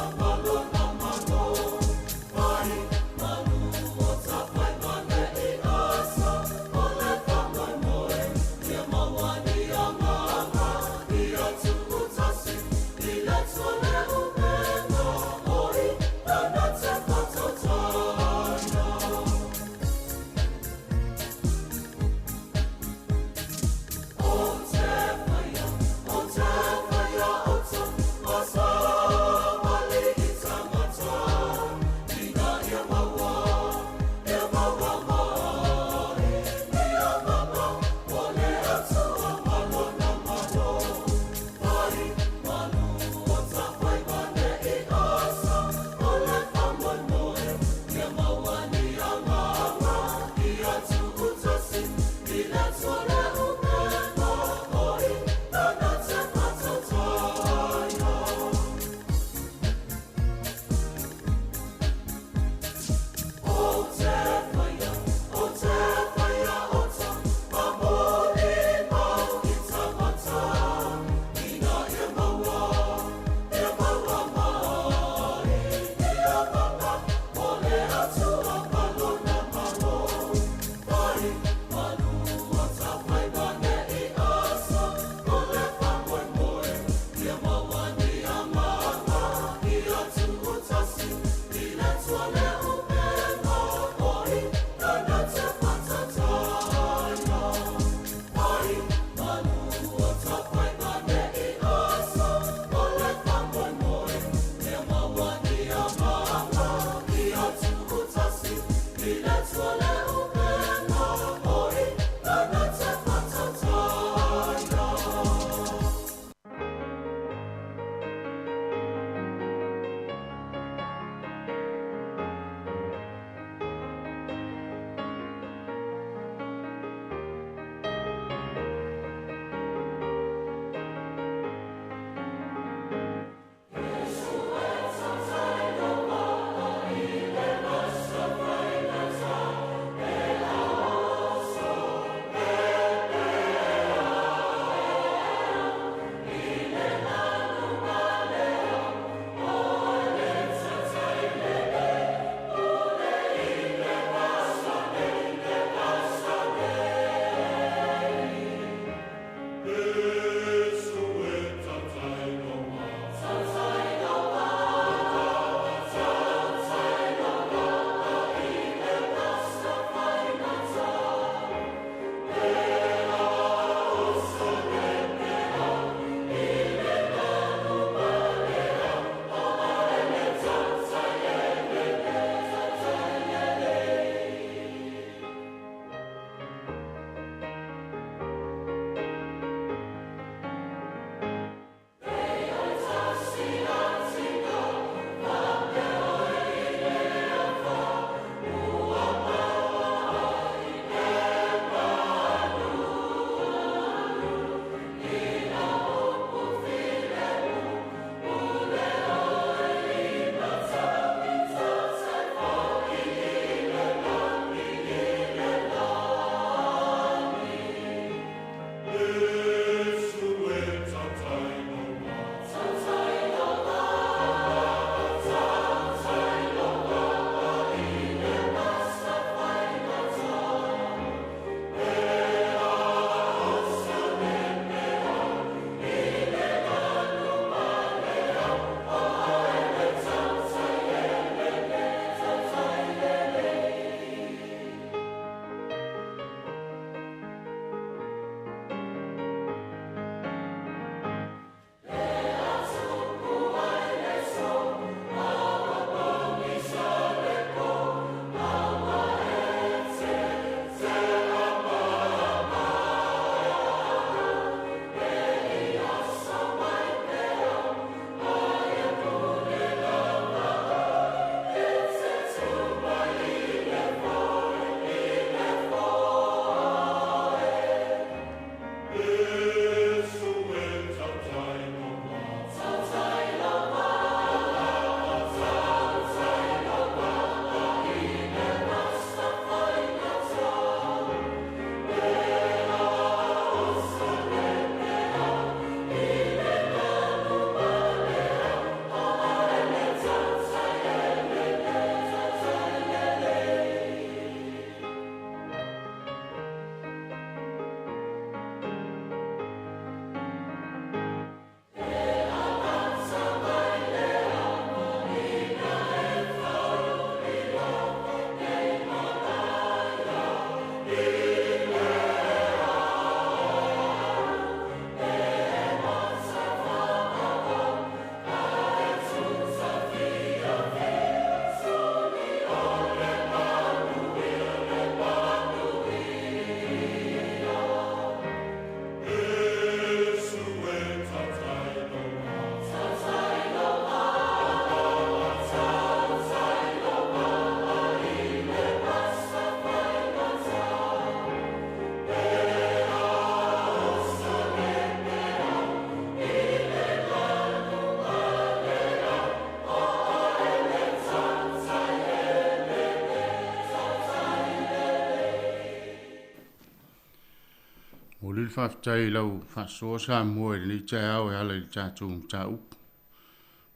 O li whaftai lau whasoa Samoa i ni tai au e ala i tātou mtau.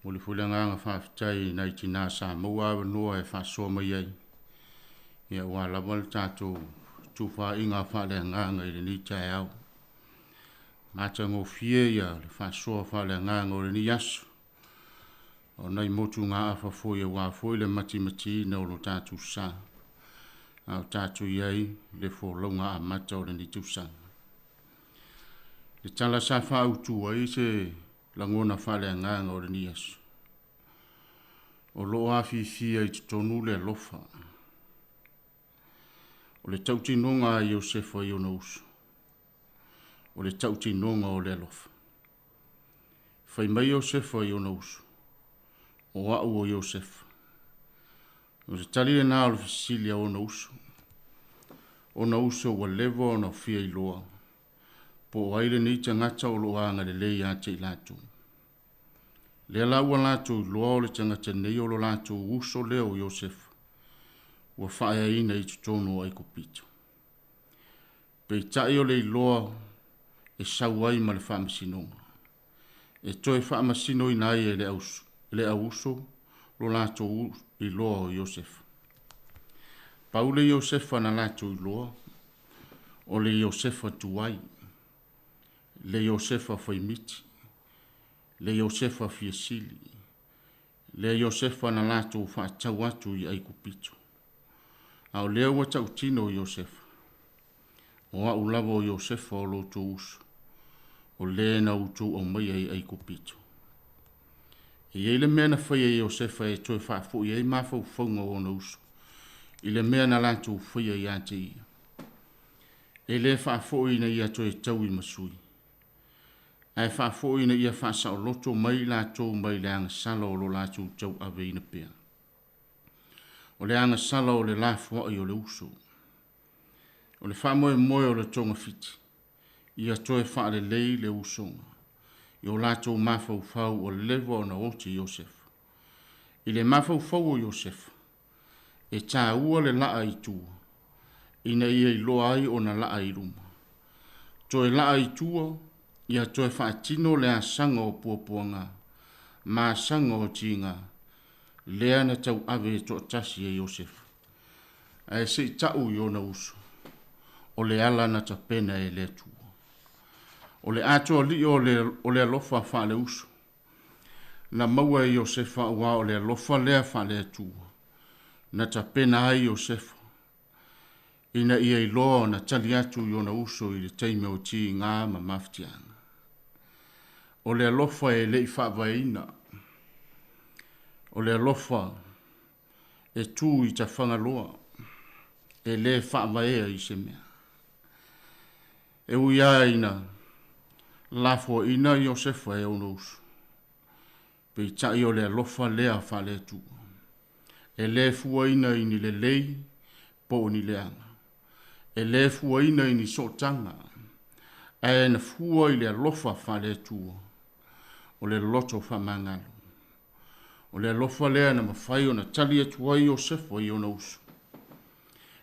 O li fulanganga whaftai nei tina Samoa awa noa e whasoa mai ai. Ia ua lawa le tātou tuwha inga whale nganga i ni tai au. Mata ngō fie ia le whasoa whale nganga o ni yasu. O nei motu ngā awha fo ia wā fo le mati na o lo tātou sa. Au tātou iai le fo launga a mata o ni tūsanga. Le tala sa whautu ai se langona whale nganga o ni yasu. O lo awhi ai tonu le lofa. O le tautinonga i o sefa i o nausu. O le tautinonga o le lofa. Whai mai o sefa i o nausu. O au o Iosef. O se tali e nā o le fisilia o nausu. O nausu o levo o na fia i loa. Po o aile ni te ngata o loa anga le lei a te i lātou. Le ala ua lātou i loa o le tangata nei o lo lātou uso leo o Iosef. Ua whaia ina i tutono o eiko pita. Pei tai o le i loa e sauai ma le whaamasinonga. E toi whaamasino i nai e le ausu. Le auso lo lātou i loa o Iosef. Paule Iosefa na lātou i loa. O le Iosefa tuai. Le Iosefa whaimiti. Le Iosefa fiasili. Le Iosefa na lātou whaatau atu i aiku pito. Au lea ua tau tino Iosefa. O au lava o Iosefa o loto usu. O le na utu o mai ai aiku pito. I ele mea na whaia i Iosefa e toi whaafu i ei mawhau whaunga o na usu. I le mea na lantou whaia i ante ia. E le whaafu i na ia toi tau i masui. Ai whaafu i na ia whaasa o loto mai lātou mai le anga sala o lo lātou tau ave i na pia. O le anga sala o le lafua i o le uso. O le whaamoe moe o le tonga fiti. Ia toi wha le lei le usonga. I o lātou mawhau whau o lewa o na oti Iosef. I le mawhau whau o Iosef. E tā ua le laa i tua. Ina ia i loa ai o na laa i ruma. Toi laa i tua, ia toi whaatino le asanga o puapuanga. Ma asanga o tinga. Lea na tau ave to tasi e Iosef. E se i tau i o na uso. O le ala na tapena e le tua. O le ato li o le alofa fa le uso. Na maua i Iosefa ua o le alofa lea fa le atua. Na tapena ai Iosefa. Ina ia i loa na tali atu i ona uso i le teime o ti ngā ma maftianga. O le alofa e le i whaavaina. O le alofa e tū i ta whangaloa. E le whaavaea i se mea. E uia ina. Lafo ina Iosefa e ono usu. Pei tai o le alofa lea fa le tu. E le fua ina ini le lei po ni leanga. E le fua ina ini sotanga. E na fua i le alofa fa le tu. O le loto fa mangalo. O le alofa lea na mawhai o na tali atua i Iosefa i ono usu.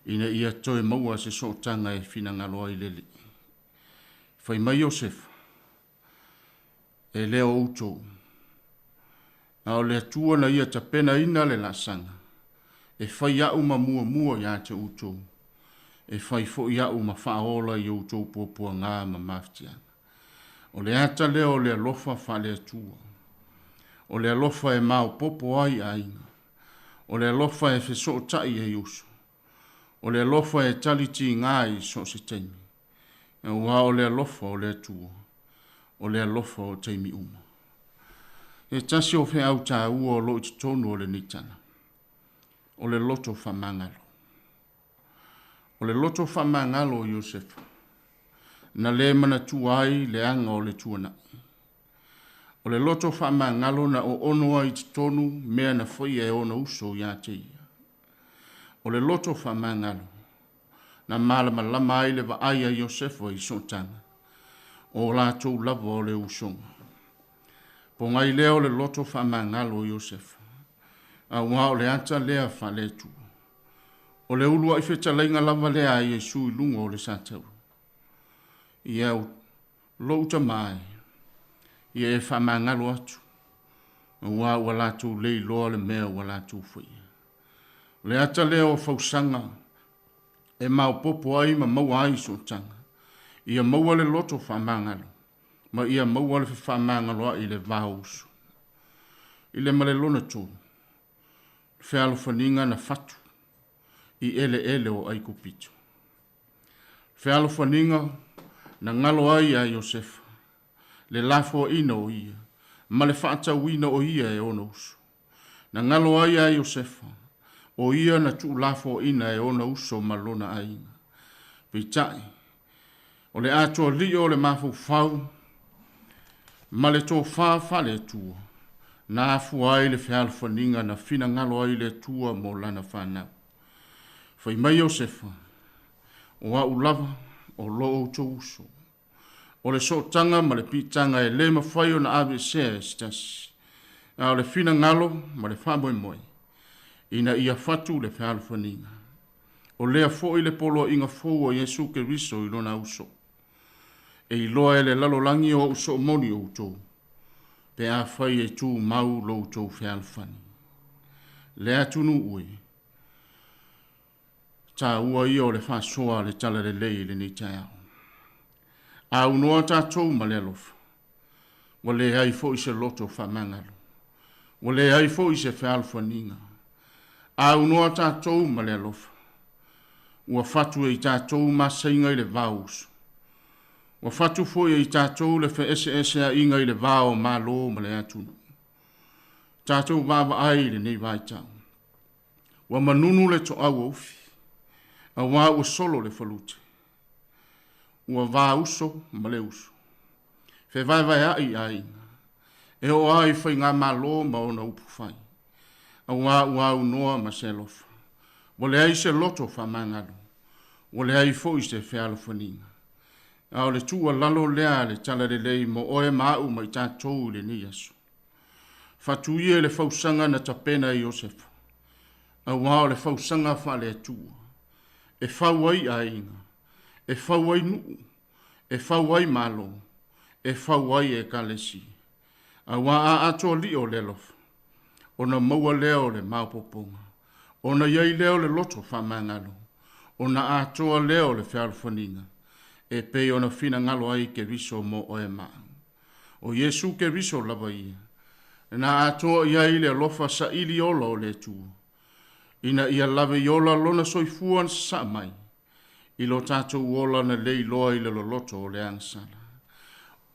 Ina ia toe maua se sotanga e fina ngaloa i lele. Fai mai Iosefa. E leo outou. A o le atua na ia tapena ina le lasanga. E whai au ma mua ia te outou. E whai fo ia au ma whaola i outou pua ngā ma maftiana. O le ata leo le alofa wha le atua. O le alofa e mau popo ai a inga. O le alofa e feso tai e uso. O le alofa e taliti ngā i so se teimi. E ua o le alofa o le atua. O le alofa o teimi uma. E tasi o whea au tā ua o lo i tonu o le nitana. O le loto whamangalo. O le loto whamangalo o Iosefa. Na le mana tuai le anga o le tuana. O le loto whamangalo na o onoa i tonu mea na whaia e ona uso i a te ia. O le loto whamangalo. Na malama lama ai le wa aia Iosefa i sotanga. O lātou lava o le usonga. Po ngai leo le loto whamangalo Iosefa. A ua o le ata lea wha le tu. O le ulua i wheta leinga lava lea i Jesu i lungo o le sātau. ia lo ta mai ia e whamangalo atu ua ua latu lei loa le mea ua latu fui le ata leo fausanga e mau popo ai ma mau ai so tanga ia maua le loto whamangalo ma ia maua le whamangalo i le vausu i le male lona tō whialo whaninga na fatu i ele o ai kupito whialo whaninga na ngalo ai a Iosefa le lafo ina o ia ma le whaata wina o ia e ona uso na ngalo ai a Iosefa o ia na tu lafo ina e ona uso ma lona ainga pitai o le atua li o le mafu fau ma le tō wha le tua na afu ai le whialo whaninga na fina ngalo ai le tua mo lana whanau whai mai Iosefa o a ulava o lo o tō uso o le sotanga ma le pitanga e le mawhai o na ave sea e stasi a o le fina ngalo ma le whamoe moe ina ia fatu le whialo whaninga o lea fo i le polo inga fo o Yesu ke riso i lona uso e i loa e le lalolangi o uso moni o tō pe a whai e tū mau lo tō whialo whani le atunu ui ta ua i o le whasoa le tala le lei le ni tai au a unoa tātou ma le alofa wa le ai fo i se loto whamangalo wa le ai fo i se whialo whaninga a unoa tātou ma le alofa ua fatu e i tātou ma sainga i le vaus wa fatu fo i tātou le fe ese a inga i le vao ma lo ma le atunu tātou vava ai le nei vai tau wa manunu le to au ofi a wā ua solo le falute ua vā uso ma le uso fe vai vai ai ai e o ai fai ngā malo ma ona upu fai a wā ua unoa ma se lofa wa le ai se loto fa mangalo wa le ai fo i se whialo whaninga a o le tua lalo lea le tala le lei mo oe mau mai tātou le ni aso fatu ia le fausanga na tapena i Iosefa a wā le fausanga fa le tua e fauai ainga, e fauai nuu, e fauai malo, e fauai e kalesi. A wā a ato li o lelof, o na maua leo le maupoponga, o na iai leo le loto whamangalo, o na atoa leo le whialwhaninga, e pei o na fina ngalo ai ke riso mo o e maa. O Yesu ke riso lava ia, na atoa iai le lofa sa ili ola o le tua, ina ia lave yola lona soifuan sa mai i lo tātou ola na lei loa i le loloto o le angsala.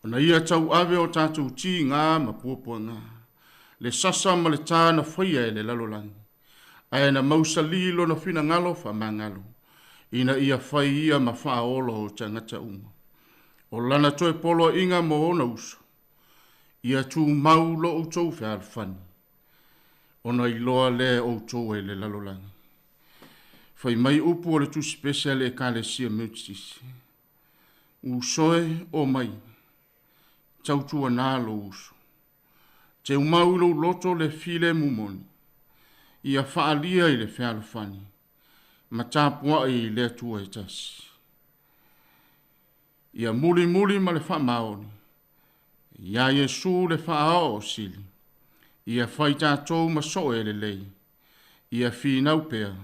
Na ia tau ave o tātou ti ngā ma puapua ngā. Le sasa ma le tāna whaia e le lalolangi. Ae na mausa li lo na fina ngalo wha mangalo. Ina ia whai ia ma wha olo o tangata unga. O lana toe polo inga mo ona uso. Ia tū mau lo o tau whia alwhani. Ona i loa le o tō e le lalolangi. Whai mai upu o le tu special e ka le sia mutisi. Usoe o mai. Tau tua nā lo uso. Te umaulo loto le file mumoni. Ia whaalia i le whialawhani. Ma tāpua i le tua e tasi. Ia muli ma le whamaoni. Ia Yesu le whaao o sili. Ia whai tātou ma so e le lei. Ia whinau pēr.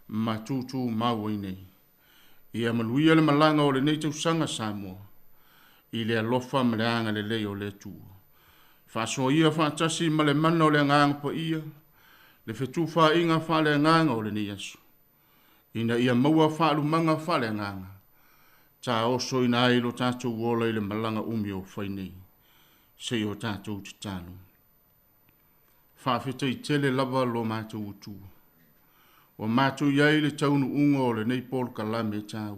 Ma tūtū mau i nei. Ia maluia le malanga o le nei tau sanga Samoa. I le alofa ma le anga le lei o le tua. Whaso ia whaatasi ma le mana o le nganga pa ia. Le whetu wha inga wha le nganga o le nei aso. Ina ia maua wha alumanga wha le nganga. Tā oso ina ailo tātou wola i le malanga umi o whai nei. Sei o tātou te tānu. Whawheta i tele lava lo mātou utua. O mātou iai le taunu unga o le nei pol kalame tāu.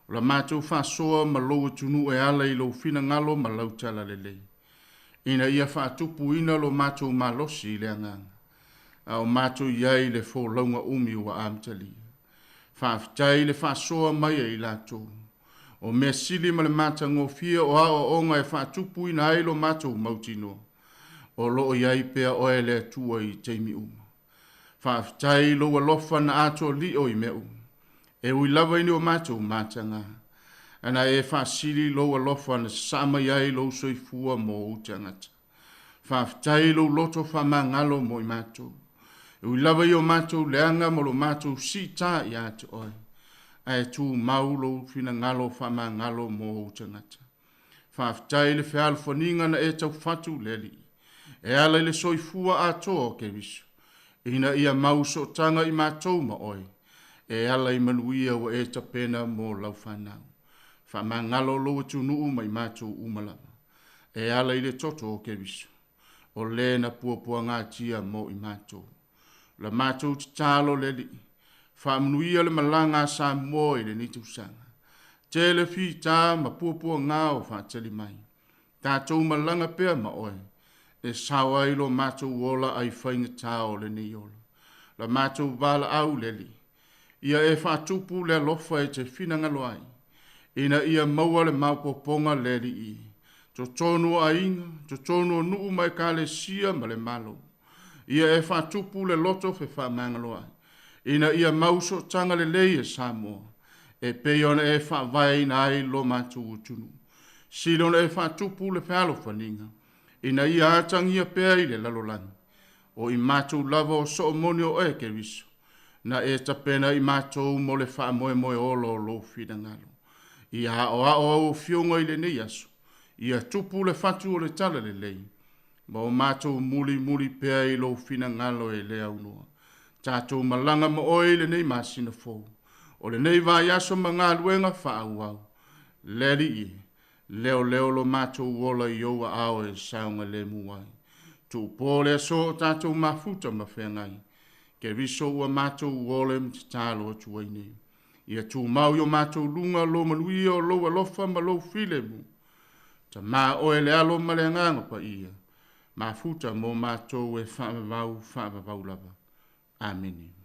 O la mātou whasoa ma loa tunu e ala i lo fina ngalo ma lautala le lei. Ina ia whaatupu ina lo mātou malosi i le anganga. A o mātou iai le fo launga umi ua amtali. Whawhetai le whasoa mai e i lātou. O mea sili ma le mātango fia o a o onga e whaatupu ina ai lo mātou mautino. O loo iai pea oe le tua i teimi uma. Whawhetai lo alofa na ato li o i meu. E ui lava ini o mātou mātanga. Ana e whaasiri lo alofa na sama iai lo soifua mo o te angata. Whaafitai lo loto whamangalo mo I mātou. Ui lava I o mātou leanga mo lo mātou si tā I ate oi. Ai tū maulo fina ngalo whamangalo mo o te angata. Whaafitai le whialo whaninga na e tau whatu leli. E ala le soifua atoa ke visu. Ina ia mauso tanga I mātou ma oi. E ala I manuia wa e tapena mo lau whanau. Whamangalo lo tu nuu mai mātou umalama. E ala I le toto ke visu. O le na puapua ngā tia mo I mātou. La mātou te tālo leli. Whamanuia le malanga sa mo I le nitu sanga. Te le fi tā ma puapua ngā o whaateli mai. Tātou malanga pia ma oi. E sawa I lo mātou ola ai whainga tāo le ni ola. La mātou wala au leli. Ia e whaatupu le lofa e te whinangalo ai. Ina ia maua le maupoponga leli I. To tonu a inga, to tonu nuu mai ka le sia ma le malo. Ia e whaatupu le loto fe whamangalo ai. Ina ia mauso tanga le leie Samoa. E peiona e whaavai na ai lo mātou utunu. Silona e whaatupu le whialo whaninga. Ina ia atangia pea I le lalolani. O I mātou lava o so moni o e ke viso. Na e tapena I mātou mo le wha moe moe olo lo whina ngalo. Ia o au fionga I le nei aso. Ia tupu le whatu o le tala le lei. Ma o mātou muli pea I lo whina ngalo e le aunua. Tātou malanga ma oi le nei masina fōu. O le nei vai aso ma ngā luenga wha au au. Leri I. Leo lo mātou wola I oua ao e saunga le muai. Tu pōle so tātou mafuta ma whengai. Ke riso ua mātou wola mti tālo atu ai nei. Ia tu mau yo mātou lunga lo malui o lo alofa ma lo file mu. Ta mā oe le alo ma le nganga pa ia. Mafuta mo mātou e whaavavau lava. Ameni.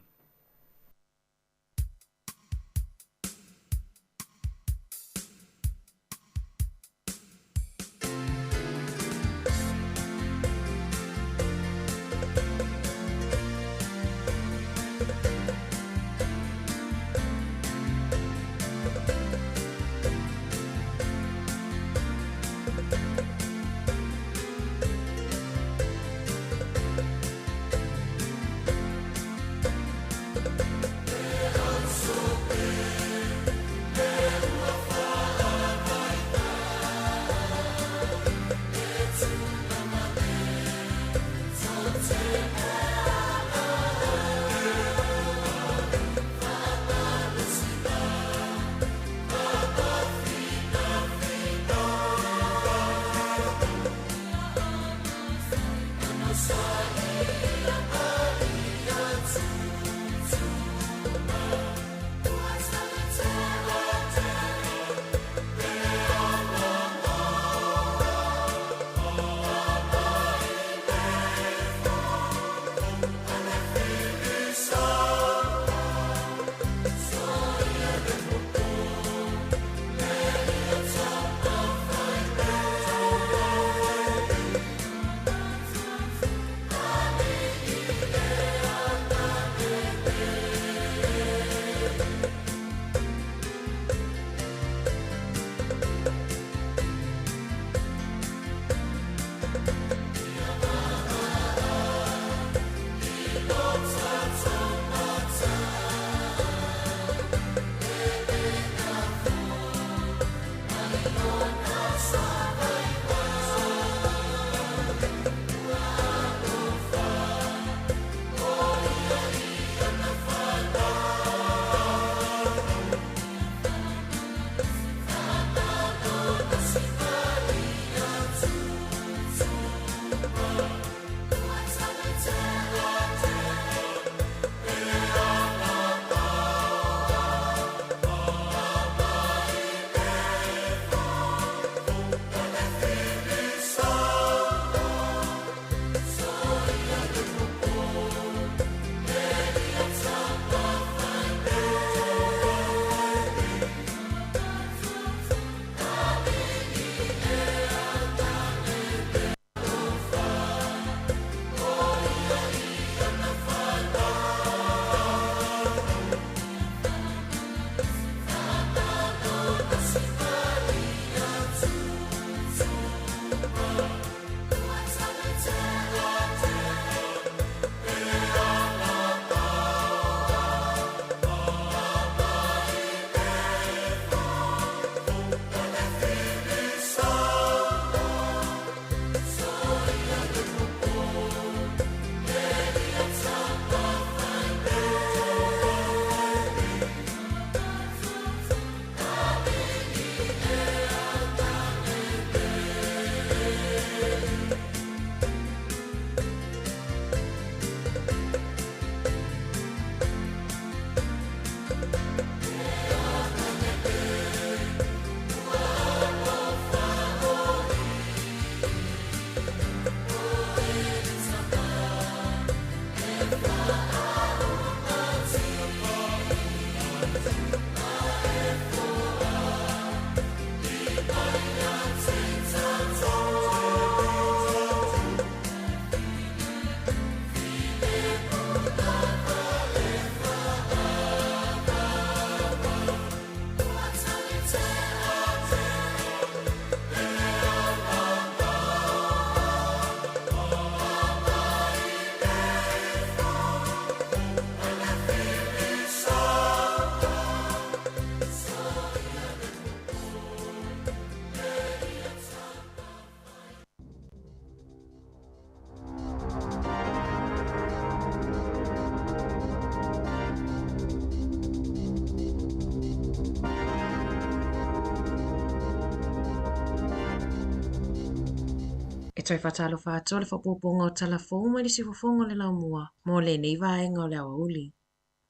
toi whatalo whātua le whapoponga o talafou mai le siwafonga le laumua, mo le nei vaenga o le awauli.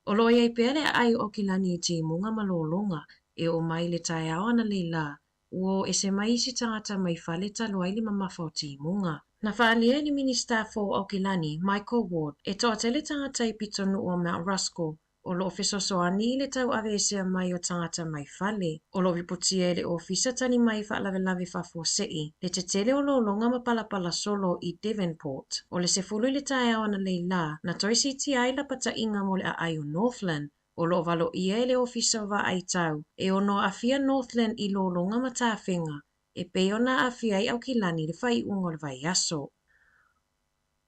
O loa iai pēle ai o ki lani e te munga malolonga e o mai le tae awana le la, uo e se mai isi tangata mai whale talo ai li mamafa o te munga. Na whaalia ni Minister for Aukilani, Michael Ward, e toa tele tangata I pitonu o Mount Ruskell, o lo fesosoani I le tau avesea mai o tangata mai whale, o lo ripotia e le ofisa tani mai whaalave whafuasei, le te tele o lo longa mapalapala solo I Devonport, o le sefulu le tae awana le la, na toisi ti ai la pata inga mo le a ai o Northland, o lo valo ia e le ofisa wa ai tau, e ono afia Northland I lo longa matawhenga, e peona afia I Aukilani le whai ungo le vai aso.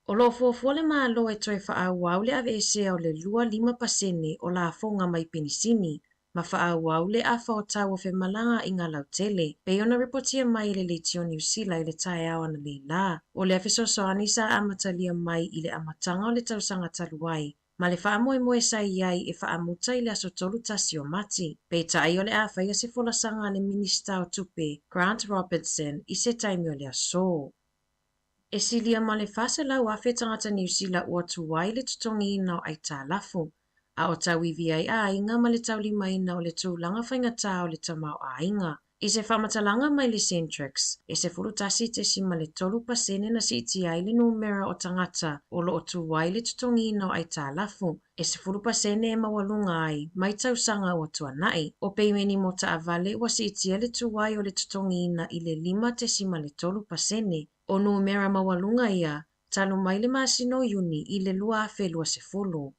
O lo fuafua le malo e toe whaau le ave ese o le 2-5% o la fonga mai penisini, ma whaau le a whaotau o malanga I ngā lautele, peona reportia mai le leitio New Zealand I le tae awana le la, o le afesosoani sa amatalia mai I le amatanga o le tausanga taluai, ma le whaamoe sa iai e whaamuta I le aso tolu tasi o mati, pe tai o le a whaia se folasanga le minista o tupe, Grant Robertson, I se taimi o le aso. E silia ma le fase lau afe tangata New Zealand ua tuwai le tutongi ina o ai tālafu, a o tau iwi ai a inga ma le tau lima ina o le tūlanga whaingata o le tamau a inga. I se whamatalanga mai le Centrex, e se furutasi te si ma le 3% na si iti ai le numera o tangata o lo o tuwai le tutongi ina o ai tālafu, e se 4% e mawalunga ai mai tausanga o tuanai, o peimeni mo ta avale wa si iti le tuwai o le tutongi ina I le 5% o numera mawalunga ia, talo mai le masino yuni I le 2.10.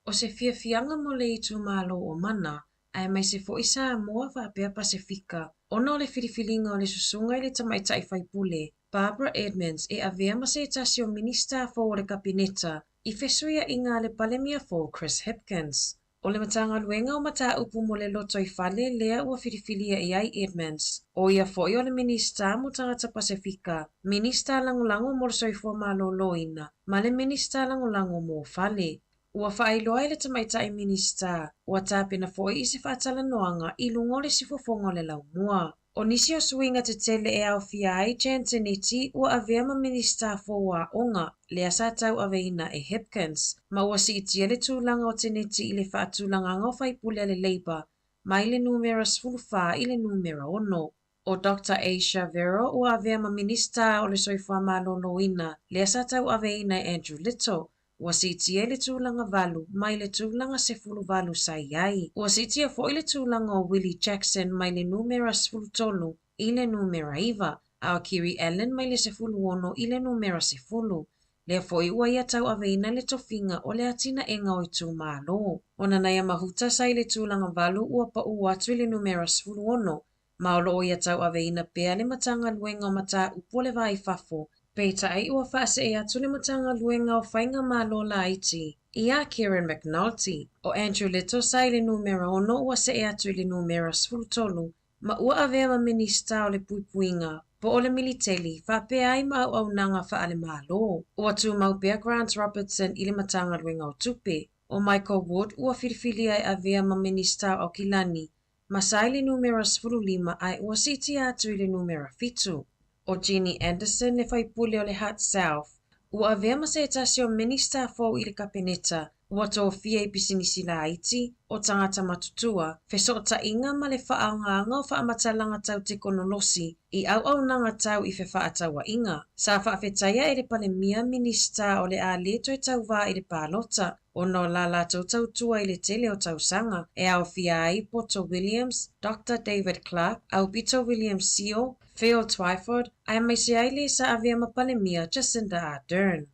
O se fiafianga mo le itu malo o mana, ai mai se fo isa Samoa whaapea Pasifika, ono le filifilinga o le susunga I le tamaitai whaipule, Barbara Edmonds e avea ma se tasio minista fo o le kapineta, I fesuia inga le palemia fo Chris Hipkins. O le matanga luenga o mata upu mo le loto I fale lea ua filifilia I ai Edmonds, o ia foi o le minista mo tangata Pasifika, minista langulango mo le soifua malo loina, ma le minista langulango mo fale. Ua whaailoa I le tamaitai minista, ua tāpena foi I se whaatala noanga I lungo le sifofongo le laumua. O nisi o suinga te tele e au fia ai Janseneti ua avea ma minista fo wa onga, le asa tau aveina e Hipkins, ma ua si itia le tūlanga o teneti I le whaatulanga ngau whaipule le Labour, mai le numera sfulufā I le numera ono. O Dr. Aisha Vero ua avea ma minista o le soifua malo loina, le asa tau aveina e Andrew Little, ua sitia le tūlanga valu, mai le tūlanga sefulu valu sa iai. Ua sitia fo I le tūlanga o Willie Jackson mai le numera sefulu tolu I le numera iwa, a o Kiri Allen mai le sefulu ono I le numera sefulu. Lea fo I ua ia tau aveina le tofinga o le atina enga o I tū malo. Ona naya mahuta sa I le tūlanga valu ua pa uatu I le numera sefulu ono, ma o loo ia tau aveina pea le matanga luenga o mata upo le vai fafo, Peita ai ua whaase e atu le matanga luenga o whainga malo la iti. Ia Kieran McNulty, o Andrew Little sa I le numera ono ua se e atu I le numera sfultolu, ma ua avea ma minista o le puipuinga, po o le militeli, whapea ai ma au nanga wha ale malo. Ua tu maupea Grant Robertson I le matanga luenga o tupe, o Michael Wood ua whiriwhili ai avea ma minista o Kilani, ma sa I le numera sfululima ai ua siti atu I le numera fitu. O Jeannie Anderson le whaipule o le Heart South. Ua avea ma se tasio minista fo I le kapineta, ua tō fia I pisinisi la Haiti, o tangata matutua, feso o ta inga ma le whaaonganga o whaamatalanga tau te konolosi, I au nanga tau I whaatawa inga. Sa whaafetaya e le palemia minista o le a leto e tau wā I le pālota, o no la tau tua I le tele o tau sanga, e au fia ai Poto Williams, Dr. David Clark, au Pito Williams Seal, Phil Twyford, ai mai se ai le sa avea ma palemia Jacinda Ardern.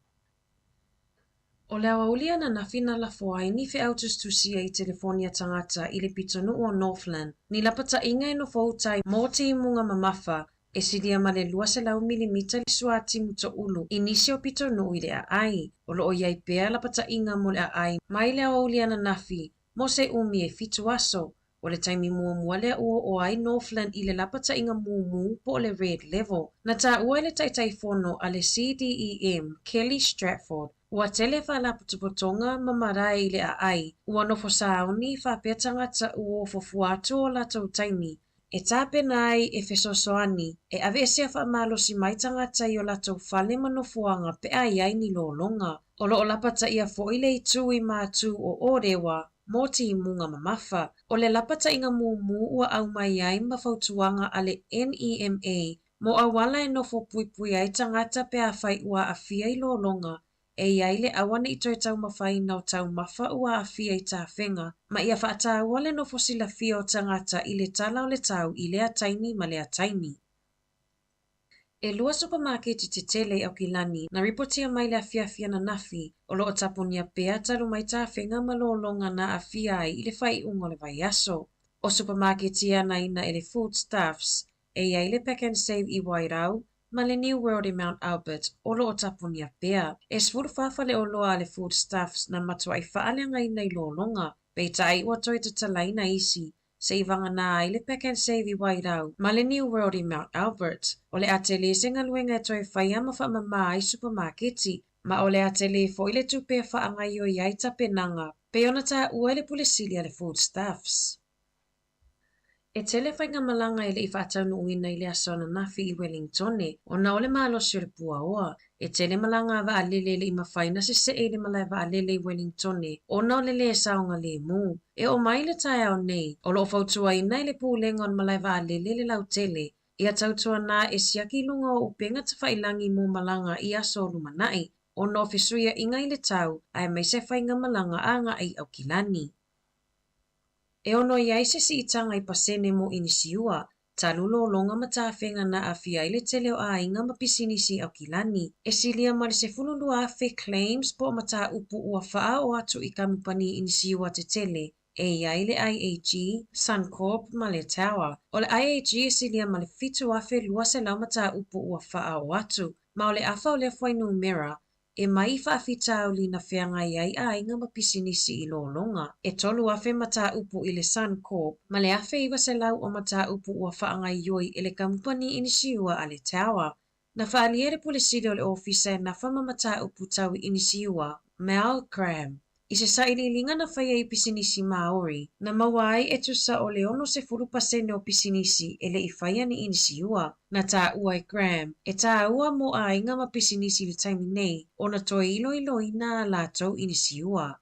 O le awaulia na nafina la foai ni fe autostusia I telefonia tangata I le pitonu o Northland, ni lapata inga no fautai mo te imunga mamafa, e sidia ma le 2 milimita li suati muto ulu, inisi o pitonu I le ai, o lo o iai pea lapata inga mo le ai, mai le awaulia na nafi, mo se umi e fitu aso, o le taimi mua le o ai Northland I le lapata inga mumu po le red level. Na ta ua le taitai fono a le CDEM, Kelly Stratford, ua tele wha la putupotonga mamarai I le ai, ua nofo sauni wha petanga ta uo fofuatu o la tau taimi, E tāpena ai e fesosoani, e ave sea whaamalosi mai tangata i o latou whale manofuanga pe ai ai ni lolonga. O lo o lapata ia fo ile i tui mātu o orewa, moti i munga mamafa. O le lapata inga mumu ua au mai ai mawhautuanga ale NEMA, mo awala e nofo puipui ai tangata pe a whai ua a fia i lolonga. E iai le awane i toi tau mawhai nau tau mafa ua a fia i tā whenga, ma ia whaata wale no fosila fia o tangata i le tala o le tau i lea taimi ma lea taimi. E lua supermarket te tele au kilani na ripotia mai le a fia na nafi o lo o tapunia pea talu mai tā whenga ma lolonga na a fia ai i le whai ungo le vai aso. O supermarket ia na ina e le foodstuffs, e iai le pack and save i Wairau, ma le New World in Mount Albert o lo o tapunia pea. E svuru fafa le o loa le foodstuffs na matua i whaalenga ina i lolonga. Peita ai ua toi te talaina isi, se i vanga nā ai le pack and save i Wairau, ma le New World in Mount Albert. O le atele senga luenga e toi whaiama wha mama ai supermarketi, ma o le atele fo ile tupe whaanga i o iai tapenanga, pe ona tā ua le pulesilia le foodstuffs. E tele whainga malanga i le i whaatau no uina i le asona nafi i Wellingtone, o na ole maalosi o le pua oa. E tele malanga wa alele le i mawhaina se e le malai wa alele i Wellingtone, o na ole le saonga le mu. E o mai le tai au nei, o lo fautua i nei le pūlenga on malai wa alele le lau tele, i a tautua nā e siaki lunga o upenga ta whailangi mu malanga i aso lumanai, o no fisuia inga i le tau, ai mai se whainga malanga anga ai au kilani. E ono iai se si itanga i pasene mo inisiua, talulo longa mata whenga na a fia i le tele o a inga mapisinisi au kilani. E silia ma le se fululu a fe claims po mata upu ua faa o atu i kamupani inisiua te tele, e iai le IAG, Suncorp ma le Tower. O le IAG e silia ma le fitu a fe lua se lau mata upu ua faa o atu, ma o le afa o le whainu mera, e mai whaafitau li na whianga iai a inga mapisinisi i lolonga. E tolu afe mata upu i le Suncorp, ma le afe iwa se lau o mata upu ua whaanga ioi i le kampani inisiua a le Tower. Na whaaliere pulisiri o le ofisa e na whama mata upu tau inisiua, Mal Graham. I se saililinga na whaia i pisinisi Maori, na mawai e tusa o le ono se furupasene o pisinisi e le i whaia ni inisiua. Na tā ua i Graham, e tā ua mo a inga ma pisinisi le taimi nei, o na toi ilo ina a lātou inisiua.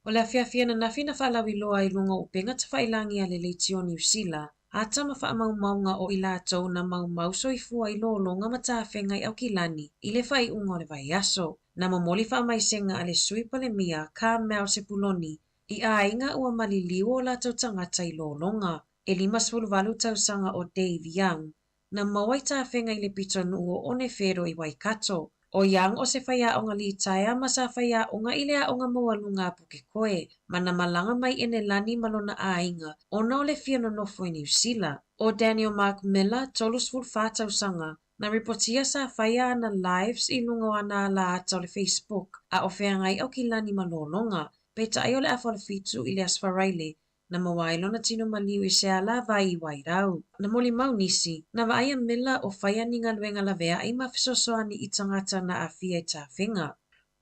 O le awhiawhia na nafi na whaalawi loa i lunga upenga ta whailangi a le leitio New Zealand, a tama whaamaumaunga o i lātou na maumau soifua i lolonga mata whengai au kilani, i le whai unga o le vai aso. Na mamoli whaamaisenga a le sui palemia ka Mel Sepuloni, i a inga ua maliliu o lātou tangata i lolonga. E 5 tausanga o Dave Young, na mawai tā whengai le pito nuo o ne whero i Waikato. O Young o se whaia o ngā li taia ma sa whaia o ngā ilea o ngā mawalunga puke koe, ma na malanga mai ene lani malona a inga, o na o le whiano nofo i New Zealand. O Daniel Mark Miller, 34 tausanga, na reportia sa whaia na lives i lungo ana la ata o le Facebook, a o whengai au ki lani malolonga, peta ai o le afa le fitu i le asfaraile, na mawailo na tino maliu i se ala vai i Wairau. Na moli mau nisi, na vaaya Miller o whaia ni ngā luenga la vea i mawhisosoani i tangata na a fia i tā whenga.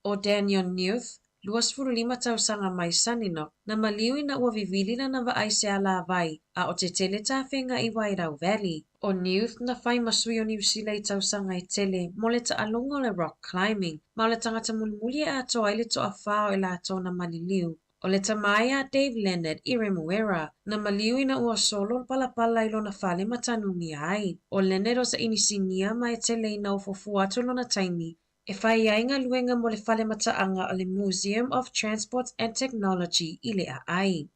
O Daniel Newth, 25 tausanga mai sanino, na maliu i na ua vivilila na vaai se ala vai, a o te tele tā whenga i Wairau Valley. O Newth na whai masui o New Zealand i tausanga i tele, mo le ta alonga o le rock climbing, ma o le tangata mulmuli a atoa i le toa whao i la atoa na maliliu. O le tamaya Dave Leonard i Remuera, na maliu ina ua solo palapala i lona whale matanumi ai. O Leonard o sa inisinia ma e tele ina ufofu atu lona taimi, e whai ainga luenga mo le whale mataanga o le Museum of Transport and Technology i le a ai.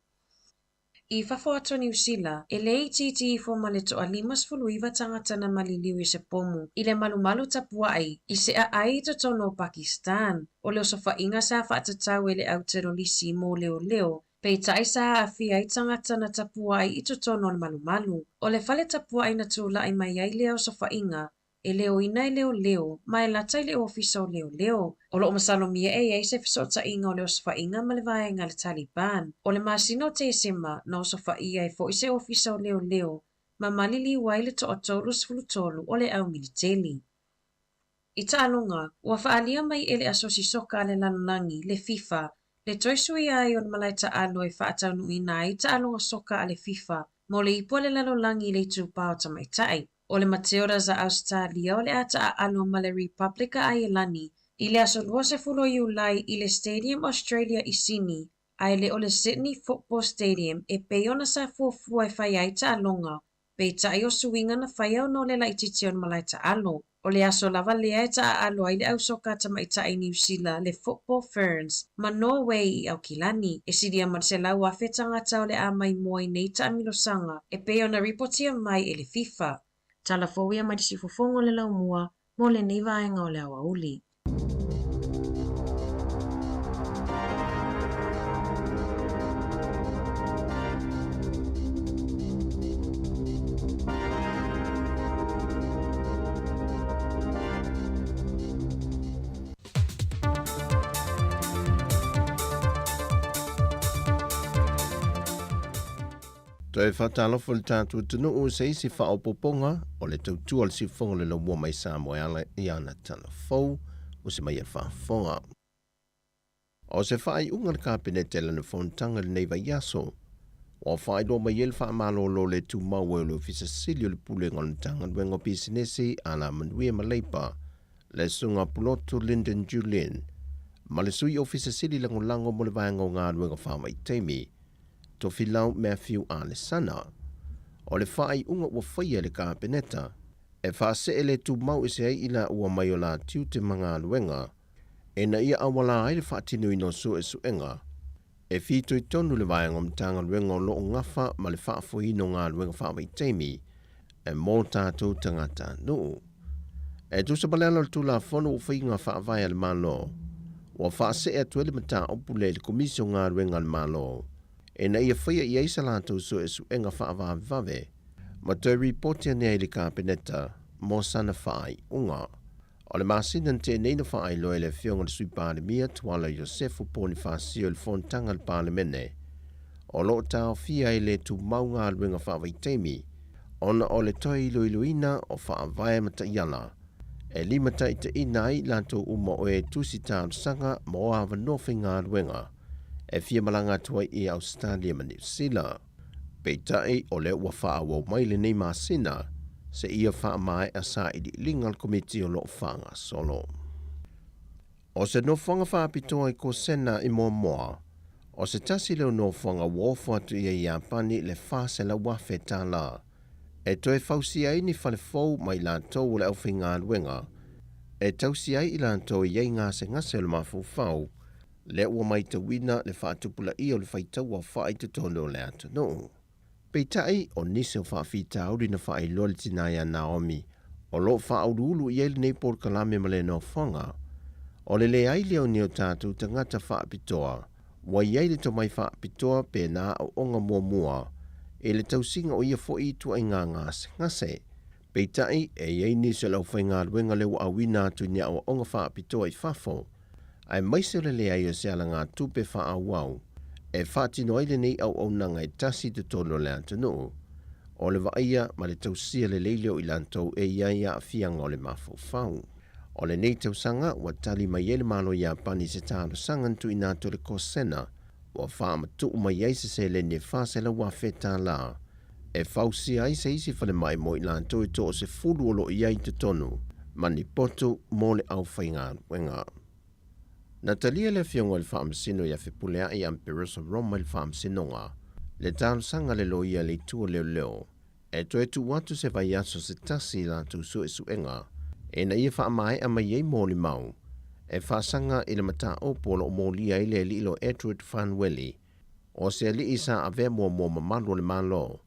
I whafo ato New Zealand, e le titi i foma le toa 5 tangata na maliliu i se pomu, i le malumalu tapuai, i se a ai to tono Pakistan. O leo sofa inga sa whaatatau e le Aotearoa mo leo, pei tai sa a fia i tangata na tapuai i to tono le malumalu. O le whale tapuai na tūla ai mai ai leo sofa inga, e leo ina i leo, mai lata i le ofisa o leo. O lo masalomia e se fisota inga o leo sofa inga ma le vaenga le Taliban. O le masino te sema na o sofa ia e fo i se ofisa o leo, ma malili wai le to atolu sfulutolu o le au militeli. I tālonga, ua whaalia mai e le asosi soka le lanonangi, le FIFA, le toisui ai o le malaita alo e whaatau nui nai tālonga soka a le FIFA, mo le ipua le lalolangi le tupao tamaitai. O le Mateora za Australia o le ata alo ma le Republica Iolani i le aso 20 Iulai i le Stadium Australia i Sydney, ai le o le Sydney Football Stadium e peiona sa fuafua e whai ai ta alonga, pe tai o suinga na whai au no le la itition malai ta alo. O le aso lava lea e ta alo ai le au soka tamaitai New Zealand le Football Ferns, ma Norway i au kilani, e sidia marselau a whetangata o le amai moai nei ta amilosanga, e peiona ripotia mai e le FIFA. Tala fowia mai si fofongo le lau mua, mo le nei vaenga o le awa uli. Toi whatalofo le tātua tunu o se isi whaopoponga o le tautua le sifonga le lomua mai Samoa i ana tana fau o se mai e whafonga. O se whai unga le kāpenete le na whontanga le neiva yaso. O whai do mai el wha malo lo le tu mau e lo fisa silio le pule ngon tanga wengo pisinesi ana manuia maleipa le sunga puloto Lyndon Julian. Ma le sui o fisa sili lango mo le vaenga o ngā ruenga whamai teimi. To filau Matthew Alessana. O le whai unga ua whaia le kāpeneta. E whaase ele tu mau ise ai ila ua mai o la tiu te mga luenga. E na ia awala ai le whaatinu ino su e suenga. E fito i tonu le vaianga mtanga luenga o loo ngafa ma le whaafo ino ngā luenga whaamai teimi. E mō tātou tangata nuu. E tu sa balelo le tula whono u whainga whaavai le malo. Ua whaase e tuele mata opule le komisio ngā luenga le malo. E na ia whaia i eisa lātou so e suenga whaava vave, ma tau reportia nea i le kāpeneta, mō sana whaai unga. O le masina te neina whaai loe le whionga le sui pālemia tuala Josefu Ponifasio le whontanga le pālemene. O lo tau fia i le tu maunga luenga whaavai teimi, ona o le toi iluiluina o whaavai mata iala. E lima ta ita ina ai lātou uma o e tusi tāu sanga mo awa nofi ngā luenga. E fia malanga tua i Australia ma New Zealand. Peitai o le ua wha awau mai le nei masina, se ia wha mai a sa i di lingal komiti o loo whanga solo. O se no whanga wha apitoa i ko sena i moa, o se tasi leo no whanga wofu atu ia i apani le wha se la wafe tā la. E toe fausi ai ni whale fau mai la tau le au whinga luenga. E tausi ai i la tau i ei ngā se ngase le mafu fau, le ua mai te wina le whaatupula i o le whaitau a whaai te tono le atu no. Peitai o nise o whaafita auri na whaai loa le tinaya Naomi, o lo whaaurulu i ele nei por kalame ma le no whanga. O le le ai leo ni o tātou tangata whaapitoa, wa iei le to mai whaapitoa pe nā o onga mua, e le tausinga o ia fo i tua i ngā ngase. Peitai e iei nise lau whainga ruenga le wa awina atu ni o onga whaapitoa i whafo. Ai maise le ai o se ala ngā tupe wha awau, e whaatino ai le nei au nanga e tasi te tono le antanu. O le vaia ma le tausia le leileo i lantou e iai a fianga o le mafofau. O le nei tausanga, wa tali mai ele malo i apani se tālo sangantu i nātu le kosena, wa wha matu mai ai se le ne whase la wafeta la. E fausi ai se isi whale mai mo i lantou i to o se fulu olo i ai te tonu, mani poto mo le au whainga wenga. Natalia le fionga le whaamsino ia whipulea i Amperosa Roma le whaamsinonga. Le tālo sanga le loia le tua leo. E to e tu watu se vai aso se tasi la tu su e suenga. E na ia whaamai a mai ei mōli mau. E whaasanga i le mata o polo o mōli ai le li ilo Edward Fanwelli. O se li isa a vea mua mamalu le malo.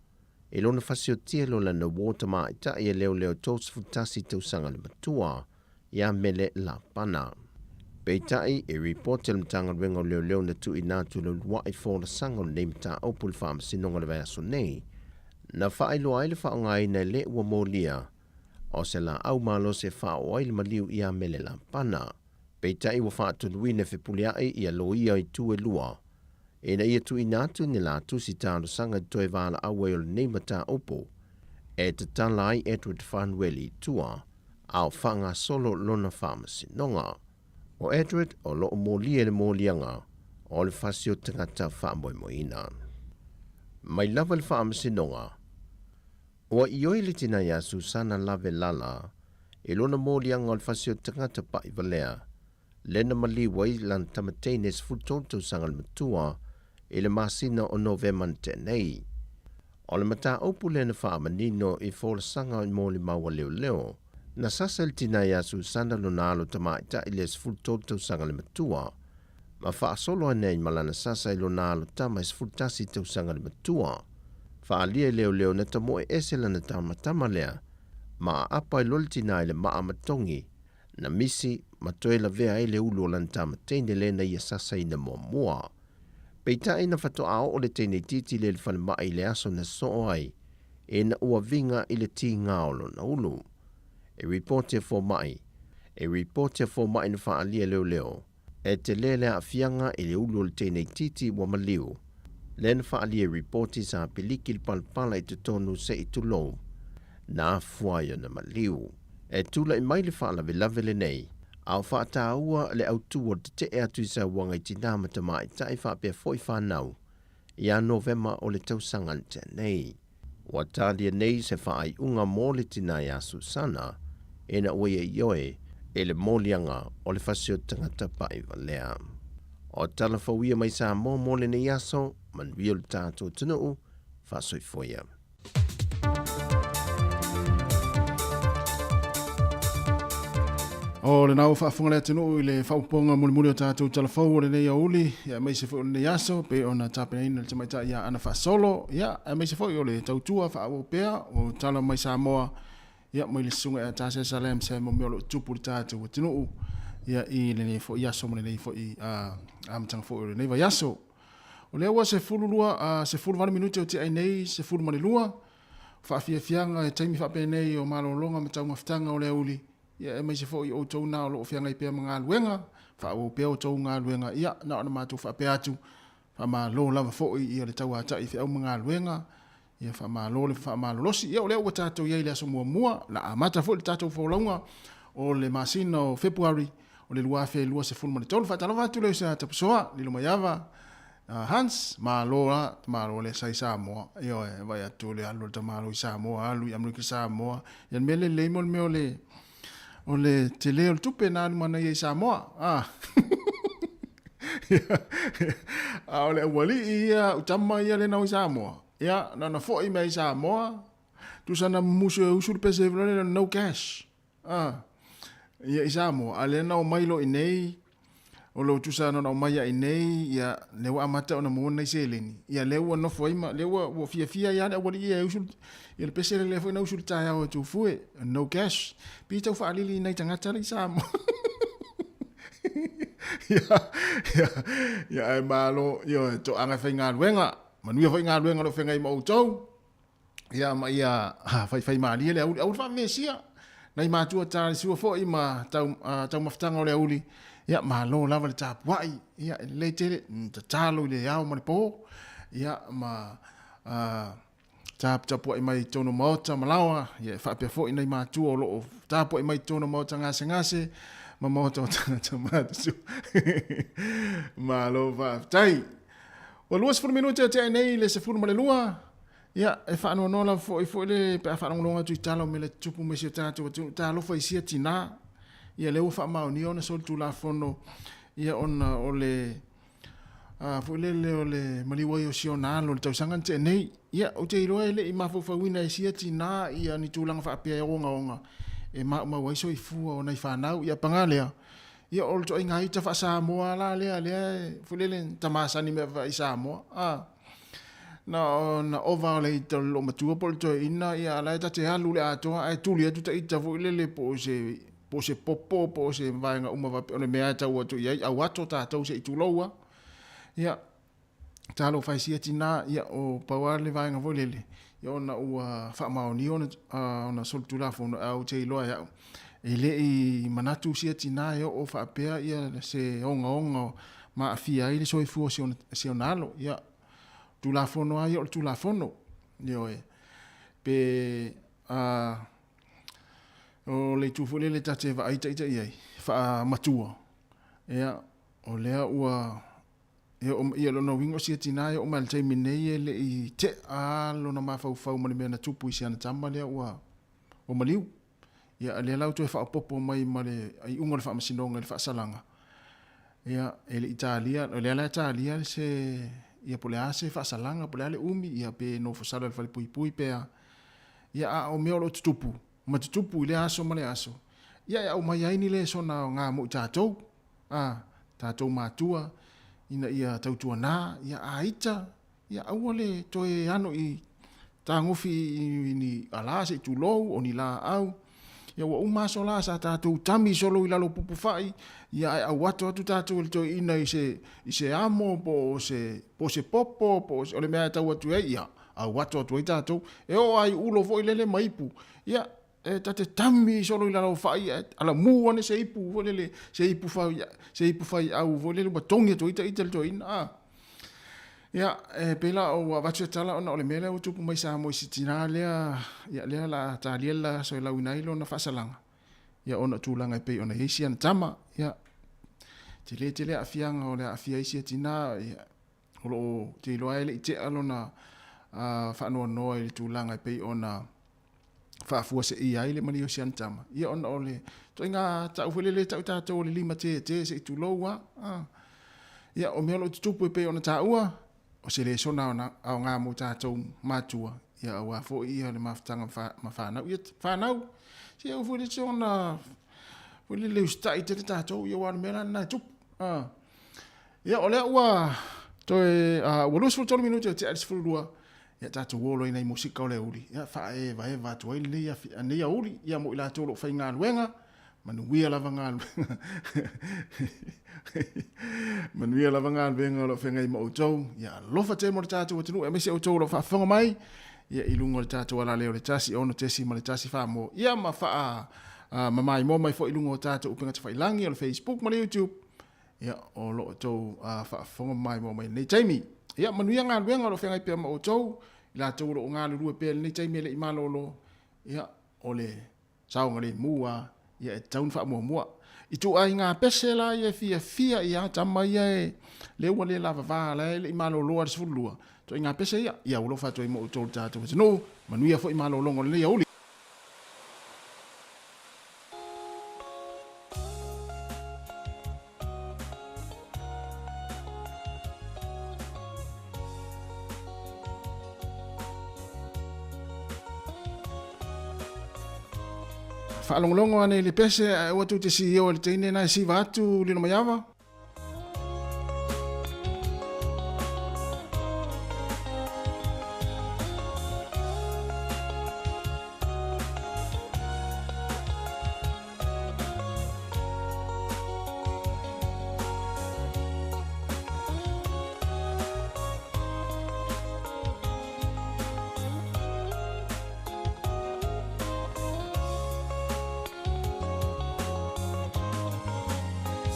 E lona whasio tia lo na wotama i ta ia leo tos futasi tau sanga le matua. Ia mele la pana. Peitai e reporte le mtanga rengo leo na tu inatu le wai fo la sanga le mta opul farm sinonga le vaso nei. Na fai lo ai le fa ngai na le ua molia. O se la au malo se fa o ai le maliu ia mele la pana. Peitai wa fa tu luine fe puliai ia loia i tu e lua. E na ia tu inatu ni la tu si talo sanga toe vala awe o le nei mta opo. E te talai Edward Fanwelli tua. Au fanga solo lona farm sinonga. O Edward o loo molia le molianga o le fasio tangata whaamoi moina. Mai lava le whaamasinoga. Ua ioi le tina ia Susana lave lala, e lona mōlianga o le whasio tangata pa i valea, lena mali wai lan tamatene se futoto sanga le matua, e le masina o November tenei. O le mata opu lena whaamanino i fōla sanga i mōli maua leo leo, na sasa le tina ia Susana lona alo tamaita i le se futoto sanga le matua, ma whaasolo anei malana sasa i lona alo tama i se futasi tau sanga le matua, whaalia leo leo na tamo e ese lana tamatama lea, ma apa i lolitina i le maa matongi, na misi matoe la vea e le ulu o lana tamatene lena ia sasa ina mua. Peita ina whatoa o le tene titi le whana maa i le aso na soo ai, e na ua vinga i le ti ngaolo na ulu. E reportia fo mai na whaalia leo leo, e te lele a fianga i le ulu o le tene titi wa maliu. Len whaalia reporti sa piliki il palpala i te tonu se i tulou, na fuaia na maliu. E tula i mai le whaalawe lave lenei, au whaata ua le autua te te atu i sa wanga i tina matama i tai whaapea foi whanau, i a November o le tausangan tenei. Watalia nei se whaai unga mō le tina i a Susana, e na ue ioe, e le mōlianga o le whasio tangata pa i valea. O tala whauia mai sa mō le nei aso, man rio le tātou tunuu, whasoi foia. O le nau whaafunga lea tunu i le whauponga muli o tātou talafau o le nei auli, ia mai se fo le nei aso, pe o na tāpena ina le tamaita ia ana whaasolo, ia mai se fo i o le tautua whaavo pea, o tala mai Samoa, ia mai le sunga e tāse salem se mo meolo tupu le tātou o tunu, ia i le nei fo i aso mo le nei fo i amatanga fo i le nei vai aso. O lea ua se fululua, se fulu vana minuti o te ai nei, se fulu mani lua, whaafia fianga e taimi whaapea nei o malolonga ma tau maftanga o le auli, ia mai se fo i o tau na o loo fianga i pia mga luenga, whaavo pia o tau ngā luenga, ia na ona mātou whaapea atu, wha lo lava fo i le tau ata i whiau mga luenga, ia wha lolosi, ia o lea ua tātou iei le aso mua, la amata fo le tātou whaulaunga o le masina o February, o le luafea lua se fulu mani tolu, whaatalawa atu leo sa tapusoa, lilo maiava, Hans, malo le sai Samoa, io vai atu le alu ta malo i Samoa, alu i Amerika Samoa, ia mele le mo le o le te leo tupe na mana i Samoa, o le wali ia utama ia le na i Samoa, ia na fo i mai Samoa, tu sana musu usul pese vele no cash, ia i Samoa, ale na o mailo i nei, o lo tu sa no mai ai nei ia le wa mata ona mo nei seleni ia le wa no foi ma le wa fia ia le wa ia usul ia le pese le foi no usul ta ia o tu fue no cash pita fa ali nei tanga tali sa mo ia ai malo ia to anga fa nga luenga manu fa nga luenga lo fa ngai mo to ia ma ia fa ma ali le au fa mesia nei ma tu ta su fo i ma tau maftanga o le uli ia malo lava le tapuai ia le tele talo le yao mani po ia ma tapuai mai tono mota malawa ia fa pe fo ina ma tu o lo tapuai mai tono mota ngase ma mota tamata su malo va tai o luas fu minuto te nei le se fu male lua ia e fa no la fo le pa fa no longa tu talo me le tupu me se tatu talo fo isia tina ia le ufa ma ni ona sol tu la fono ia ona ole fu le ole maliwa yo siona lo tau sangan te nei ia o te ro ele i ma fo wina e sia tina ia ni tu lang fa pe onga e ma wa so i fu ona i fa nau ia pangalea ia ol to inga ita fa Samoa la le fu le tamasa ni me fa Samoa na ova le to lo matua pol to ina ia la ta te halu le ato ai tu le tu ta ita fu le po se popo po se vainga uma va ona mea tau atu ia au ato tātou se i tuloua ia talo fai sia tina ia o paua le vainga volele ia ona ua whaamaoni ona soltulafo ona au te iloa ia e le i manatu sia tina ia o whaapea ia se onga ma afia i le soifua se ona alo ia tulafono ai o tulafono ia e pe o le tufole le tate va ita iai fa matua ia o lea ua ia lona wingo sia tina ia o mal tai minei le I te a lona mafau ma le mea na tupu isi ana tama lea ua o maliu ia le lau tu fa popo mai ma le ai unga le fa masinonga le fa salanga ia ele Italia o le ala Italia se ia pole ase fa salanga pole ale umi ia pe no fosala le fa pui pe ia a o meo lo tupu ma tupu le aso ma le aso ia o mai ai ni le sona nga mo tatou tatou matua ina ia tautua na ia aita ia awale toe ano I tangofi ni ala se tulou o ni la au ia wa uma so la sa tatou tami solo I lalo pupu fai ia ai awato atu tatou le toe ina I se amo po se popo po o le mea tau atu ia awato atu tatou e o ai ulo fo lele maipu ia tate tami solo I lalo fai ala mua ne se ipu vo lele se ipu fai au vo lele batongi to ita to ina ia pela o watu tala ona ole mele o tupu mai sa mo sitina lea ia lea la taliela so la unailo na fasalanga ia ona tulanga pe ona Asian tama ia tele afianga ole afia isia tina ia o te loa ele te alona fa no ele tulanga pe ona fa fu se ia ile mani Asian tama ia ona ole to inga ta ufele ta le lima te se tulowa ia o melo tupu pe ona ta ua o se le sona ona au ngā mo tātou matua ia awa fo ia le maftanga mawhanau ia whanau si au fwere sona fwere le ustai te tātou ia wana mera na tup ia o lea ua toe walus fulu tolu minuti te aris fulu dua ia tātou wolo ina I musika o le uli ia whae vae vatu ai le ia uli ia mo ila tolo whai ngā luenga manuia lava ngā luenga manuia lava ngā luenga lo whengai ma outou ia lofa te mo le tātou atinu e mese outou lo whaafonga mai ia ilungo le tātou ala leo le tasi ono tesi ma le tasi whaamo ia ma whaa mamai mo mai fo ilungo o tātou upenga te whailangi o le Facebook ma le YouTube ia o lo outou whaafonga mai mo mai nei taimi ia manuia ngā luenga lo whengai pia ma outou ila tau lo ngā lurua pia nei taimi le imalolo ia o le saonga le mua ia e taun wha mua. I tu ai ngā pese la ia fia ia tama ia e le ua le lava vā la e le imalo loa le sifulua. Tu ai ngā pese ia ulo wha tu i mo utolu tātou. No, manuia fo imalo longo le ia uli. Whaalongolongo ane le pese watu te si eo le teine na si vatu lino mayawa.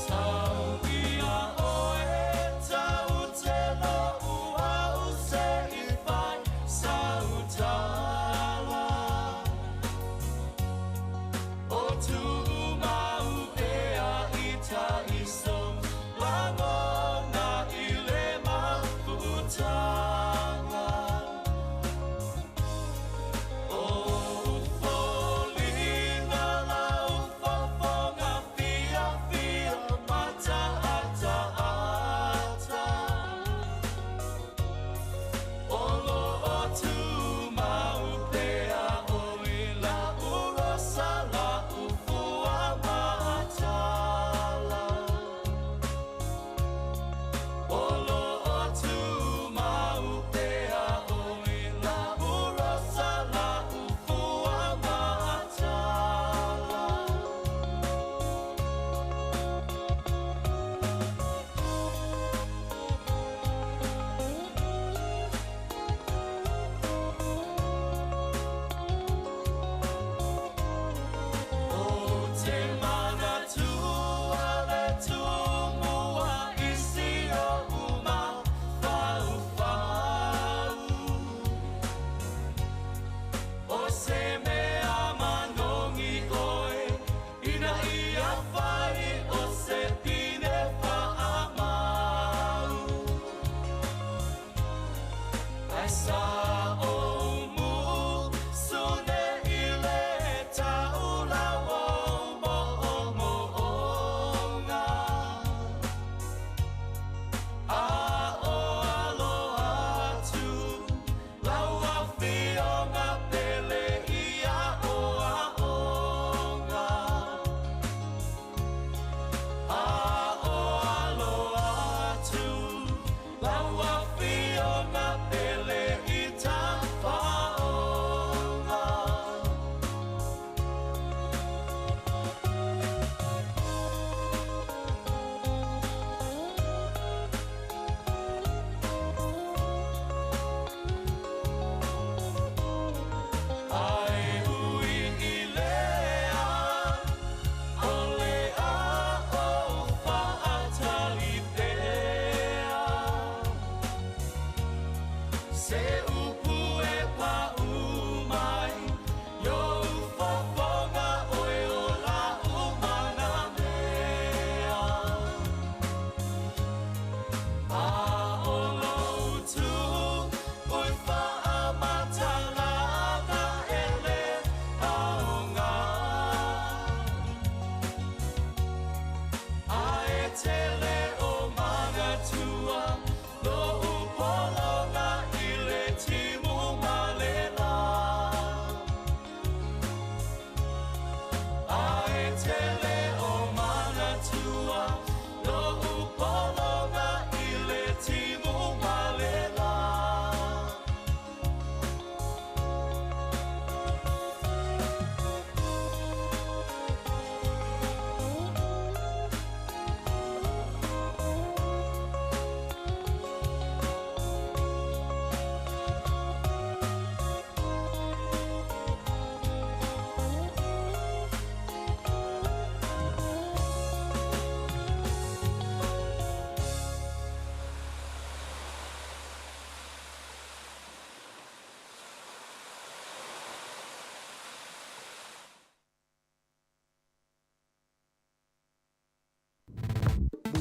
Sao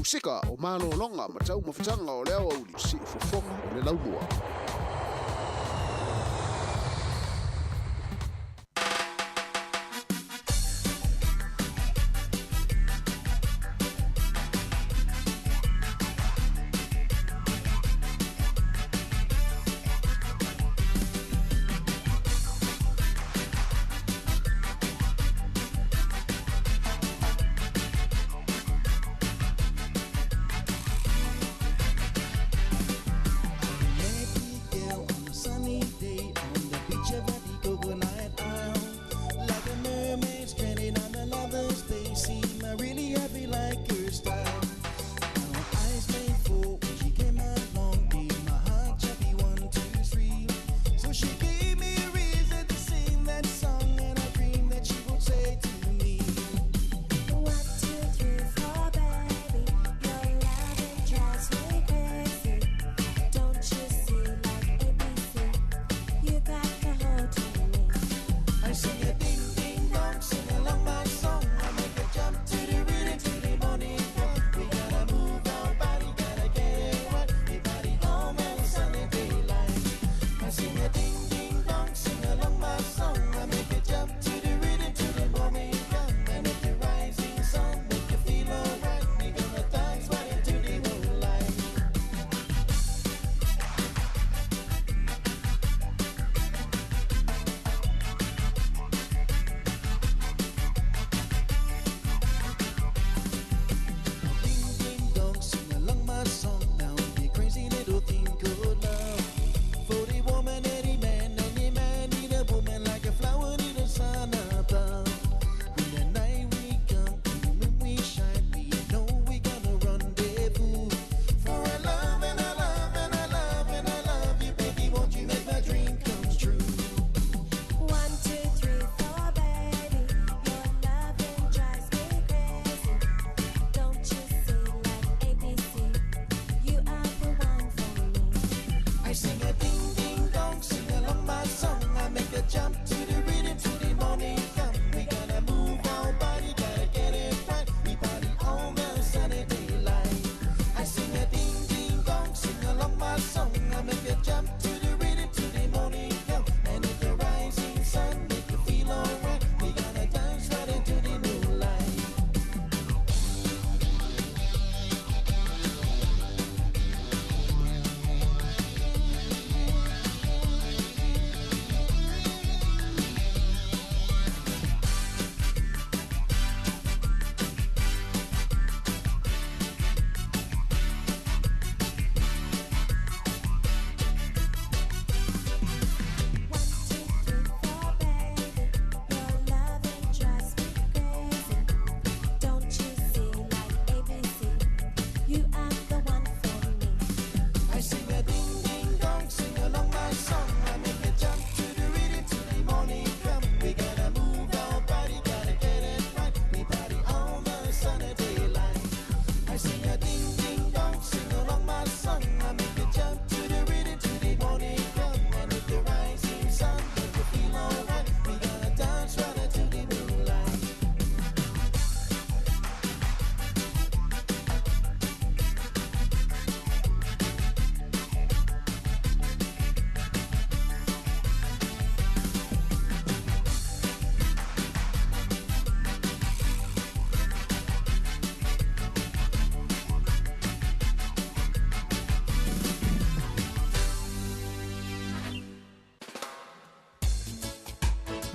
musika o malolonga ma tau mawhitanga o leo auli si ufofonga o le laumua.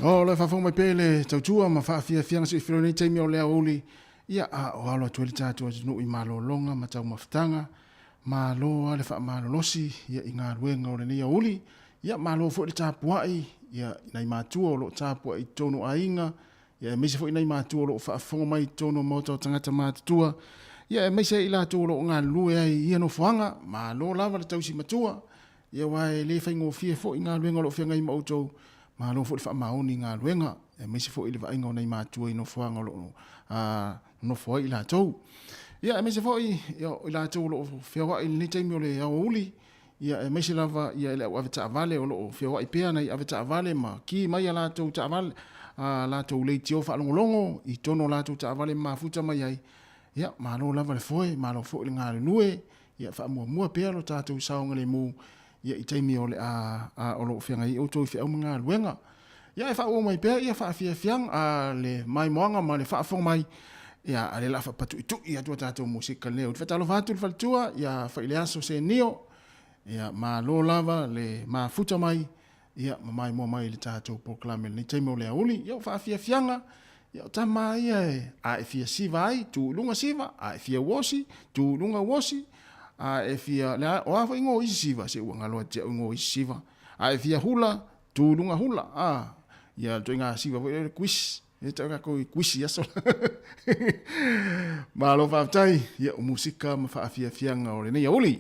O le fa mai pele tautua ma fa fia fianga si filoni taimi o le auli ia a o alo tueli tatu no i malo longa ma tau maftanga malo ale fa malo losi ia inga ruenga o le ni auli ia malo fo le tapuai ia nai matua o lo tapua i tono ainga ia mese fo nai matua o lo fa fonga mai tono moto tangata matua ia mese ila to lo nga lue ai ia no fanga malo lava le tausi matua ia wai le faingo fie fo inga ruenga lo fianga i mauto ma lo fo fa mauni nga luenga e mesi fo ile va inga nei matua ino fuanga lo no fo ila to ia mesi fo ila to lo fia i ni taimi ole ya uli ia mesi lava ia ile wa vita vale o lo fia i pea nei avita vale ma ki mai ala to ta vale la to le tio fa longo i tono la to ta vale ma futa mai ai Ia, malo lava le foe, malo fo le ngā le nue, ia wha mua pēr lo tātou saonga le mū, ia i taimi o le a olo whianga i o tōi whia ngā luenga. Ia e wha o mai pēr, ia wha whiang a le mai moanga ma le wha whong mai, ia a le lafa patu i tu, ia tua tātou musika leo. Te whatalo vātu le whalatua, ia wha i le aso se nio, ia malo lava le ma futa mai, ia mai mua mai le tātou proklame le taimi o le auli, ia wha whianga, ia o tama ia a e fia siva ai, tu lunga siva, a e fia wosi, tu lunga wosi, a e fia, o awa ingo isi siva, se ua ngaloa te ingo isi siva, a e fia hula, tu lunga hula, ia to inga siva, e kuis, e tau kako i kuisi aso. Ma alo whaftai, ia o musika ma wha fia fianga o le nei auli.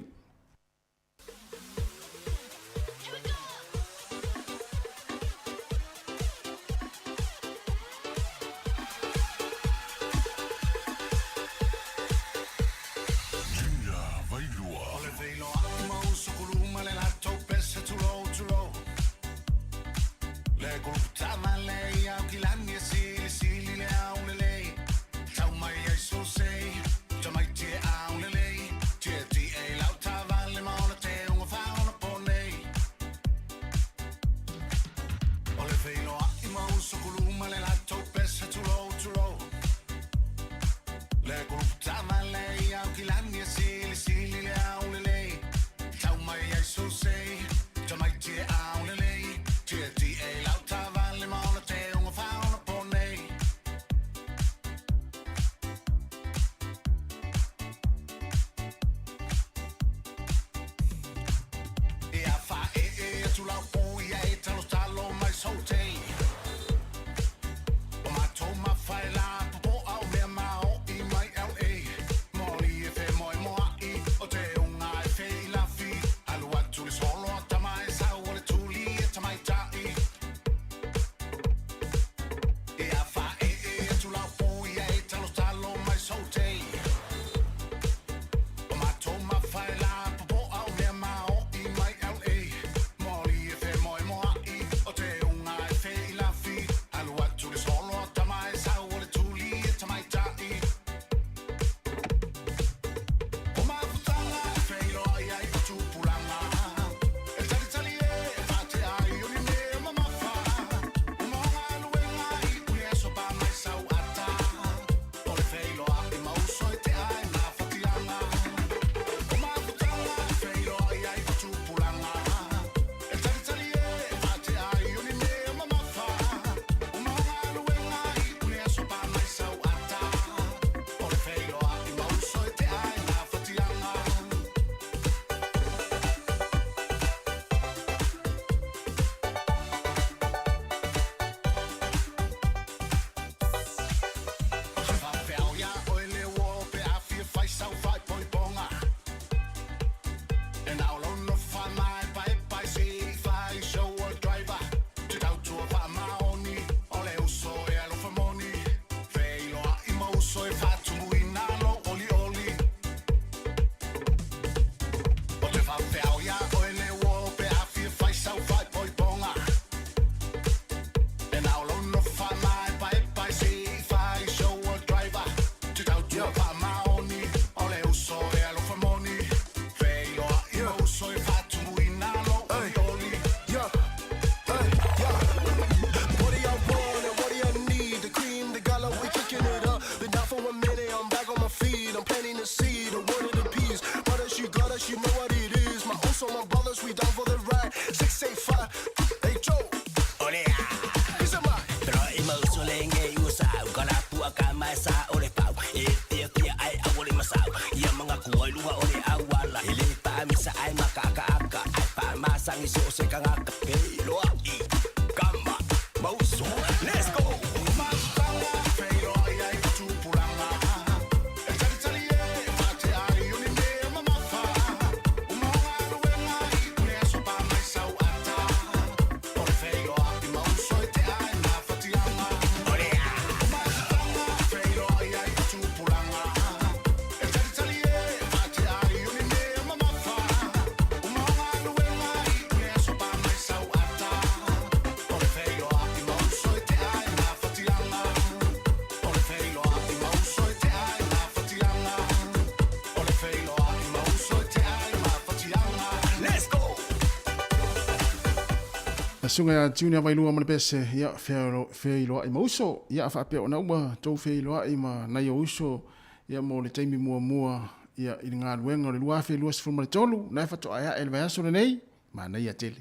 sunga ya tune vai lua mana pese ya fe loa I mauso ya fa pe ona uma to fe loa I ma na yo uso ya mo le taimi mua ya I ngā luenga le lua fe lua se fulma le tolu na fa to aya el vai aso nei ma na ya tele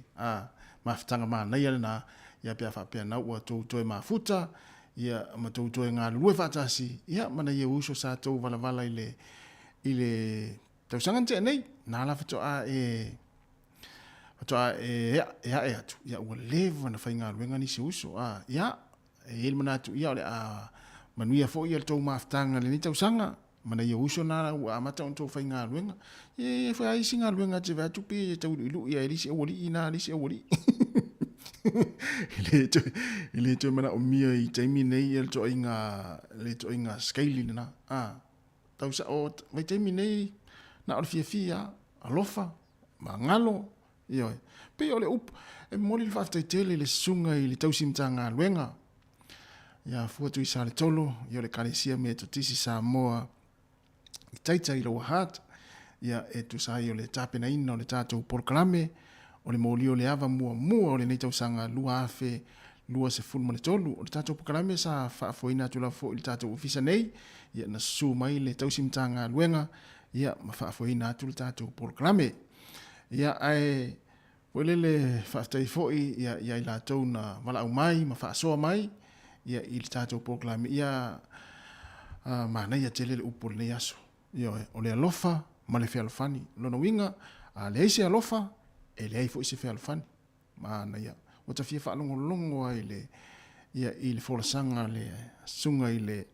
ma fitanga ma na ya na ya pe fa pe na ua to e mafuta ya ma to ngā lua fa tasi ya ma na yo uso sa to vala ile tau sanga te nei na la fa to Toa atu ya ua leva na whainga ruenga ni se uso ya ele manatu ia ole manuia fo ia tau maftanga le ni tau sanga mana ia uso na ua amata on tau whainga ruenga fa ai singa ruenga te vatu pe tau ilu ia elisi ewoli ina elisi ewoli ele to mana o mia I taimi nei ele to inga scale na tau sa o vai taimi nei na o fia alofa mangalo Yo, pe ole up e moli fa tele le sunga I le tausimtanga luenga. Ya fuatu I sale tolo, yo le kalesia me to tisi Samoa. I taita I lo hat. Ya e tu sa yo le tape na ina o le tatou porklame. O le moli o le ava mua o le nei tausanga lua afe, lua se fulma le tolu. O le tatou porklame sa faafoina tu la fo I le tatou ofisa nei. Ya na su mai le tausimtanga luenga. Ya ma faafoina tu le tatou porklame. Ya ai welele faftai foi ya ila tau na wala au mai ma fa so mai ya il tato proclame ya mana ya tele upol le yaso yo ole alofa ma le fel fani lona winga le isi alofa ele ai foi se fel fani mana ya o ta fia fa longo ai le ya il for sanga le sunga ile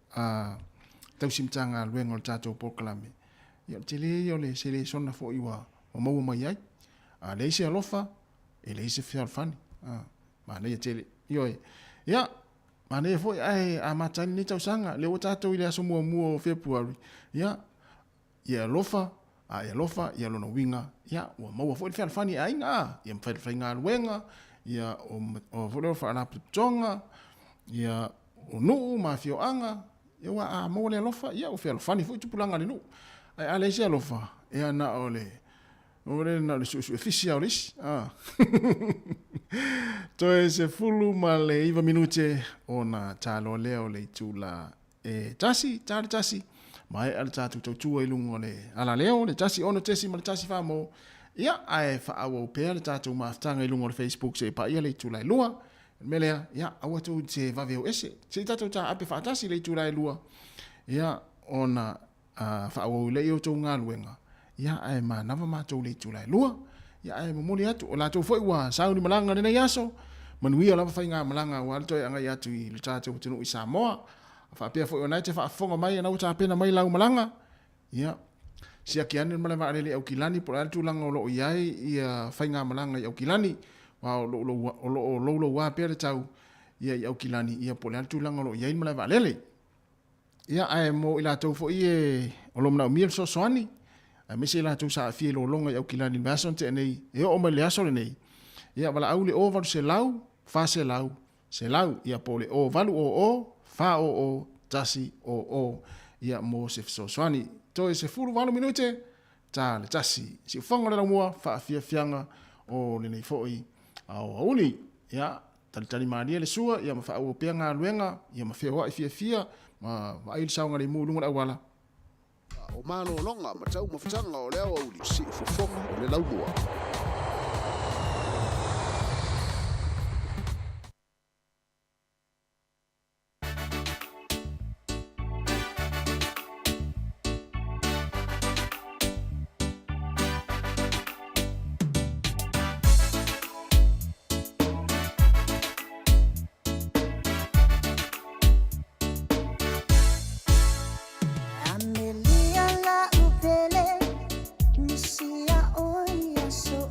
tau simtanga luengo tato proclame ya tele yo le sele sona foi wa o mau mai ai le isi alofa ele isi fe alfani ma le tele yo ya ma le foi ai a matani ni tausanga le otato ile aso mua February ya alofa alofa ya lona winga ya o mau foi fe alfani ai nga ya mfa fe nga luenga ya o volo fa na tonga ya o no ma fio anga ya wa mau le alofa ya o fe alfani foi tupulanga le no ai ale isi alofa ya na ole Ore na le su officialis to se fulu male iva minute ona talo leo le tula tasi mai al tatu tu ilungo le ala leo le tasi ono tesi mal tasi famo ya ai fa awo pe le tatu maftanga ilungo le Facebook se pa ia le tula lua melea ya awatu se va veo ese se tatu ta ape fa tasi le tula lua ya ona fa awo le yo to ngaluenga ya ai ma nava ma tau le tulai lua ya ai mo moli atu o la tau foi wa sau ni malanga nei aso manuia la fa inga malanga wa to anga ya tu le tatu tunu I Samoa fa pe foi ona te fa fonga mai na uta pena mai la malanga ya sia kiani malanga le au kilani por altu langa lo iai ya fa inga malanga au kilani wa lo wa pe tau ya au kilani ya por altu langa lo iai malanga lele ya ai mo ila tau foi o lo na mil so soani me se la tu sa fi lo longa au kilani mason te nei o me le aso nei ia wala au le over se lau fa se lau ia pole o valu o fa o tasi o ia mo se so swani to se furu valu minute ta le tasi si fonga la mua fa fianga o le nei foi au uli ia tali maria le sua ia ma fa o penga luenga ia ma fia ma vai saunga le mu lunga wala o malo longa ma tau mafutanga o leo au li si fofonga o le laumua. Amelia la upele, misia oia so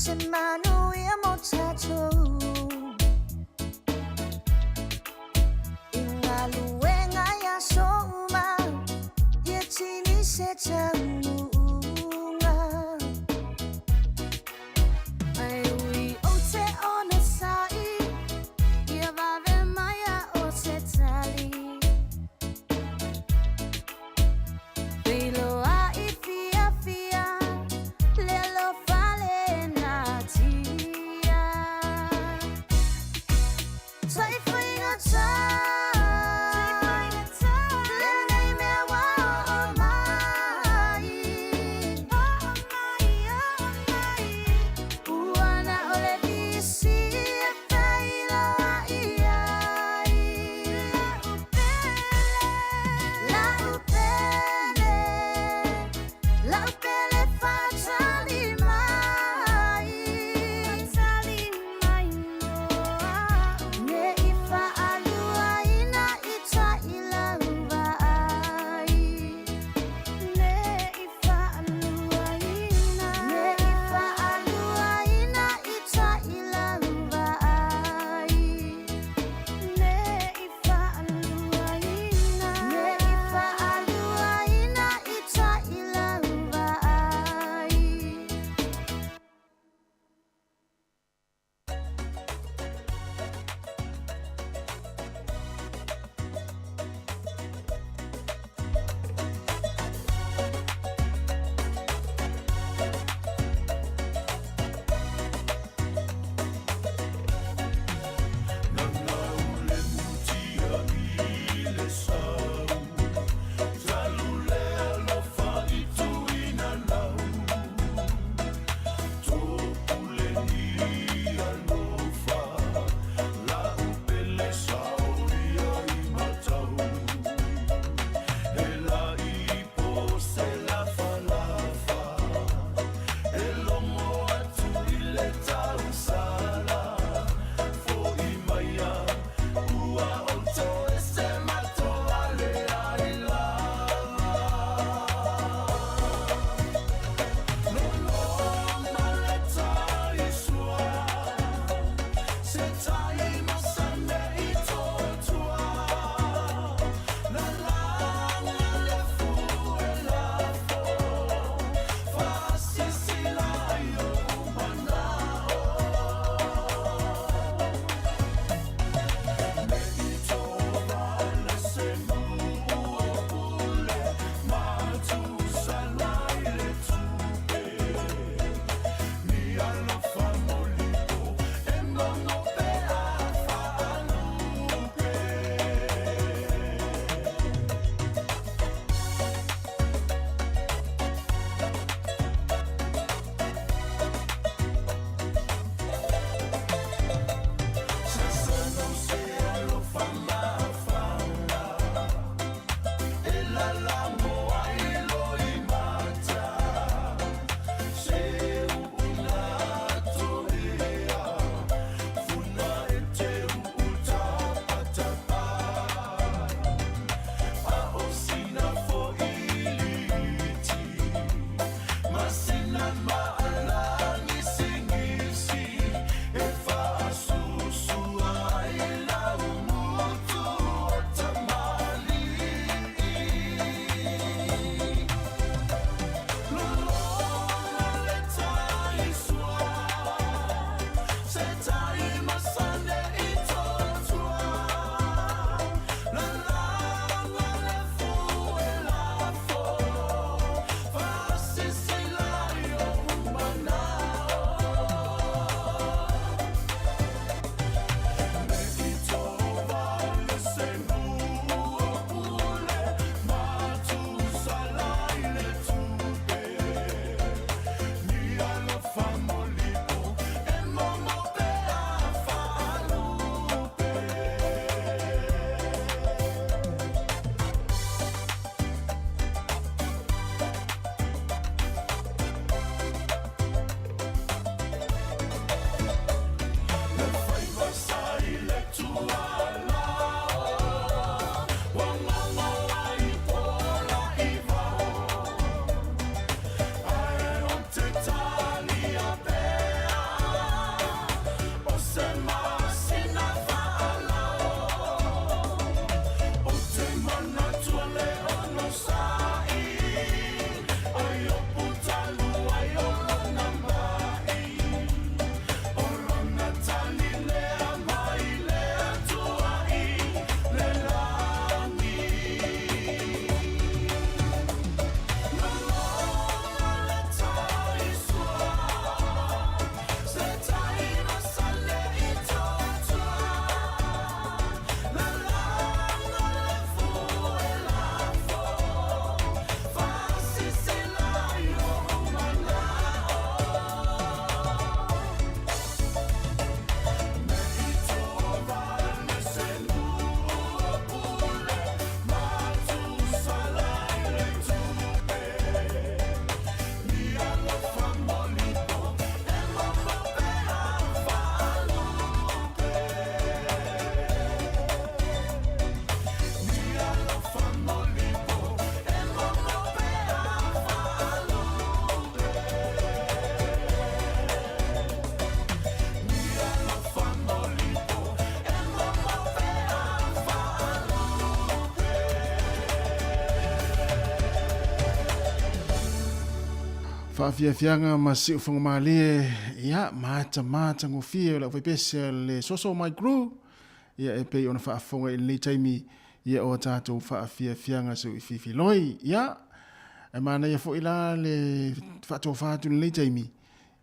Semano ia mochacho Inga luenga ya soma Ye chini se changunga Ai ui o te ona sai Ia vave maya o se tali Bilo a i fia fia Lelo fale na tia Whaafiafianga ma si uwhanga maalie, ia, mata ngofia, la whaipese le soso mai gru, ia e pei ona whaafonga i le taimi, ia o tātou whaafiafianga su i whiwhiloi, ia, e mana ia fo ila le whaatua whaatu le taimi,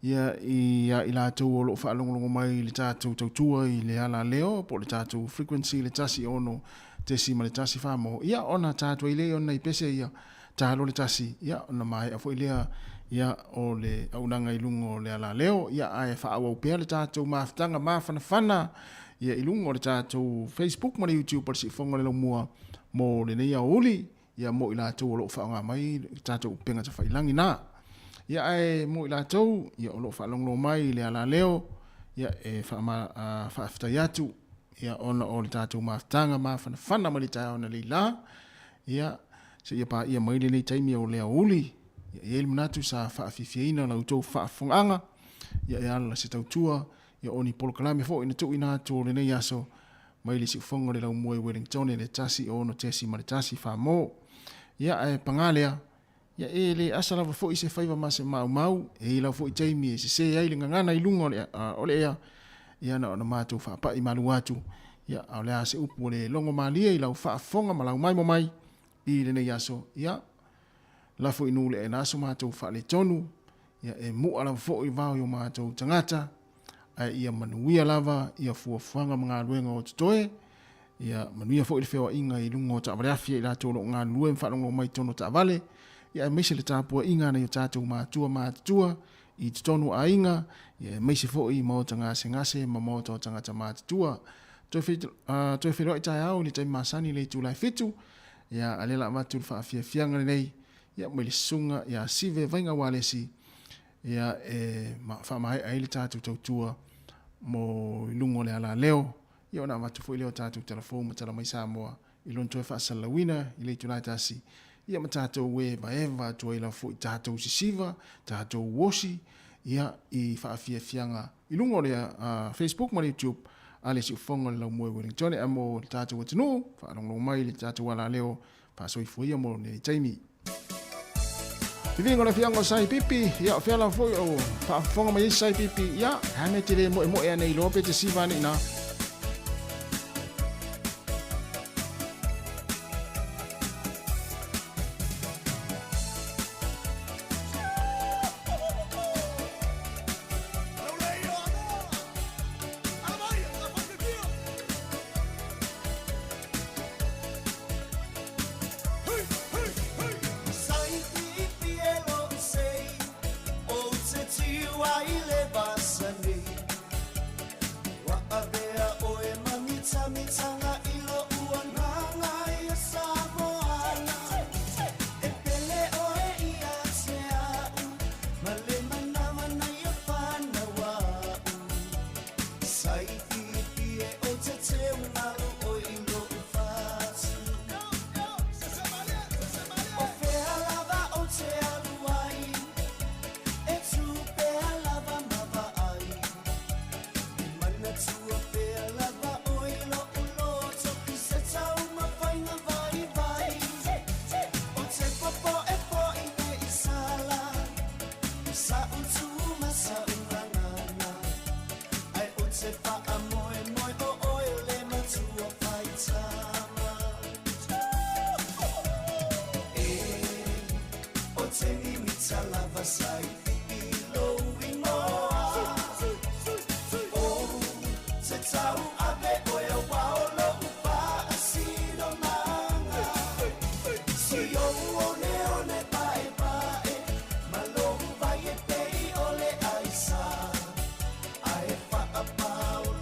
ia i la tau o lo whaalongolongo mai le tātou tautua i le ala leo, po le tātou frequency le tasi ono, te sima le tasi whamo, ia ona tātou i le ona i pese ia, tālo le tasi, ia ona mai a fo ilea, ia o le aunanga ilungo le ala leo, ia ai whaawau pia le tātou maafutanga maafana, ia ilungo le tātou Facebook ma le YouTube par si whonga le mua mo le nei a uli, ia mo i lātou o lo whaonga mai, tātou penga ta whailangi nā. Ia ai mo i lātou, ia o lo whaalonglo mai le ala leo, ia e whaafutai atu, ia ona o le tātou maafutanga maafana ma le tāo na le la, ia se ia pa ia mai le nei taimi o le a uli, ia ele manatu sa whaafifiaina la utou whaafonganga, ia e ala se tautua, ia oni polo kalame fo ina tu ina tu le nei aso, mai le si ufonga le lau mua i Wellington e le tasi o no tesi ma le tasi whaamo. Ia e pangalea, ia e le asalawa fo i se whaiva ma se mau, e lau fo i taimi e se ai le ngangana i lunga o le ea, ia na ona mātou whaapa i malu atu, ia au lea se upu le longo maalia i lau whaafonga ma lau mai mo mai, i le nei aso, ia, lafo inu le e naso mātou wha le tonu, ia e mua la fo i vau i o mātou tangata, ai ia manuia lava, ia fuafuanga mga luenga o tutoe, ia manuia fo i le whewa inga i lungo o ta'avaleafia i la tolo ngā luen whanongo mai tono ta'avale, ia e meise le tāpua inga na i o tātou mātua, i tutonu a inga, ia e meise fo i mao ngase ma mao tō tangata mātua. Toi wheroa i tai au, ni tai masani le tūlai fitu, ia alela matu le whaafiafianga nei, ia mai le sunga, ia sive vainga walesi, ia e whaamahai aile tātou tautua mo lungo le ala leo, ia ona matu fo i leo tātou telefon ma tala mai Samoa, i lon toi whaasalawina, i le tūlai tasi, ia ma tātou we maeva tua ila fo i tātou sisiva, tātou wosi, ia i whaafiafianga, i lungo le Facebook ma le YouTube, ale si ufonga le lau mua Wellington, e mo tātou atinu, whaalongo mai le tātou ala leo, whaasoi fuia mo le taimi. Vivingo na fiango sai pipi, ia o fiala foi o whaafonga mai sai pipi, ia, hame te le mo e nei lope te sivani na. Paul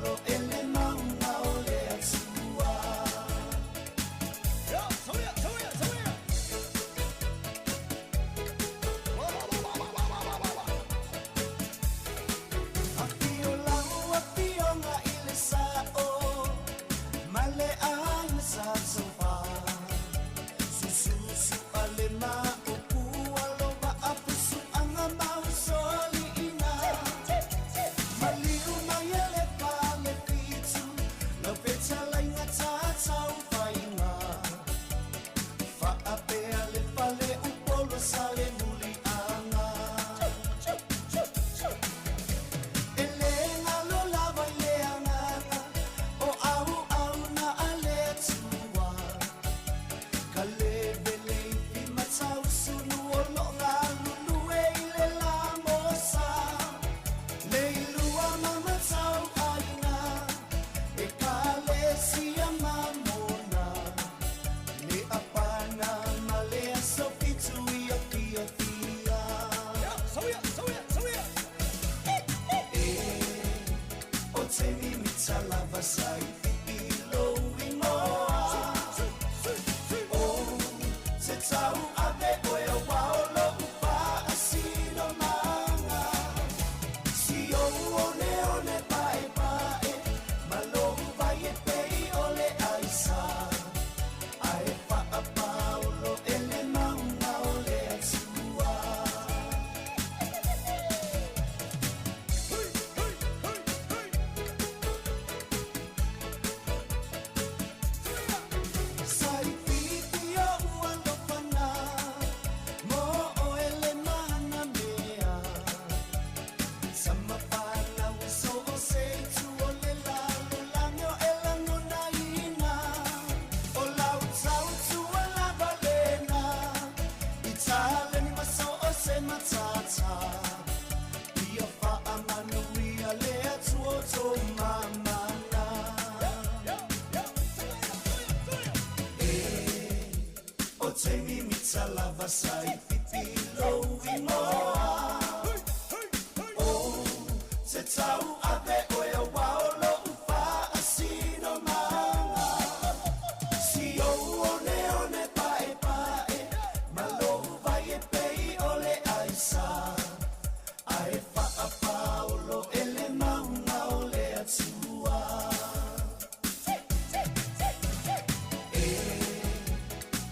masai pipi lo ingoa o se tau ave o e wao lo upa asino manga si o one pae pae malo vai e pei ole aisa ai fa a paulo ele maunga ole atua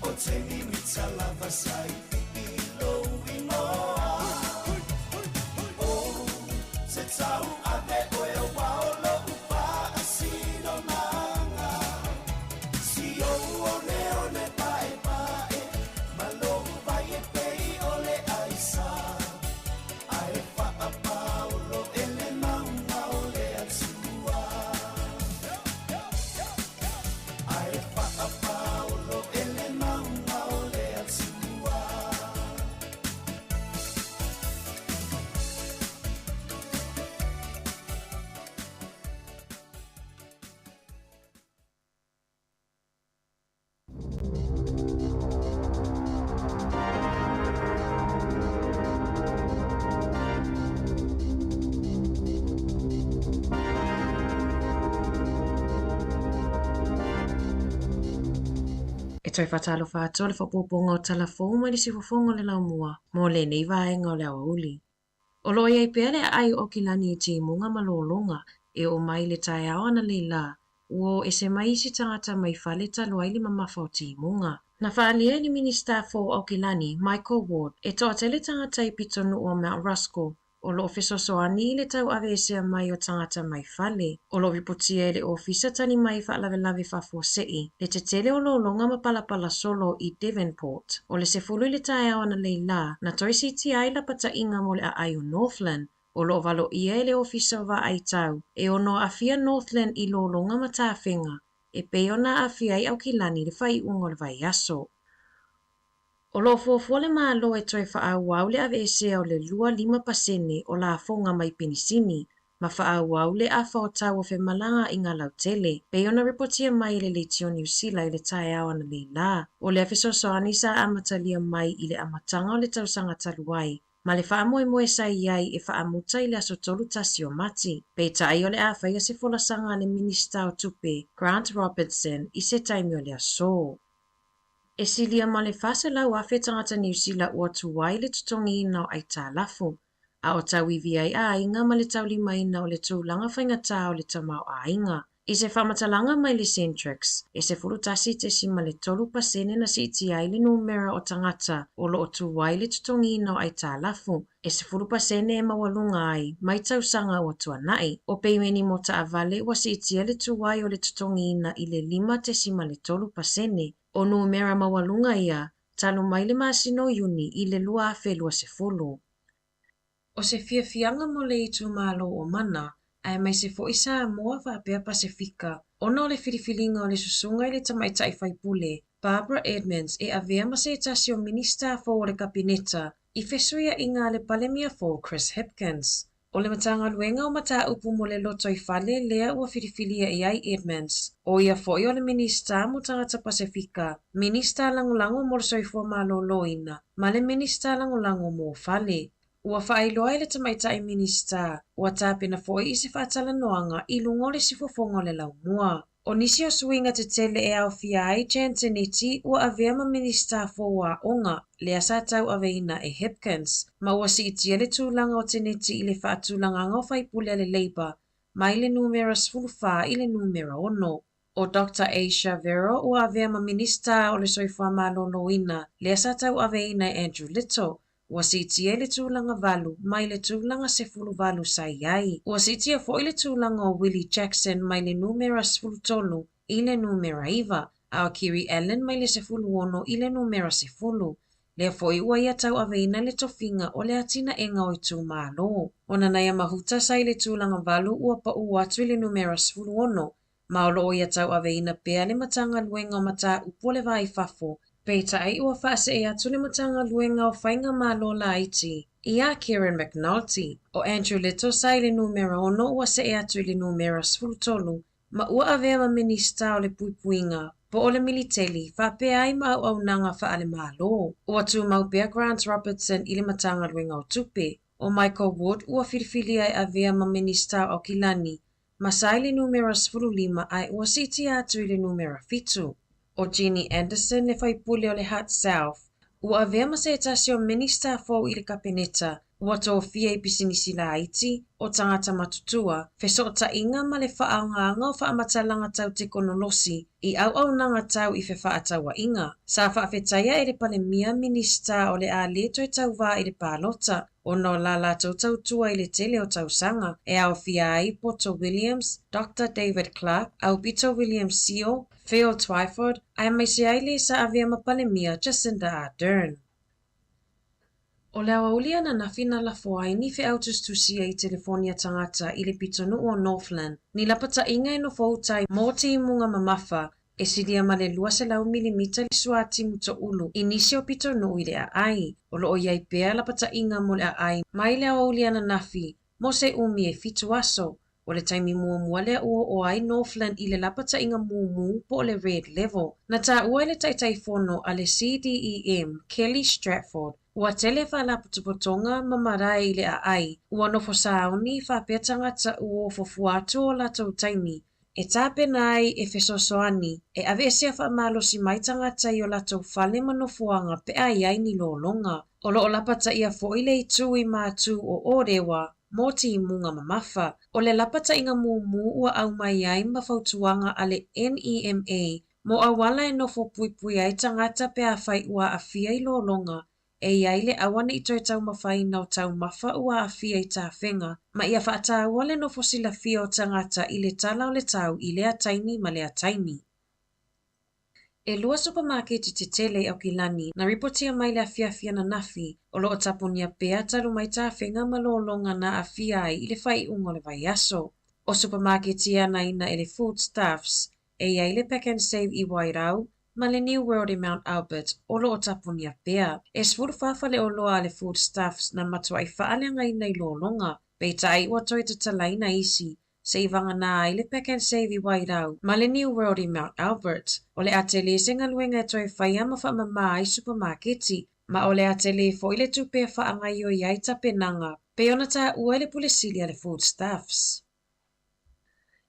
o te mimita lava sai ilo ingoa o se tau ave o e wao lo upa asino manga si o one pae pae malo vai e pei ole aisa ai fa a paulo ele maunga ole atua ai fa a paulo ele maunga ole atua E toi whatalo whātua le whapoponga o talafou mai le sifofonga le laumua, mō le nei vaenga o le awa uli. O loi ai pēr le ai o ki lani e munga malolonga e o mai le tae awana le la, uo e se mai si tangata mai whale talo ai li mamafa o munga. Na whaalia ni Minister for o ki lani, Michael Ward, e toa tele tangata i pitonu o Mount Ruskell, o lo ofiso soani le tau avesea mai o tangata mai whale. O lo viputia le ofisa tani mai whaalawelawe whafosei, le te tele o lo longa mapalapala solo i Devonport. O le sefulu le tae awana le la, na toi siti ai la pata inga mo le a ai o Northland. O lo valo ia le ofisa wa ai tau, e ono afia Northland i lo longa matawhenga, e peona afia ai au ki lani le whai ungo le vai aso. O lo fuafua le malo e toi whaau le ave esea o le 2-5% o la fonga mai penisini, ma whaau le afa o tau o fe malanga i ngā lautele. Peona reportia mai le leitio New Zealand i le tae awana le la. O le afiso soani sa amatalia mai i le amatanga o le tausanga taluai. Ma le whaamoe sa iai e whaamuta i le aso tolu tasi o mati. Peita ai o le awhai se folasanga le minista o tupe, Grant Robertson, i se taimi o le aso. E silia ma le fase lau afe tangata New Zealand ua tuwai le tutongi ina o ai tā lafu. A o tau i viai a inga ma le tau lima ina o le tūlanga whaingata o le tamau a inga. I se whamatalanga mai le Centrex, e se furutasi te si ma le 3% na si iti ai le numera o tangata o lo o tuwai le tutongi ina o ai tā lafu. E se 4% e mawalunga ai, mai tausanga o tuanai. O peimeni mo ta avale wa si iti le tuwai o le tutongi ina i le 5 ma le 3%. O numera mawalunga ia, talo mai le masino yuni i le 2.10. O se fiafianga mo le itu malo o mana, ai mai se fo isa Samoa wa pea Pasifika. Ona o le filifilinga o le susunga i le tamaitai whaipule, Barbara Edmonds e avea ma se tasi o Minister fo o le kabineta, i fesuia inga le palemia fo Chris Hipkins. O le matanga luenga o mata upu mo le loto i fale lea ua filifilia i ai Edmonds. O ia foi o le Minister mo tangata Pasifika, Minister langulango mo le soifua malo loina, ma le Minister langulango mo fale. Ua whaailoa i le tamaitai Minister, ua tāpena foi i se whaatala noanga i lungo le sifofongo le laumua. O nisi o suinga te tele e au fia ai Jantineti ua avea ma Minister fo wa onga, le asa tau aveina e Hipkins, ma ua si itia le tūlanga o teneti i le whaatulanga ngau whaipule le Labour, mai le numera 15 i le numera 1. O Dr. Aisha Vero ua avea ma Minister o le soifua malo loina, le asa tau aveina e Andrew Little, ua sitia le tūlanga valu, mai le tūlanga 10 sai ai. Ua sitia fo i le tūlanga o Willie Jackson mai le numera 13 i le numera 2, a o Kiri Allen mai le 11 i le numera 10. Lea fo i ua ia tau aveina le tofinga o le atina enga o i tū malo. Ona nai mahuta sai le tūlanga valu ua pa uatu i le numera 11, ma o loo ia tau aveina pea le matanga luenga o mata upo le vai fafo, peita ai ua whaase e atu le matanga luenga o whainga malo la iti. Ia Kieran McNulty, o Andrew Little sai le numera 1 ua se e atu i le numera 13, ma ua avea ma Minister o le puipuinga, Po o le militeli, whapea ai mau au nanga wha ale malo. Ua tu mau Bear Grant Robertson i le matanga luenga o tupe. O Michael Wood ua whirwhili ai a vea ma minista o Kilani. Masai le numera 15 ai ua siti atu i le numera 7. O Jeannie Anderson le whaipule o le Heart South. Ua avea ma se tasi o minista fo i le kapeneta. Ua tō fia i pisinisi la Haiti o tangata matutua. Feso ta inga ma le whaaongaanga o whaamatalanga tau te konolosi. I au nanga tau i whawhaatawa inga. Sa whaafetaya e le pale mia minista o le a leto e tau wā i le pālota. O no la la tau tua i le tele o tau sanga. E au fia ai Porto Williams, Dr. David Clark, au Bito Williams Seal, Phil Twyford, ai mai se aile sa avea ma pale mia Jacinda Ardern. O le aulia na nafina la foai ni fe autustusia i telefonia tangata i le pitonu o Northland. Ni lapata inga e no fautai mōti i munga mamafa e sidia ma le 2 milimita li suati muto ulu inisi o pitonu i le a ai. O lo o iai pea lapata inga mo le a ai mai le aulia na nafi mo se umi e fitu aso. O le taimi mua le ua o ai Northland i le lapata inga mumu po le red level. Na ta ua le taitai fono a le CDEM Kelly Stratford. Ua tele whala putupotonga mamarai le a ai. Ua nofo sauni whapetanga ta ua fofuatu o lato taimi. E tape nai e fesosoani. E ave esia whamalo si maitanga tai o lato whale manofuanga pe a iai ni lolonga. Olo o lapata ia foile i tui mātu o orewa. Moti i munga mamafa. O le lapata inga mumu ua au mai ai mawhautuanga ale NEMA. Mo awala e nofo puipui ai tangata pe a whai ua a fia i lolonga. E iai le awana i toi tau mawhai nau tau mafa ua a fia i tā whenga. Ma ia whaata wale nofo sila fia o tangata i le tala o le tau i lea taimi ma lea taimi. E lua supermarket i te tele au Kilani na ripotia mai le afia na nafi o loo taponia pea talu mai tā whenga malolonga na afia ai i le whai ungo le vai aso. O supermarket i ana ina e le foodstuffs e iai le Pack and Save i Wairau ma le New World i Mount Albert o loo taponia pea. E svuru whawhale o loa le foodstuffs na matua i whaalenga i nei lolonga. Peita ai ua toi te talaina isi. Se i vanga nā ai le Pack and Save i Wairau ma le New World i Mount Albert. O le atele se ngaluenga e toi whaia ma whamama ai supermarketi. Ma o le atele fo i le tupe whaanga i o iai tapenanga. Pe ona tā ua le pulesili a le foodstuffs.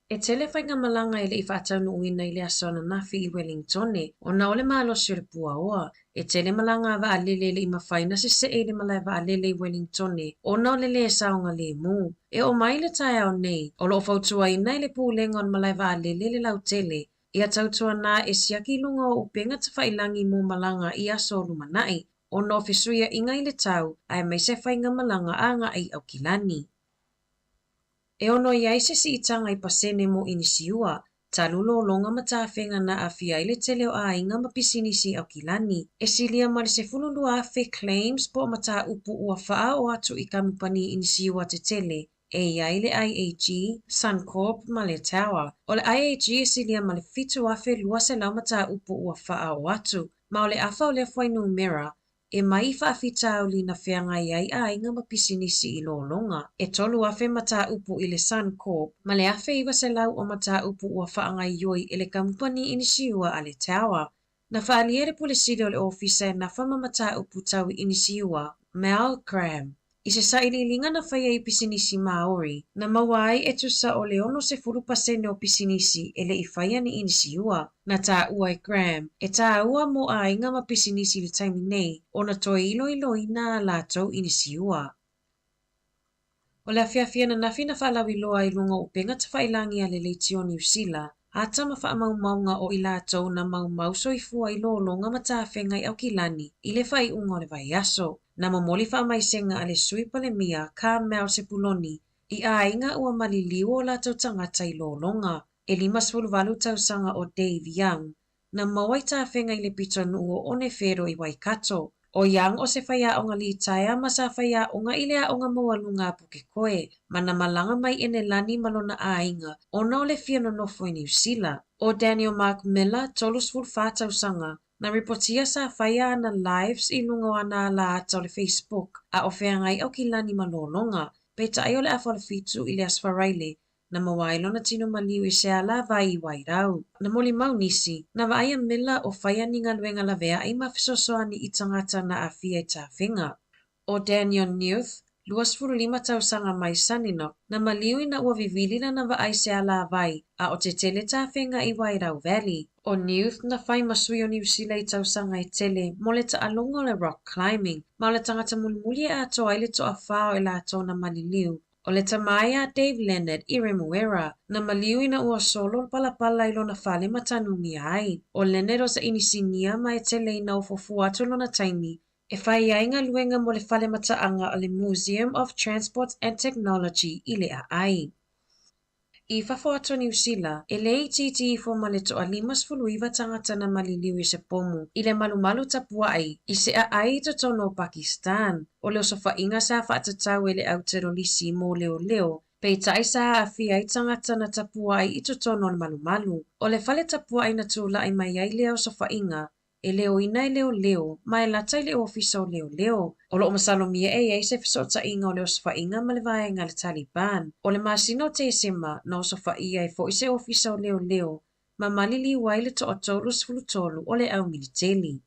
E tele whainga malanga i le i whaatanu uina i le asona nafi i Wellingtone. O na ole maalosi o le pua oa. E tele malanga wa alele le i mawhaina se e le malai wa alele i Wellingtone. O na ole le saonga le mu. E o mai le tae au nei. O lo fautua ina i le pūlenga on malai wa alele le lau tele. Ia tautua nā e siaki lunga o upenga te whailangi mu malanga i aso lumanai. O no fesuia inga i le tau. Ai mai se whainga malanga anga ai au Kilani. E ono iai se si itanga i pasene mo inisiua. Talulo longa mata whenga na awhia i le tele o a inga mapisinisi au Kilani. E silia ma le se fululu awhi claims po mata upu ua whaa o atu i kamupani inisiua te tele. E iai le IAG, Suncorp ma le Tower. O le IAG e silia ma le fitu awhi lua se lau mata upu ua whaa o atu. Ma o le awha o le fwai numera. E mai whaafitau li na whianga iai a inga mapisinisi i lolonga. E tolu afe mata upu i le Suncorp, ma le afe iwa se lau o mata upu ua whaanga ioi i le kampani inisiua a le Tower. Na whaaliere pulisiri o le ofisa e na whama mata upu tau inisiua, Mal Graham. I se saililinga na whaia i pisinisi Maori, na mawai e tusa o le ono se 10% o pisinisi e le i whaia ni inisiua. Na tā ua e Graham, e tā ua mo a inga ma pisinisi le taimi nei, o na toi ilo ina a lātou inisiua. O le awhiawhia na nafi na whaalawi loa i lunga upenga te whailangi a le leitio New Zealand, ata ma whaamaumaunga o i lātou na maumau soifua i lolonga ma tā whengai au Kilani, i le whai unga o le vai aso. Na mamoli whaamaisenga a le sui pale mia ka Mel Sepuloni, i a inga ua maliliu o lātou tangata i lolonga. E 5 tausanga o Dave Young, na mawai tā whenga i le pitonu o Onefero i Waikato. O Young o se whaia onga li taia ma sa whaia onga i lea onga maualunga puke koe, ma na malanga mai ene lani malona a inga, ona o le whiano nofo i New Zealand. O Daniel Mark Miller, 34 tausanga, na reportia sa whaia ana lives i lungo ana la ata o le Facebook, a o whengai au Kilani malolonga, pe ta ai o le awha le fitu i le aswaraile, na mawailo na tino maliu I se ala vai I wairau. Na moli mau nisi, na vaaya mela o whaia ninga luenga la vea I mawhisosoani I tangata na a fia I tāwhinga. O Daniel Newth, 25 tausanga mai sanino, na maliu na ua vivili na vaai se ala vai, a o te tele tāwhinga I Wairau Valley. O Newth na whai masui o New Zealand tausanga I tele, mo le ta alongo le rock climbing, ma o le tangata mulimuli a toa I le toa whao e la tona maliliu. O le tamaya Dave Leonard I Remuera, na maliu na ua solo palapala I lona whale matanumi ai. O Leonard o sa inisinia ma e tele I na ufofu atu lona taimi, e whai ainga luenga mo le whale mataanga o le Museum of Transport and Technology I le ai. I whafo ato New Zealand, e le ITT fo ma le toa 5 tangata na maliliu I se pomu, I le malumalu tapuai, I se ai to tono Pakistan, o leo sofa inga sa whaatatau e le Aotearoa mo leo, pei tai sa awhia I tangata na tapuai I to tono le malumalu. O le whale tapuai na tūla I mai ai leo sofa inga, e leo ina I leo, ma e lata I le ofisa o leo. O lo masalomia e se fisota inga o leo sofa inga ma le vaenga le Taliban. O le masina o te sema na o sofa ia e fo I se ofisa o leo, ma malili wai le toa tolu sfulutolu o le au militeli.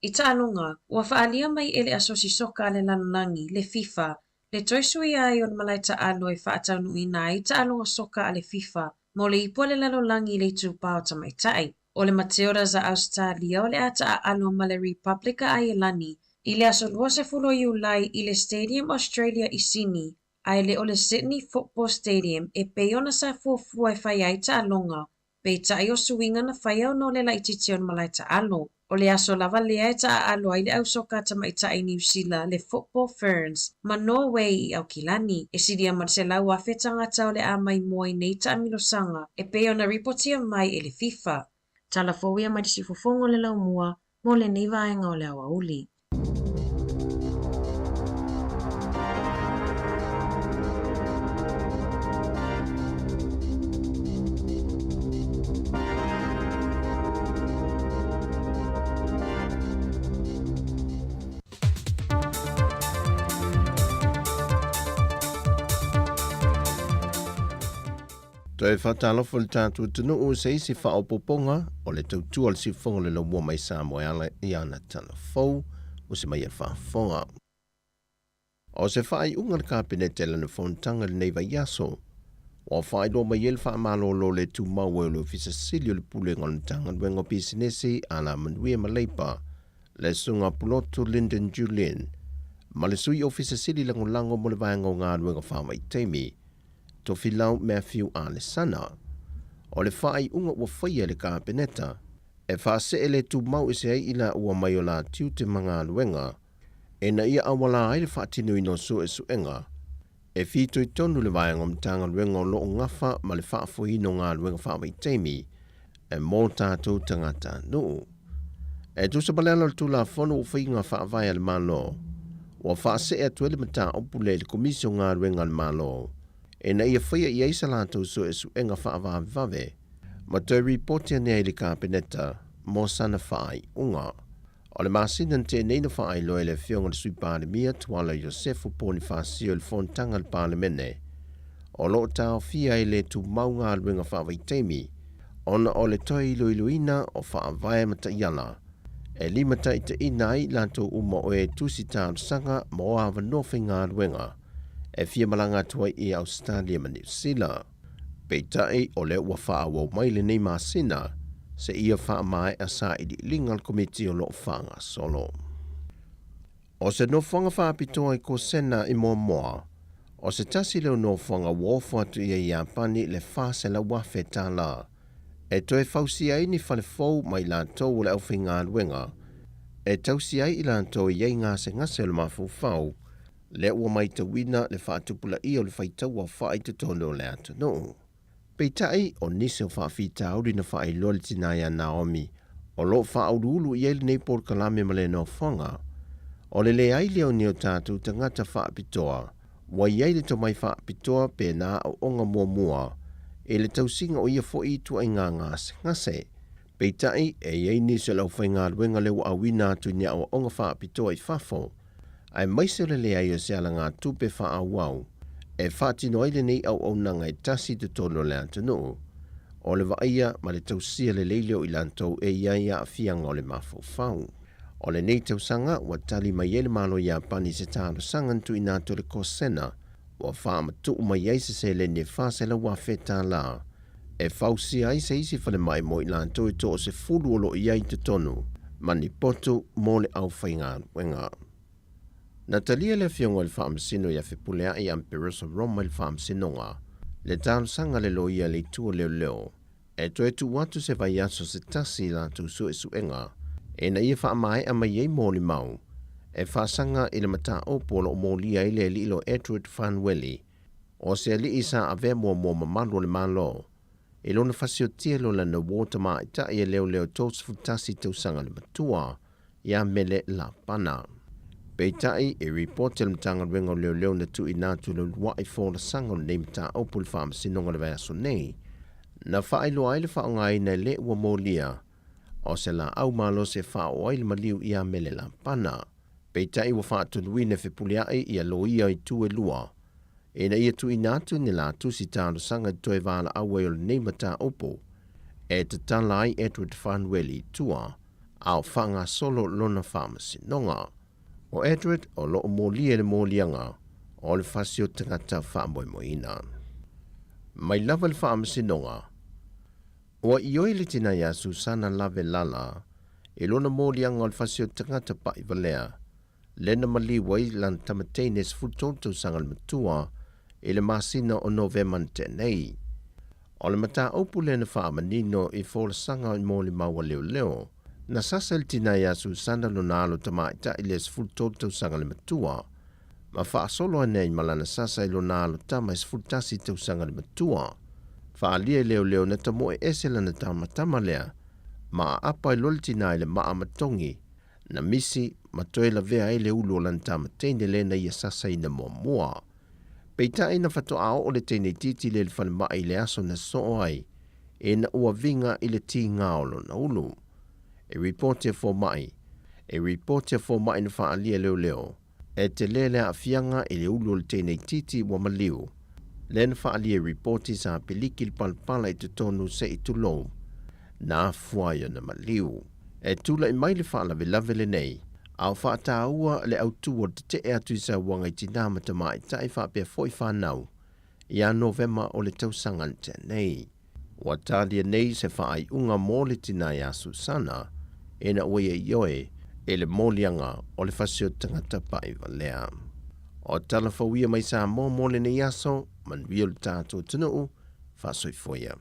I ta'alonga, ua whaalia mai e le asosi soka le lalonangi, le FIFA, le toisui ai o le malai ta'alo e whaataunu ina I ta'alonga soka a le FIFA, mo le ipo le lalonangi le tūpao tamaitai. O le Mateora za Australia o le ata a alo ma le Republica a Ielani, I le aso 20 Iulai I le Stadium Australia I Sydney, ai le o le Sydney Football Stadium e peiona sa fuafua e whai ai ta'alonga, pei tai o suinga na whai au no le laititi o malai ta'alo. O le aso lava lea e ta'alo ai le au soka tamaitai New Zealand le Football Ferns, ma Norway I Aukilani, e sidia man se lau afe tangata o le a mai moai nei ta'amilosanga, e peiona ripotia mai e le FIFA. Tala fowia mai si fofongo le lau mua, mo le nei vaenga o le awa uli. Toi whatalofo le tātua tunu o se isi whaopoponga o le tautua le sifonga le lau mua mai Samoa I ana tana fau o se mai al whafonga. O se whai unga le kāpenete le na whontanga le neiva yaso, o whai lo mai el wha malo lo le tu mau e lo fisa silio le pule ngon tanga wengo pisinesi ana manuia maleipa le sunga puloto Lyndon Julian, ma le sui o fisa sili lango mo le vaenga ngā wengo whamai teimi, to filau Matthew Alessana. O le whai unga ua whaia le kāpeneta, e whaase ele tu mau ise ai ila ua mai o la tiu te mga luenga, e na ia awala ai le whaatinu ino su e suenga, e fito I tonu le vaengom tanga luenga o loo ngafa ma le whaafo ino ngā luenga whaamai teimi, e mō tātou tangata nuu. E tu sa balelo le tula whono u whainga whaavai le malo, ua whaase e tuele mata opule le komisio ngā luenga le malo, e na ia whaia I eisa lātou so e suenga whaavave, ma toi reportia nea I le kāpeneta, mō sana whaai unga. O le masina te neina whaai loe le whionga le sui pālemia tuala Josefu Ponifasio le whontanga le pālemene, o lo tau fia I le tu maunga luenga whaavai teimi, ona o le toi iluiluina o whaavai mata iala, e lima ta ita inai lātou uma o e tusi tāu sanga mo awa nofi ngā luenga, e fia malanga tua I Australia ma New Zealand. Peitai o le ua wha awau mai le nei masina, se ia wha mai a sa I di lingal komiti o lo whanga solo. O se no whanga wha apitoa I ko sena I moa, o se tasi leo no whanga wofu atu ia I apani le wha se la wafe tā la, e toe fausi ai ni whale fau mai lātou o le au whinga luenga, e tausi ai I lātou I ei ngā se ngase o le mafu fau, le ua mai te wina le whaatupula I o le whaitau a whai te tono le atu no. Peitai o nise o whaafita auri na whai lole tinaya Naomi, o lo whaaurulu I ele nei por kalame male no whanga. O le le ai leo ni o tātou tangata whaapitoa, wa iai le to mai whaapitoa pe nā o onga mua, e le tausinga o ia fo I tu ai ngase. Peitai e iei nise lau whainga luenga leo awina atu nia o onga whaapitoa I whafo, ai maise le ai o se ala ngā tupe wha awau, E whaatino ai lenei au nanga e tasi te tono le antanuu, o le vaia ma le tausia le leileo i lantou e iaia a fianga o le mafofau. O le nei tausanga wa tali mai ele malo ia pani se tālo sangantu i nato le kosena, wa wha matu mai eise se le ne whase la wafeta la. E whausia ai se isi whale mai mo i lantou e to o se fulu olo iai te tonu, mani poto mo le au whainga wenga. Na talia le fiongo le whaamasino ia whipulea i Amperosa Roma le whaamasinonga, le tālo sanga le loia le tua leo, e to e tu watu se vai aso se tasi la tu su e suenga, e na ia whaamai a mai ei mōli mau, e whaasanga i le mata opo lo mōlia i le lilo Edward Fanwelly, o se li isa a vea mua mamalo le malo, e lona fasio tielo la na wotama i ta ia leo tos futasi tausanga le matua, ia mele la pana. Peitai e reporte le mtanga rengo leo na tu inatu le wai fōna sanga le mta opo le whaamasinonga le vaso nei, na whaelo ai le whaongai na le ua mōlia, o se la au malo se whao ai le maliu ia mele la pana. Peitai wa whaatului ne whipuleai ia loia i tu e lua, e na ia tu inatu ni la tu si tālo sanga toi wala awe o le neimata opo, e te talai Edward Fanwelly tua, au whanga solo lona whaamasinonga. O Edward o loo mōlia le mōlianga, o le fasio tangata whaamoimoina. Mai lava le whaamasinonga, ua ioi le tina ia Susana Lave Lala, e lona mōlianga o le fasio tangata pa i valea, lena mali wai lan tamateines futoto sanga le matua, e le masina o Noveman tenei. O le mata opu lena whaamanino i fōla sanga i mōli maua leo, na sasa le tina ia Susana Lonalo tamaita i le futoto sanga le matua, ma whaasolo anei malana sasa i Lonalo tama i futasi tau sanga le matua, whaalia leo na tamo e ese lana tamatama lea, ma apa i lolitina i le maa matongi, na misi matoe la vea e le ulu o lana tamatene lena ia sasa i na mua. Peita e na whato ao o le tene titi le whale maa i le aso na so ai, e na ua vinga i le ti ngaolo na ulu. E reportia fo mai na whaalia leo, e te lele a fianga i le ulu o le tene titi wa maliu, len whaalia reporti sa peliki palpala i te tonu se i tulou, na fuaia na maliu. E tula i mai le whaalawe lenei, au whaataua le autua te te atu i sa wanga i tinama ta mai tai whaapea foi whanau, ia Novema o le tausangan tenei. Wa talia nei se whaai unga mō le tina ia Susana, e na ue e ioe, e le mōlianga o le fasio tangata pa i valea. O talafawia mai sa mō le nei aso, man wio le tātou tunuu, whasoi foia.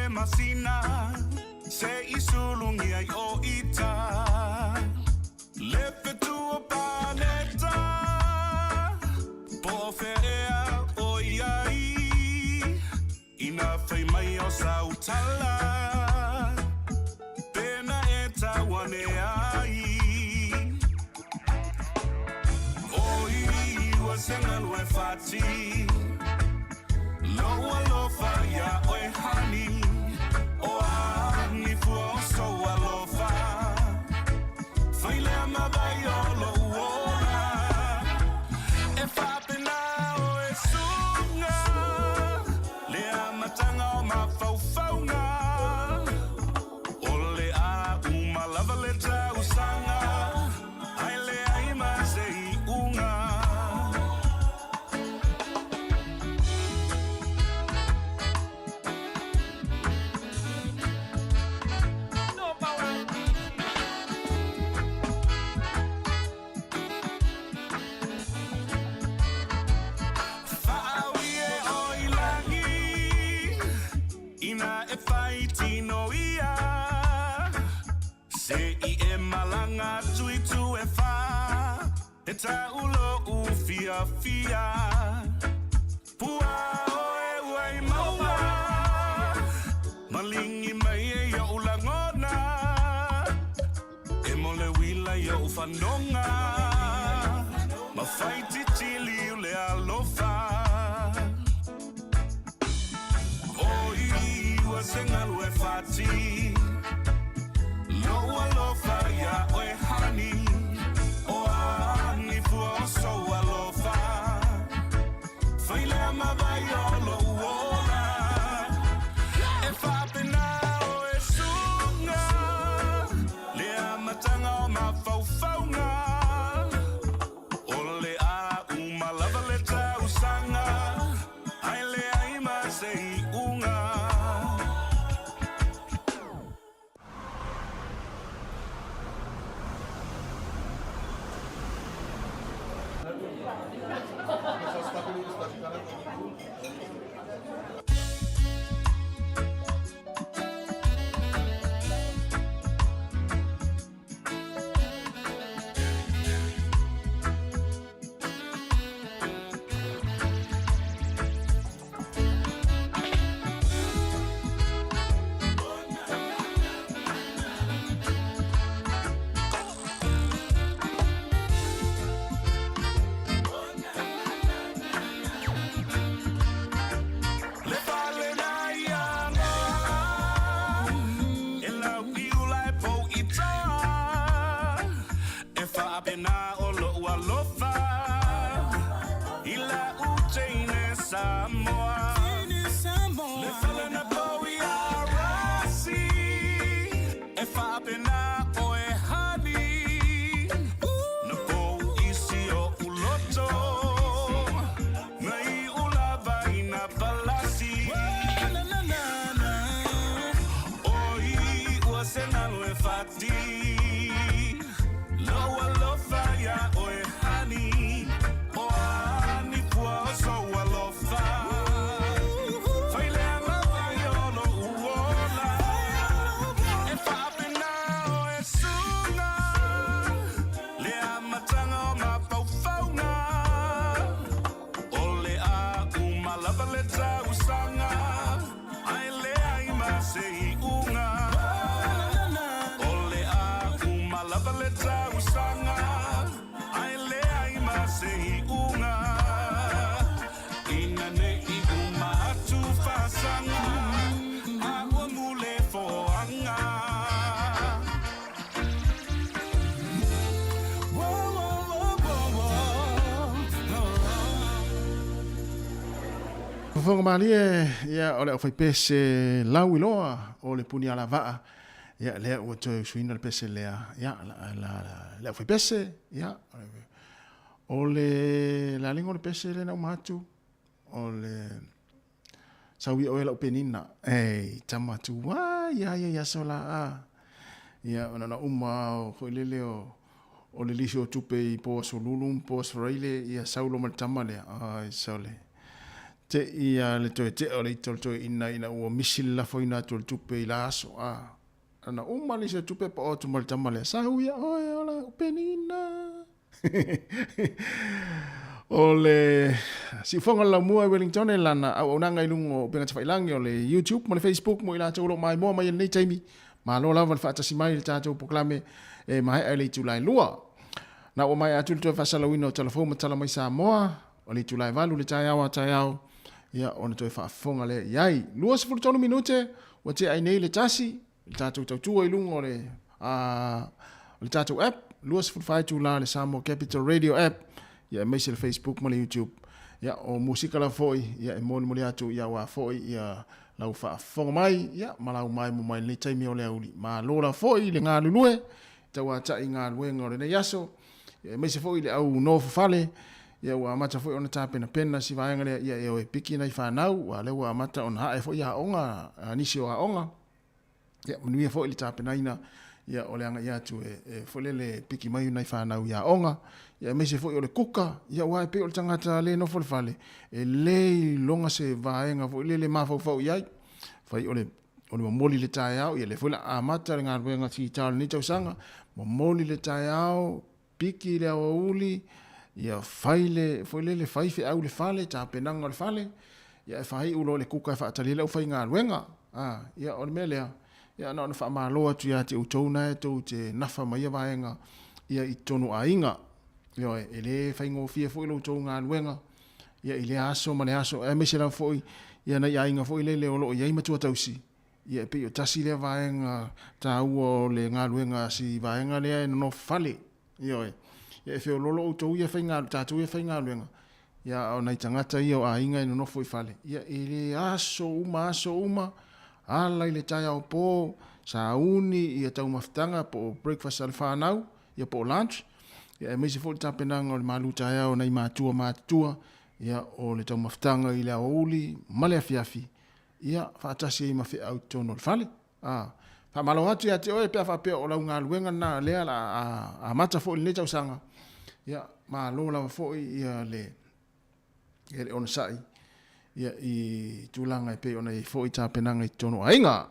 Masina, se isulungi ai o ita, lepe tua paleta, po ferea o iai, ina fai mai o sautala, pena e tawane ai, oi wa senga lue fati, loa lo faya oi hani. e taulo ufia fia pua oe wai maua malingi mai e ia ulangona e mole wila ia ufanonga mafaiti chili ule alofa oi wasenga lue fati no alofa ya oe hani so alofa faile amavaiolo uola e fapena o e sunga le amatanga o mafaufaunga o le a umalava le tausanga ai le aima sei unga Samoa, le fala na powi arasi, e fa pena o e hani, na po isi o uloto, nai ulava ina palasi, oi uasena no e fati, lo alofa ya o e hani, o ani pua so Fonga mali ia ole o fai pese lau iloa o le puni ala vaa ia le o to suina le pese le ia la fai pese ia o le la lingo le pese le na matu o le sawi o la penina tamatu wa ia sola ia ona na uma o lele o le lisho tupe po solulum po sraile ia saulo mal tamale sole te ia le toe te o le toe ina ua misil la foina tol tupe i la aso ana umali se tupe pa o tu mal tamale sa uia oe ola penina ole si fonga la mua Wellington e lana au nanga ilungo penga tafailangi o le YouTube mo le Facebook mo ila taulo mai mo mai nei taimi ma lo lava fa tasi mai le tatou proklame e mai ai tu lai lua na o mai atu to fa salawino telefone tala mai Samoa o le tu lai valu le taiao ia ona toi fa fonga le iai lua se fultono minute o te ai nei le tasi le tatou tautua i lungo le tatou app lua se fulfai tu la le Samoa Capital Radio app ia mai se le Facebook mo le YouTube ia o musika la foi ia e moni moli atu ia wa foi ia lau fa fonga mai ia malau mai mo mai le taimi o le auli ma lola foi le ngā lulue taua ta i ngā lue ngore ne yaso ia mai se foi le au no fale ia wa mata foi ona ta pena si vaenga le ia e piki nai fa nau wa le wa mata ona ha e foi ia onga nisi o onga ia muni foi le ta pena ina ia ole anga ia tu e folele piki mai nai fa nau ia onga ia me se foi ole kuka ia wa pe ole tangata le no fol fale e le longa se vaenga foi le ma fo ia fai ole moli le tai au ia le foi la amata nga venga si tal ni tau sanga mo moli le tai au piki le o uli, ia faile, foi le faife au le fale, ta penanga le fale, ia fai ulo le kuka whaatali le ufai ngā luenga, ia o le melea, ia na wha māloa tu ia te utona e tau te nafa mai a vaenga, ia i tonu a inga, ia e le fai ngō fia foi lo tau ngā luenga, ia i le aso, mane aso, e mese la foi, ia na ia inga foi le olo, ia ima tua tausi, ia pe o tasi le vaenga, ta ua le ngā luenga si vaenga lea e no fale, ia e feo lolo o tau ia fai ngā, tātou ia fai ngā luenga, ia o nei tangata ia o a inga e no foi fale, ia i le aso uma, ala i le tai au pō, sa uni, ia tau maftanga po breakfast al whanau, ia po lunch, ia e meisi fōi tāpenanga o le malu tai au nei mātua, ia o le tau maftanga i le au uli, male afiafi, ia whaatasi i mawhi au tono le fale. Wha malo atu ia te oe pia whapea o lau ngā luenga na lea a mata fōi le tau sanga, ia ma lola fōi ia le ona sai, ia i tūlanga i pe ona i fōi tāpenanga i tono ainga.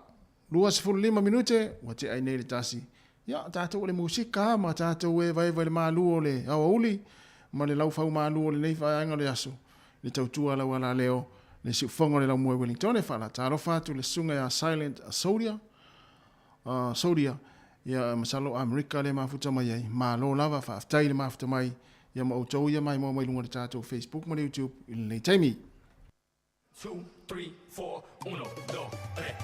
25 minute, wa te ai nei le tasi. Ia, tātou o le musika, ma tātou e vai le mālu o le awa uli, ma le lau whau mālu o le nei whaanga le aso. Le tautua lau ala leo, le siufonga le lau mua Wellington e whala. Tāro whātu le sunga ya Silent Sodia, ia masalo Amerika le mafuta mai ai, ma lo lava whaaftai le mafuta mai, ia ma outou ia mai mai lunga le tātou Facebook, ma le YouTube, i le nei taimi. 2, 3, 4, 1, 2, 3.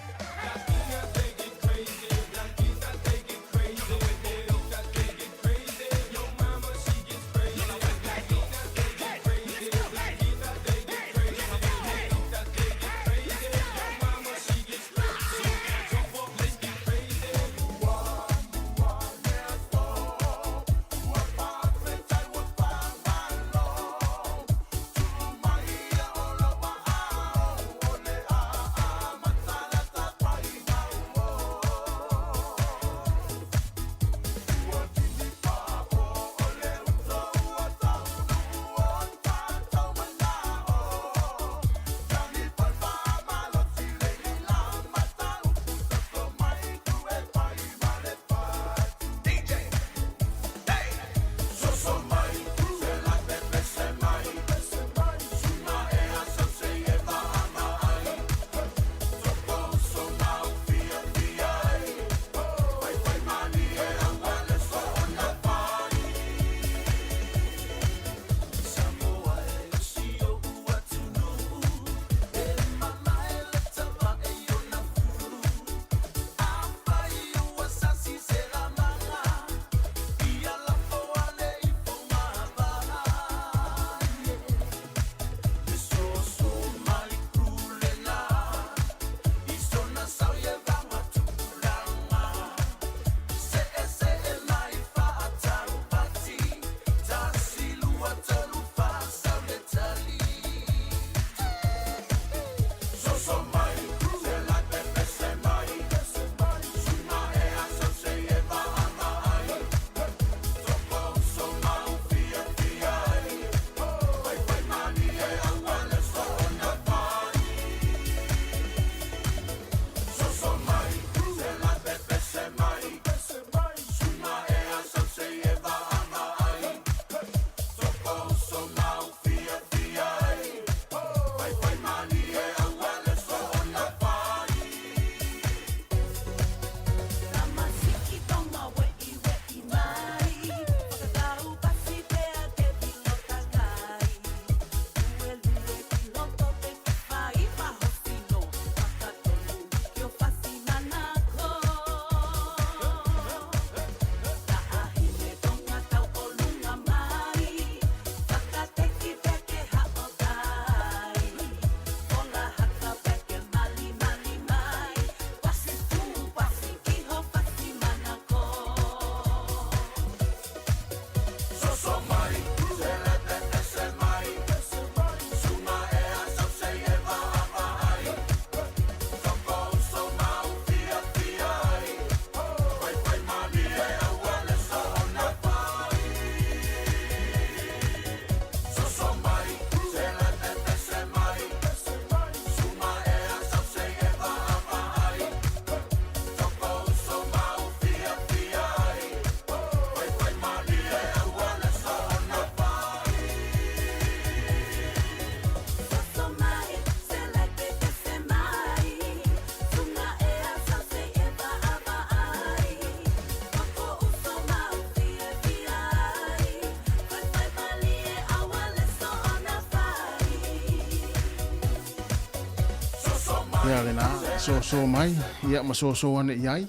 Ia le na so mai ia ma so ane iai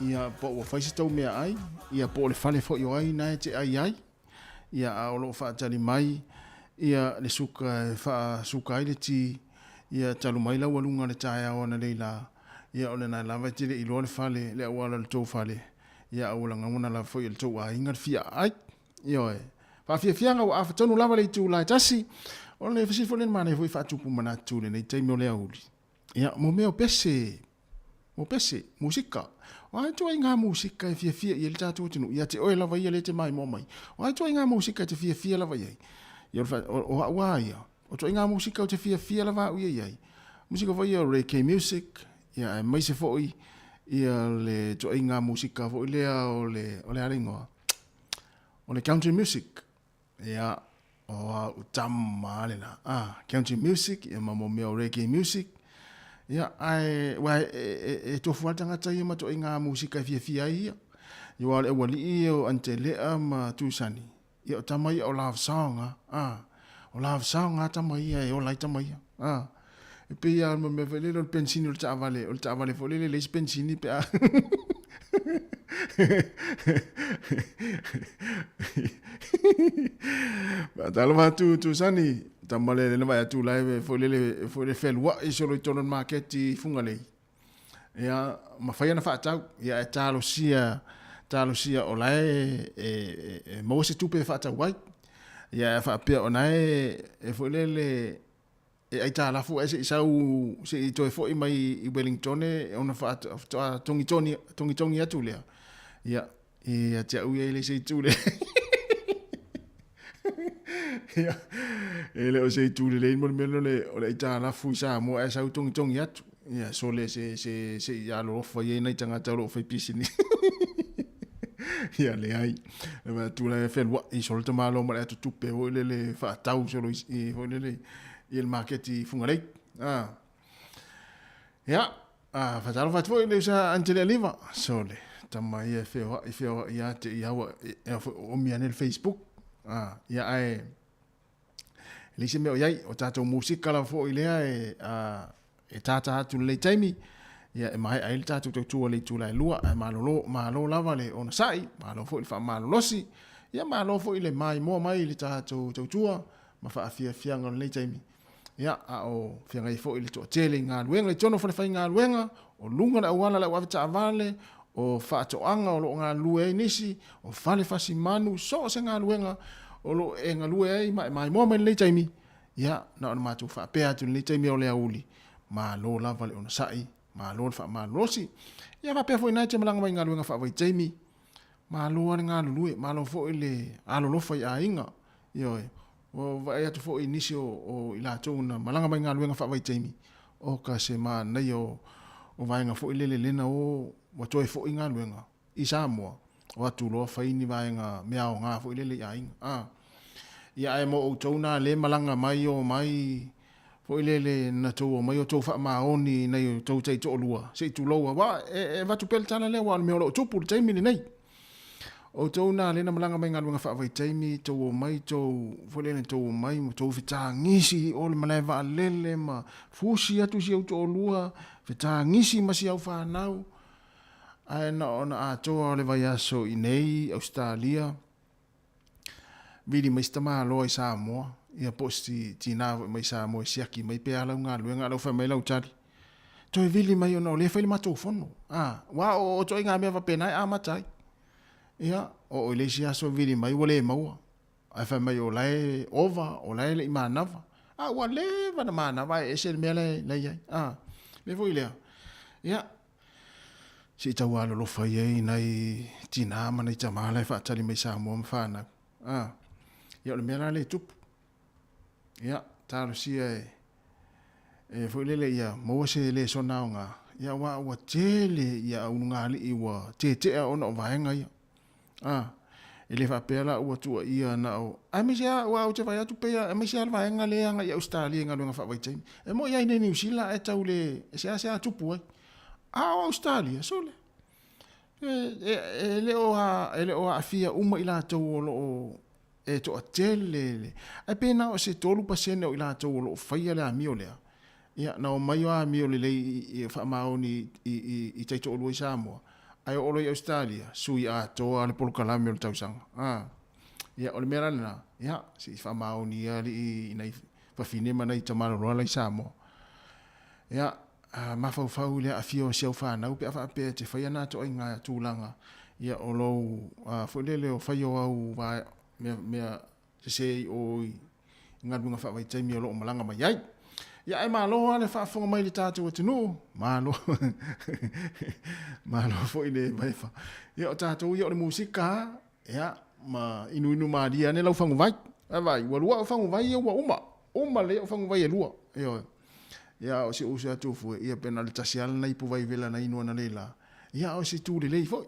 ia po o faisi tau mea ai ia po le fale fo yo ai na te ai ia a lo fa tali mai ia le suka fa suka ile ti ia talu mai la walunga le taia ona leila ia ona na lava ti le ilo le fale le wala le tau fale ia ola ngona la fo il tau ai ngar fia ai ia fa fia nga wa fa tonu lava le tu la tasi ona le fisi fo le mana fo fa tupu mana tu le nei te mo le uli ia mo meo pese musika wa tu inga musika e fia ia le tatu tinu ia te oe lava ia le te mai mo mai wa tu inga musika te fia lava ia ia fa o wa ia o tu inga musika te fia lava ia musika va ia reggae music ia mai se foi ia le tu inga musika vo le o le aringo o le country music ia o tamma le na country music ia mo meo reggae music ia ai wa e to fuata nga tai ma to inga musika fia ia yo ale wali o antele ma tu sani ia tamai o love song o love song tamai ia o lai tamai e pe ia mo me vele lo pensini o tavale fo le pensini pe ba talva tu sani tamale le vai tu live fo le felwa e solo tonon market funga lei ia ma fai na fa tau ia talo sia o lai e mo se tu pe fa tau wai ia fa pe onai e fo le e ai tala fu e se to fo i mai i Wellington e ona fa tongi atu le ia e te u ele se tu le ia ele o se tu le mo melo le o le tala fu sa mo e sa tongi atu ia so le se ya lo fo ye nei tanga talo fo pisini ia le ai e tu le fel wa i sol te malo ma tu pe o le fa tau so i o le il market i fungalei ia fa talo fa tu le sa antele liva so le tama ia feo ia te ia o mi anel Facebook ia ai le se me o iai o tato musika la fo ile e tata tu le taimi ia e mai ai tato tu le tu la lua malo lava le ona sai malo fo il fa malo losi ia malo fo ile mai mo mai le tato tua ma fa fia ngon le taimi ia o fia ngai fo ile to tele nga luenga le tono fo le fa nga luenga o lunga na wala la wa ta vale o fa to anga o lo nga lue nisi o fale fasi manu so se nga luenga o lo e nga lue ai mai mo mai le taimi ia na ma tu fa pe atu le taimi o le auli ma lo la vale ona sai ma lo fa ma losi ia va pe fo ina te malanga mai nga luenga fa vai taimi ma lo nga lue ma lo fo ile alo lo fa ia inga yo o vai atu fo inisi o ila tona malanga mai nga luenga fa vai taimi o ka se ma nei o vai nga fo ile le na o wa toi fo inga luenga i Samoa o atu lo fa ini vai nga meao nga fo ile ia inga ia ai mo o tona le malanga mai o mai fo ile na to o mai o to fa ma oni nei to tai to lua se tu lo wa e va tu pel tana le wa me o to pu taimi nei o tona le na malanga mai nga luenga fa vai taimi to o mai to fo le to mai to fita ngisi o le malai va lele ma fusi atu si o to lua fita ngisi ma si au fa nau ai na ona to le vai aso i nei Australia vidi mai stama lo i Samoa ia posti tina mai Samoa siaki mai pe ala nga luenga lo fa mai lau tari to vili mai ona le fa le mato fono wa o to inga me va pena matai ia o le sia so vili mai wole mau ai fa mai o lai ova o lai le manava wa le va na manava e se me le ia le vo ile ia si tawa lo fa ye nai tina ma nei tama le fa tali mai Samoa fa na ia le mera le tup ia talo si e foi le ia mo se le sona nga ia wa tele ia unga li i wa te ona va nga ia ele fa pela o tu ia na o a mi sia wa o te vai tu pe a mi sia va nga le nga ia Australia nga nga fa vai tem e mo ia ni New Zealand e tau le sia tu pu Australia so le ele o a fia uma ila to lo e to tele ai pe na o se tolu pasene o ila to lo faia le ami o le Ia na o mai wa mi o le i fa mau ni i taito o lui Samoa. Ai o le Australia sui a to ale polo kalame o le tausanga. Ia o le mera na ia si fa mau ni ali i nei fa fine mana i tamalo roa le Samoa. Ia ma fau le a fio se fa na pe fa pe te fa na to inga tulanga. Ia o lo fo le o fa yo au va me se o nga bunga fa vai taimi o lo malanga mai ai. Ia ai malo ale fa fonga mai le tatu te no malo malo fo ile vai fa ia o tatu ia o le musika ia ma inu ma dia ne lau fangu vai vai wa lua fangu vai ia wa uma le fangu vai lua ia o si usa tu fu ia penal tasial na ipu vai vela na inu na lela ia o si tu le fo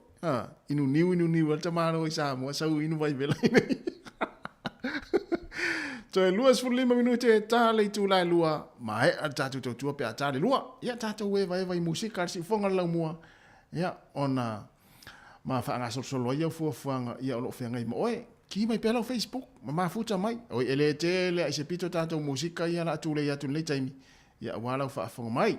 inu niu al tamalo isa mo sa inu vai vela So luas fu 5 minuti ta le tu la lua mai a tatu tu pe ta le lua ia tatu we vai musika si fonga la mua ia ona ma fa nga solo ia fu fuanga ia lo fenga i mo ki mai pela Facebook ma futa mai o ele tele se pito tatu musika ia la tu le ia tu le taimi ia wala fa fonga mai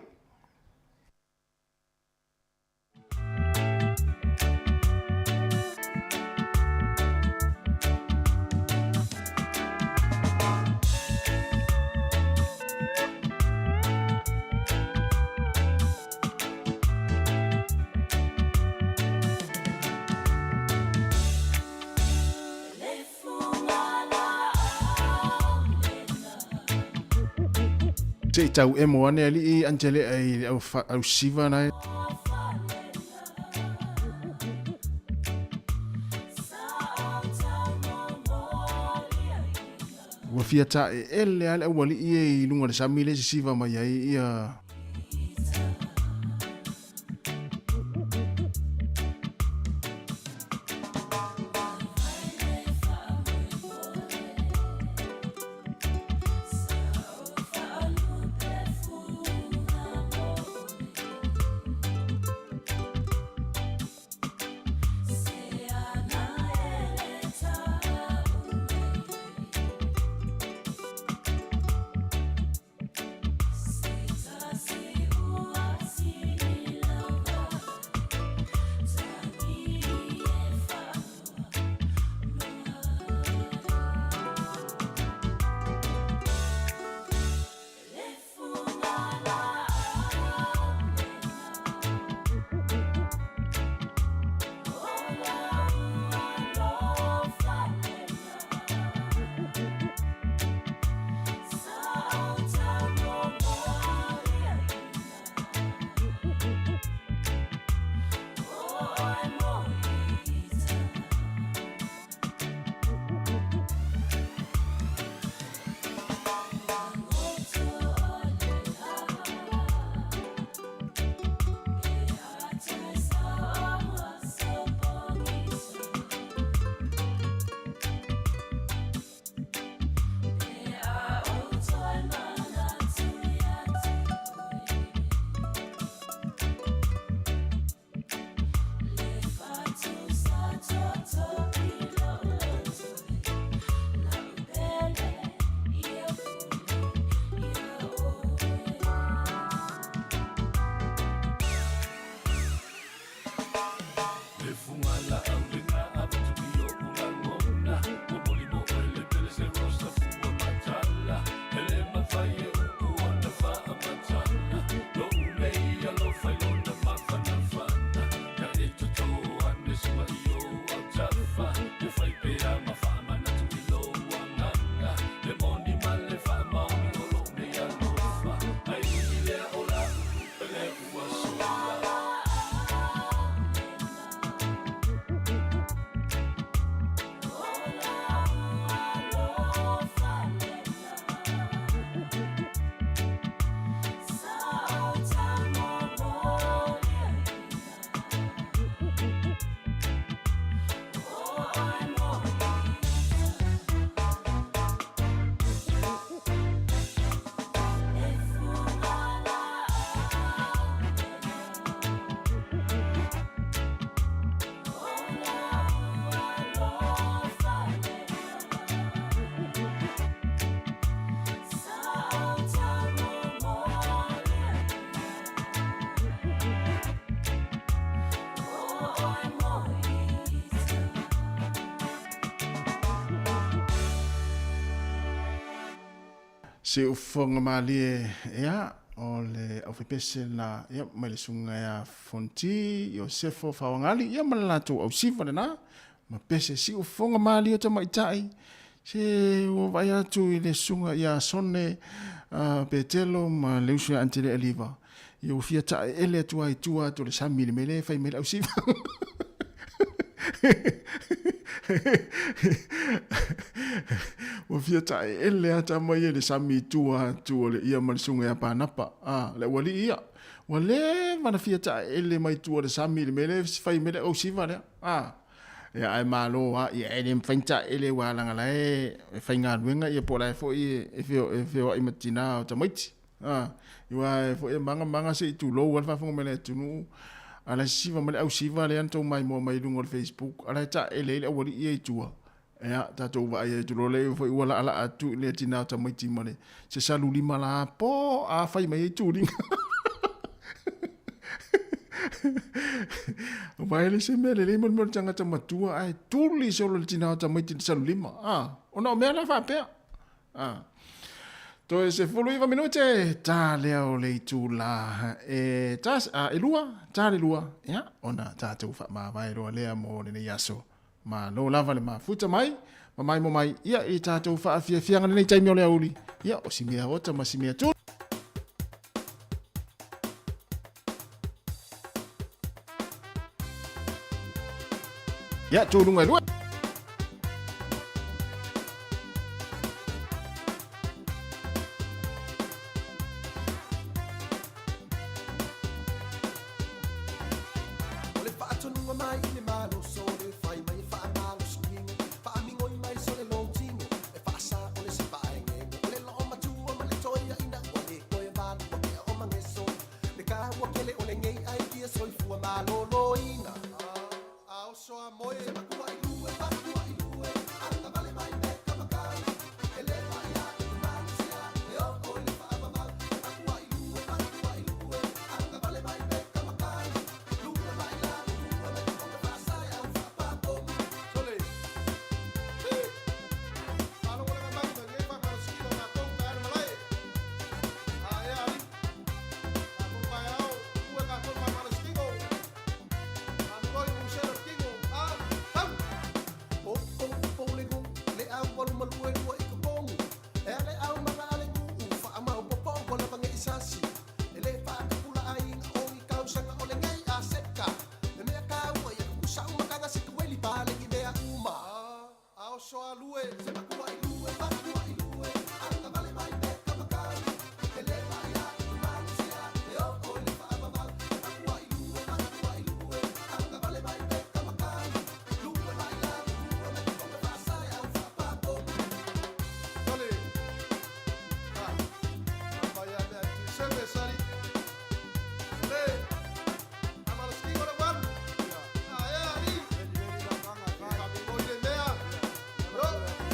Te tau e moane ali i antele au siva nai. Ua fia ta e ele ale au ali i lunga de samile si siva mai ai ia. se ufonga mali ya o le au fepese na ya mai le sunga ya fonti Josefo Fawangali ya malatu au sifa na ma pese si ufonga mali o tama itai se o vai atu i le sunga ya sone petelo ma leusia antele eliva yo fia ta ele tua i tua to le sami le mele fai mele au sifa o fia ta ele ata mai le sami tua tu le ia malsunga ya panapa le wali ia wale mana fia ta ele mai tua le sami le mele fai mele au sifa le ya ai malo ia ele fainta ele wala ngala fai nga luenga ia pola fo e fe i matina o tamaiti ia fo e manga se tu lo wa fa fo mele tu nu ala siva mele au siva le anto mai mo mai lungo Facebook ala ta ele wali ia tua ya tatou va ia tu le fo wala ala atu le tina tamaiti male se salu lima la po a fai mai tu ring vai le se mele le mo tanga tamatua ai tuli solo le tina tamaiti salu lima ona me la fa pe to se fuluiva minute ta leo le tu la tas elua ta le lua ya ona tatou fa ma vai ro le mo le yaso ma lo lava le mafuta mai mai mo mai ia i tatou fa afia fianga nei taimi o le auli ia o simia ota ma simia tu ya tu lunga lua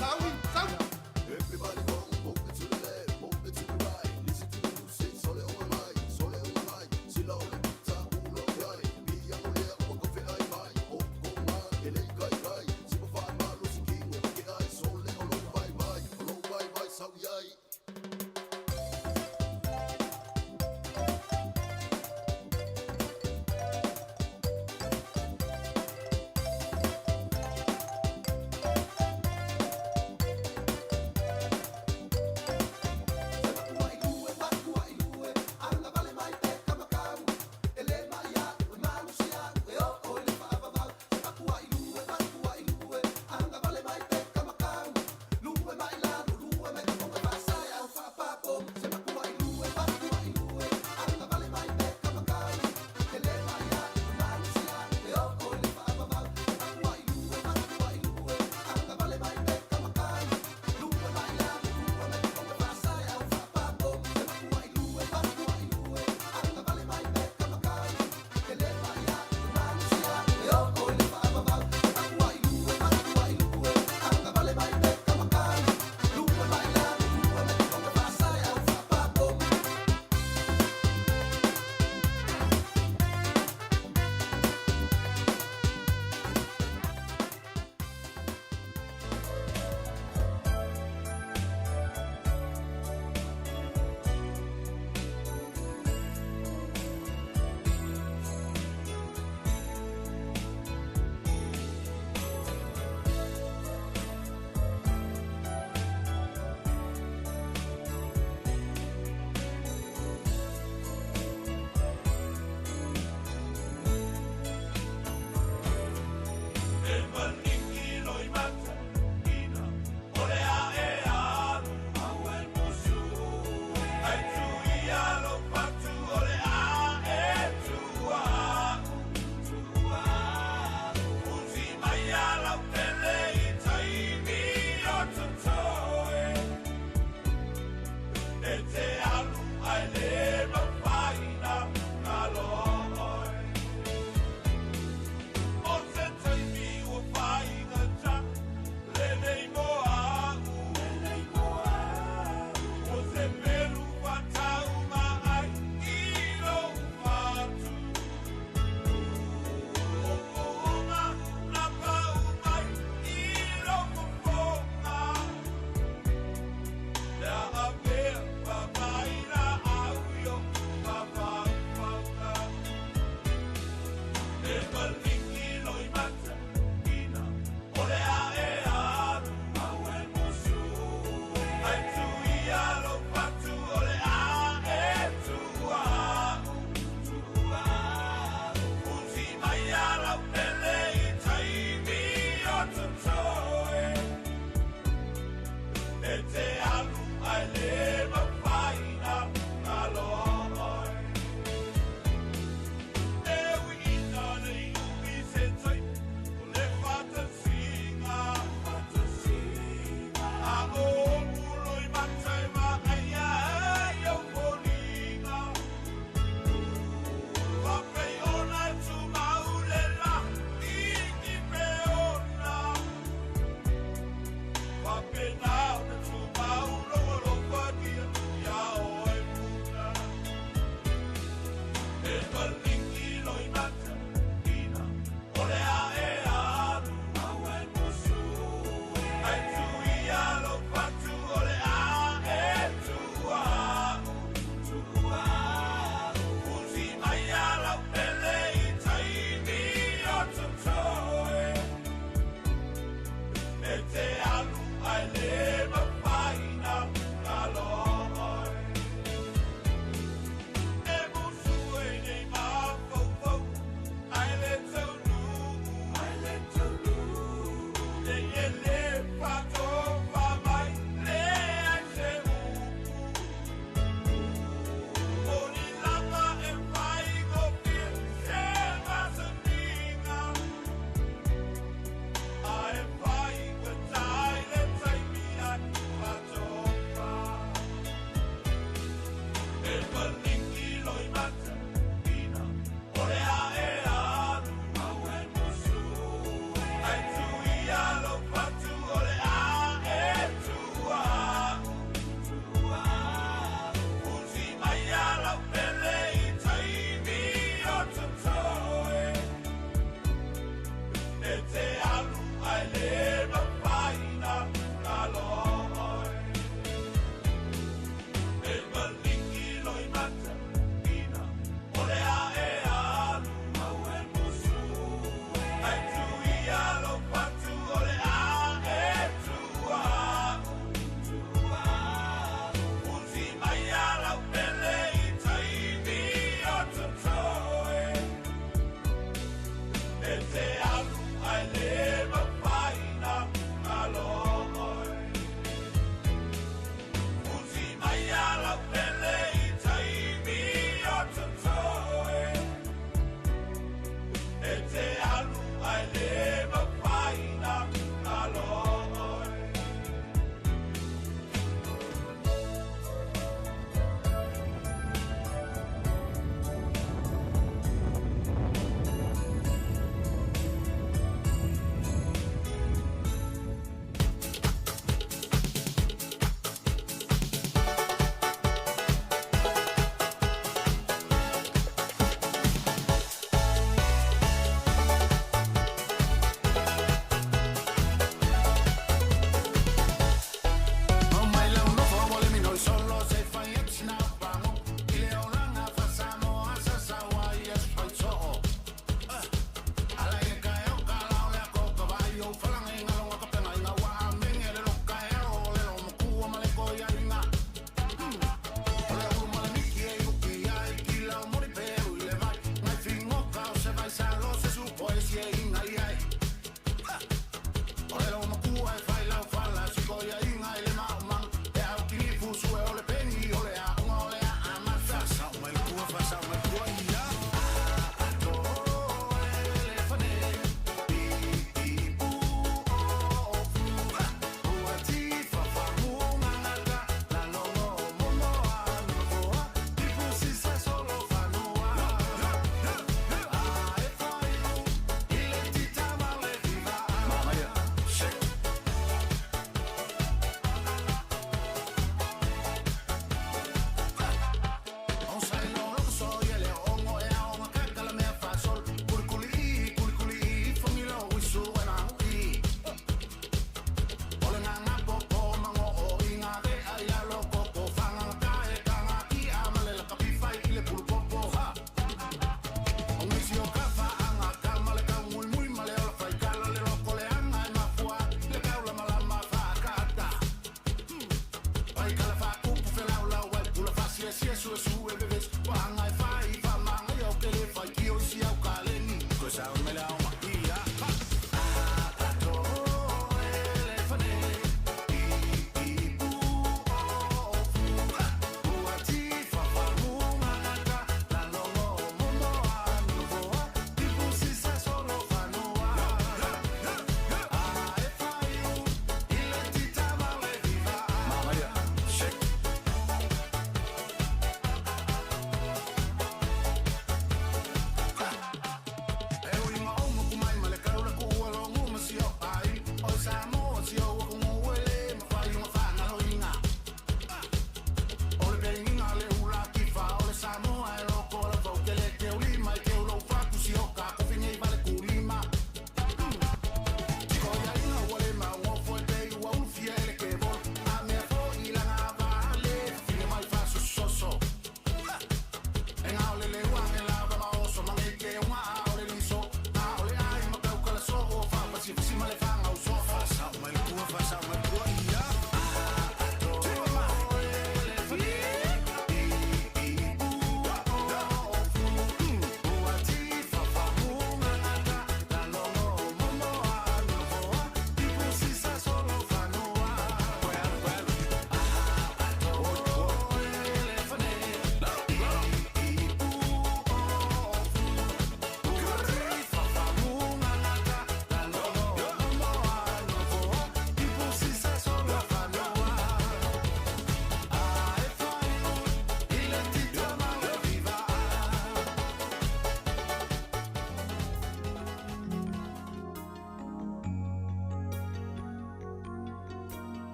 Tawi Ai tu ia lo patu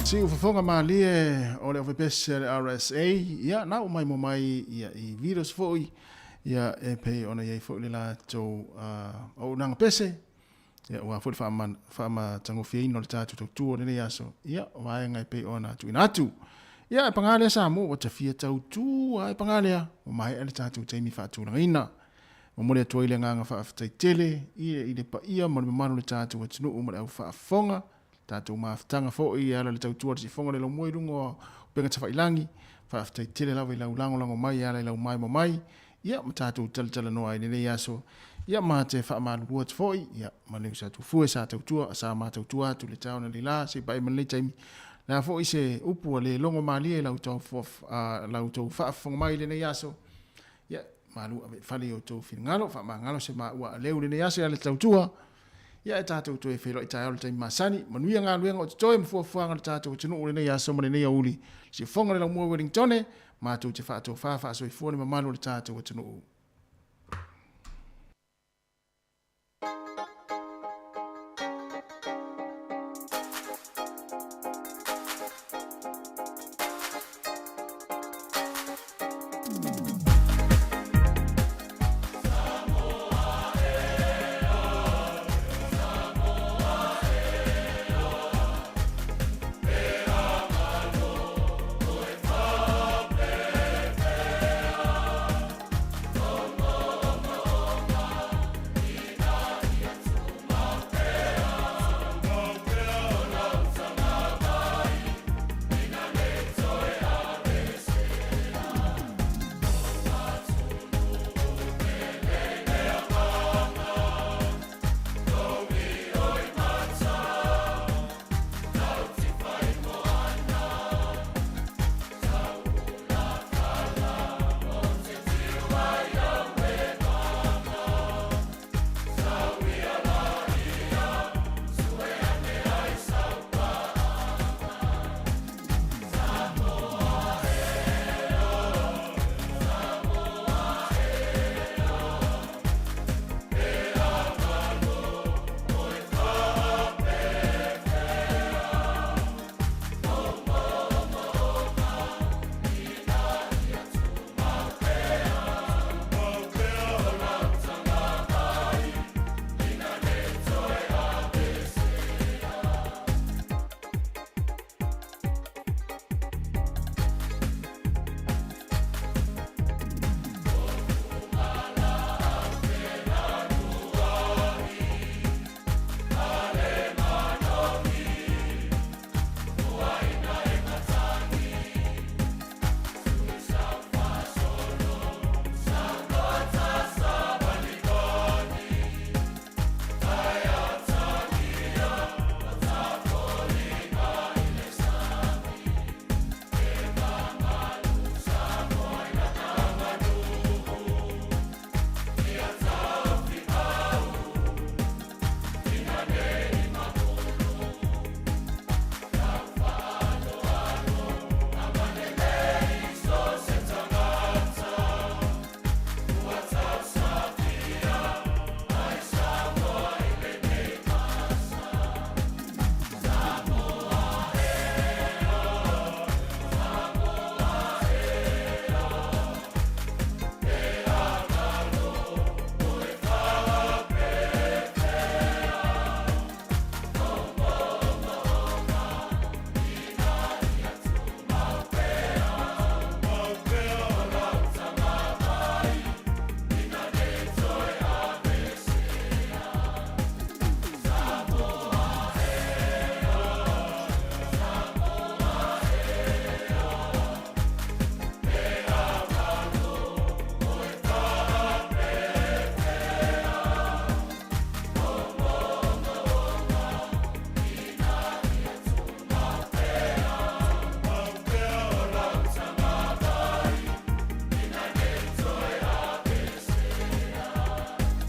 Si ufafonga malie o le FEB RSA ia na o mai mo mai ia I virus foi ia e pe ona ia foi le la to o nang pese ia wa foi fa tango fie no le tatu tu ne ia so ia wa ngai pe ona tu inatu ia pangale sa mo o te fie tau tu ai pangale o mai ele tatu te mi fa tu ina o mo le toile nga fa fa tele i le pa ia mo le manu le tatu o tunu o mo le fa fonga tatu maftanga fo I ala le tautua si fonga le lo moi lungo penga tawailangi fa after tele la we la lango mai ala la mai mo mai ia tatu tala no ai ne yaso ia ma te fa ma lu wat fo ia ma le sa tu fu sa tautua sa ma tautua tu le tau na lila se bai ma le taimi na fo se upu le longo mali la uto fo la uto fa fonga mai le ne yaso ia malu ave fali o to ngalo fa ma ngalo se ma wa le le ne yaso ala tautua ia tātou tu e whero I tai aole tai masani, manuia ngā luenga o te toi mfuafuanga le tātou o tinu ule nei a somane nei a uli. Si whonga le lau mua Wellingtone, mātou te whātou whāwha so I fuane mamalo le tātou o tinu ule.